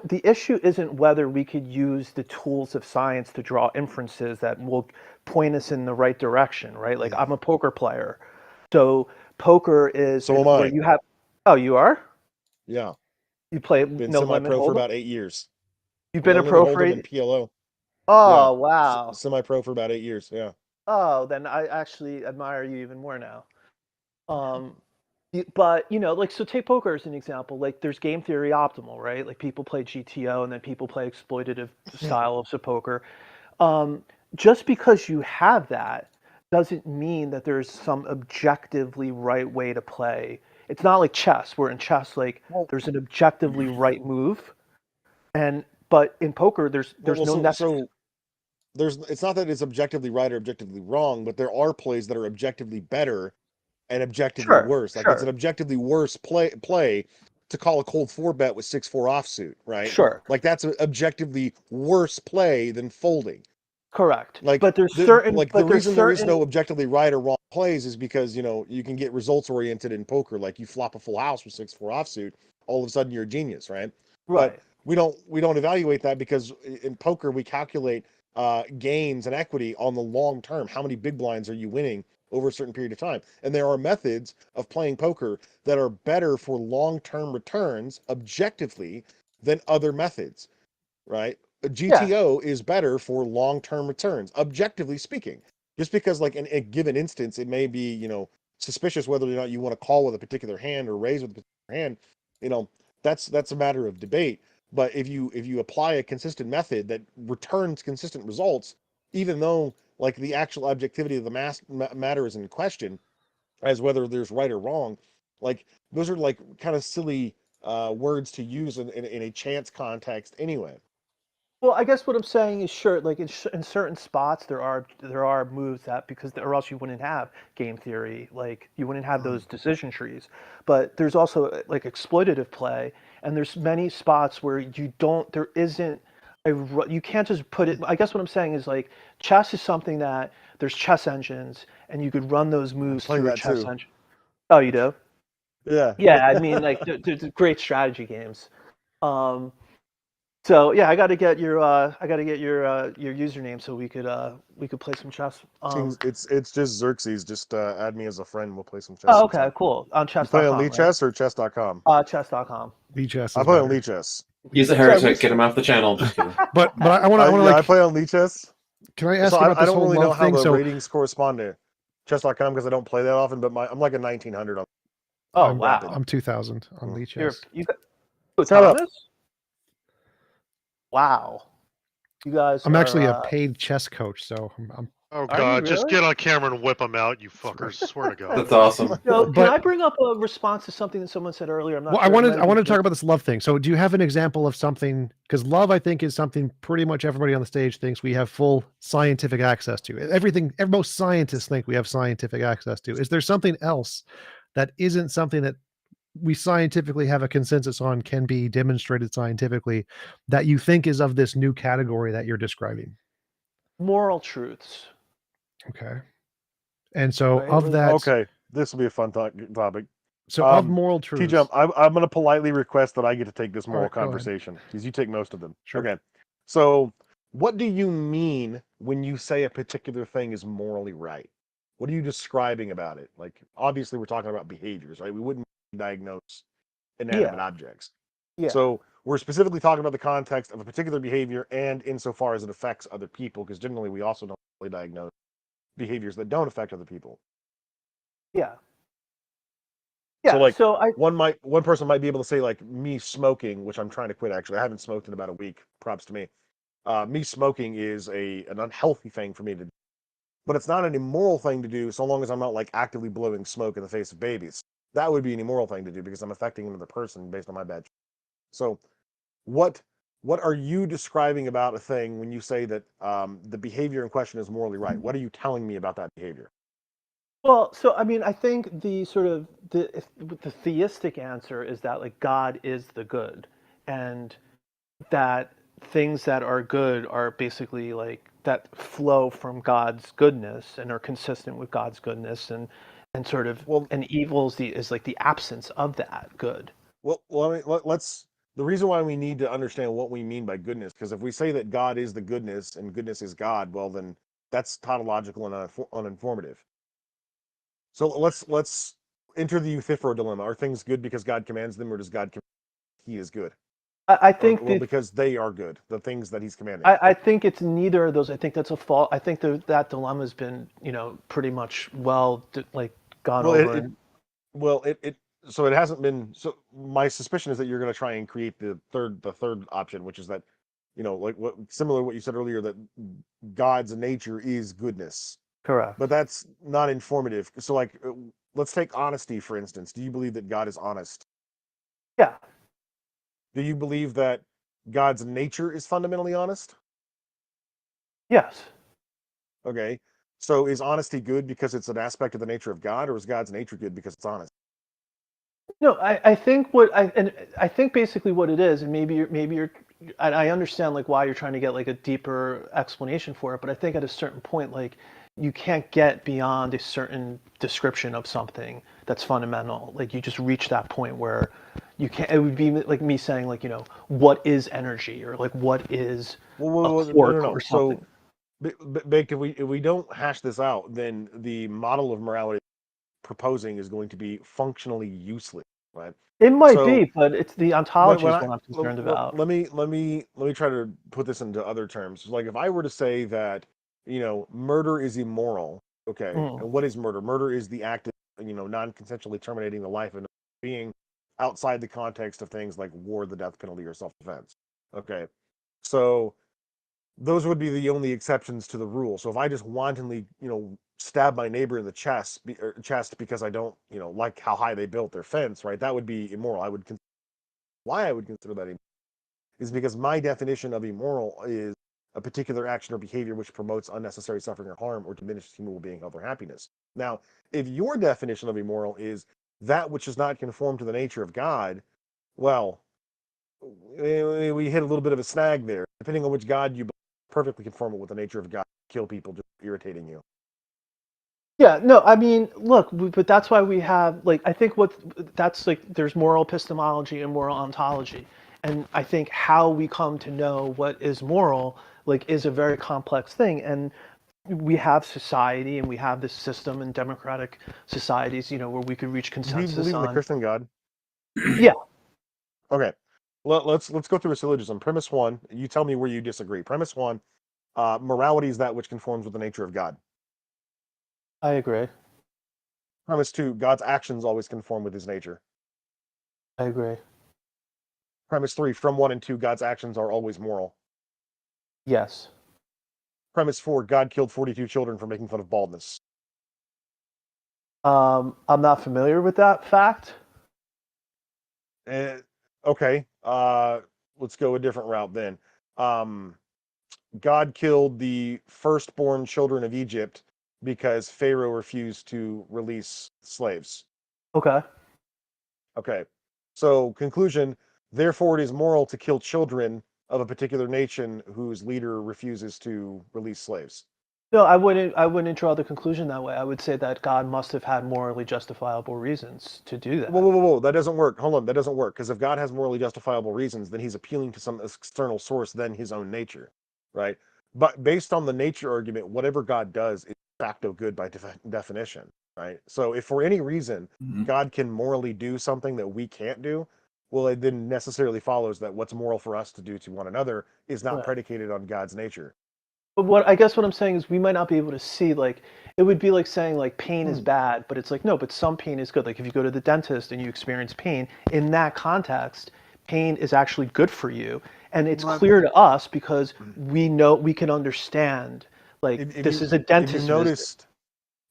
the issue isn't whether we could use the tools of science to draw inferences that will point us in the right direction, right? Like, I'm a poker player, so poker is So am where I. you have. Oh, you are? Yeah. You play Been No Limit semi-pro for Hold'em? about 8 years. You've been No a Limit pro for Hold'em and 8. PLO. Yeah. Oh, wow. Semi-pro for about 8 years. Yeah. Oh, then I actually admire you even more now. Um, but like, so take poker as an example. Like, there's game theory optimal, right? Like, people play GTO and then people play exploitative styles of poker. Um, just because you have that doesn't mean that there's some objectively right way to play. It's not like chess, where in chess, like, there's an objectively right move, but in poker, there's no necessary. So it's not that it's objectively right or objectively wrong, but there are plays that are objectively better and objectively Sure, worse. Like it's an sure, objectively worse play to call a cold 4-bet with 6-4 offsuit, right? sure. Like that's an objectively worse play than folding. Correct. Like But there's the certain, the reason there is certain. no objectively right or wrong plays is because you can get results oriented in poker. Like you flop a full house with 6-4 offsuit, all of a sudden you're a genius, right? But Right. we don't evaluate that because in poker we calculate gains and equity on the long term. How many big blinds are you winning over a certain period of time? And there are methods of playing poker that are better for long-term returns objectively than other methods, right? A Yeah. GTO is better for long-term returns, objectively speaking. Just because, like in a given instance, it may be, suspicious whether or not you want to call with a particular hand or raise with a particular hand, you know, that's a matter of debate. But if you apply a consistent method that returns consistent results, even though like the actual objectivity of the matter is in question, as whether there's right or wrong, like those are like kind of silly words to use in a chance context anyway. Well, I guess what I'm saying is, sure, like, in certain spots there are moves that, because or else you wouldn't have game theory, like you wouldn't have those decision trees. But there's also like exploitative play, and there's many spots where there isn't you can't just put it. I guess what I'm saying is, like, chess is something that there's chess engines, and you could run those moves Play through a that chess too. engine. Oh, you do? Yeah. Yeah, I mean, like, they're great strategy games. Um, So yeah, I gotta get your username so we could play some chess. It's just Xerxes. Just add me as a friend. We'll play some chess Oh, okay, sometime. cool. On You play on chess.com, right? Lichess or chess.com? Chess.com. Lichess I is play on better. Lichess. He's a heretic. Get him off the channel. Just kidding. But I want to I like. play on Lichess. Can I ask So about I this don't whole really know love how thing? the So ratings correspond to chess.com because I don't play that often. But I'm like a 1900 on. Oh, I'm wow. I'm 2000 on Lichess. You got Shut up. Thomas? Wow. You guys I'm actually a are paid chess coach, so I'm Oh Are you God, just really? get on camera and whip them out, you fuckers. Swear to God. That's awesome. Can But- I bring up a response to something that someone said earlier? I'm not well, sure. I it might have wanted been to talk Jake. about this love thing. So, do you have an example of something? Because love, I think, is something pretty much everybody on the stage thinks we have full scientific access to. Everything, most scientists think we have scientific access to. Is there something else that isn't something that we scientifically have a consensus on, can be demonstrated scientifically, that you think is of this new category that you're describing? Moral truths. Okay. And so, Right, of like- that, Okay, this will be a fun topic. so of moral truths, TJump, I'm going to politely request that I get to take this moral right, go ahead. conversation because you take most of them. Sure. Okay. So, what do you mean when you say a particular thing is morally right? What are you describing about it? Like, obviously, we're talking about behaviors, right? We wouldn't diagnose inanimate Yeah. objects. Yeah. So, we're specifically talking about the context of a particular behavior and insofar as it affects other people, because generally we also don't really diagnose behaviors that don't affect other people. Yeah. Yeah. So like So I one person might be able to say like me smoking, which I'm trying to quit actually. I haven't smoked in about a week. Props to me. Me smoking is an unhealthy thing for me to do. But it's not an immoral thing to do so long as I'm not like actively blowing smoke in the face of babies. That would be an immoral thing to do because I'm affecting another person based on my bad. So what are you describing about a thing when you say that the behavior in question is morally right? What are you telling me about that behavior? Well, so I mean, I think the sort of the theistic answer is that like God is the good, and that things that are good are basically like that flow from God's goodness and are consistent with God's goodness, and sort of and evil is like the absence of that good. Well, let's. The reason why we need to understand what we mean by goodness, because if we say that God is the goodness and goodness is God, well, then that's tautological and uninformative. So let's enter the Euthyphro dilemma. Are things good because God commands them, or does God command He is good? I think well, because they are good, the things that He's commanding. I think it's neither of those. I think that's a fault. I think that dilemma has been, pretty much like gone Well, over. so it hasn't been. So my suspicion is that you're going to try and create the third option, which is that, like what similar to what you said earlier, that God's nature is goodness. Correct. But that's not informative. So like, let's take honesty for instance. Do you believe that God is honest? Yeah. Do you believe that God's nature is fundamentally honest? Yes. Okay. So is honesty good because it's an aspect of the nature of God, or is God's nature good because it's honest? No, I think I think basically what it is, and maybe you're I understand like why you're trying to get like a deeper explanation for it, but I think at a certain point, like you can't get beyond a certain description of something that's fundamental. Like you just reach that point where you can't. It would be like me saying like what is energy, or like what is a quark No. or something. Baked, if we don't hash this out, then the model of morality proposing is going to be functionally useless, right? It might So be, but it's the ontology is what I'm concerned about. let me try to put this into other terms. Like if I were to say that murder is immoral, okay, Mm. and what is murder? Murder is the act of non-consensually terminating the life of a being outside the context of things like war, the death penalty, or self-defense. Okay, so those would be the only exceptions to the rule. So if I just wantonly, stab my neighbor in the chest, because I don't, like how high they built their fence, right? That would be immoral. Why I would consider that immoral is because my definition of immoral is a particular action or behavior which promotes unnecessary suffering or harm or diminishes human well-being, health, or happiness. Now, if your definition of immoral is that which does not conform to the nature of God, well, we hit a little bit of a snag there. Depending on which God you perfectly conform with the nature of God, kill people just irritating you. Yeah, no, I mean, look, but that's why we have like I think that's like there's moral epistemology and moral ontology, and I think how we come to know what is moral like is a very complex thing, and we have society and we have this system in democratic societies, where we could reach Do you consensus believe in the on. Christian God? Yeah. Okay. Let's go through a syllogism. Premise one, you tell me where you disagree. Premise one, morality is that which conforms with the nature of God. I agree. Premise two, God's actions always conform with his nature. I agree. Premise three, from one and two, God's actions are always moral. Yes. Premise four, God killed 42 children for making fun of baldness. I'm not familiar with that fact. Okay. Let's go a different route then. God killed the firstborn children of Egypt because Pharaoh refused to release slaves. Okay. Okay. So, conclusion, therefore, it is moral to kill children of a particular nation whose leader refuses to release slaves. No, I wouldn't draw the conclusion that way. I would say that God must have had morally justifiable reasons to do that. Whoa. That doesn't work. Hold on. That doesn't work. Because if God has morally justifiable reasons, then he's appealing to some external source than his own nature, right? But based on the nature argument, whatever God does is de facto good by definition, right? So if for any reason God can morally do something that we can't do, well, it then necessarily follows that what's moral for us to do to one another is not Right. predicated on God's nature. But what I guess what I'm saying is we might not be able to see, like, it would be like saying like pain is bad, but it's like no, but some pain is good. Like if you go to the dentist and you experience pain, in that context, pain is actually good for you, and it's clear to us because we know we can understand. Like this is a dentist visit.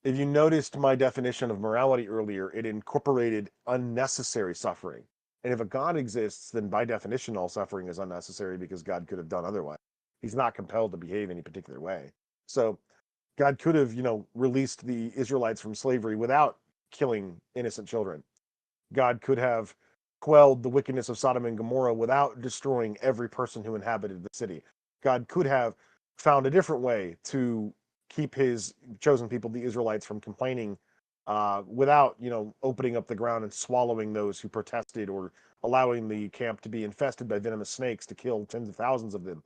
If you noticed my definition of morality earlier, it incorporated unnecessary suffering. And if a God exists, then by definition, all suffering is unnecessary because God could have done otherwise. He's not compelled to behave any particular way. So God could have, released the Israelites from slavery without killing innocent children. God could have quelled the wickedness of Sodom and Gomorrah without destroying every person who inhabited the city. God could have found a different way to keep his chosen people, the Israelites, from complaining without, opening up the ground and swallowing those who protested or allowing the camp to be infested by venomous snakes to kill tens of thousands of them.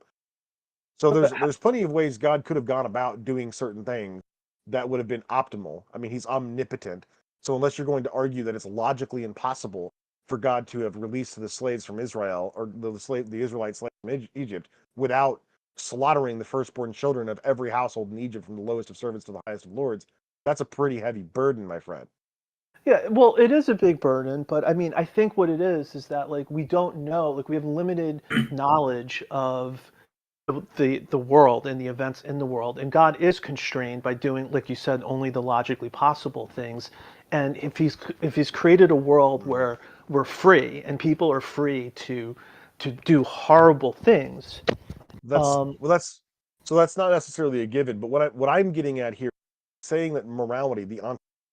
So there's plenty of ways God could have gone about doing certain things that would have been optimal. I mean, he's omnipotent. So unless you're going to argue that it's logically impossible for God to have released the slaves from Israel or the Israelite slaves from Egypt without slaughtering the firstborn children of every household in Egypt from the lowest of servants to the highest of lords, that's a pretty heavy burden, my friend. Yeah, well, it is a big burden, but I mean, I think what it is that like we don't know, like we have limited knowledge of the world and the events in the world, and God is constrained by doing, like you said, only the logically possible things. And if he's created a world where we're free and people are free to do horrible things, That's not necessarily a given. But what I'm getting at here, saying that morality,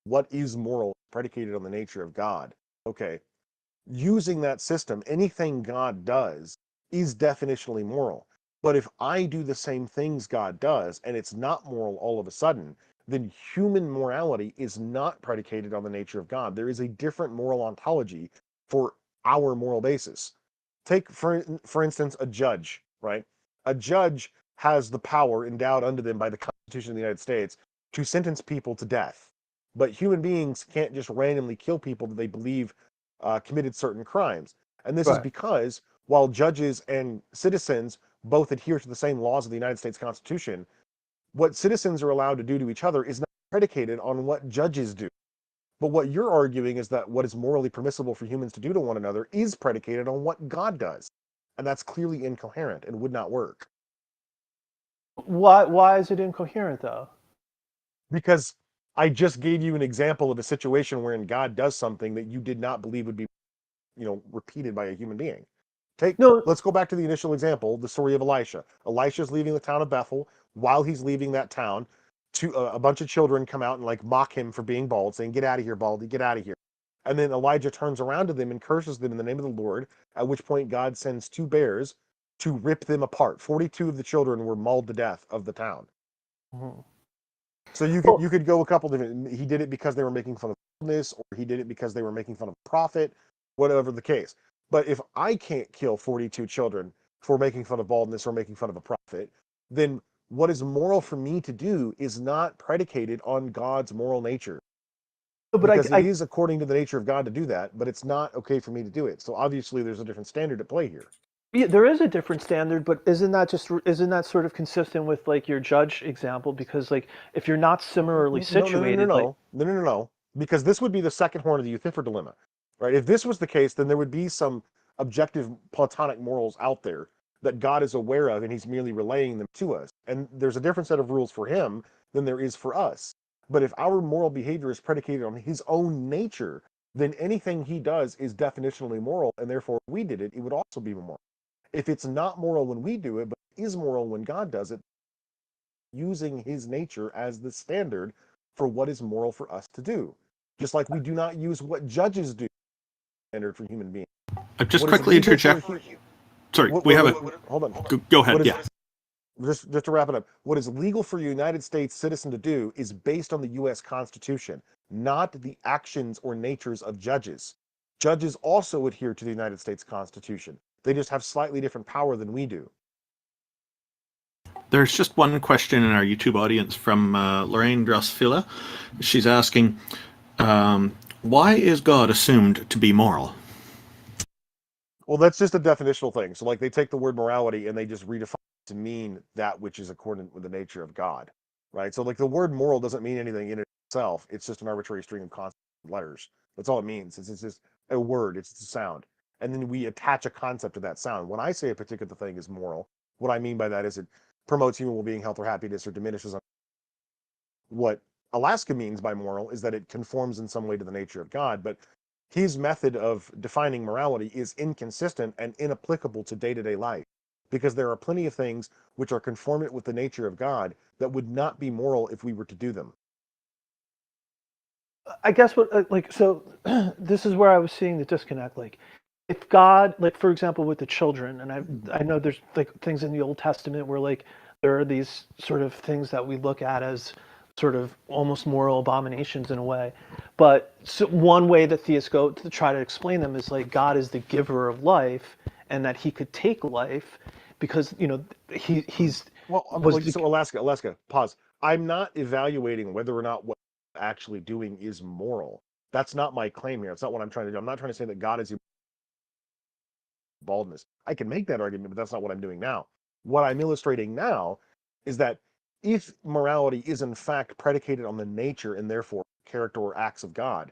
what is moral, predicated on the nature of God. Okay, using that system, anything God does is definitionally moral. But if I do the same things God does and it's not moral all of a sudden, then human morality is not predicated on the nature of God. There is a different moral ontology for our moral basis. Take, for instance, a judge, right? A judge has the power endowed unto them by the Constitution of the United States to sentence people to death. But human beings can't just randomly kill people that they believe committed certain crimes. And this is Right. because while judges and citizens both adhere to the same laws of the United States Constitution, what citizens are allowed to do to each other is not predicated on what judges do. But what you're arguing is that what is morally permissible for humans to do to one another is predicated on what God does. And that's clearly incoherent and would not work. why is it incoherent though? Because I just gave you an example of a situation wherein God does something that you did not believe would be, repeated by a human being. Let's go back to the initial example, the story of Elisha. Elisha's leaving the town of Bethel. While he's leaving that town, a bunch of children come out and like mock him for being bald, saying, "Get out of here, baldy, get out of here." And then Elijah turns around to them and curses them in the name of the Lord, at which point God sends 2 bears to rip them apart. 42 of the children were mauled to death of the town. Mhm. So you could go a couple different. He did it because they were making fun of this, or he did it because they were making fun of a prophet, whatever the case. But if I can't kill 42 children for making fun of baldness or making fun of a prophet, then what is moral for me to do is not predicated on God's moral nature. But because it is according to the nature of God to do that, but it's not okay for me to do it. So obviously there's a different standard at play here. Yeah, there is a different standard, but isn't that sort of consistent with like your judge example? Because like if you're not similarly situated, No. Because this would be the second horn of the Euthyphro dilemma, right? If this was the case, then there would be some objective Platonic morals out there that God is aware of, and he's merely relaying them to us. And there's a different set of rules for him than there is for us. But if our moral behavior is predicated on his own nature, then anything he does is definitionally moral, and therefore if we did it, it would also be moral. If it's not moral when we do it, but is moral when God does it, using his nature as the standard for what is moral for us to do. Just like we do not use what judges do standard for human beings. Just quickly interject. Sorry, we have a... Hold on. Go ahead, yeah. Just to wrap it up, what is legal for a United States citizen to do is based on the U.S. Constitution, not the actions or natures of judges. Judges also adhere to the United States Constitution. They just have slightly different power than we do. There's just one question in our YouTube audience from Lorraine Drosfila. She's asking, why is God assumed to be moral? Well, that's just a definitional thing. So, like, they take the word morality and they just redefine to mean that which is accordant with the nature of God, right? So like the word moral doesn't mean anything in itself. It's just an arbitrary string of consonant letters. That's all it means. It's just a word. It's a sound. And then we attach a concept to that sound. When I say a particular thing is moral, what I mean by that is it promotes human well-being, health, or happiness, or diminishes. What Alaska means by moral is that it conforms in some way to the nature of God, but his method of defining morality is inconsistent and inapplicable to day-to-day life, because there are plenty of things which are conformant with the nature of God that would not be moral if we were to do them. I guess what like so this is where I was seeing the disconnect. Like if God, like for example with the children, and I know there's like things in the Old Testament where like there are these sort of things that we look at as sort of almost moral abominations in a way. But so one way that theists go to try to explain them is like God is the giver of life and that he could take life because he's Well, was like, the, so Alaska, pause. I'm not evaluating whether or not what we're actually doing is moral. That's not my claim here. It's not what I'm trying to do. I'm not trying to say that God is baldness. I can make that argument, but that's not what I'm doing now. What I'm illustrating now is that if morality is in fact predicated on the nature and therefore character or acts of God,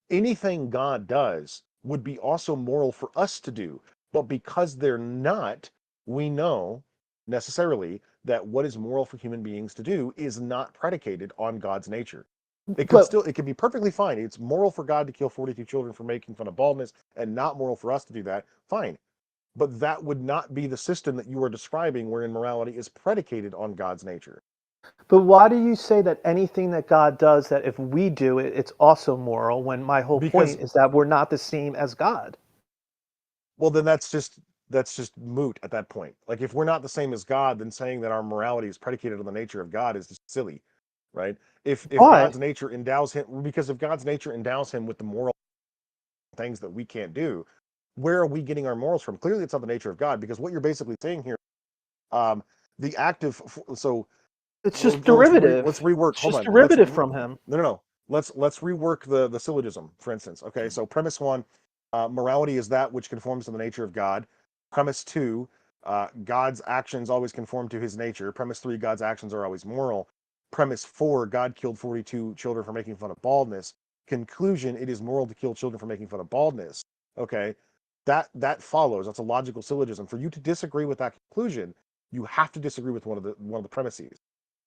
anything God does would be also moral for us to do. But because they're not, we know necessarily that what is moral for human beings to do is not predicated on God's nature. It could be perfectly fine. It's moral for God to kill 42 children for making fun of baldness and not moral for us to do that. Fine. But that would not be the system that you are describing wherein morality is predicated on God's nature. But why do you say that anything that God does, that if we do it, it's also moral, when my whole point is that we're not the same as God? Well, then that's just moot at that point. Like if we're not the same as God, then saying that our morality is predicated on the nature of God is just silly, right? If Why? God's nature endows him, because if God's nature endows him with the moral things that we can't do, where are we getting our morals from? Clearly, it's not the nature of God, because what you're basically saying here, the active, so It's just derivative. let's rework. It's Hold just on. derivative from him. No. Let's rework the syllogism, for instance. Okay, so premise one, morality is that which conforms to the nature of God. Premise two, God's actions always conform to his nature. Premise three, God's actions are always moral. Premise four, God killed 42 children for making fun of baldness. Conclusion, it is moral to kill children for making fun of baldness. Okay, that follows. That's a logical syllogism. For you to disagree with that conclusion, you have to disagree with one of the premises.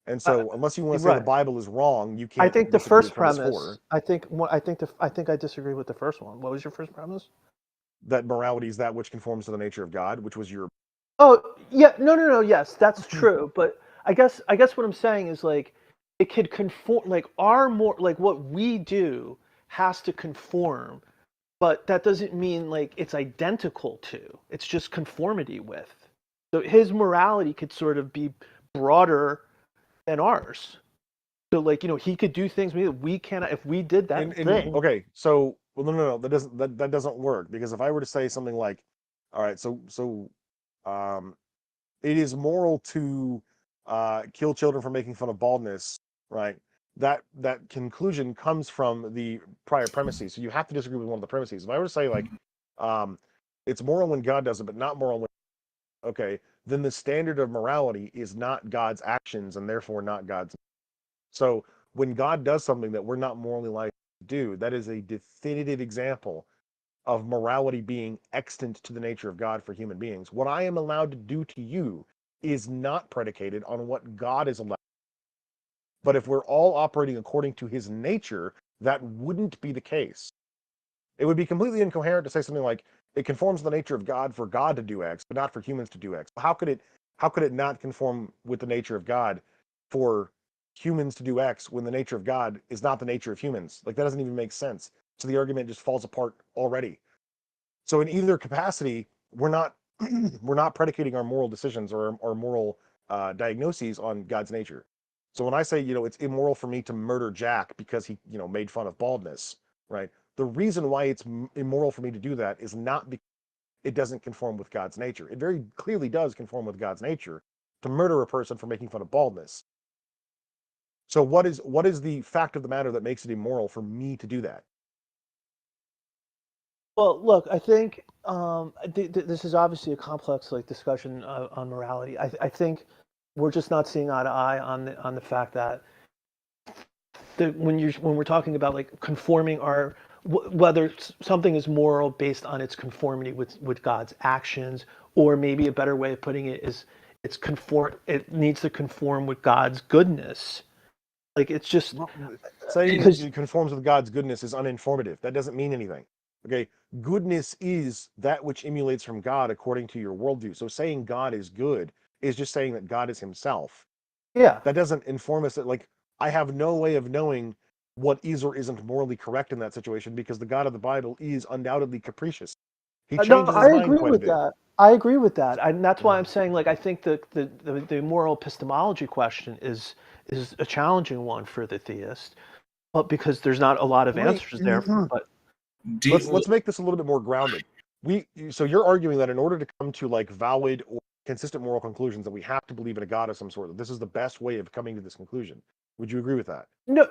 And so, unless you want to say the Right. Bible is wrong, you I can't think the disagree with first premise premise. four. I think I disagree with the first one. What was your first premise? That morality is that which conforms to the nature of God, which was your. Oh yeah, no. Yes, that's true. But I guess what I'm saying is like it could conform. Like our more like what we do has to conform, but that doesn't mean like it's identical to. It's just conformity with. So his morality could sort of be broader than ours. So like he could do things we cannot. If we did that thing, Okay, so well, no, that doesn't work, because if I were to say something like, all right, um, it is moral to kill children for making fun of baldness, right? That conclusion comes from the prior premises. So you have to disagree with one of the premises. If I were to say like, it's moral when God does it, but not moral when, okay, then the standard of morality is not God's actions and therefore not God's. So when God does something that we're not morally likely to do, that is a definitive example of morality being extant to the nature of God for human beings. What I am allowed to do to you is not predicated on what God is allowed. But if we're all operating according to his nature, that wouldn't be the case. It would be completely incoherent to say something like it conforms to the nature of God for God to do X, but not for humans to do X. How could it not conform with the nature of God for humans to do X when the nature of God is not the nature of humans? Like that doesn't even make sense. So the argument just falls apart already. So in either capacity, we're not we're not predicating our moral decisions or our moral diagnoses on God's nature. So when I say, it's immoral for me to murder Jack because he, made fun of baldness, right? The reason why it's immoral for me to do that is not because it doesn't conform with God's nature. It very clearly does conform with God's nature to murder a person for making fun of baldness. So what is the fact of the matter that makes it immoral for me to do that? Well, look, I think this is obviously a complex like discussion on morality. I think we're just not seeing eye to eye on the fact that when we're talking about like conforming our whether something is moral based on its conformity with God's actions, or maybe a better way of putting it is it needs to conform with God's goodness. Like it's just saying because it conforms with God's goodness is uninformative. That doesn't mean anything. Okay, goodness is that which emulates from God according to your worldview. So saying God is good is just saying that God is Himself. Yeah. That doesn't inform us that, like, I have no way of knowing what is or isn't morally correct in that situation because the God of the Bible is undoubtedly capricious. He no, changes his I mind agree quite a with bit. that. I agree with that, and that's why I'm saying like I think the moral epistemology question is a challenging one for the theist, but because there's not a lot of answers there. But Let's make this a little bit more grounded. So you're arguing that in order to come to like valid or consistent moral conclusions, that we have to believe in a God of some sort. That this is the best way of coming to this conclusion. Would you agree with that? no,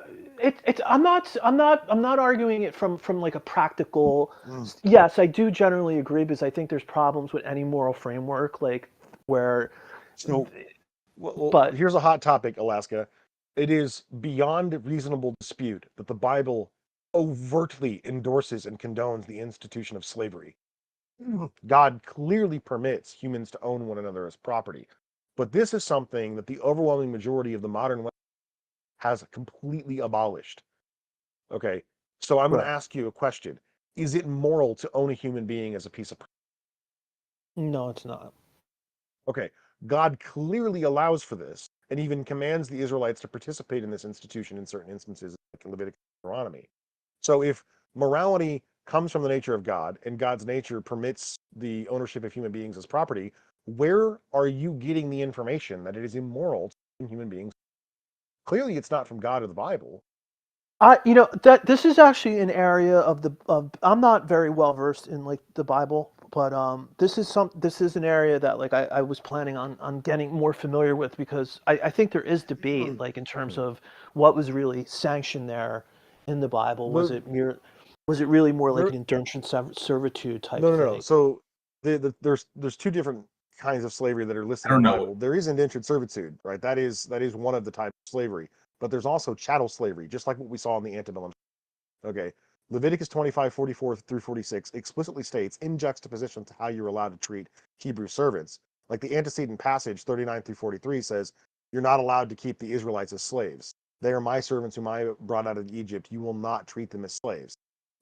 I'm not arguing it from like a practical. Yes, I do generally agree because I think there's problems with any moral framework like where. So, well, but here's a hot topic, Alaska. It is beyond reasonable dispute that the Bible overtly endorses and condones the institution of slavery. God clearly permits humans to own one another as property. But this is something that the overwhelming majority of the modern West has completely abolished. Okay, so I'm going to ask you a question. Is it moral to own a human being as a piece of property? No, it's not. Okay, God clearly allows for this and even commands the Israelites to participate in this institution in certain instances, like in Leviticus and Deuteronomy. So if morality comes from the nature of God and God's nature permits the ownership of human beings as property, where are you getting the information that it is immoral to own human beings? Clearly, it's not from God or the Bible. That this is actually an area of I'm not very well versed in like the Bible, but this is an area that like I was planning on getting more familiar with because I think there is debate like in terms of what was really sanctioned there in the Bible. Was it really more like an indentured servitude type No. thing? So there's two different kinds of slavery that are listed I in don't the know. Bible. There is indentured servitude, right? That is one of the types of slavery. But there's also chattel slavery, just like what we saw in the antebellum. Okay. Leviticus 25:44 through 46 explicitly states in juxtaposition to how you're allowed to treat Hebrew servants. Like the antecedent passage 39 through 43 says, you're not allowed to keep the Israelites as slaves. They are my servants whom I brought out of Egypt. You will not treat them as slaves.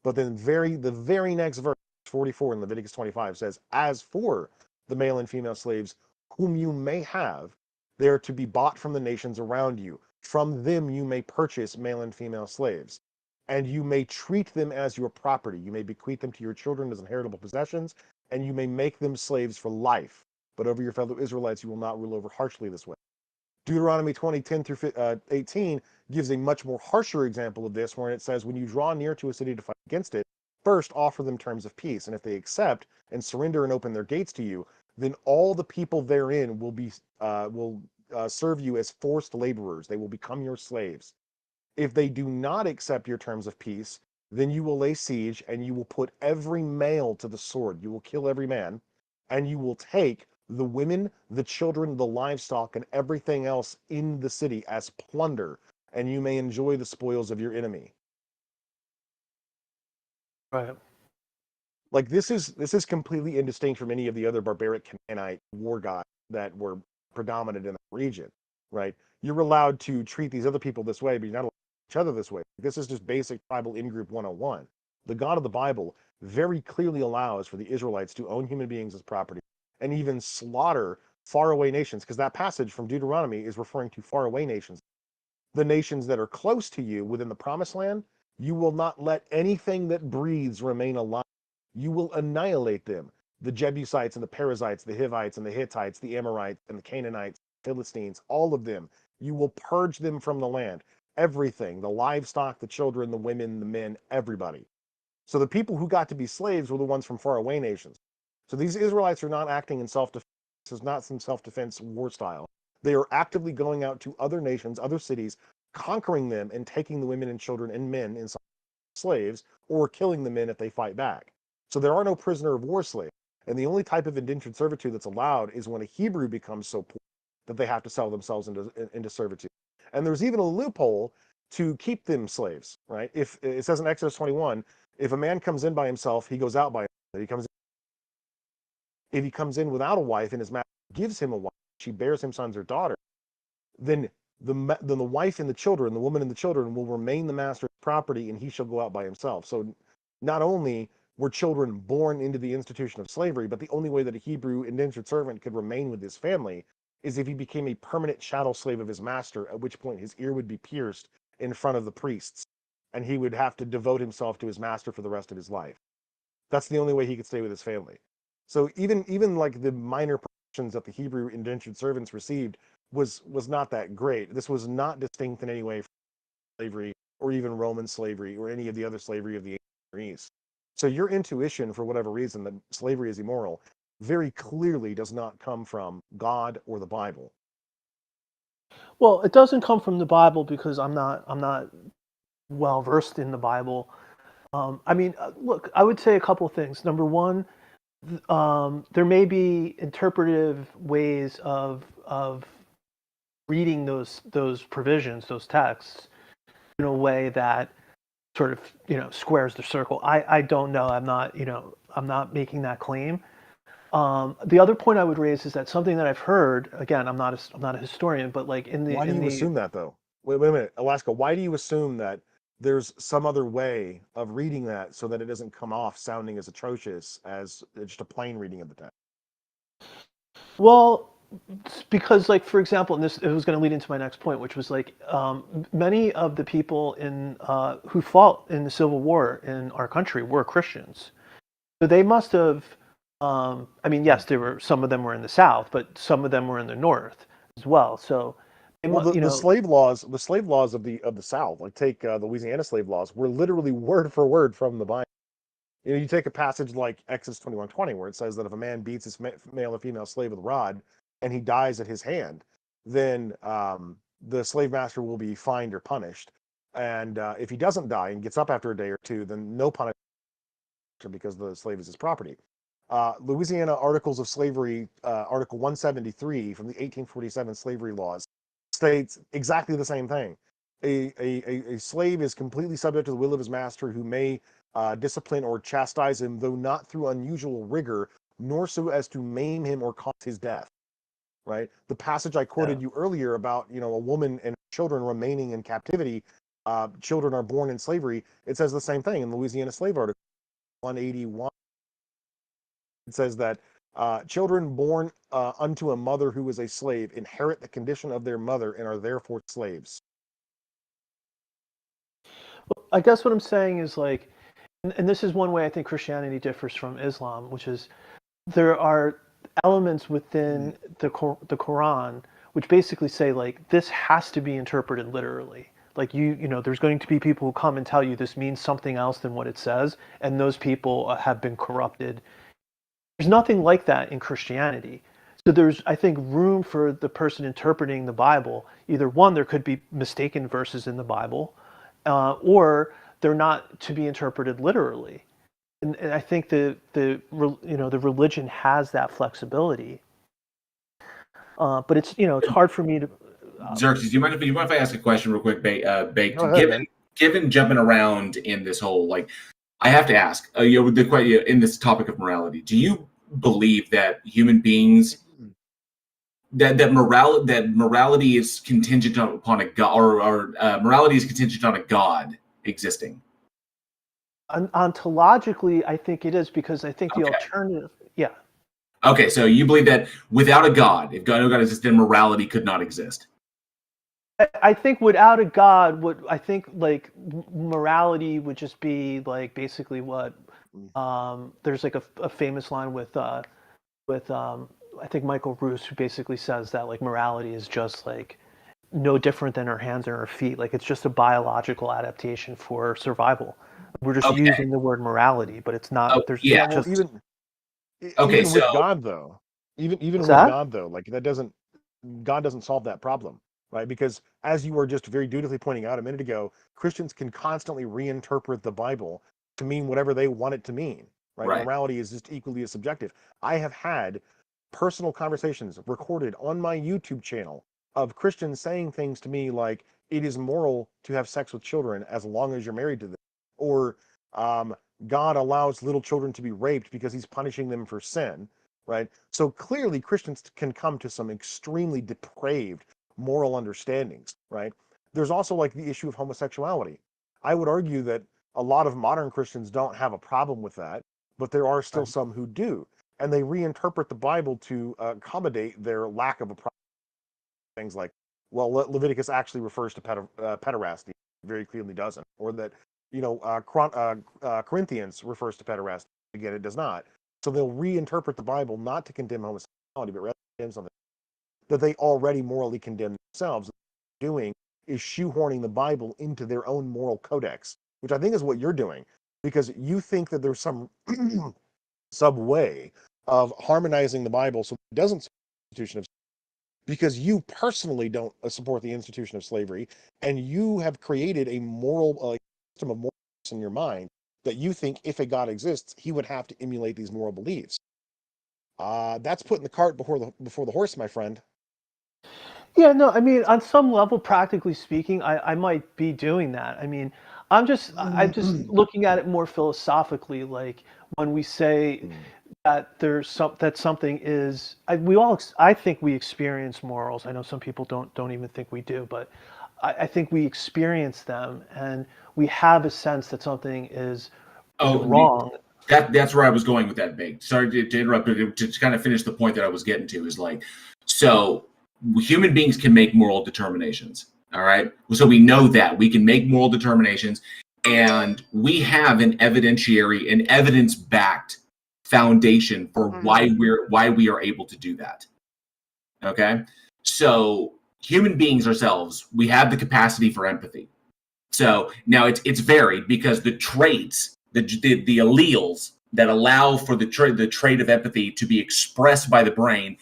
But then the very next verse, 44 in Leviticus 25 says, as for the male and female slaves whom you may have, they are to be bought from the nations around you. From them you may purchase male and female slaves, and you may treat them as your property. You may bequeath them to your children as inheritable possessions, and you may make them slaves for life. But over your fellow Israelites you will not rule over harshly this way. Deuteronomy 20:10 through 18 gives a much more harsher example of this, where it says, when you draw near to a city to fight against it, first offer them terms of peace, and if they accept and surrender and open their gates to you, then all the people therein will serve you as forced laborers. They will become your slaves. If they do not accept your terms of peace, then you will lay siege and you will put every male to the sword. You will kill every man, and you will take the women, the children, the livestock, and everything else in the city as plunder, and you may enjoy the spoils of your enemy. Right. Like this is completely indistinct from any of the other barbaric Canaanite war gods that were predominant in the region, right? You're allowed to treat these other people this way, but you're not allowed to treat each other this way. This is just basic tribal in-group 101. The God of the Bible very clearly allows for the Israelites to own human beings as property and even slaughter faraway nations, because that passage from Deuteronomy is referring to faraway nations. The nations that are close to you within the promised land, you will not let anything that breathes remain alive. You will annihilate them. The Jebusites and the Perizzites, the Hivites and the Hittites, the Amorites and the Canaanites, Philistines, all of them. You will purge them from the land. Everything, the livestock, the children, the women, the men, everybody. So the people who got to be slaves were the ones from faraway nations. So these Israelites are not acting in self-defense. This is not some self-defense war style. They are actively going out to other nations, other cities, conquering them and taking the women and children and men in slaves, or killing the men if they fight back. So there are no prisoner of war slaves. And the only type of indentured servitude that's allowed is when a Hebrew becomes so poor that they have to sell themselves into servitude. And there's even a loophole to keep them slaves, right? If it says in Exodus 21, if a man comes in by himself, he goes out by himself. If he comes in without a wife and his master gives him a wife, she bears him sons or daughters, then the wife and the children, the woman and the children will remain the master's property, and he shall go out by himself. So not only were children born into the institution of slavery, but the only way that a Hebrew indentured servant could remain with his family is if he became a permanent chattel slave of his master, at which point his ear would be pierced in front of the priests, and he would have to devote himself to his master for the rest of his life. That's the only way he could stay with his family. So even like the minor protections that the Hebrew indentured servants received was not that great. This was not distinct in any way from slavery or even Roman slavery or any of the other slavery of the Near East. So your intuition, for whatever reason, that slavery is immoral, very clearly does not come from God or the Bible. Well, it doesn't come from the Bible because I'm not well versed in the Bible. I mean, look, I would say a couple of things. Number one, there may be interpretive ways of reading those provisions, those texts, in a way that sort of squares the circle. I don't know. I'm not making that claim. The other point I would raise is that something that I've heard. Again, I'm not a historian, but like Why do you assume that though? Wait a minute, Alaska. Why do you assume that there's some other way of reading that so that it doesn't come off sounding as atrocious as just a plain reading of the text? Well, because like for example, and this it was going to lead into my next point, which was like many of the people who fought in the Civil War in our country were Christians, so they must have. I mean, yes, some of them were in the South, but some of them were in the North as well. So, the slave laws of the South, like take the Louisiana slave laws, were literally word for word from the Bible. You take a passage like Exodus 21:20, where it says that if a man beats his male or female slave with a rod and he dies at his hand, then the slave master will be fined or punished. And if he doesn't die and gets up after a day or two, then no punishment because the slave is his property. Louisiana Articles of Slavery, Article 173 from the 1847 slavery laws, states exactly the same thing. A slave is completely subject to the will of his master, who may discipline or chastise him, though not through unusual rigor, nor so as to maim him or cause his death. Right? The passage I quoted you earlier about, a woman and children remaining in captivity, children are born in slavery. It says the same thing in Louisiana Slave Article 181. It says that children born unto a mother who is a slave inherit the condition of their mother and are therefore slaves. I guess what I'm saying is like, and this is one way I think Christianity differs from Islam, which is there are elements within the Quran which basically say like this has to be interpreted literally. Like there's going to be people who come and tell you this means something else than what it says, and those people have been corrupted. There's nothing like that in Christianity. So there's, I think, room for the person interpreting the Bible. Either one, there could be mistaken verses in the Bible, or they're not to be interpreted literally. And I think the religion has that flexibility. But it's hard for me to. Xerxes, do you mind if I ask a question real quick, Baked? Go ahead, Given jumping around in this whole I have to ask in this topic of morality. Do you believe that human beings that morality is contingent upon a god, or morality is contingent on a god existing? Ontologically, I think it is, because I think the alternative. Yeah. Okay, so you believe that without a god, if no god existed, morality could not exist. I think without a god, like morality would just be like basically what there's like a famous line with I think Michael Roos, who basically says that like morality is just like no different than our hands and our feet. Like it's just a biological adaptation for survival. We're just using the word morality, but it's not. There's just even so with God though, even with God though, like God doesn't solve that problem. Right? Because as you were just very dutifully pointing out a minute ago, Christians can constantly reinterpret the Bible to mean whatever they want it to mean. right? Right. Morality is just equally as subjective. I have had personal conversations recorded on my YouTube channel of Christians saying things to me like, it is moral to have sex with children as long as you're married to them, or God allows little children to be raped because he's punishing them for sin, right? So clearly Christians can come to some extremely depraved moral understandings, right? There's also like the issue of homosexuality. I would argue that a lot of modern Christians don't have a problem with that, but there are still some who do. And they reinterpret the Bible to accommodate their lack of a problem. Things like, well, Leviticus actually refers to pederasty, very clearly doesn't. Or that, Corinthians refers to pederasty. Again, it does not. So they'll reinterpret the Bible not to condemn homosexuality, but rather to condemn something that they already morally condemn themselves. What they're doing is shoehorning the Bible into their own moral codex, which I think is what you're doing, because you think that there's some some way of harmonizing the Bible so it doesn't support the institution of slavery, because you personally don't support the institution of slavery, and you have created a moral system of morals in your mind that you think if a God exists, he would have to emulate these moral beliefs. That's putting the cart before the horse, my friend. Yeah, no, I mean, on some level, practically speaking, I might be doing that. I mean, I'm just looking at it more philosophically. Like when we say that that something is, I think we experience morals. I know some people don't even think we do, but I think we experience them, and we have a sense that something is wrong. That's where I was going with that, Big. Sorry to interrupt, but to kind of finish the point that I was getting to is like, so human beings can make moral determinations. All right. So we know that we can make moral determinations, and we have an evidentiary, an evidence-backed foundation for why we are able to do that. Okay. So human beings ourselves, we have the capacity for empathy. So now it's varied because the traits, the alleles that allow for the trait of empathy to be expressed by the brain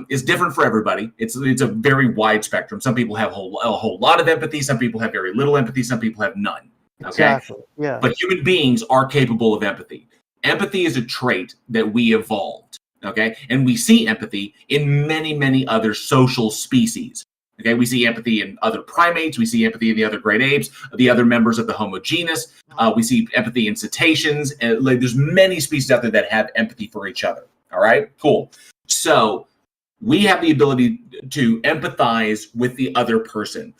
is different for everybody. It's a very wide spectrum. Some people have a whole lot of empathy. Some people have very little empathy. Some people have none. Okay. Exactly. Yeah. But human beings are capable of empathy. Empathy is a trait that we evolved. Okay. And we see empathy in many, many other social species. Okay. We see empathy in other primates. We see empathy in the other great apes, the other members of the Homo genus. We see empathy in cetaceans. And there's many species out there that have empathy for each other. All right. Cool. So we have the ability to empathize with the other person.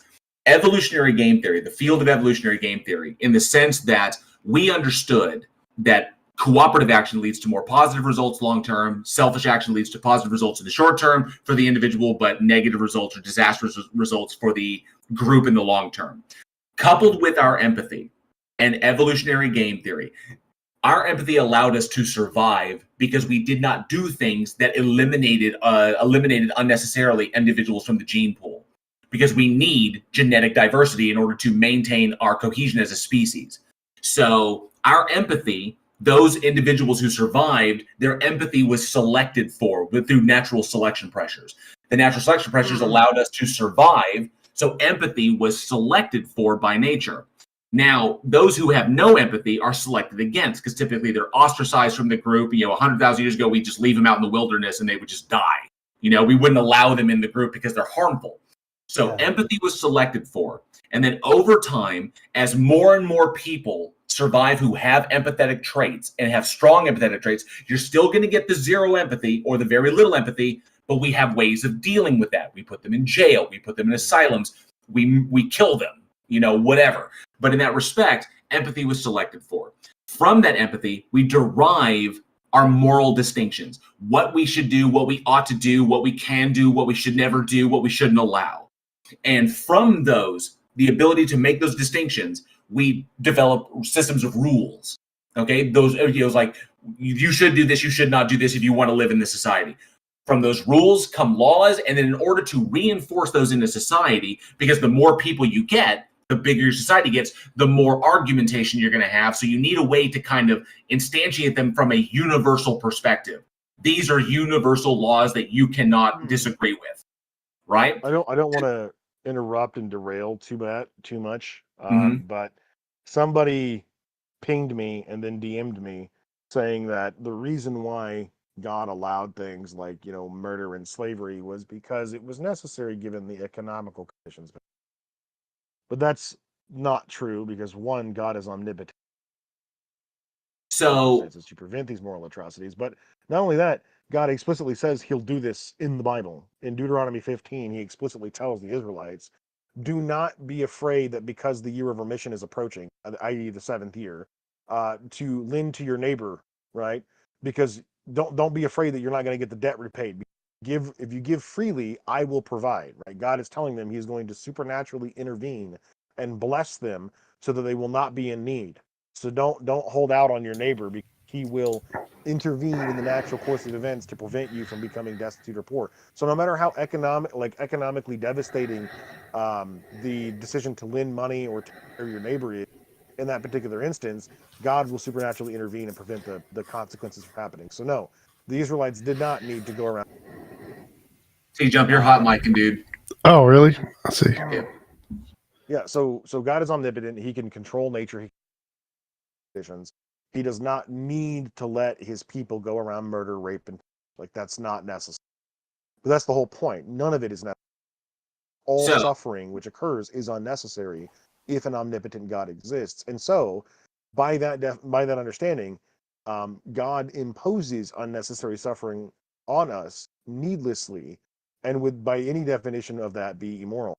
Evolutionary game theory, the field of evolutionary game theory, in the sense that we understood that cooperative action leads to more positive results long-term, selfish action leads to positive results in the short term for the individual, but negative results or disastrous results for the group in the long term. Coupled with our empathy and evolutionary game theory, our empathy allowed us to survive because we did not do things that eliminated unnecessarily individuals from the gene pool, because we need genetic diversity in order to maintain our cohesion as a species. So our empathy, those individuals who survived, their empathy was selected for through natural selection pressures. The natural selection pressures allowed us to survive, so empathy was selected for by nature. Now, those who have no empathy are selected against, because typically they're ostracized from the group. 100,000 years ago, we just leave them out in the wilderness and they would just die. We wouldn't allow them in the group because they're harmful. So empathy was selected for. And then over time, as more and more people survive who have empathetic traits and have strong empathetic traits, you're still going to get the zero empathy or the very little empathy, but we have ways of dealing with that. We put them in jail. We put them in asylums. We kill them, whatever. But in that respect, empathy was selected for. From that empathy, we derive our moral distinctions, what we should do, what we ought to do, what we can do, what we should never do, what we shouldn't allow. And from those, the ability to make those distinctions, we develop systems of rules. Okay, those like you should do this, you should not do this if you want to live in this society. From those rules come laws, and then in order to reinforce those into society, because the more people you get, the bigger your society gets, the more argumentation you're going to have. So you need a way to kind of instantiate them from a universal perspective. These are universal laws that you cannot disagree with, right? I don't want to interrupt and derail too much, but somebody pinged me and then DM'd me saying that the reason why God allowed things like, murder and slavery was because it was necessary given the economical conditions. But that's not true because one, God is omnipotent. So To prevent these moral atrocities. But not only that, God explicitly says he'll do this in the Bible. In Deuteronomy 15, he explicitly tells the Israelites, do not be afraid that because the year of remission is approaching, i.e. the 7th year, to lend to your neighbor, right? Because don't be afraid that you're not going to get the debt repaid. If you give freely, I will provide, right? God is telling them he's going to supernaturally intervene and bless them so that they will not be in need. So don't hold out on your neighbor because he will intervene in the natural course of events to prevent you from becoming destitute or poor. So no matter how economically devastating the decision to lend money or to your neighbor is, in that particular instance, God will supernaturally intervene and prevent the consequences from happening. So no, the Israelites did not need to go around. TJump, you're hot micing, dude. Oh, really? I see. Yeah, so God is omnipotent. He can control nature. He does not need to let his people go around murder, rape, and that's not necessary. But that's the whole point. None of it is necessary. All suffering which occurs is unnecessary if an omnipotent God exists. And so, by that understanding, God imposes unnecessary suffering on us needlessly, and would, by any definition of that, be immoral.